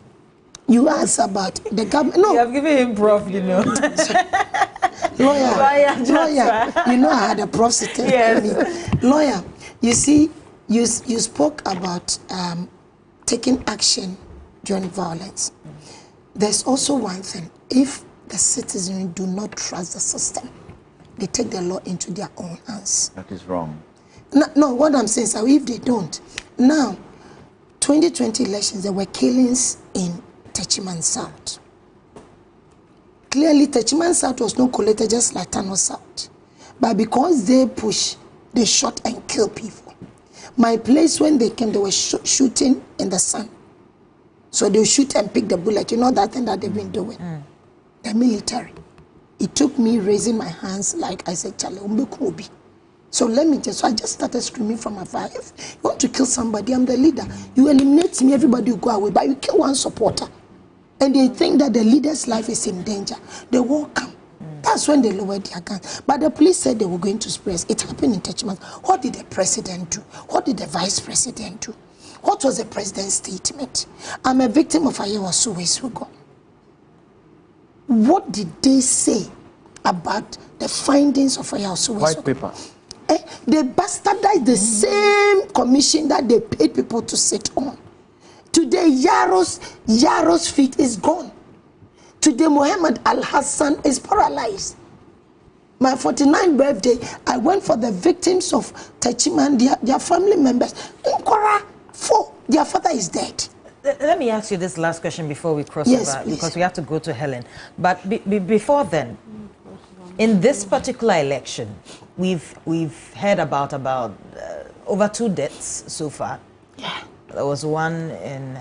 You asked about the government. No. You have given him Prof, you know. Lawyer, you know I had a prof sitting with me. Lawyer, you see, you spoke about taking action during violence. There's also one thing. If the citizens do not trust the system, they take the law into their own hands. That is wrong. No, what I'm saying is that if they don't. Now, 2020 elections, there were killings in Techiman South. Clearly, Techiman South was not collated just like Tano South. But because they push, they shot and kill people. My place, when they came, they were shooting in the sun. So they shoot and pick the bullet. You know that thing that they've been doing? The military. It took me raising my hands like I said, Charlie, Umbe. So I just started screaming from afar. If you want to kill somebody, I'm the leader. You eliminate me, everybody will go away. But you kill one supporter. And they think that the leader's life is in danger. They will come. That's when they lowered their guns. But the police said they were going to spray us. It happened in Techiman. What did the president do? What did the vice president do? What was the president's statement? I'm a victim of Ayewa Sugo. What did they say about the findings of Ayewa Sugo? White paper. They bastardized the same commission that they paid people to sit on. Today, Yaro's feet is gone. Today, Muhammad Al-Hassan is paralyzed. My 49th birthday, I went for the victims of Techiman, their family members. Nkora, 4, their father is dead. Let me ask you this last question before we cross over, please. because we have to go to Helen. But before then, in this particular election, we've heard about over 2 deaths so far. Yeah. There was one in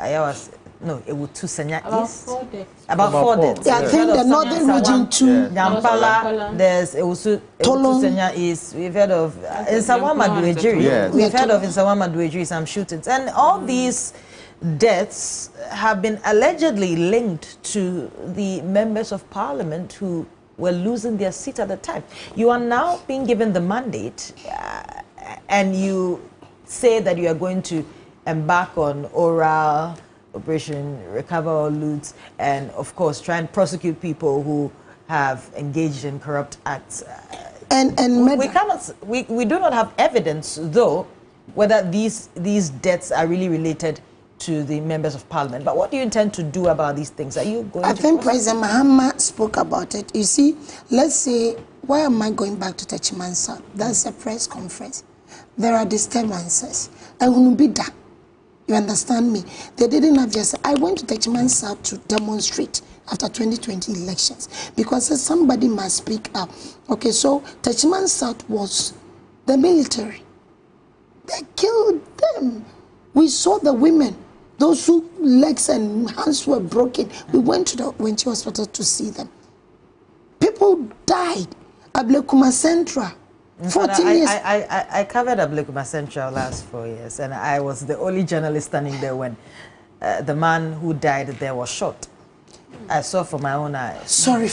it was Tusenya East. 4 deaths. About 4 deaths. Yeah, I think the northern region too. Nampala, there's Tusenya East. We've heard of Nsawama Duejiri. Yes. We've heard of Nsawama Duejiri, some shootings. And all these deaths have been allegedly linked to the members of parliament who were losing their seat at the time. You are now being given the mandate and you say that you are going to embark on oral operation, recover all loot, and of course try and prosecute people who have engaged in corrupt acts. We do not have evidence, though, whether these deaths are really related to the members of parliament. But what do you intend to do about these things? Are you going to... I think President Mahama spoke about it. You see, let's say, why am I going back to Techiman? That's a press conference. There are disturbances. And will be that. You understand me? They didn't have just... I went to Techiman South to demonstrate after 2020 elections because somebody must speak up. Okay, so Techiman South was the military. They killed them. We saw the women, those whose legs and hands were broken. We went to the Wenchi Hospital to see them. People died. Ablekuma Central. 14 years. I covered Ablekuma Central last 4 years, and I was the only journalist standing there when the man who died there was shot. I saw for my own eyes. Sorry.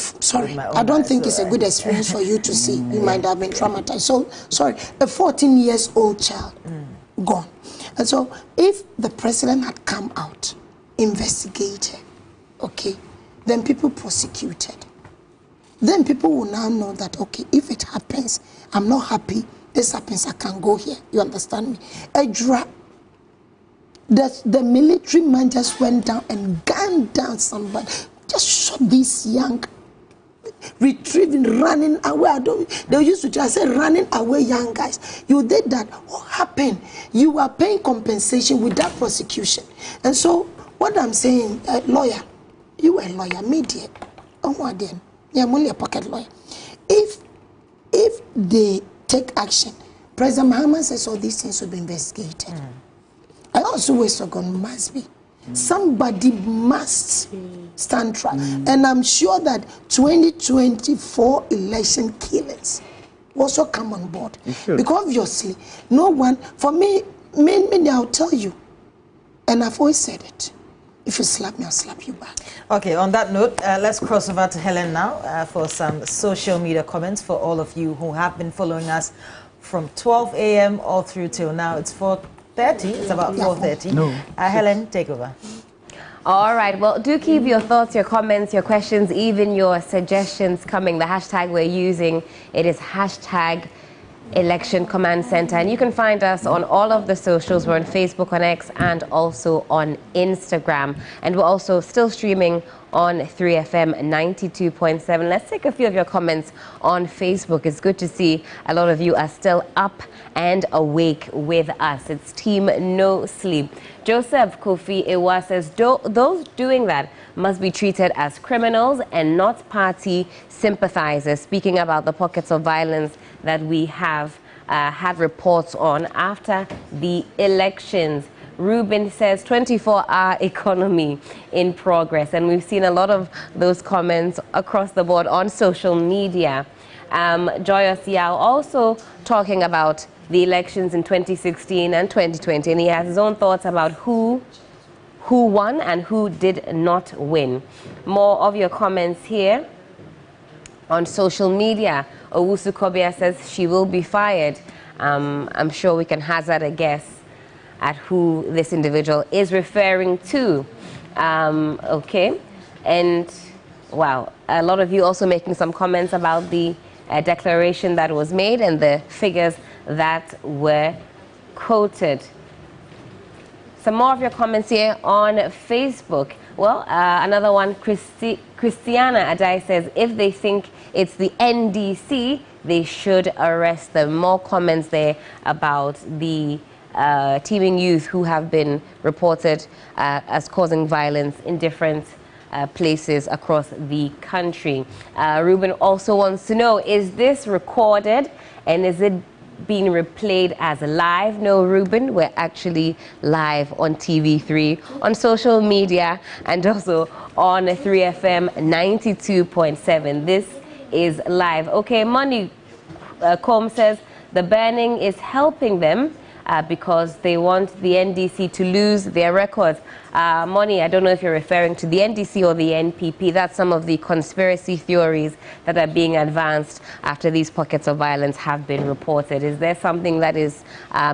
I don't think it's a good experience for you to see. You might have been traumatized. So, sorry. A 14-year-old child gone. And so, if the president had come out, investigated, okay, then people prosecuted. Then people will now know that, okay, if it happens, I'm not happy, this happens, I can go here. You understand me? Edra, the military man just went down and gunned down somebody, just shot this young, retrieving, running away. They used to just say running away young guys. You did that. What happened? You are paying compensation without prosecution. And so, what I'm saying, lawyer, you were a lawyer, media, I'm only a pocket lawyer. If they take action, President Mahama says all these things will be investigated. I also wish must be. Somebody must stand trial. And I'm sure that 2024 election killings also come on board. Because obviously, no one, for me, I'll tell you, and I've always said it, if you slap me, I'll slap you back. Okay, on that note, let's cross over to Helen now for some social media comments for all of you who have been following us from 12 a.m. all through till now. It's 4:30. It's about 4:30. No. Helen, take over. All right. Well, do keep your thoughts, your comments, your questions, even your suggestions coming. The hashtag we're using, it is hashtag Election Command Center, and you can find us on all of the socials. We're on Facebook, on X, and also on Instagram, and we're also still streaming on 3FM 92.7. Let's take a few of your comments on Facebook. It's good to see a lot of you are still up and awake with us. It's Team No Sleep. Joseph Kofi Ewa says those doing that must be treated as criminals and not party sympathizers, speaking about the pockets of violence that we have had reports on after the elections. Ruben says 24-hour economy in progress, and we've seen a lot of those comments across the board on social media. Joyous Yao also talking about the elections in 2016 and 2020, and he has his own thoughts about who won and who did not win. More of your comments here on social media. Owusu Kobia says she will be fired. I'm sure we can hazard a guess at who this individual is referring to. Okay, and wow, a lot of you also making some comments about the declaration that was made and the figures that were quoted. Some more of your comments here on Facebook. Well, another one, Christiana Adai says, if they think it's the NDC, they should arrest them. More comments there about the teeming youth who have been reported as causing violence in different places across the country. Ruben also wants to know, is this recorded and is it being replayed as live? No, Ruben, we're actually live on TV3, on social media, and also on 3FM 92.7. This is live. Okay, Money Combe says the banning is helping them because they want the NDC to lose their records. Money, I don't know if you're referring to the NDC or the NPP. That's some of the conspiracy theories that are being advanced after these pockets of violence have been reported. Is there something that is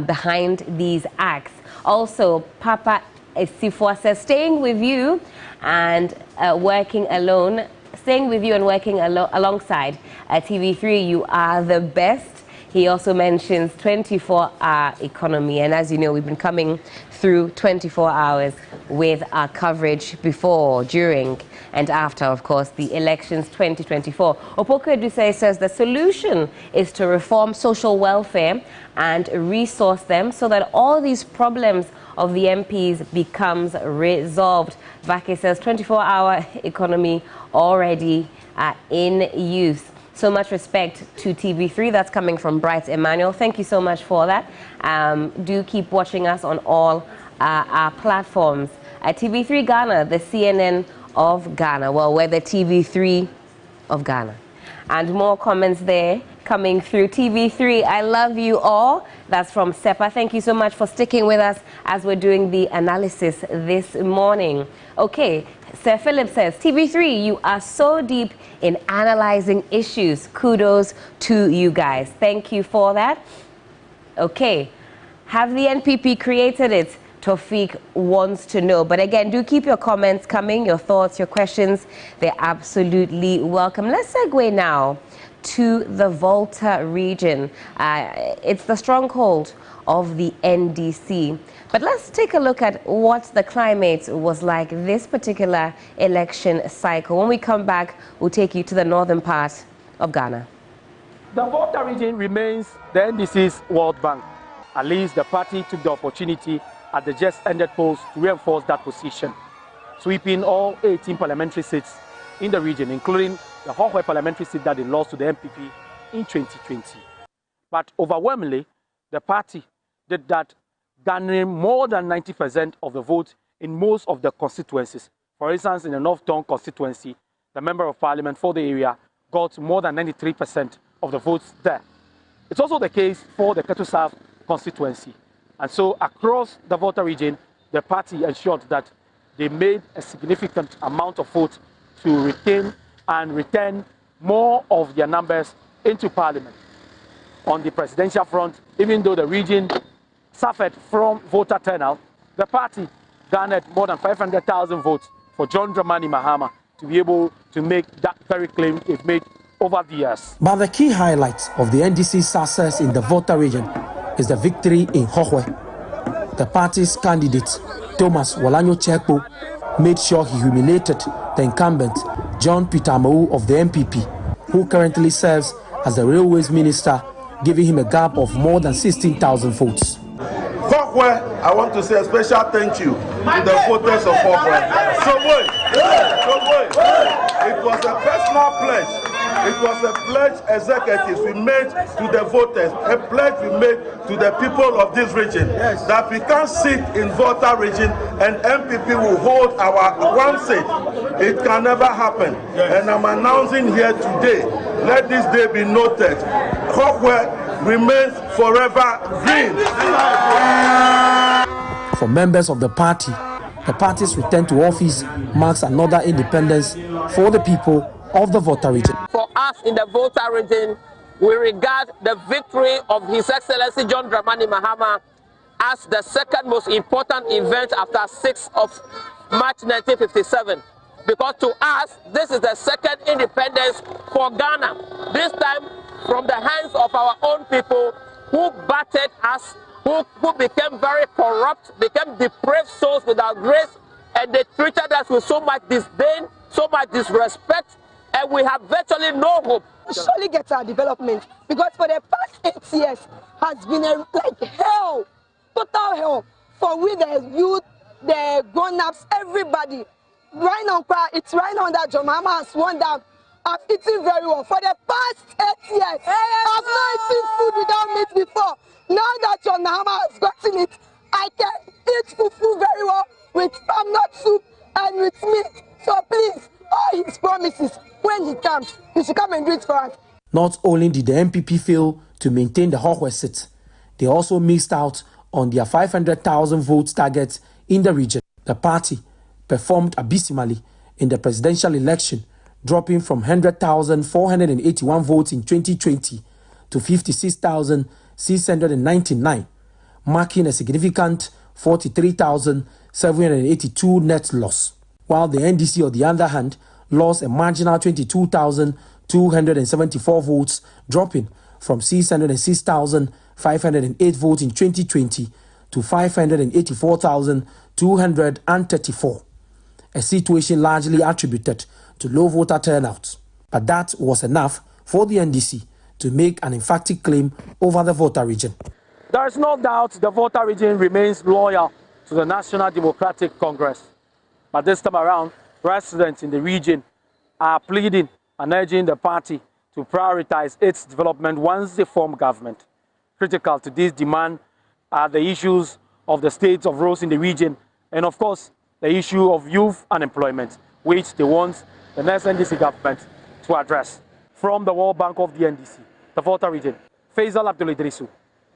behind these acts? Also, Papa Esifwa says, staying with you and working alone, staying with you and working alongside TV3, you are the best. He also mentions 24-hour economy. And as you know, we've been coming through 24 hours with our coverage before, during, and after, of course, the elections 2024. Opoku Edusei says the solution is to reform social welfare and resource them so that all these problems of the MPs becomes resolved. Vake says 24-hour economy already in use. So much respect to TV3. That's coming from Bright Emmanuel. Thank you so much for that. Do keep watching us on all our platforms. TV3 Ghana, the CNN of Ghana. Well, we're the TV3 of Ghana. And more comments there coming through. TV3, I love you all. That's from Sepa. Thank you so much for sticking with us as we're doing the analysis this morning. Okay, Sir Philip says, TV3, you are so deep in analyzing issues. Kudos to you guys. Thank you for that. Okay, have the NPP created it? Tofik wants to know. But again, do keep your comments coming, your thoughts, your questions. They're absolutely welcome. Let's segue now to the Volta region. It's the stronghold of the NDC. But let's take a look at what the climate was like this particular election cycle. When we come back, we'll take you to the northern part of Ghana. The Volta region remains the NDC's World Bank. At least the party took the opportunity at the just ended polls to reinforce that position, sweeping all 18 parliamentary seats in the region, including the Hohwe parliamentary seat that they lost to the MPP in 2020. But overwhelmingly, the party did that, garnering more than 90% of the vote in most of the constituencies. For instance, in the North Tongue constituency, the Member of Parliament for the area got more than 93% of the votes there. It's also the case for the Ketu South constituency. And so across the Volta region, the party ensured that they made a significant amount of votes to retain and return more of their numbers into parliament. On the presidential front, even though the region suffered from voter turnout, the party garnered more than 500,000 votes for John Dramani Mahama to be able to make that very claim they've made over the years. But the key highlight of the NDC's success in the Volta region is the victory in Hohwe. The party's candidate, Thomas Walanyo Chekpo, made sure he humiliated the incumbent, John Peter Amau of the MPP, who currently serves as the Railways Minister, giving him a gap of more than 16,000 votes. Hohwe, I want to say a special thank you to the voters of Hohwe. It was a personal pledge. It was a pledge executives we made to the voters, a pledge we made to the people of this region, that we can't sit in Volta region and MPP will hold our one seat. It can never happen. And I'm announcing here today, let this day be noted, Hohwe remains forever green. For members of the party's return to office marks another independence for the people of the Volta region. For us in the Volta region, we regard the victory of His Excellency John Dramani Mahama as the second most important event after 6th of March 1957. Because to us, this is the second independence for Ghana. This time from the hands of our own people who battered us who became very corrupt, became depraved souls without grace, and they treated us with so much disdain, so much disrespect, and we have virtually no hope. Surely get our development, because for the past 8 years has been like hell, total hell, for we the youth, the grown-ups, everybody. Right now, it's right now that John Mahama has sworn down. I've eaten very well. For the past 8 years, I've not eaten food without meat before. Now that John Mahama has gotten it, I can eat fufu very well with palm-nut soup and with meat. So please, all his promises, when he comes, he should come and do it for us. Not only did the MPP fail to maintain the Hohwe seat, they also missed out on their 500,000 votes target in the region. The party performed abysmally in the presidential election, dropping from 100,481 votes in 2020 to 56,699, marking a significant 43,782 net loss, while the NDC, on the other hand, lost a marginal 22,274 votes, dropping from 606,508 votes in 2020 to 584,234, a situation largely attributed to low voter turnout. But that was enough for the NDC to make an emphatic claim over the Volta region. There is no doubt the Volta region remains loyal to the National Democratic Congress. But this time around, residents in the region are pleading and urging the party to prioritize its development once they form government. Critical to this demand are the issues of the state of roads in the region, and of course, the issue of youth unemployment, which they want the next NDC government to address. From the World Bank of the NDC, the Volta region, Faisal Abdul Idrisu,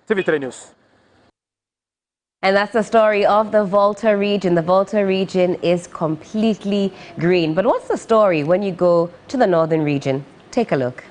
TV3 News. And that's the story of the Volta region. The Volta region is completely green. But what's the story when you go to the northern region? Take a look.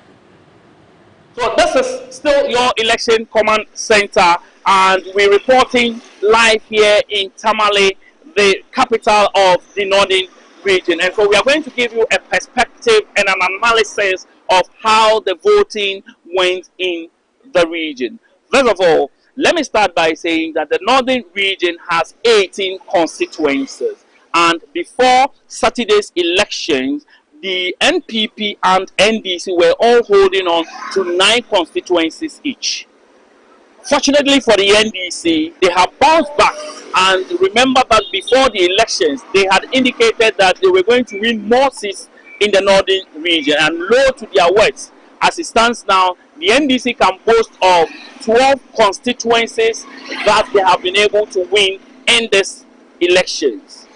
So this is still your election command center, and we're reporting live here in Tamale, the capital of the northern region. And so we are going to give you a perspective and an analysis of how the voting went in the region. First of all, let me start by saying that the northern region has 18 constituencies, and before Saturday's elections, the NPP and NDC were all holding on to 9 constituencies each. Fortunately for the NDC, they have bounced back, and remember that before the elections, they had indicated that they were going to win more seats in the northern region, and low to their words, as it stands now, the NDC can boast of 12 constituencies that they have been able to win in these elections.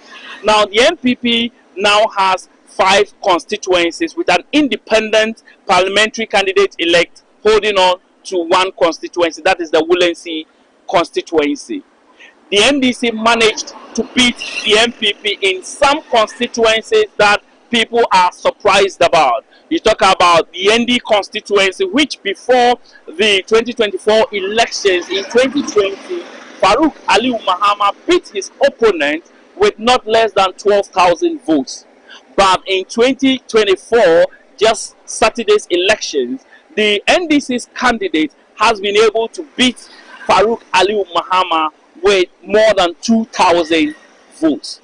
Now, the NPP now has 5 constituencies with an independent parliamentary candidate-elect holding on to 1 constituency, that is the Woolensey constituency. The NDC managed to beat the NPP in some constituencies that people are surprised about. You talk about the ND constituency, which before the 2024 elections in 2020, Farouk Aliu Mahama beat his opponent with not less than 12,000 votes. But in 2024, just Saturday's elections, the NDC's candidate has been able to beat Farouk Aliu Mahama with more than 2,000 votes.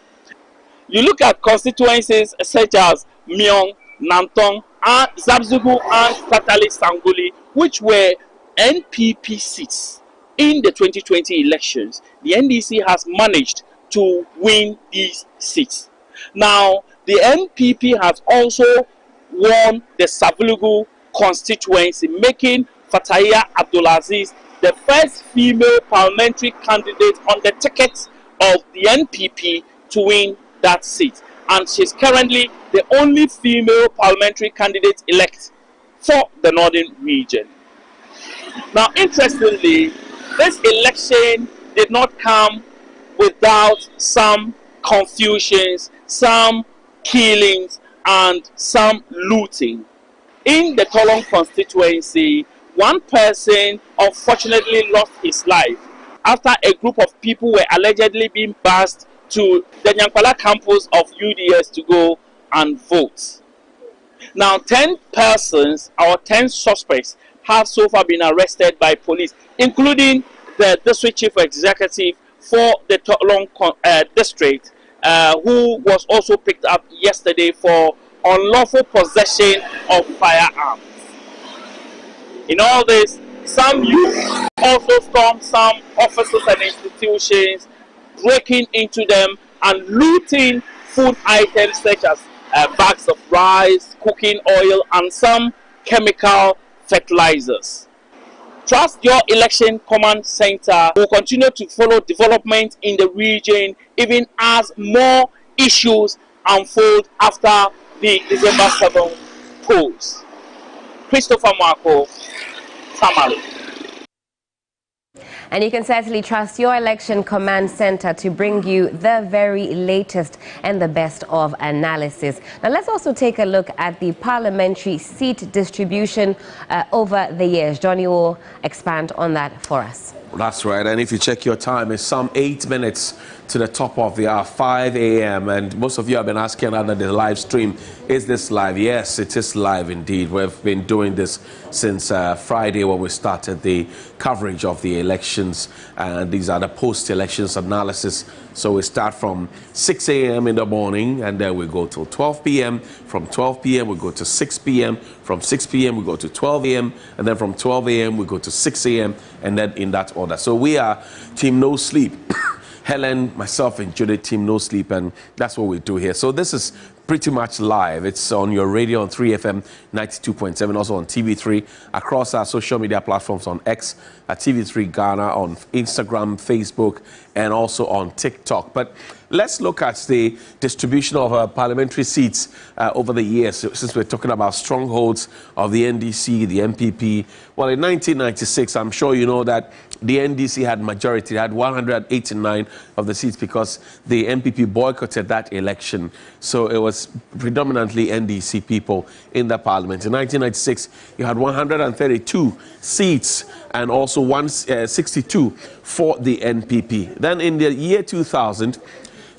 You look at constituencies such as Myong, Nantong, and Zabzugu and Tatali Sanguli, which were NPP seats in the 2020 elections. The NDC has managed to win these seats. Now, the NPP has also won the Savulugu constituency, making Fataya Abdulaziz the first female parliamentary candidate on the ticket of the NPP to win that seat. And she's currently the only female parliamentary candidate elect for the northern region. Now, interestingly, this election did not come without some confusions, some killings, and some looting. In the Tolong constituency, one person unfortunately lost his life after a group of people were allegedly being bussed to the Nyankwala campus of UDS to go and vote. Now, 10 persons or 10 suspects have so far been arrested by police, including the district chief executive for the Toklong district, who was also picked up yesterday for unlawful possession of firearms. In all this, some youth also stormed some offices and institutions, breaking into them and looting food items such as bags of rice, cooking oil, and some chemical fertilizers. Trust Your Election Command Center will continue to follow development in the region even as more issues unfold after the December 7th polls. Christopher Marco, Tamale. And you can certainly trust Your Election Command Center to bring you the very latest and the best of analysis. Now, let's also take a look at the parliamentary seat distribution over the years. Johnny will expand on that for us. That's right. And if you check your time, it's some 8 minutes to the top of the hour, 5 a.m. And most of you have been asking under the live stream, is this live? Yes, it is live indeed. We've been doing this since Friday when we started the coverage of the elections. And these are the post-elections analysis. So we start from 6 a.m. in the morning and then we go till 12 p.m. From 12 p.m. we go to 6 p.m. From 6 p.m. we go to 12 a.m. And then from 12 a.m. we go to 6 a.m. and then in that order. So we are Team No Sleep. Helen, myself, and Judith, Team No Sleep, and that's what we do here. So this is pretty much live. It's on your radio on 3FM 92.7, also on TV3, across our social media platforms on X, at TV3 Ghana, on Instagram, Facebook, and also on TikTok. But let's look at the distribution of parliamentary seats over the years, since we're talking about strongholds of the NDC, the MPP. Well, in 1996, I'm sure you know that the NDC had majority. They had 189 of the seats because the MPP boycotted that election. So it was predominantly NDC people in the parliament. In 1996, you had 132 seats and also 162 for the NPP. Then in the year 2000,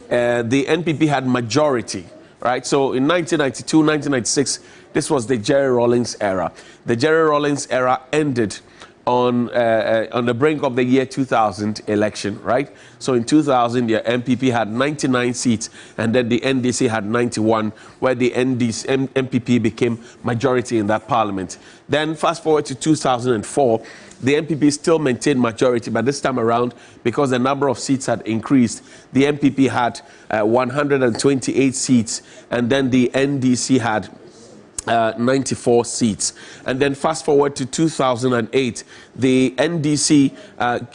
the NPP had majority, right? So in 1992, 1996, this was the Jerry Rawlings era. The Jerry Rawlings era ended on the brink of the year 2000 election, right? So in 2000, the MPP had 99 seats, and then the NDC had 91, where the MPP became majority in that parliament. Then fast forward to 2004, the MPP still maintained majority, but this time around, because the number of seats had increased, the MPP had 128 seats, and then the NDC had 94 seats. And then fast forward to 2008, the NDC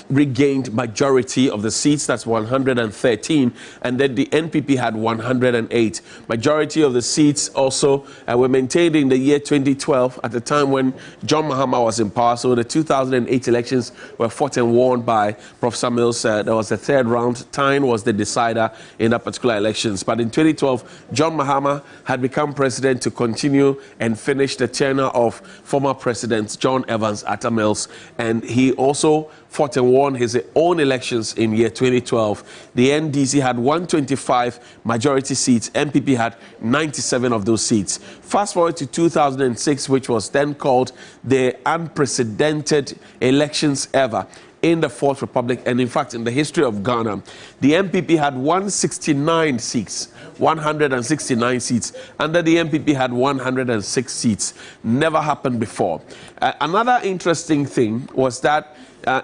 regained majority of the seats, that's 113, and then the NPP had 108. Majority of the seats also were maintained in the year 2012, at the time when John Mahama was in power. So the 2008 elections were fought and won by Professor Mills. There was a third round. Tyne was the decider in that particular elections. But in 2012, John Mahama had become president to continue and finish the tenure of former President John Evans Atta Mills. And he also fought and won his own elections in year 2012. The NDC had 125 majority seats. MPP had 97 of those seats. Fast forward to 2006, which was then called the unprecedented elections ever in the Fourth Republic, and in fact in the history of Ghana. The MPP had 169 seats, 169 seats. Under the MPP had 106 seats. Never happened before. Another interesting thing was that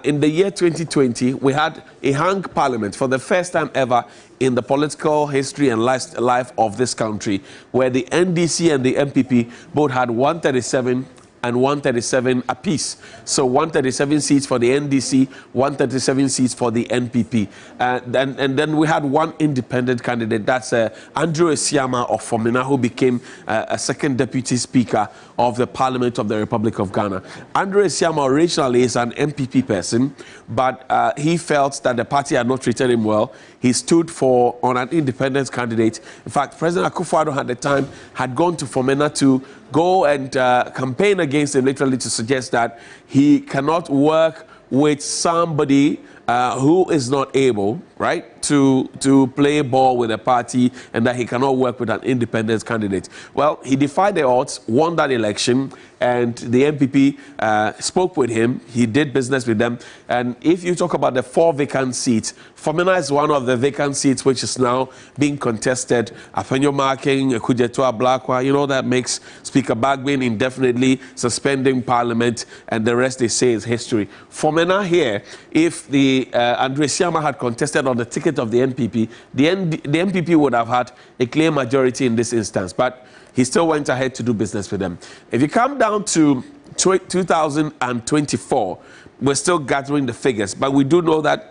in the year 2020, we had a hung parliament for the first time ever in the political history and life of this country, where the NDC and the MPP both had 137 and 137 apiece. So 137 seats for the NDC, 137 seats for the NPP. And then we had one independent candidate, that's Andrew Esiama of Fomena, who became a second deputy speaker of the Parliament of the Republic of Ghana. Andrew Esiama originally is an MPP person, but he felt that the party had not treated him well. He stood on an independent candidate. In fact, President Akufo-Addo at the time had gone to Fomena to go and campaign against him, literally to suggest that he cannot work with somebody who is not able, right, to play ball with a party and that he cannot work with an independent candidate. Well, he defied the odds, won that election, and the NPP spoke with him. He did business with them. And if you talk about the 4 vacant seats, Fomena is one of the vacant seats which is now being contested. Afenyo Marking, Kujetua Blakwa, you know, that makes Speaker Bagbin indefinitely suspending Parliament, and the rest they say is history. Fomena here, if the Andre Siama had contested on the ticket of the NPP, the NPP would have had a clear majority in this instance. But he still went ahead to do business with them. If you come down to 2024, we're still gathering the figures, but we do know that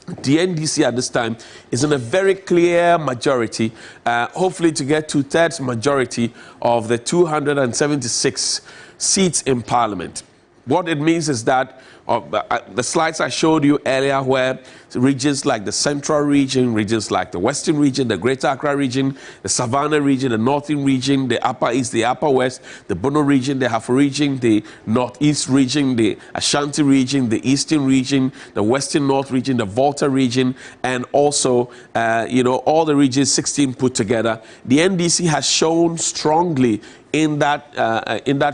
the NDC at this time is in a very clear majority, hopefully to get 2/3 majority of the 276 seats in Parliament. What it means is that the slides I showed you earlier, where regions like the Central region, regions like the Western region, the Greater Accra region, the Savannah region, the Northern region, the Upper East, the Upper West, the Bono region, the Hafo region, the Northeast region, the Ashanti region, the Eastern region, the Western North region, the Volta region, and also, you know, all the regions, 16 put together. The NDC has shown strongly in that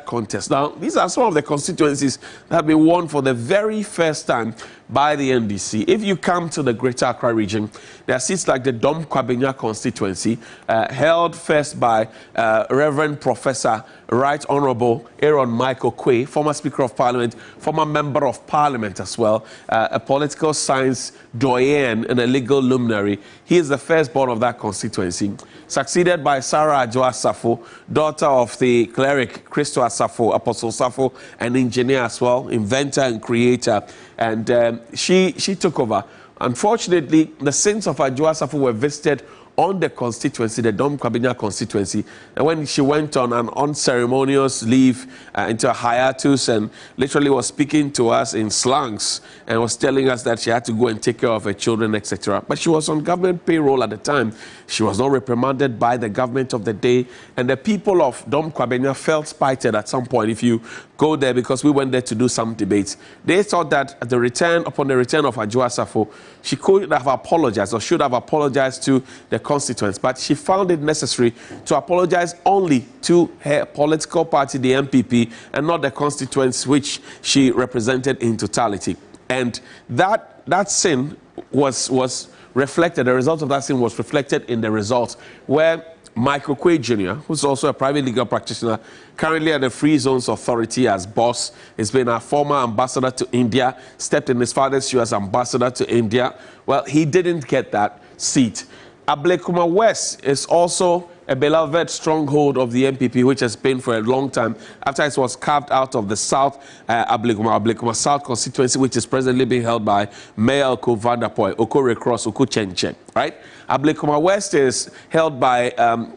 contest. Now, these are some of the constituencies that have been won for the very first time by the NDC. If you come to the Greater Accra region, there are seats like the Dom Kwabenya constituency, held first by Reverend Professor Right Honorable Aaron Michael Quay, former Speaker of Parliament, former Member of Parliament as well, a political science doyen and a legal luminary. He is the firstborn of that constituency, succeeded by Sarah Adjo Asafo, daughter of the cleric Christo Asafo, Apostle Asafo, an engineer as well, inventor and creator. And she took over. Unfortunately, the sins of Adjo Asafo were visited on the constituency, the Dom Kwabenya constituency, and when she went on an unceremonious leave into a hiatus and literally was speaking to us in slangs and was telling us that she had to go and take care of her children, etc. But she was on government payroll at the time. She was not reprimanded by the government of the day, and the people of Dom Kwabenya felt spited at some point. If you go there, because we went there to do some debates, they thought that upon the return of Adjo Asafo, she could have apologized or should have apologized to the constituents, but she found it necessary to apologize only to her political party, the NPP, and not the constituents which she represented in totality. And that sin was reflected, the result of that sin was reflected in the results, where Michael Quay Jr., who's also a private legal practitioner, currently at the Free Zones Authority as boss, has been a former ambassador to India, stepped in his father's shoe as ambassador to India. Well, he didn't get that seat. Ablekuma West is also a beloved stronghold of the NPP, which has been for a long time, after it was carved out of the South Ablekuma South constituency, which is presently being held by Mayor Oko Vanderpoy, Oko Recross, Oko Chenchen, right? Ablekuma West is held by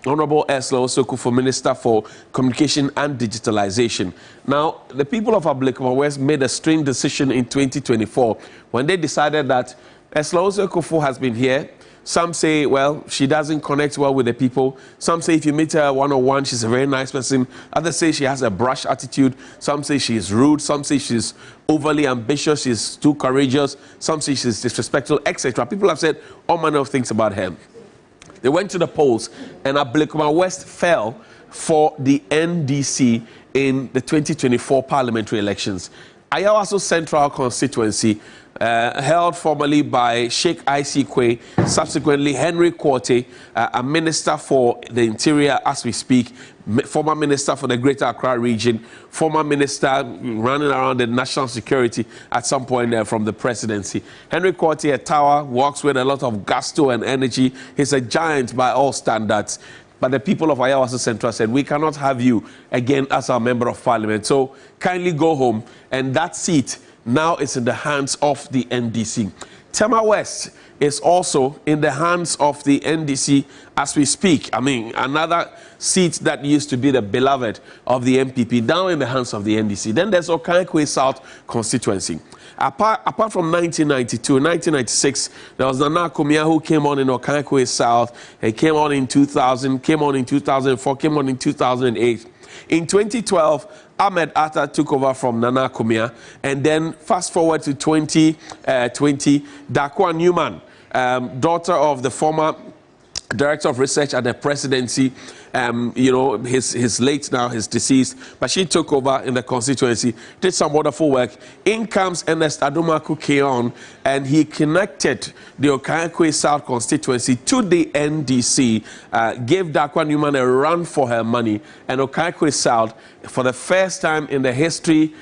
Honorable Eslo Osokufu, Minister for Communication and Digitalization. Now, the people of Ablekuma West made a strange decision in 2024 when they decided that Eslo Osokufu has been here. Some say, well, she doesn't connect well with the people. Some say if you meet her one-on-one, she's a very nice person. Others say she has a brash attitude. Some say she's rude. Some say she's overly ambitious. She's too courageous. Some say she's disrespectful, etc. People have said all manner of things about her. They went to the polls, and Ablekuma West fell for the NDC in the 2024 parliamentary elections. Ayawaso Central constituency, held formerly by Sheikh I.C. Quay, subsequently Henry Quartey, a minister for the interior as we speak, former minister for the Greater Accra region, former minister running around the national security at some point from the presidency. Henry Quartey, a tower, works with a lot of gusto and energy. He's a giant by all standards. But the people of Ayawaso Central said, we cannot have you again as our member of parliament. So kindly go home. And that seat now is in the hands of the NDC. Tema West is also in the hands of the NDC as we speak. I mean, another seat that used to be the beloved of the MPP, now in the hands of the NDC. Then there's Okankwe South constituency. Apart from 1992, 1996, there was Nana Kumia who came on in Okankwe South. He came on in 2000, came on in 2004, came on in 2008. In 2012, Ahmed Atta took over from Nana Kumia. And then fast forward to 2020, Dakwa Newman, daughter of the former Director of Research at the Presidency, you know, his late now, his deceased, but she took over in the constituency, did some wonderful work. In comes Ernest Adumaku Keon, and he connected the Okankwe South constituency to the NDC, gave Dakwa Newman a run for her money, and Okankwe South, for the first time in the history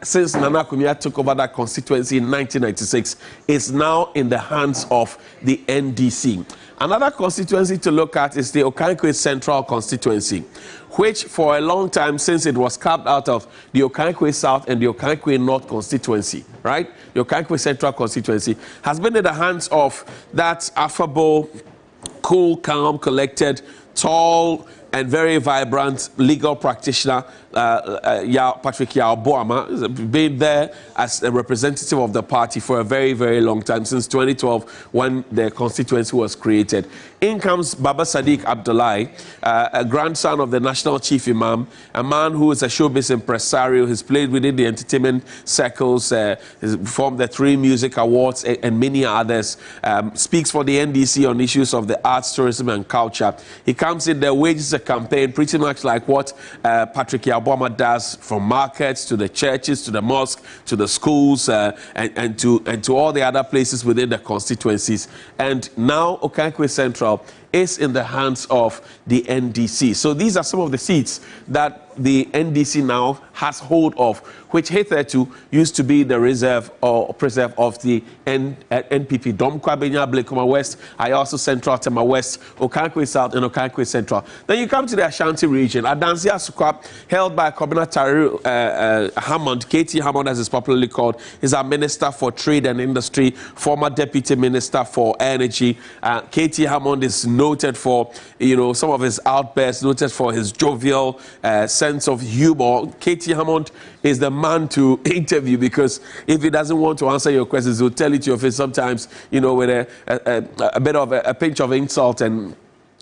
since Nana Kumia took over that constituency in 1996, is now in the hands of the NDC. Another constituency to look at is the Okankwe Central constituency, which for a long time, since it was carved out of the Okankwe South and the Okankwe North constituency, right? The Okankwe Central constituency has been in the hands of that affable, cool, calm, collected, tall, and very vibrant legal practitioner, Patrick Yaw-Boama, has been there as a representative of the party for a very, very long time, since 2012 when the constituency was created. In comes Baba Sadiq Abdullahi, a grandson of the National Chief Imam, a man who is a showbiz impresario. He's played within the entertainment circles, he's performed the 3 music awards and many others, speaks for the NDC on issues of the arts, tourism and culture. He comes in the wages campaign pretty much like what Patrick Yaw-Boama does, from markets to the churches to the mosque to the schools and to all the other places within the constituencies. And now Okankwe Central is in the hands of the NDC. So these are some of the seats that the NDC now has hold of, which hitherto used to be the reserve or preserve of the NPP. Domkwa Benya Blekoma West, Ayaso Central, Tema West, Okankwe South, and Okankwe Central. Then you come to the Ashanti region. Adansi Asukwa, held by Kobina Tariu Hammond, KT Hammond as is popularly called, is our Minister for Trade and Industry, former Deputy Minister for Energy. KT Hammond is noted for, you know, some of his outbursts, noted for his jovial sense of humor. KT Hammond is the man to interview, because if he doesn't want to answer your questions, he'll tell it to your face sometimes, you know, with a bit of a pinch of insult, and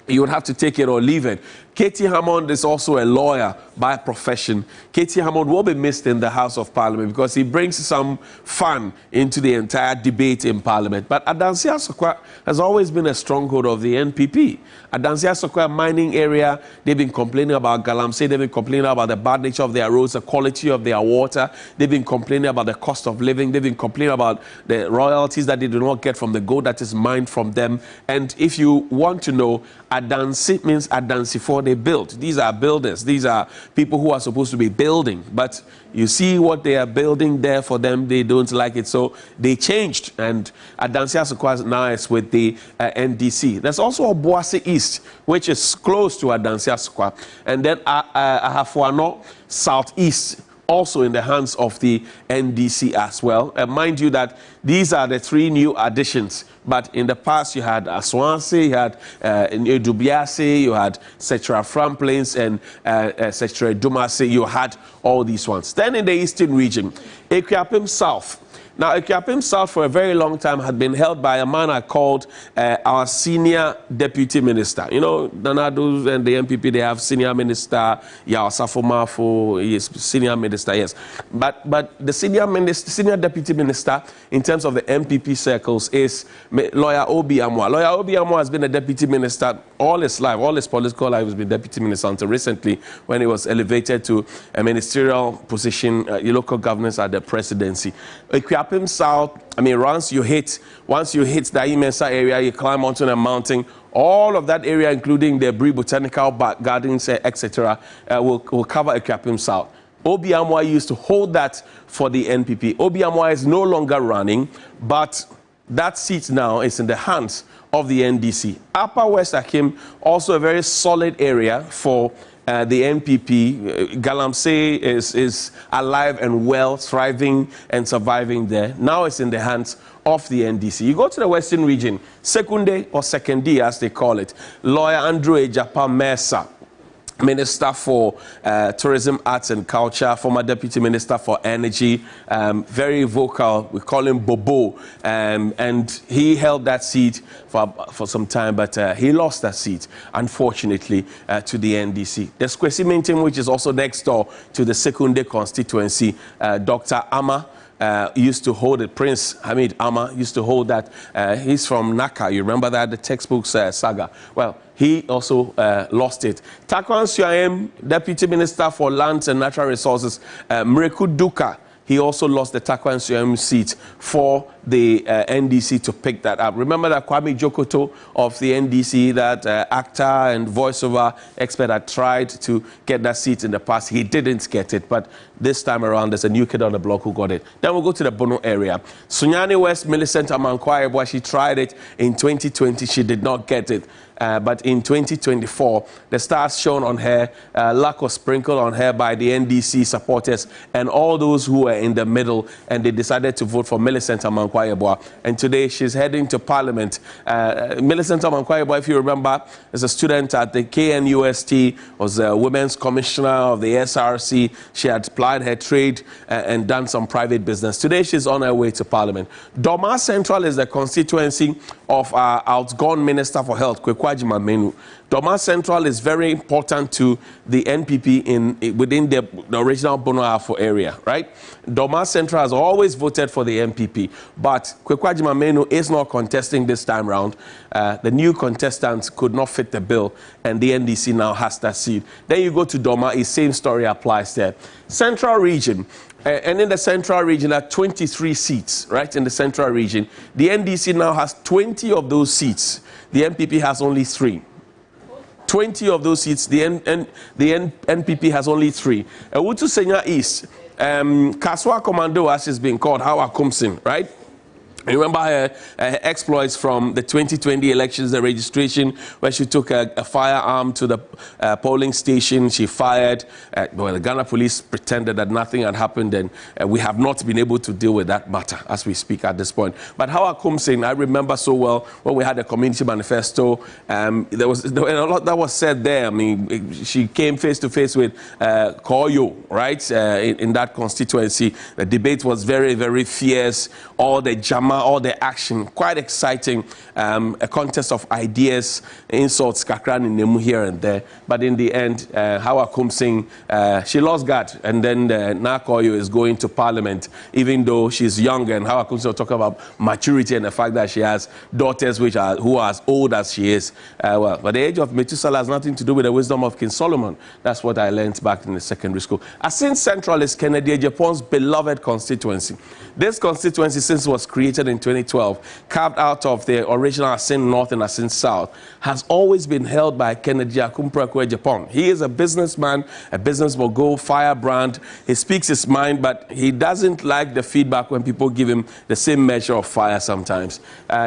you would have to take it or leave it. KT Hammond is also a lawyer by profession. KT Hammond will be missed in the House of Parliament because he brings some fun into the entire debate in Parliament. But Adansi Asokwa has always been a stronghold of the NPP. Adansi Asokwa mining area, they've been complaining about Galamsey, they've been complaining about the bad nature of their roads, the quality of their water, they've been complaining about the cost of living, they've been complaining about the royalties that they do not get from the gold that is mined from them. And if you want to know, Adansi means Adansi for they build. These are builders. These are people who are supposed to be building. But you see what they are building there for them, they don't like it. So they changed. And Adansi Asokwa now is with the NDC. There's also Obuasi East, which is close to Adansi Asokwa. And then Ahafuano Southeast, also in the hands of the NDC as well. Mind you that these are the 3 new additions. But in the past, you had Aswansi, you had Dubiase, you had Setra Framplains, and Setra Dumase. You had all these ones. Then in the eastern region, Akuapem South. Now, Akuapem South for a very long time had been held by a man I called our senior deputy minister. You know, Nanadu and the MPP, they have senior minister, Yao Safomafo, he is senior minister, yes. But the senior deputy minister in terms of the MPP circles is Lawyer Obi Amwa. Lawyer Obi Amwa has been a deputy minister all his life, all his political life has been deputy minister until recently when he was elevated to a ministerial position, local governance at the presidency. Akuapem South, I mean, once you hit the Imensa area, you climb onto a mountain, all of that area, including the Bree Botanical Gardens, etc., will cover Akuapem South. Obi Amwa used to hold that for the NPP. Obi Amwa is no longer running, but that seat now is in the hands of the NDC. Upper West Akim, also a very solid area for the NPP. Galamsey is alive and well, thriving and surviving there. Now it's in the hands of the NDC. You go to the Western region, Sekunde or Sekendi as they call it, lawyer Andrew Ejapa Mensah, Minister for Tourism, Arts and Culture, former Deputy Minister for Energy, very vocal. We call him Bobo, and he held that seat for some time, but he lost that seat, unfortunately, to the NDC. There's Kwesi Mintim, which is also next door to the Sekunde constituency. Dr. Ama used to hold it. Prince Hamid Ama used to hold that. He's from Naka. You remember that, the textbooks saga? Well, he also lost it. Takwan Suayem, Deputy Minister for Lands and Natural Resources, Mreku Duka, he also lost the Takwan Suayem seat for the NDC to pick that up. Remember that Kwame Jokoto of the NDC, that actor and voiceover expert, had tried to get that seat in the past. He didn't get it, but this time around, there's a new kid on the block who got it. Then we'll go to the Bono area. Sunyani West, Millicent Amankwa, she tried it in 2020. She did not get it. But in 2024, the stars shone on her, luck was sprinkled on her by the NDC supporters and all those who were in the middle, and they decided to vote for Millicent Amankwa. And today she's heading to Parliament. Millicent Amankwa, if you remember, is a student at the KNUST, was a Women's Commissioner of the SRC. She had plied her trade and done some private business. Today she's on her way to Parliament. Doma Central is the constituency of our outgone Minister for Health, Kweku Agyeman. Doma Central is very important to the NPP within the original Bono Ahafo area, right? Doma Central has always voted for the NPP, but Kweku Agyeman is not contesting this time round. The new contestants could not fit the bill, and the NDC now has that seat. Then you go to Doma, the same story applies there. Central region. And in the Central region, there are 23 seats, right, in the Central region. The NDC now has 20 of those seats. The NPP has only 3. 20 of those seats, the NPP has only 3. Ewutu Senya East, Kaswa Commando, as it's been called, Hawa Kumsin, right? Remember her exploits from the 2020 elections, the registration where she took a firearm to the polling station. She fired. Well, the Ghana police pretended that nothing had happened, and we have not been able to deal with that matter as we speak at this point. But Hawa Kumsin, I remember so well when we had a community manifesto. There was a lot that was said there. I mean, she came face to face with Koyo, right, in that constituency. The debate was very, very fierce. All the jama, all the action, quite exciting. A contest of ideas, insults, kakran in Nemu here and there. But in the end, Hawa Kumsin, she lost God, and then Nakoyo is going to Parliament, even though she's young. And Hawa Kumsin will talk about maturity and the fact that she has daughters who are as old as she is. Well, but the age of Methuselah has nothing to do with the wisdom of King Solomon. That's what I learned back in the secondary school. Asin Central is Kennedy Agyapong's beloved constituency. This constituency, since it was created in 2012, carved out of the original Asin North and Asin South, has always been held by Kennedy Akumpraku Agyapong. He is a businessman, a business mogul, firebrand. He speaks his mind, but he doesn't like the feedback when people give him the same measure of fire sometimes.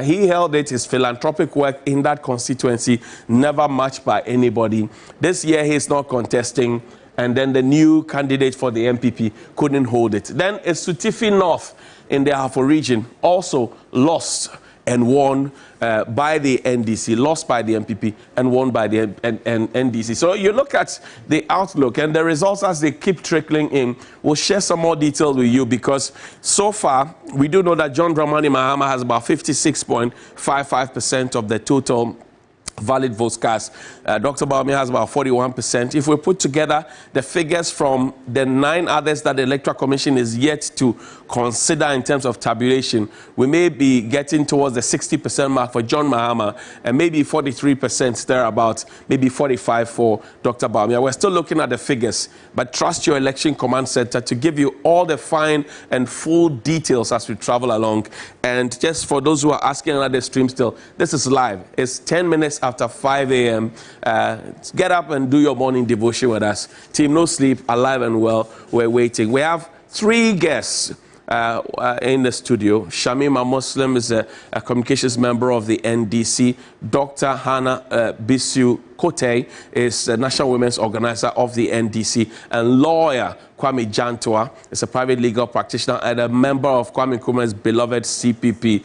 He held it, his philanthropic work in that constituency, never matched by anybody. This year he's not contesting, and then the new candidate for the NPP couldn't hold it. Then Esutifi North in the Ahafo region also lost and won by the NDC, lost by the NPP and won by the NDC. So you look at the outlook and the results as they keep trickling in. We'll share some more details with you, because so far we do know that John Dramani Mahama has about 56.55% of the total valid votes cast. Dr. Bawumia has about 41%. If we put together the figures from the 9 others that the Electoral Commission is yet to consider in terms of tabulation, we may be getting towards the 60% mark for John Mahama, and maybe 43% thereabouts, maybe 45% for Dr. Bawumia. We're still looking at the figures, but trust your election command center to give you all the fine and full details as we travel along. And just for those who are asking about the stream still, this is live. It's 10 minutes after 5 a.m. Get up and do your morning devotion with us. Team No Sleep, alive and well, we're waiting. We have 3 guests in the studio. Shamima Muslim is a communications member of the NDC. Dr. Hannah Bisu Kote is the National Women's Organizer of the NDC, and lawyer Kwame Jantua is a private legal practitioner and a member of Kwame Nkrumah's beloved CPP.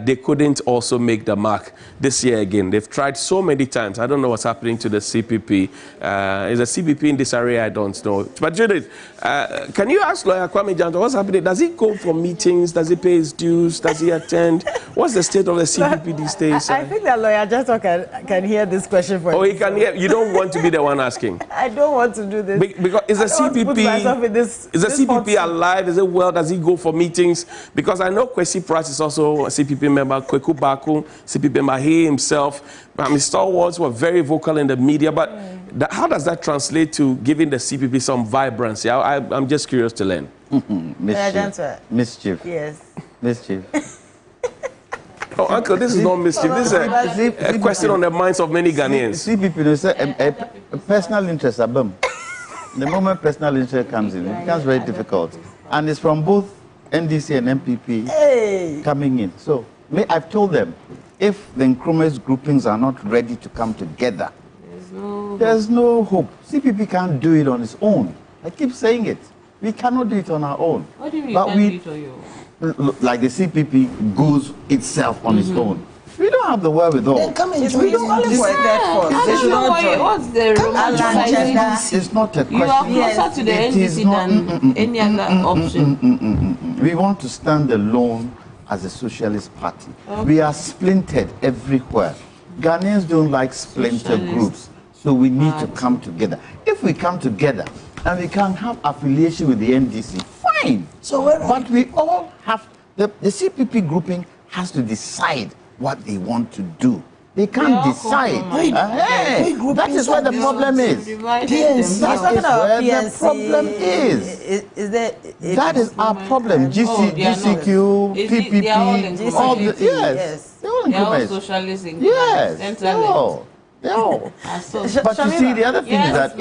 They couldn't also make the mark this year again. They've tried so many times. I don't know what's happening to the CPP. Is the CPP in this area? I don't know. But Judith, can you ask lawyer Kwame Jantua what's happening? Does he go for meetings? Does he pay his dues? Does he attend? What's the state of the CPP these days? I think that lawyer Jantua can hear this question for you. Oh, he can hear. You don't want to be the one asking. I don't want to do this. Because is the CPP... Is the CPP alive? Is it well? Does he go for meetings? Because I know Kwesi Price is also a CPP member, Kweku Baku, CPP member, he himself. Mr. Awards were very vocal in the media, but how does that translate to giving the CPP some vibrancy? I'm just curious to learn. Mischief. Yes. Mischief. Oh, Uncle, this is not mischief. This is a question on the minds of many Ghanaians. CPP, a personal interest, the moment personal interest comes in, it becomes very difficult. And it's from both NDC and MPP coming in. So I've told them, if the Nkrumah's groupings are not ready to come together, there's no hope. CPP can't do it on its own. I keep saying it. We cannot do it on our own. What do you mean can't do it on your own? Like the CPP goes itself on its own. We don't have the wherewithal. Then come and join What's the romance? It's not a question. You are closer to the NDC than any other option. We want to stand alone as a socialist party. We are splintered everywhere. Ghanaians don't like splinter groups, so we need to come together. If we come together and we can have affiliation with the NDC, fine. But we all have, the CPP grouping has to decide what they want to do. They can't decide. That is where the problem is. That is where the problem is. That is our problem. GCQ, PPP, all the, yes. They're all socialists. Yes, they're all. But you see, the other thing is that,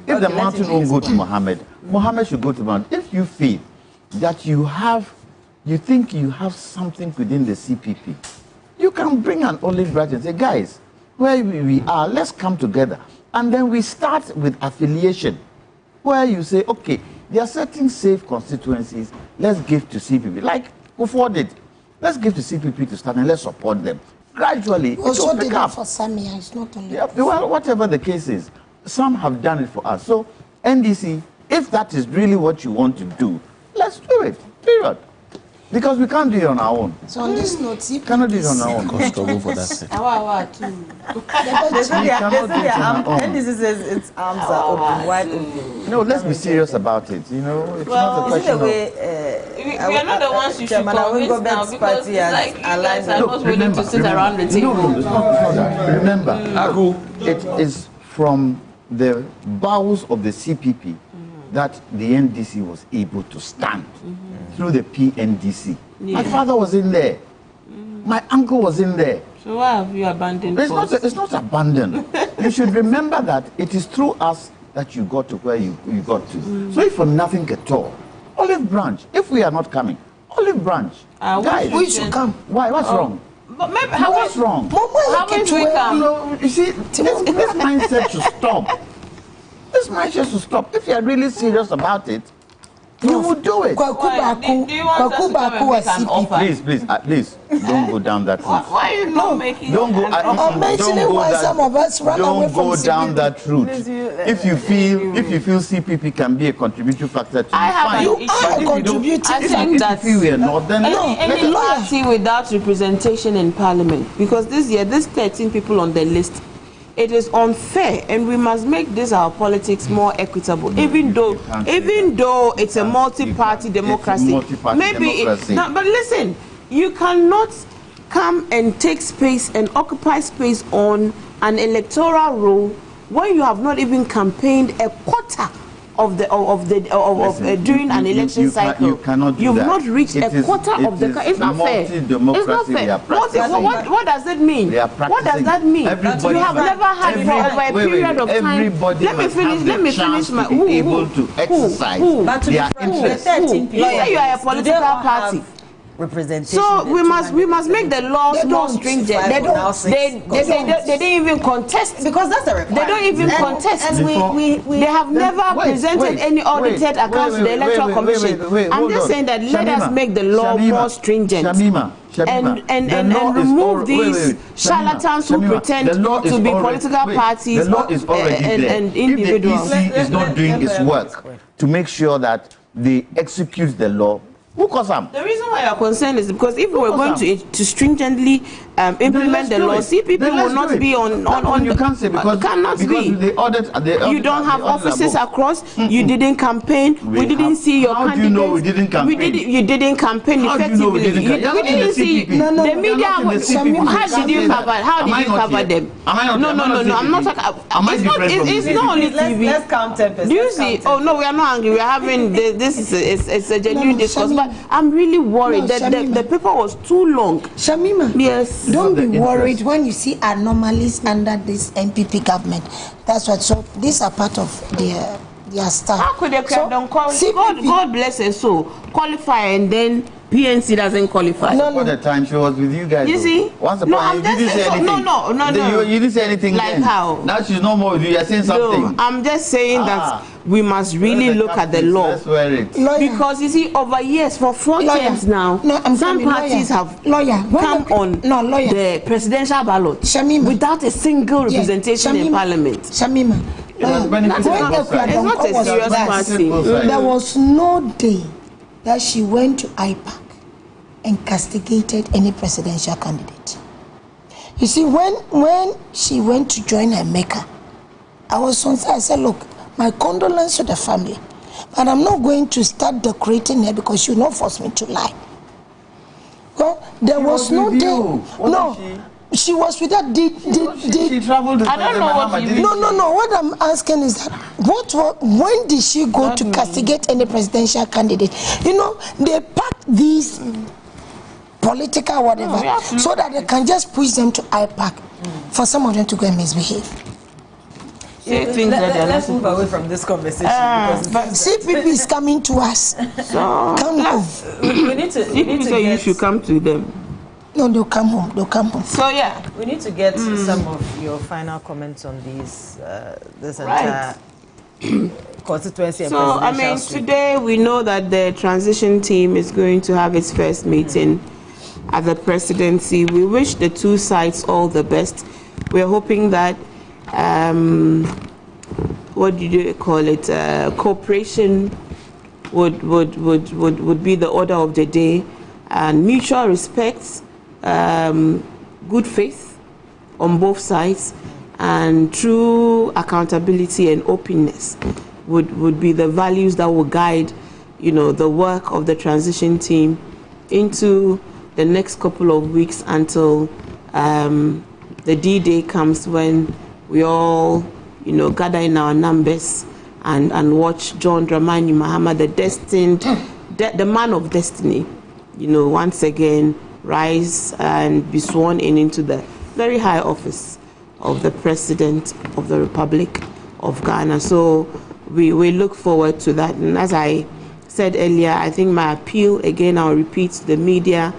if the mountain won't go to Mohammed, Mohammed should go to Mohammed. If you feel that you think you have something within the CPP, you can bring an olive branch and say, guys, where we are, let's come together. And then we start with affiliation, where you say, okay, there are certain safe constituencies, let's give to CPP. Like Kufuor did. Let's give to CPP to start and let's support them. Gradually, it will pick up. For Samia, it's not only well, whatever the case is, some have done it for us. So, NDC, if that is really what you want to do, let's do it, period. Because we can't do it on our own. So on this note, CPP cannot do it on our own. Can't struggle for that. NDC says its arms are open, wide open. No, let's be serious about it. You know, it's not a question of. We are not the ones you should convince now because it's like you guys are not willing to sit around the table. No, it's not that. Remember, it is from the bowels of the CPP that the NDC was able to stand through the PNDC. My father was in there. My uncle was in there. So why have you abandoned us? It's not abandoned. You should remember that it is through us that you got to where you got to. So if for nothing at all, Olive Branch, if we are not coming, Olive Branch, guys, we should come. Why? What's wrong? But maybe what's wrong? Haven't we come? No, you see, this mindset should stop. This mindset should stop. If you are really serious about it, you would do it. Do you want us to come and make an offer? Please, don't go down that route. Why are you not making don't go, some of us run away don't from go down CPP. that route. If you feel CPP can be a contributory factor to I you, have fine. you are contributing. I think that if you were not, then any party without representation in parliament, because this year, there's 13 people on the list. It is unfair, and we must make this our politics more equitable. Even though it's a multi-party democracy, but listen, you cannot come and take space and occupy space on an electoral roll when you have not even campaigned a quarter during an election cycle. You cannot do You've that. not reached a quarter of the. It's not fair. It's not fair. What does it mean? What does that mean? You have never had for a period of time. Let me finish my. Able to exercise their interest. You say you are a political party. representation. So we must make the laws more stringent. They didn't even contest because that's a requirement. They don't even contest. They have never presented any audited accounts to the Electoral Commission. I'm just saying that let us make the law more stringent. And remove these charlatans who pretend to be political parties and individuals. If the EC is not doing its work to make sure that they execute the law, the reason why you're concerned is because if we were going to stringently implement the law, CPP will not be on. You can't say because they audit. You don't have offices across. You didn't campaign. We didn't see your candidates. How do you know we didn't campaign? You didn't campaign effectively. We didn't see the media. How did you cover? How did you cover them? No. I'm not talking. It's not only TV. Let's count 10%. Do you see? Oh no, we are not angry. We are having this. It's a genuine discourse, but I'm really worried that the paper was too long. Shamima, yes. Don't be worried when you see anomalies under this NPP government. That's what. So these are part of their staff. How could they have done? God bless her soul. Qualify and then PNC doesn't qualify. No. The time she was with you guys. You see? Once upon you didn't say anything. No. You didn't say anything. Like then. how? Now she's no more with you. You're saying something. No, I'm just saying that we must really look at the law. Because you see, over years, for 4 terms now, some parties have come on the presidential ballot without a single representation in parliament. Shamima, it's not a serious party. There was no day that she went to IPAC and castigated any presidential candidate. You see, when she went to join her maker, I was concerned. I said, look, my condolences to the family, but I'm not going to start decorating her because she will not force me to lie. Well, there was no day. No. She was with that. She traveled. I don't know what you mean. No. What I'm asking is that when did she go to castigate any presidential candidate? You know, they pack these political whatever so that they can just push them to IPAC for some of them to go and misbehave. Let's move away from this conversation but CPP is coming to us. Come home. We need to. You should come to them. No, they'll come home. So yeah, we need to get some of your final comments on these this entire constituency and so presidential sweep. Today we know that the transition team is going to have its first meeting at the presidency. We wish the two sides all the best. We're hoping that what do you call it? Cooperation would be the order of the day, and mutual respect. Good faith on both sides, and true accountability and openness would be the values that will guide, the work of the transition team into the next couple of weeks until the D-Day comes, when we all, gather in our numbers and watch John Dramani Mahama, the man of destiny, once again rise and be sworn into the very high office of the President of the Republic of Ghana. So we look forward to that. And as I said earlier, I think my appeal, again, I'll repeat to the media,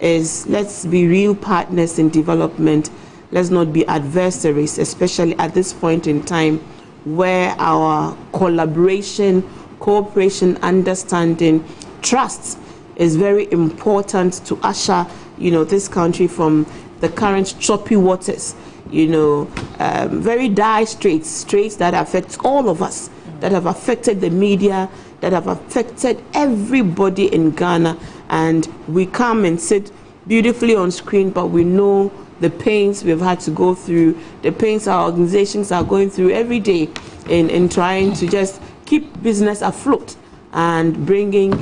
is let's be real partners in development. Let's not be adversaries, especially at this point in time where our collaboration, cooperation, understanding, trust is very important to usher, this country from the current choppy waters, very dire straits that affect all of us, that have affected the media, that have affected everybody in Ghana. And we come and sit beautifully on screen, but we know the pains we've had to go through, the pains our organizations are going through every day in trying to just keep business afloat and bringing,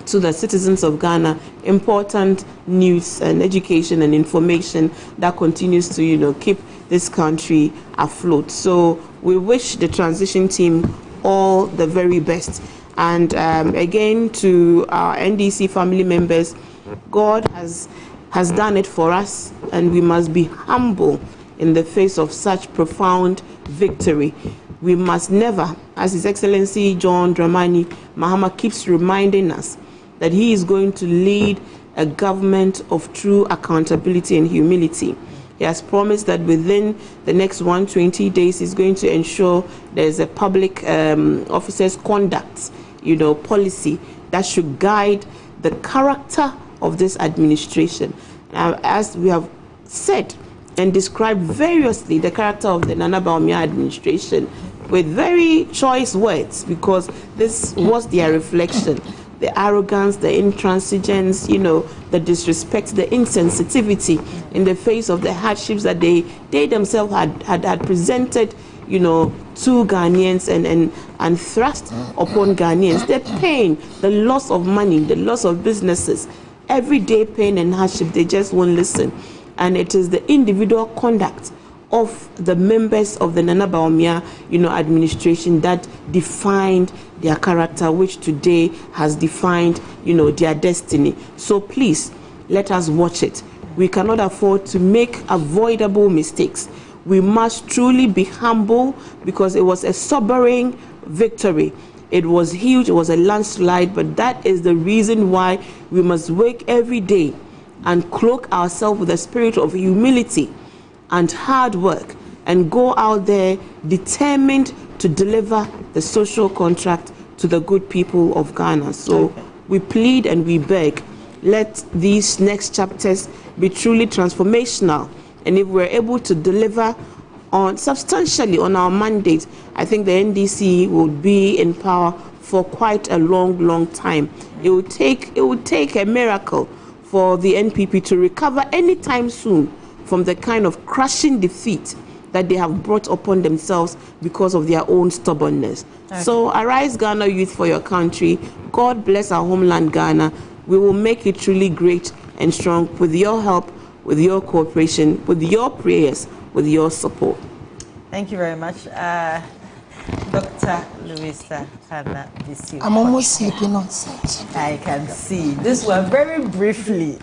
to the citizens of Ghana important news and education and information that continues to, keep this country afloat. So we wish the transition team all the very best. And again, to our NDC family members, God has done it for us, and we must be humble in the face of such profound victory. We must never, as His Excellency John Dramani Mahama keeps reminding us, that he is going to lead a government of true accountability and humility. He has promised that within the next 120 days, he's going to ensure there's a public officers' conduct, policy that should guide the character of this administration. As we have said and described variously the character of the Nana Bawumia administration with very choice words, because this was their reflection. The arrogance, the intransigence, the disrespect, the insensitivity in the face of the hardships that they themselves had presented, to Ghanaians and thrust upon Ghanaians. The pain, the loss of money, the loss of businesses, everyday pain and hardship, they just won't listen. And it is the individual conduct of the members of the Nana Bawumia, administration that defined their character, which today has defined, their destiny. So please, let us watch it. We cannot afford to make avoidable mistakes. We must truly be humble, because it was a sobering victory. It was huge, it was a landslide, but that is the reason why we must wake every day and cloak ourselves with a spirit of humility and hard work, and go out there determined to deliver the social contract to the good people of Ghana. So we plead and we beg, let these next chapters be truly transformational. And if we're able to deliver substantially on our mandate, I think the NDC will be in power for quite a long time. It would take a miracle for the NPP to recover anytime soon from the kind of crushing defeat that they have brought upon themselves because of their own stubbornness. Okay. So arise, Ghana youth, for your country. God bless our homeland, Ghana. We will make it truly great and strong with your help, with your cooperation, with your prayers, with your support. Thank you very much. Dr. Louisa Hannah Bissiew. I'm almost sleeping on set. I can see. This one very briefly.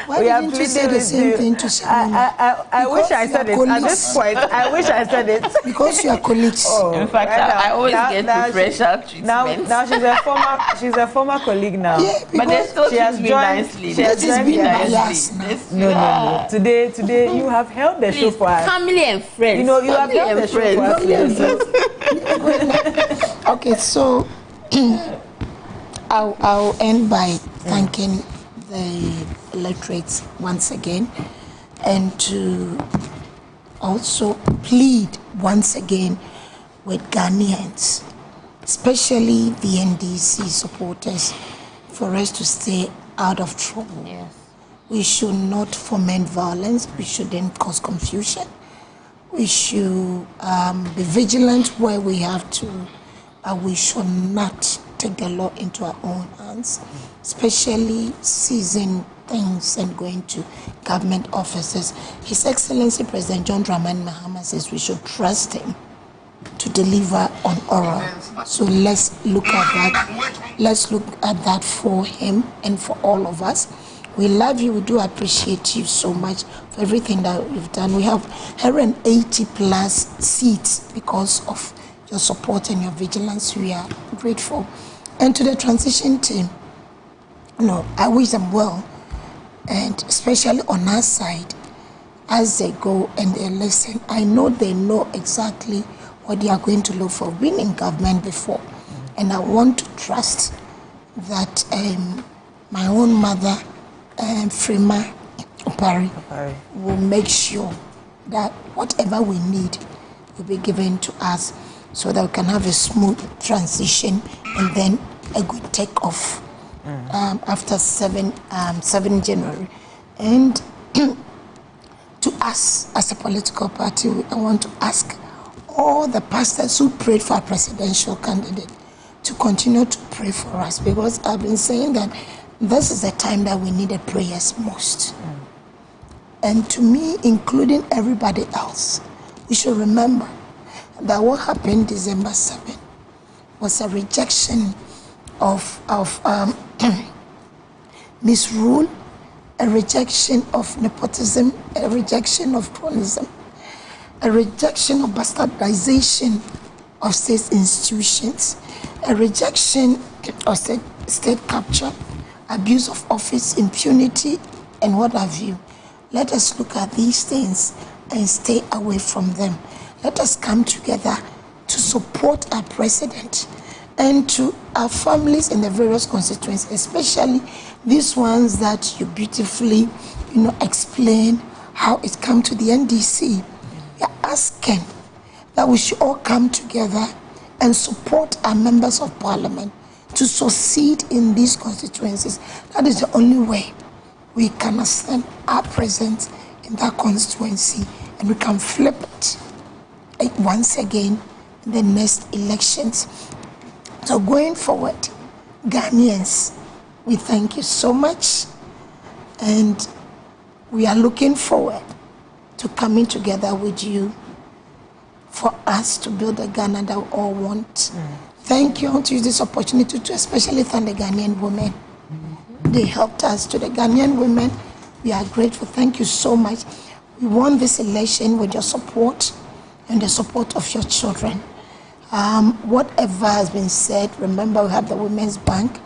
Why didn't you say the same thing to Shamina? I wish I said it at this point. I wish I said it. Because you are colleagues. In fact, I always get preferential treatment. Now she's a former colleague now. Yeah, but they still treat me nicely. She has joined me nicely. No. Today you have held the show for us. Family and friends. You have held the show for us. Okay, so I'll end by thanking the electorates once again, and to also plead once again with Ghanaians, especially the NDC supporters, for us to stay out of trouble. Yes. We should not foment violence. We shouldn't cause confusion. We should be vigilant where we have to. We should not take the law into our own hands, especially seizing things and going to government offices. His Excellency President John Dramani Mahama says we should trust him to deliver on oral. So let's look at that. Let's look at that for him and for all of us. We love you. We do appreciate you so much for everything that you've done. We have 180 plus seats because of your support and your vigilance. We are grateful. And to the transition team, I wish them well, and especially on our side, as they go and they listen. I know they know exactly what they are going to look for. Been in government before, and I want to trust that my own mother, Frima Opari, will make sure that whatever we need will be given to us, so that we can have a smooth transition and then a good takeoff after 7 January. And to us as a political party, I want to ask all the pastors who prayed for a presidential candidate to continue to pray for us, because I've been saying that this is the time that we need the prayers most. And to me, including everybody else, we should remember that what happened December 7 was a rejection of misrule, a rejection of nepotism, a rejection of cronyism, a rejection of bastardization of state institutions, a rejection of state capture, abuse of office, impunity, and what have you. Let us look at these things and stay away from them. Let us come together to support our president and to our families in the various constituencies, especially these ones that you beautifully, explain how it come to the NDC. We are asking that we should all come together and support our members of parliament to succeed in these constituencies. That is the only way we can ascend our presence in that constituency, and we can flip it once again in the next elections. So going forward, Ghanaians, we thank you so much, and we are looking forward to coming together with you for us to build a Ghana that we all want. Thank you. I want to use this opportunity to especially thank the Ghanaian women. They helped us. To the Ghanaian women, we are grateful. Thank you so much. We won this election with your support and the support of your children. Whatever has been said, remember we have the Women's Bank,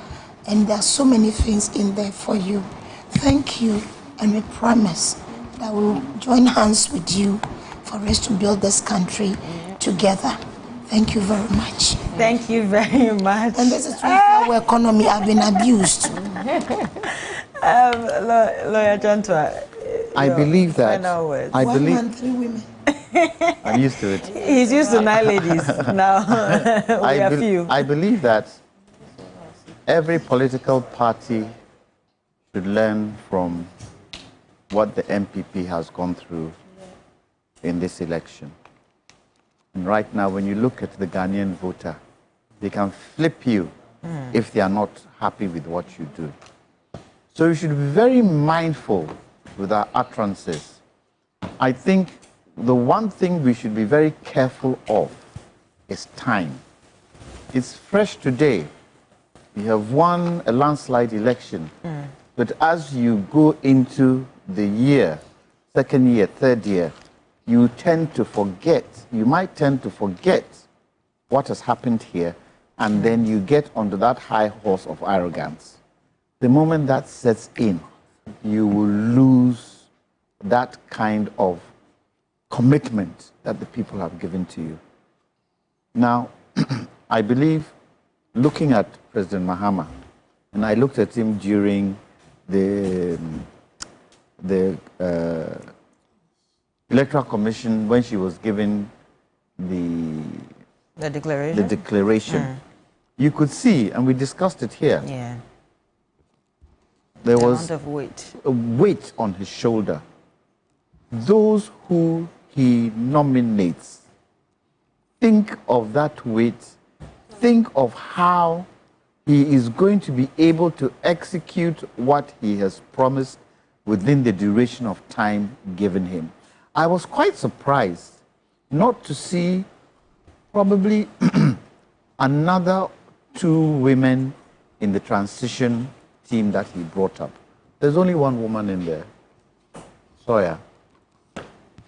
and there are so many things in there for you. Thank you, and we promise that we'll join hands with you for us to build this country together. Thank you very much. Thank you very much. And this is why our economy have been abused. Lawyer Jantua, I believe that. I One believe. man, 3 women. I'm used to it. He's used to 9 ladies. Now we are few. I believe that every political party should learn from what the MPP has gone through in this election. And right now, when you look at the Ghanaian voter, they can flip you if they are not happy with what you do. So you should be very mindful with our utterances. I think the one thing we should be very careful of is time. It's fresh today. You have won a landslide election, but as you go into the year, second year, third year, you tend to forget, you might tend to forget what has happened here, and then you get onto that high horse of arrogance. The moment that sets in, you will lose that kind of commitment that the people have given to you. Now, I believe, looking at President Mahama, and I looked at him during the Electoral Commission when she was given the declaration. You could see, and we discussed it here. Yeah. There was amount of weight. A weight on his shoulder. Those who he nominates, think of that weight. Think of how he is going to be able to execute what he has promised within the duration of time given him. I was quite surprised not to see probably another 2 women in the transition team that he brought up. There's only 1 woman in there, Sawyer.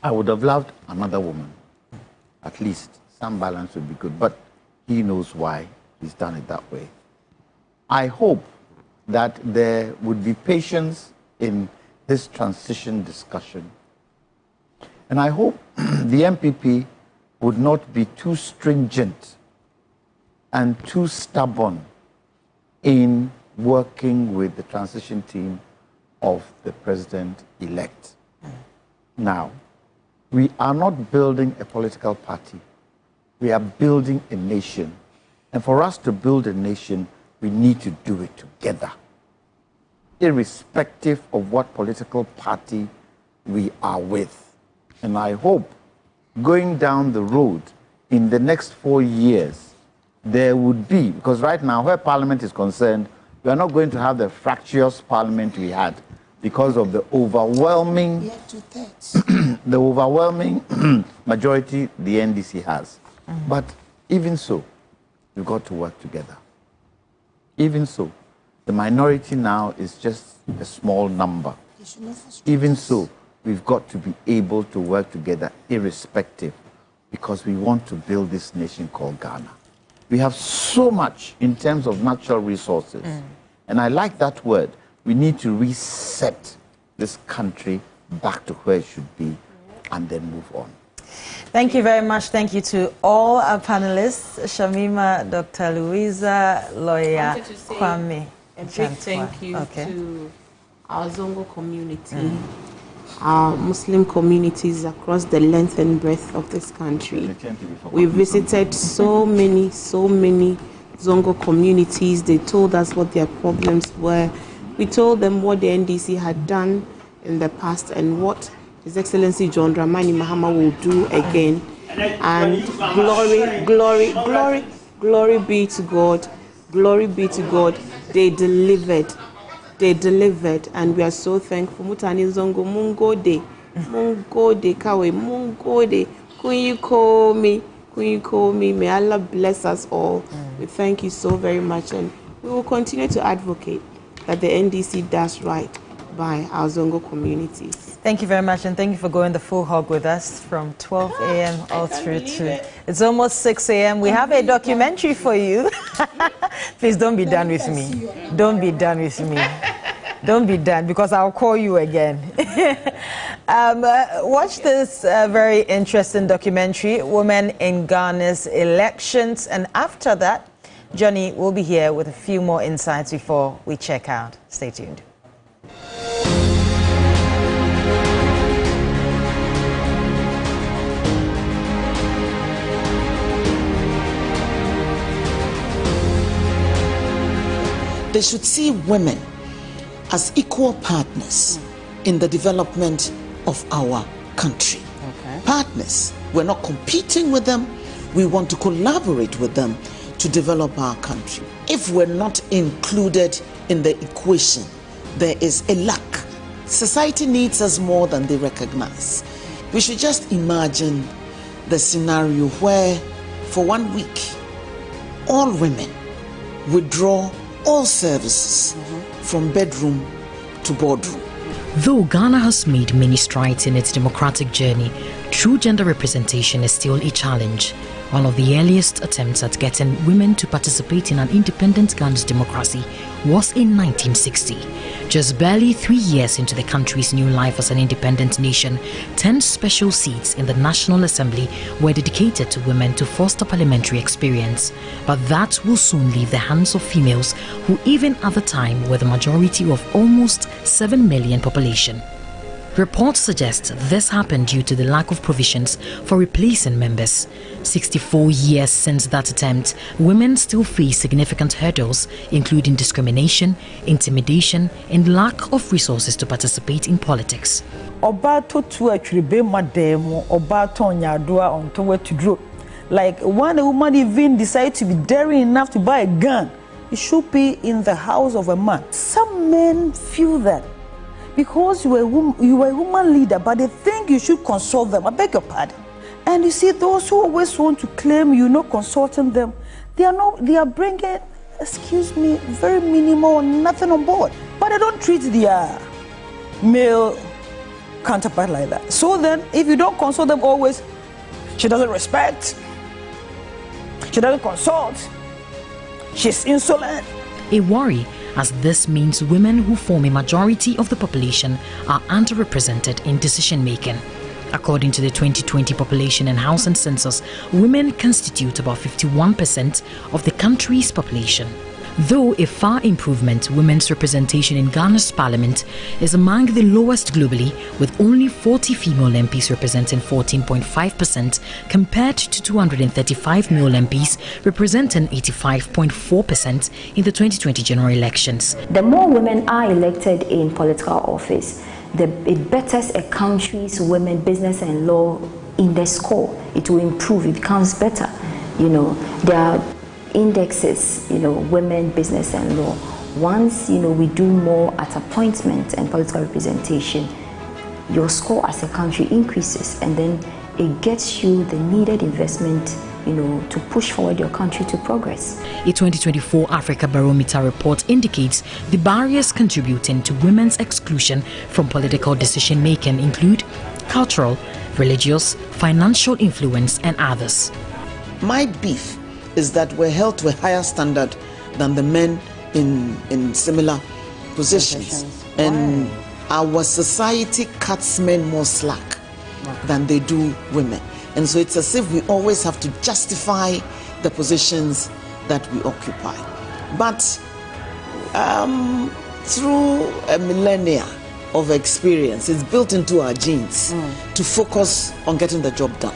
I would have loved another woman. At least some balance would be good, but he knows why he's done it that way. I hope that there would be patience in this transition discussion. And I hope the MPP would not be too stringent and too stubborn in working with the transition team of the president-elect. Now, we are not building a political party. We are building a nation. And for us to build a nation, we need to do it together, irrespective of what political party we are with. And I hope going down the road in the next 4 years, there would be, because right now, where Parliament is concerned, we are not going to have the fractious Parliament we had because of the overwhelming, the overwhelming majority the NDC has. But even so, we've got to work together. Even so, the minority now is just a small number. Even so, we've got to be able to work together irrespective, because we want to build this nation called Ghana. We have so much in terms of natural resources. And I like that word. We need to reset this country back to where it should be and then move on. Thank you very much. Thank you to all our panelists, Shamima, Dr. Louisa, lawyer Kwame. A big thank you to our Zongo community, our Muslim communities across the length and breadth of this country. We visited so many Zongo communities. They told us what their problems were. We told them what the NDC had done in the past and what His Excellency John Dramani Mahama will do again. And glory be to God. Glory be to God. They delivered. They delivered, and we are so thankful. Mutani Zongo, Mungo de Kawe, Mungo de. Kun you call me? Kun you call me? May Allah bless us all. We thank you so very much, and we will continue to advocate that the NDC does right by our Zongo community. Thank you very much, and thank you for going the full hog with us from 12 a.m. all through to it's almost 6 a.m. We have a documentary for you. Please don't be done with me. Don't be done with me. Don't be done, because I'll call you again. Watch this very interesting documentary, Women in Ghana's Elections, and after that, Johnny will be here with a few more insights before we check out. Stay tuned. They should see women as equal partners in the development of our country. Partners. We're not competing with them. We want to collaborate with them to develop our country. If we're not included in the equation, there is a lack. Society needs us more than they recognize. We should just imagine the scenario where, for 1 week, all women withdraw all services from bedroom to boardroom. Though Ghana has made many strides in its democratic journey, true gender representation is still a challenge. One of the earliest attempts at getting women to participate in an independent Ghana's democracy was in 1960. Just barely 3 years into the country's new life as an independent nation, 10 special seats in the National Assembly were dedicated to women to foster parliamentary experience. But that will soon leave the hands of females, who even at the time were the majority of almost 7 million population. Reports suggest this happened due to the lack of provisions for replacing members. 64 years since that attempt, women still face significant hurdles, including discrimination, intimidation, and lack of resources to participate in politics. Like when a woman even decides to be daring enough to buy a gun, it should be in the house of a man. Some men feel that because you are a woman leader, but they think you should consult them. I beg your pardon. And you see, those who always want to claim you're not consulting them, they are bringing, excuse me, very minimal or nothing on board. But they don't treat their male counterpart like that. So then, if you don't consult them always, she doesn't respect, she doesn't consult, she's insolent. A worry, as this means women who form a majority of the population are underrepresented in decision-making. According to the 2020 Population and Housing Census, women constitute about 51% of the country's population. Though a far improvement, women's representation in Ghana's parliament is among the lowest globally, with only 40 female MPs representing 14.5% compared to 235 male MPs representing 85.4% in the 2020 general elections. The more women are elected in political office, it betters a country's women business and law in the score. It will improve, it becomes better. You know, there are indexes, women, business and law. Once, we do more at appointment and political representation, your score as a country increases, and then it gets you the needed investment, to push forward your country to progress. A 2024 Africa Barometer report indicates the barriers contributing to women's exclusion from political decision-making include cultural, religious, financial influence, and others. My beef is that we're held to a higher standard than the men in similar positions. And our society cuts men more slack than they do women. And so it's as if we always have to justify the positions that we occupy. But through a millennia of experience, it's built into our genes to focus on getting the job done.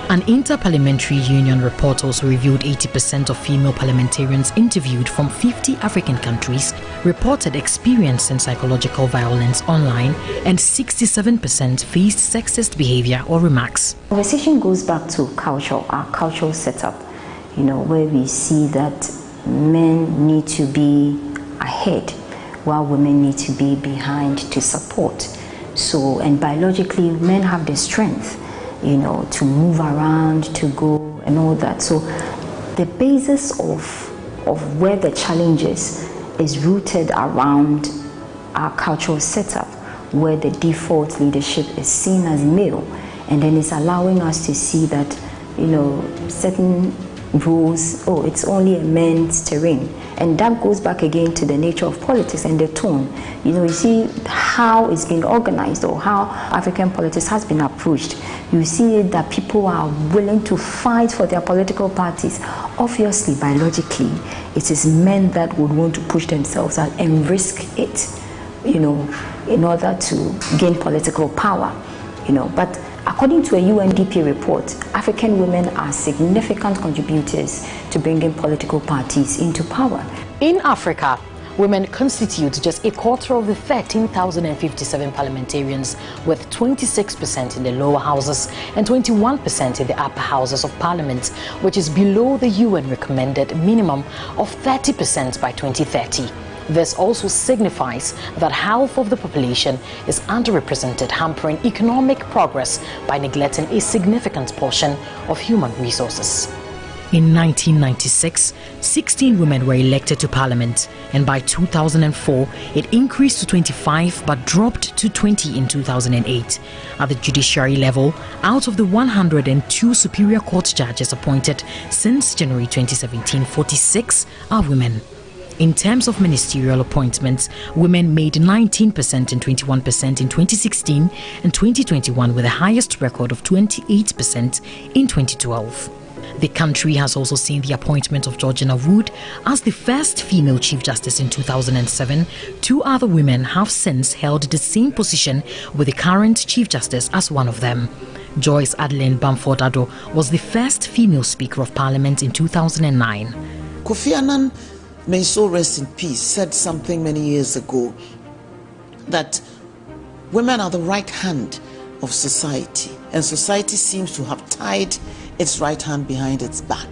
An Inter-Parliamentary Union report also revealed 80% of female parliamentarians interviewed from 50 African countries reported experiencing psychological violence online, and 67% faced sexist behavior or remarks. The conversation goes back to culture, our cultural setup, where we see that men need to be ahead while women need to be behind to support. So, and biologically, men have the strength to move around, to go and all that. So the basis of where the challenge is rooted around our cultural setup, where the default leadership is seen as male, and then it's allowing us to see that, certain rules, it's only a men's terrain. And that goes back again to the nature of politics and the tone. You see how it's been organized or how African politics has been approached. You see that people are willing to fight for their political parties. Obviously, biologically, it is men that would want to push themselves out and risk it, in order to gain political power, But according to a UNDP report, African women are significant contributors to bringing political parties into power. In Africa, women constitute just a quarter of the 13,057 parliamentarians, with 26% in the lower houses and 21% in the upper houses of parliament, which is below the UN recommended minimum of 30% by 2030. This also signifies that half of the population is underrepresented, hampering economic progress by neglecting a significant portion of human resources. In 1996, 16 women were elected to parliament, and by 2004, it increased to 25 but dropped to 20 in 2008. At the judiciary level, out of the 102 Superior Court judges appointed since January 2017, 46 are women. In terms of ministerial appointments, women made 19% and 21% in 2016 and 2021, with the highest record of 28% in 2012. The country has also seen the appointment of Georgina Wood as the first female Chief Justice in 2007. Two other women have since held the same position, with the current Chief Justice as one of them. Joyce Adeline Bamford Addo was the first female Speaker of Parliament in 2009. Kofi Annan, may so rest in peace, said something many years ago, that women are the right hand of society, and society seems to have tied its right hand behind its back.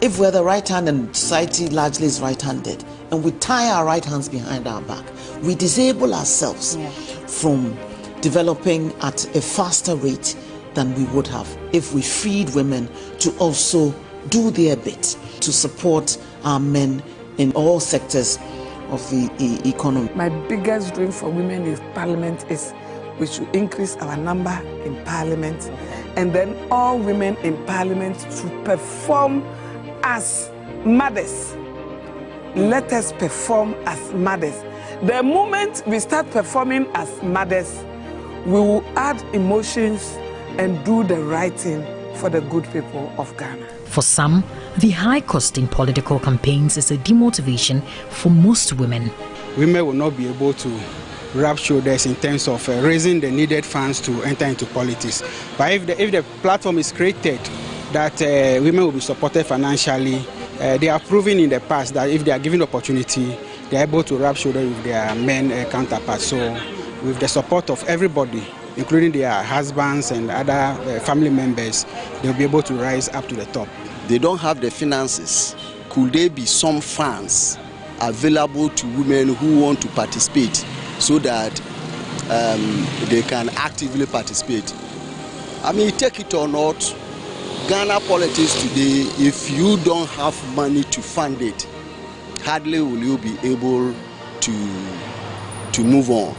If we're the right hand and society largely is right-handed, and we tie our right hands behind our back, we disable ourselves from developing at a faster rate than we would have if we freed women to also do their bit to support our men in all sectors of the economy. My biggest dream for women in parliament is we should increase our number in parliament, and then all women in parliament should perform as mothers. Let us perform as mothers. The moment we start performing as mothers, we will add emotions and do the right thing for the good people of Ghana. For some, the high cost in political campaigns is a demotivation for most women. Women will not be able to rub shoulders in terms of raising the needed funds to enter into politics. But if the platform is created that women will be supported financially, they have proven in the past that if they are given opportunity, they are able to rub shoulders with their men counterparts. So with the support of everybody, including their husbands and other family members, they'll be able to rise up to the top. They don't have the finances. Could there be some funds available to women who want to participate so that they can actively participate? I mean, take it or not, Ghana politics today, if you don't have money to fund it, hardly will you be able to move on.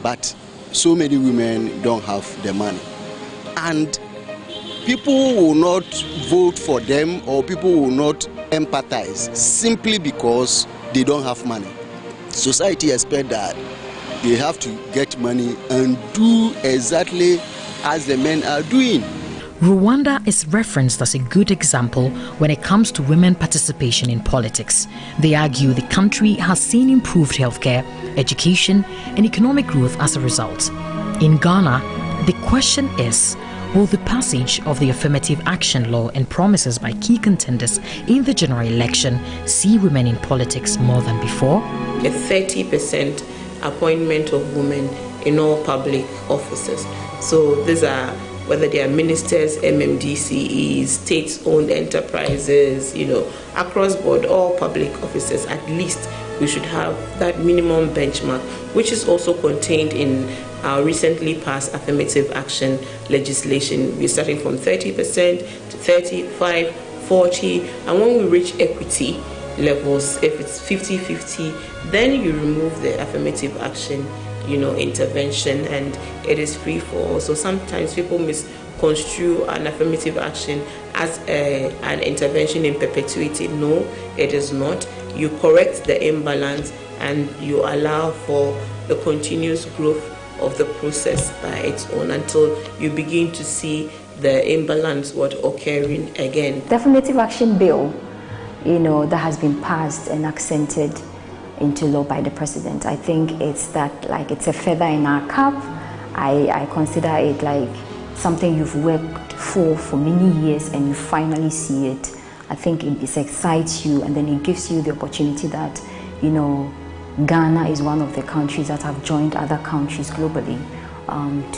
But so many women don't have the money. And people will not vote for them or people will not empathize simply because they don't have money. Society expects that they have to get money and do exactly as the men are doing. Rwanda is referenced as a good example when it comes to women participation in politics. They argue the country has seen improved healthcare, education, and economic growth as a result. In Ghana, the question is, will the passage of the affirmative action law and promises by key contenders in the general election see women in politics more than before? A 30% appointment of women in all public offices. So these are whether they are ministers, MMDCEs, state-owned enterprises, across board, all public offices, at least we should have that minimum benchmark, which is also contained in our recently passed affirmative action legislation. We're starting from 30% to 35, 40, and when we reach equity levels, if it's 50-50, then you remove the affirmative action intervention, and it is free for all. So sometimes people misconstrue an affirmative action as an intervention in perpetuity. No, it is not. You correct the imbalance and you allow for the continuous growth of the process by its own until you begin to see the imbalance occurring again. The affirmative action bill, that has been passed and accented into law by the president. I think it's it's a feather in our cap. I consider it like something you've worked for many years and you finally see it. I think it excites you, and then it gives you the opportunity that, Ghana is one of the countries that have joined other countries globally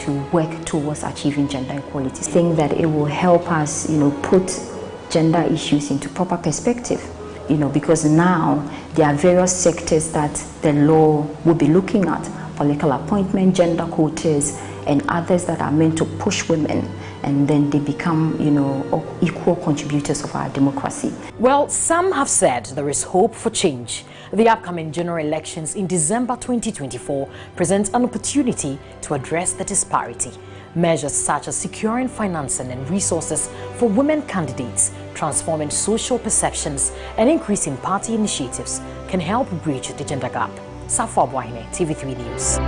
to work towards achieving gender equality. I think that it will help us, put gender issues into proper perspective. Because now there are various sectors that the law will be looking at, political appointment, gender quotas, and others that are meant to push women, and then they become, equal contributors of our democracy. Well, some have said there is hope for change. The upcoming general elections in December 2024 present an opportunity to address the disparity. Measures such as securing financing and resources for women candidates, transforming social perceptions, and increasing party initiatives can help bridge the gender gap. Safo Abwahine, TV3 News.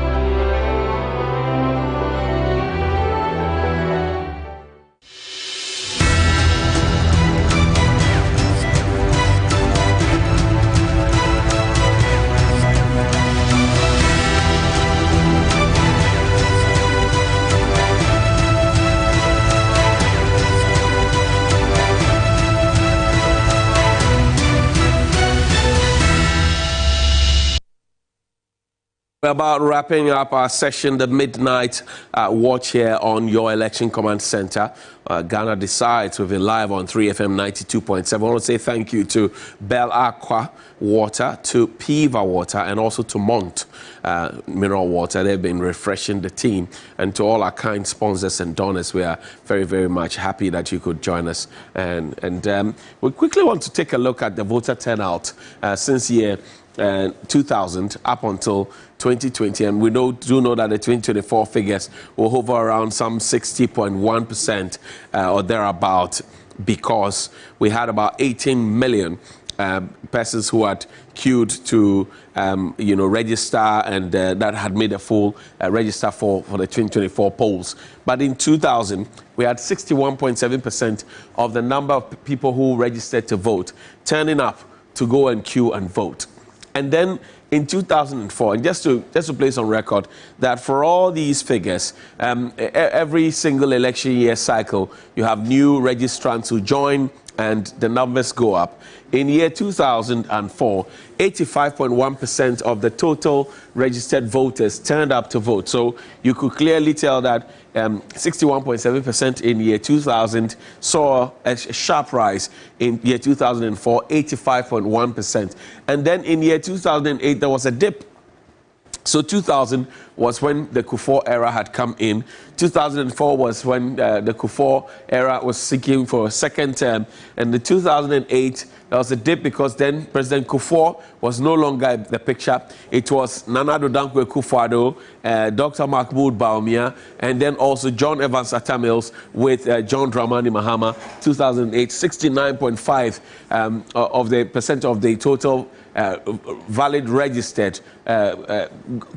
We're about wrapping up our session, the midnight watch here on your Election Command Center. Ghana Decides. We've been live on 3FM 92.7. I want to say thank you to Bell Aqua Water, to Piva Water, and also to Mont Mineral Water. They've been refreshing the team. And to all our kind sponsors and donors, we are very, very much happy that you could join us. And we quickly want to take a look at the voter turnout since year 2000 up until 2020, and we do know that the 2024 figures will hover around some 60.1% or thereabout, because we had about 18 million persons who had queued to register, and that had made a full register for the 2024 polls. But in 2000, we had 61.7% of the number of people who registered to vote turning up to go and queue and vote. And then in 2004, and just to place on record that for all these figures, every single election year cycle, you have new registrants who join and the numbers go up. In year 2004, 85.1% of the total registered voters turned up to vote. So you could clearly tell that 61.7% in year 2000 saw a sharp rise. In year 2004, 85.1%. And then in year 2008, there was a dip. So 2000 was when the Kufuor era had come in 2004 was when the Kufuor era was seeking for a second term. And in 2008, there was a dip because then President Kufuor was no longer in the picture. It was Nana Addo Dankwa Akufo-Addo, Dr. Mahmoud Bawumia, and then also John Evans Atta Mills with John Dramani Mahama. 2008, 69.5% of the total valid registered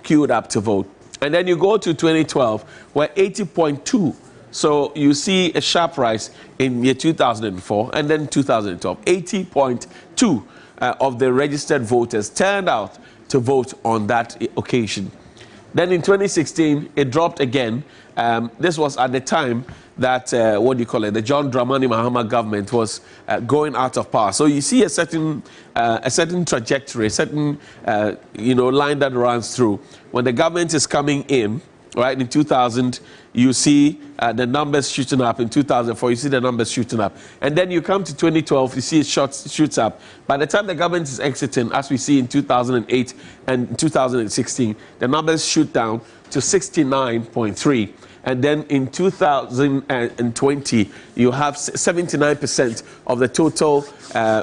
queued up to vote. And then you go to 2012, where 80.2. So you see a sharp rise in year 2004 and then 2012. 80.2 of the registered voters turned out to vote on that occasion. Then in 2016, it dropped again. This was at the time that, the John Dramani Mahama government was going out of power. So you see a certain trajectory, a certain, line that runs through. When the government is coming in, right, in 2000, you see the numbers shooting up. In 2004, you see the numbers shooting up. And then you come to 2012, you see it shoots up. By the time the government is exiting, as we see in 2008 and 2016, the numbers shoot down to 69.3. And then in 2020, you have 79% of the total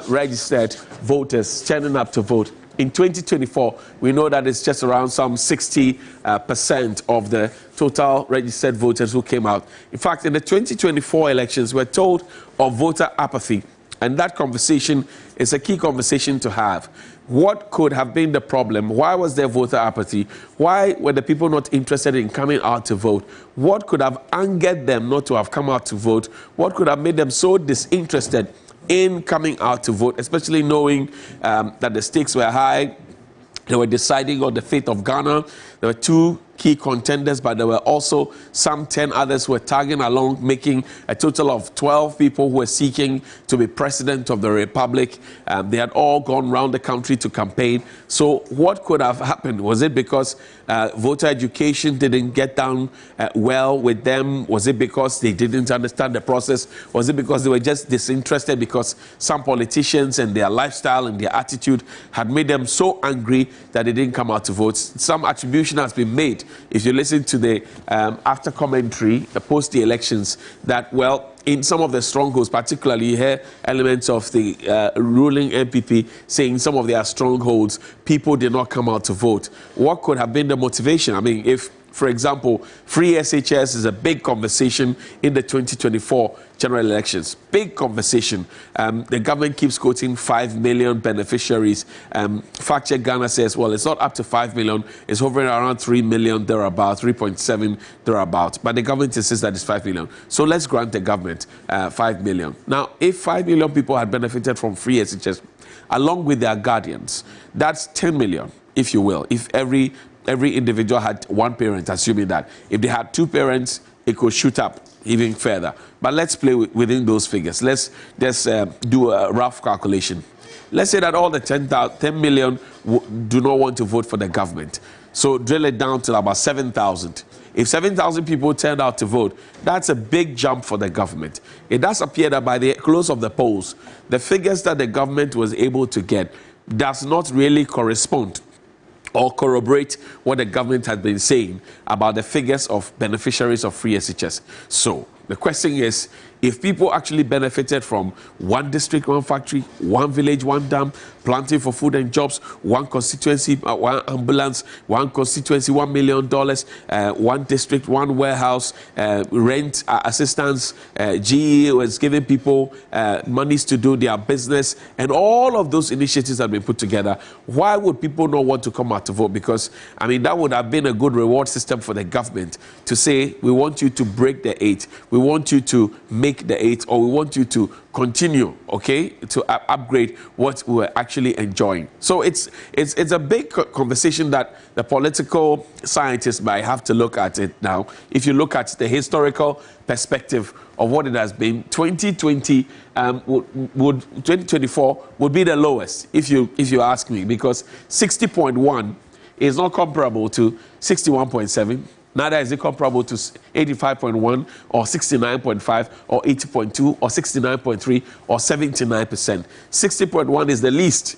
registered voters turning up to vote. In 2024, we know that it's just around some 60% of the total registered voters who came out. In fact, in the 2024 elections, we're told of voter apathy. And that conversation is a key conversation to have. What could have been the problem? Why was there voter apathy? Why were the people not interested in coming out to vote? What could have angered them not to have come out to vote? What could have made them so disinterested in coming out to vote, especially knowing that the stakes were high? They were deciding on the fate of Ghana. There were two key contenders, but there were also some 10 others who were tagging along, making a total of 12 people who were seeking to be president of the republic. They had all gone around the country to campaign. So what could have happened? Was it because voter education didn't get down well with them? Was it because they didn't understand the process? Was it because they were just disinterested because some politicians and their lifestyle and their attitude had made them so angry that they didn't come out to vote? Some attribution has been made, if you listen to the after commentary, post the elections, that, well, in some of the strongholds, particularly you hear elements of the ruling NPP saying some of their strongholds, people did not come out to vote. What could have been the motivation? I mean, if, for example, free SHS is a big conversation in the 2024 general elections. Big conversation. The government keeps quoting 5 million beneficiaries. Fact Check Ghana says, well, it's not up to 5 million. It's hovering around 3 million thereabout, 3.7 thereabout. But the government insists that it's 5 million. So let's grant the government 5 million. Now, if 5 million people had benefited from free SHS, along with their guardians, that's 10 million, if you will. If every individual had one parent, assuming that. If they had two parents, it could shoot up even further. But let's play within those figures. Let's just do a rough calculation. Let's say that all the 10 million do not want to vote for the government. So drill it down to about 7,000. If 7,000 people turned out to vote, that's a big jump for the government. It does appear that by the close of the polls, the figures that the government was able to get does not really correspond or corroborate what the government had been saying about the figures of beneficiaries of free SHS. So the question is, if people actually benefited from one district, one factory, one village, one dam, planting for food and jobs, one constituency, one ambulance, one constituency, $1 million, one district, one warehouse, rent assistance, GE was giving people monies to do their business, and all of those initiatives have been put together, why would people not want to come out to vote? Because, I mean, that would have been a good reward system for the government to say, we want you to break the 8, we want you to make the 8, or we want you to continue, okay, to upgrade what we're actually enjoying. So it's a big conversation that the political scientists might have to look at it now. If you look at the historical perspective of what it has been, 2024 would be the lowest, if you ask me, because 60.1 is not comparable to 61.7. Neither is it comparable to 85.1 or 69.5 or 80.2 or 69.3 or 79%. 60.1 is the least.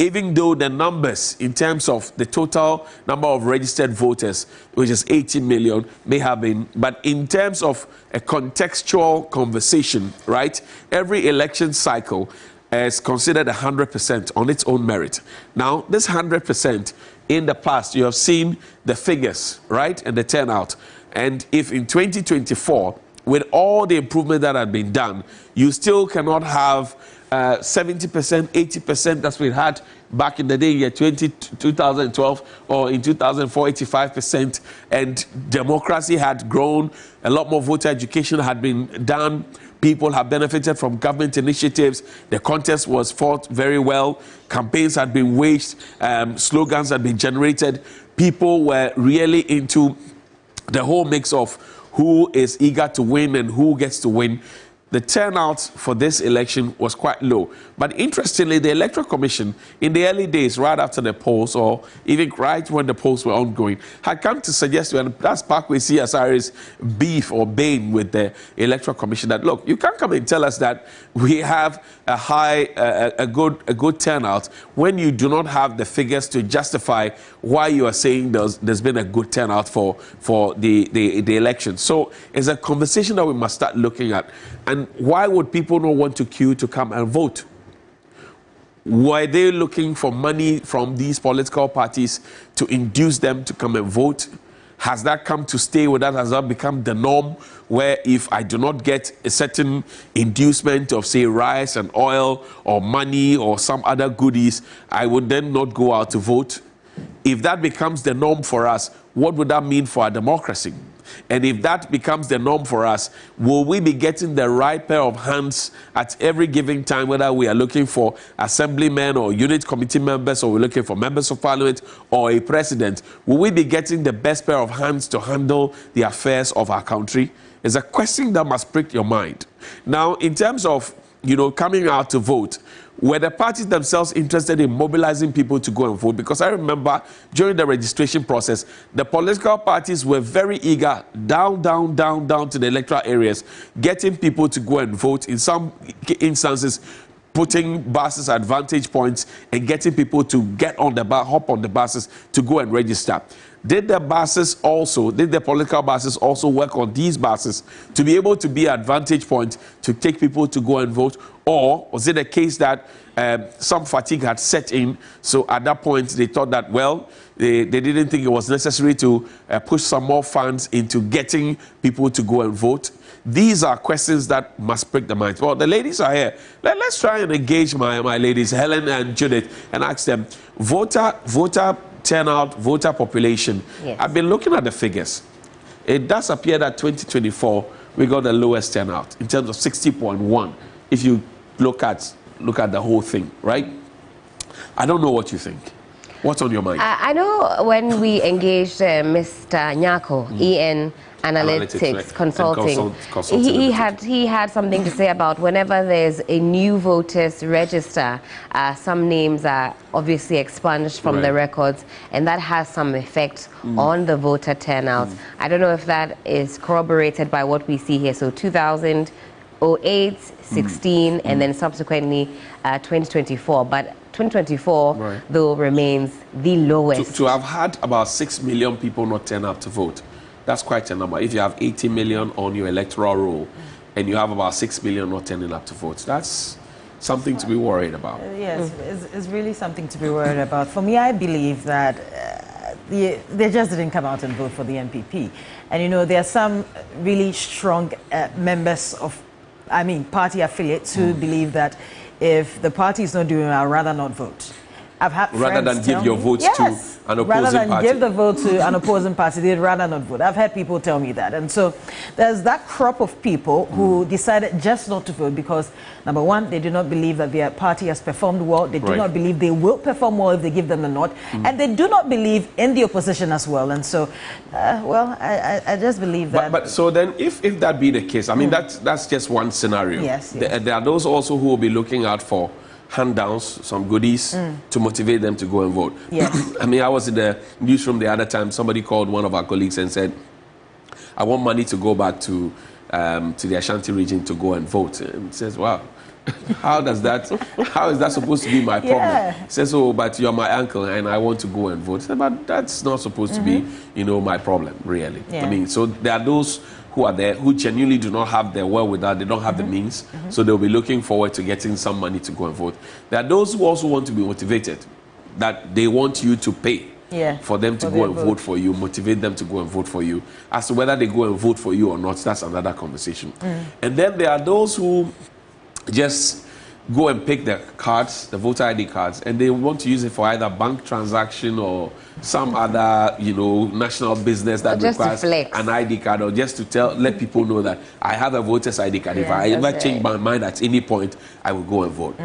even though the numbers in terms of the total number of registered voters, which is 80 million, may have been, but in terms of a contextual conversation, right, every election cycle is considered 100% on its own merit. Now, this 100%, in the past, you have seen the figures, right, and the turnout. And if in 2024, with all the improvement that had been done, you still cannot have 70%, 80% that we had back in the day, year 2012, or in 2004, 85%, and democracy had grown, a lot more voter education had been done, people have benefited from government initiatives, the contest was fought very well, campaigns had been waged, slogans had been generated, people were really into the whole mix of who is eager to win and who gets to win. The turnout for this election was quite low. But interestingly, the Electoral Commission, in the early days, right after the polls, or even right when the polls were ongoing, had come to suggest, and that's Parkway CSR's beef or bane with the Electoral Commission, that, look, you can't come and tell us that we have a good turnout when you do not have the figures to justify why you are saying there's been a good turnout for the election. So it's a conversation that we must start looking at. And why would people not want to queue to come and vote? Were they looking for money from these political parties to induce them to come and vote? Has that come to stay with us? Has that become the norm, where if I do not get a certain inducement of, say, rice and oil or money or some other goodies, I would then not go out to vote? If that becomes the norm for us, what would that mean for our democracy? And if that becomes the norm for us, will we be getting the right pair of hands at every given time, whether we are looking for assemblymen or unit committee members, or we're looking for members of parliament or a president? Will we be getting the best pair of hands to handle the affairs of our country? It's a question that must prick your mind. Now, in terms of, coming out to vote, were the parties themselves interested in mobilizing people to go and vote? Because I remember during the registration process, the political parties were very eager, down to the electoral areas, getting people to go and vote. In some instances, putting buses at vantage points and getting people to get on the bus, hop on the buses to go and register. Did the political buses also work on these buses to be able to be at vantage point to take people to go and vote? Or was it a case that some fatigue had set in, so at that point they thought that, well, they didn't think it was necessary to push some more funds into getting people to go and vote? These are questions that must prick the minds. Well, the ladies are here. Let's try and engage my ladies, Helen and Judith, and ask them, voter turnout, voter population. Yes. I've been looking at the figures. It does appear that 2024, we got the lowest turnout in terms of 60.1. If you look at the whole thing, right? I don't know what you think. What's on your mind? I know when we engaged Mr. Nyako, EN Analytics Consulting, he had something to say about whenever there's a new voters register, some names are obviously expunged from the records, and that has some effect on the voter turnout. I don't know if that is corroborated by what we see here. So 2008, 16, and then subsequently 2024. But 2024, though, remains the lowest. To have had about 6 million people not turn up to vote, that's quite a number. If you have 80 million on your electoral roll and you have about 6 million not turning up to vote, that's something to be worried about. Yes, it's really something to be worried about. For me, I believe that they just didn't come out and vote for the NPP. And, there are some really strong members of, party affiliates who believe that if the party is not doing it, I'd rather not vote. I've had rather than give your votes to an opposing rather than party. give the vote to an opposing party, they'd rather not vote. I've had people tell me that. And so there's that crop of people who decided just not to vote because, number one, they do not believe that their party has performed well. They do not believe they will perform well if they give them the nod. And they do not believe in the opposition as well. And so, I just believe that. But so then, if that be the case, that's just one scenario. Yes. There are those also who will be looking out for handouts, some goodies to motivate them to go and vote. Yes. I was in the newsroom the other time. Somebody called one of our colleagues and said, I want money to go back to to the Ashanti region to go and vote. And he says, wow, how is that supposed to be my problem? Yeah. He says, oh, but you're my uncle and I want to go and vote. He said, but that's not supposed to be, my problem, really. Yeah. I mean, so there are those who are there who genuinely do not have the wherewithal, they don't have the means, so they'll be looking forward to getting some money to go and vote. There are those who also want to be motivated, that they want you to pay for them to go and vote for you, motivate them to go and vote for you. As to whether they go and vote for you or not, that's another conversation. And then there are those who just go and pick the cards, the voter ID cards, and they want to use it for either bank transaction or some other, national business that requires an ID card, or just to let people know that I have a voter's ID card. If I ever change my mind at any point, I will go and vote.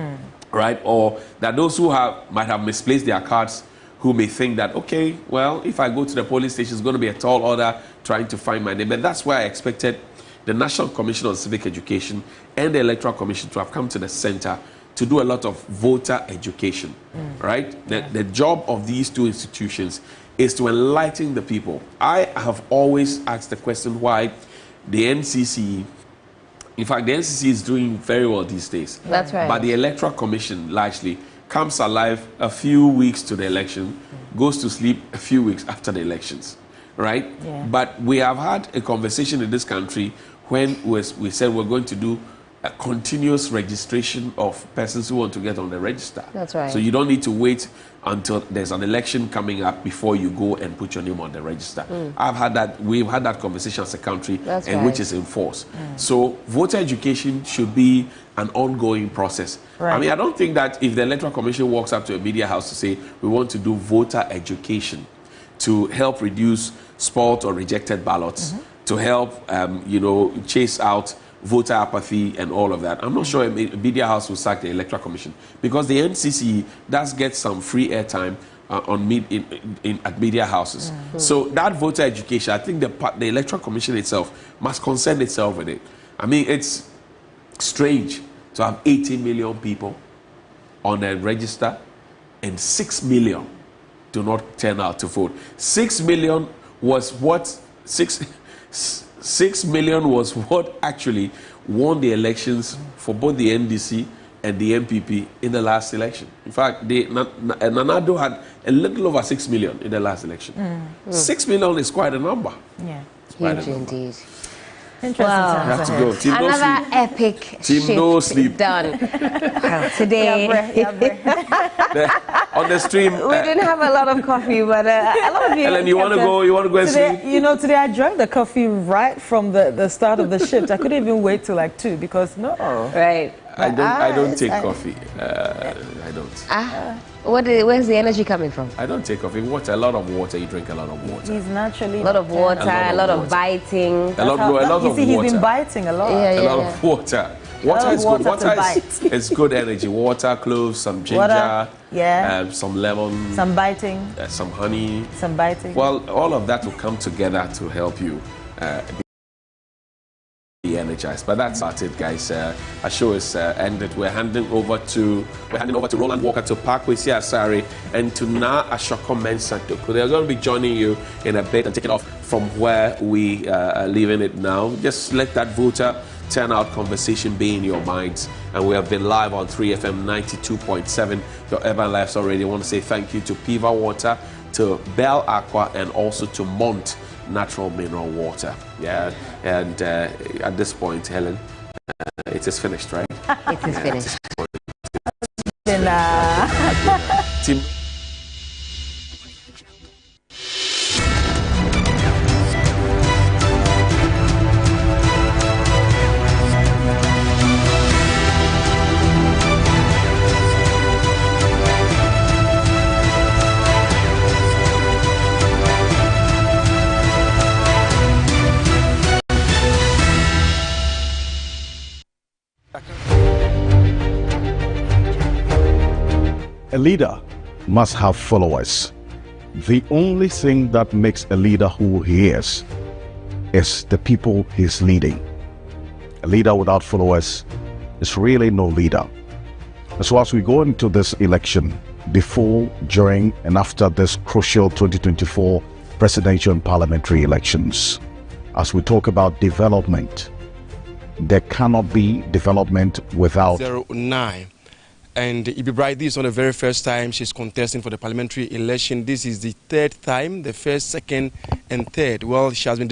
Right? Or that those who might have misplaced their cards, who may think that, okay, well, if I go to the police station, it's going to be a tall order trying to find my name. And that's why I expected the National Commission on Civic Education and the Electoral Commission to have come to the center to do a lot of voter education, right? The job of these two institutions is to enlighten the people. I have always asked the question why the NCC, in fact, the NCC is doing very well these days. That's right. But the Electoral Commission largely comes alive a few weeks to the election, goes to sleep a few weeks after the elections, right? Yeah. But we have had a conversation in this country when we said we're going to do a continuous registration of persons who want to get on the register. That's right. So you don't need to wait until there's an election coming up before you go and put your name on the register. We've had that conversation as a country, which is in force. So voter education should be an ongoing process. Right. I mean, I don't think that if the Electoral Commission walks up to a media house to say, we want to do voter education to help reduce spoiled or rejected ballots, to help, chase out voter apathy and all of that. I'm not sure a media house will sack the Electoral Commission, because the NCC does get some free airtime at media houses. So that voter education, I think the Electoral Commission itself must concern itself with it. I mean, it's strange to have 80 million people on a register and 6 million do not turn out to vote. 6 million was what 6 million was what actually won the elections for both the NDC and the MPP in the last election. In fact, Nanado had a little over 6 million in the last election. 6 million is quite a number. Yeah. Huge indeed. Interesting times have to go. Team Another epic shift done. Well, today, on the stream, we didn't have a lot of coffee, but a lot of you. Ellen, you want to go? You want to go and today, sleep? Today I drank the coffee right from the start of the shift. I couldn't even wait till like 2 because Right. I don't take coffee. I don't. Where's the energy coming from? I don't take coffee. Water, a lot of water. You drink a lot of water. He's naturally a lot of water, a lot of biting. A lot of water. He's been biting a lot. A lot of water. Water is good. Water is good energy. Water, cloves, some ginger, some lemon, some biting, some honey, some biting. Well, all of that will come together to help you be energized. But that's about it, guys. Our show is ended. We're handing over to Roland Walker, to Parkwesi Asare, and to Na Ashoko Mensah Doku. They're going to be joining you in a bit and taking off from where we are leaving it now. Just let that voter turnout conversation be in your minds. And we have been live on 3FM 92.7, your urban lives already. I want to say thank you to Piva Water, to Bell Aqua, and also to Mont Natural Mineral Water. Yeah, and at this point, Helen, it is finished, right? It is finished. Team. A leader must have followers. The only thing that makes a leader who he is the people he's leading. A leader without followers is really no leader. And so as we go into this election, before, during, and after this crucial 2024 presidential and parliamentary elections, as we talk about development, there cannot be development without 09. And Ibi Bright, this is not the very first time she's contesting for the parliamentary election. This is the third time, the first, second, and third. Well, she has been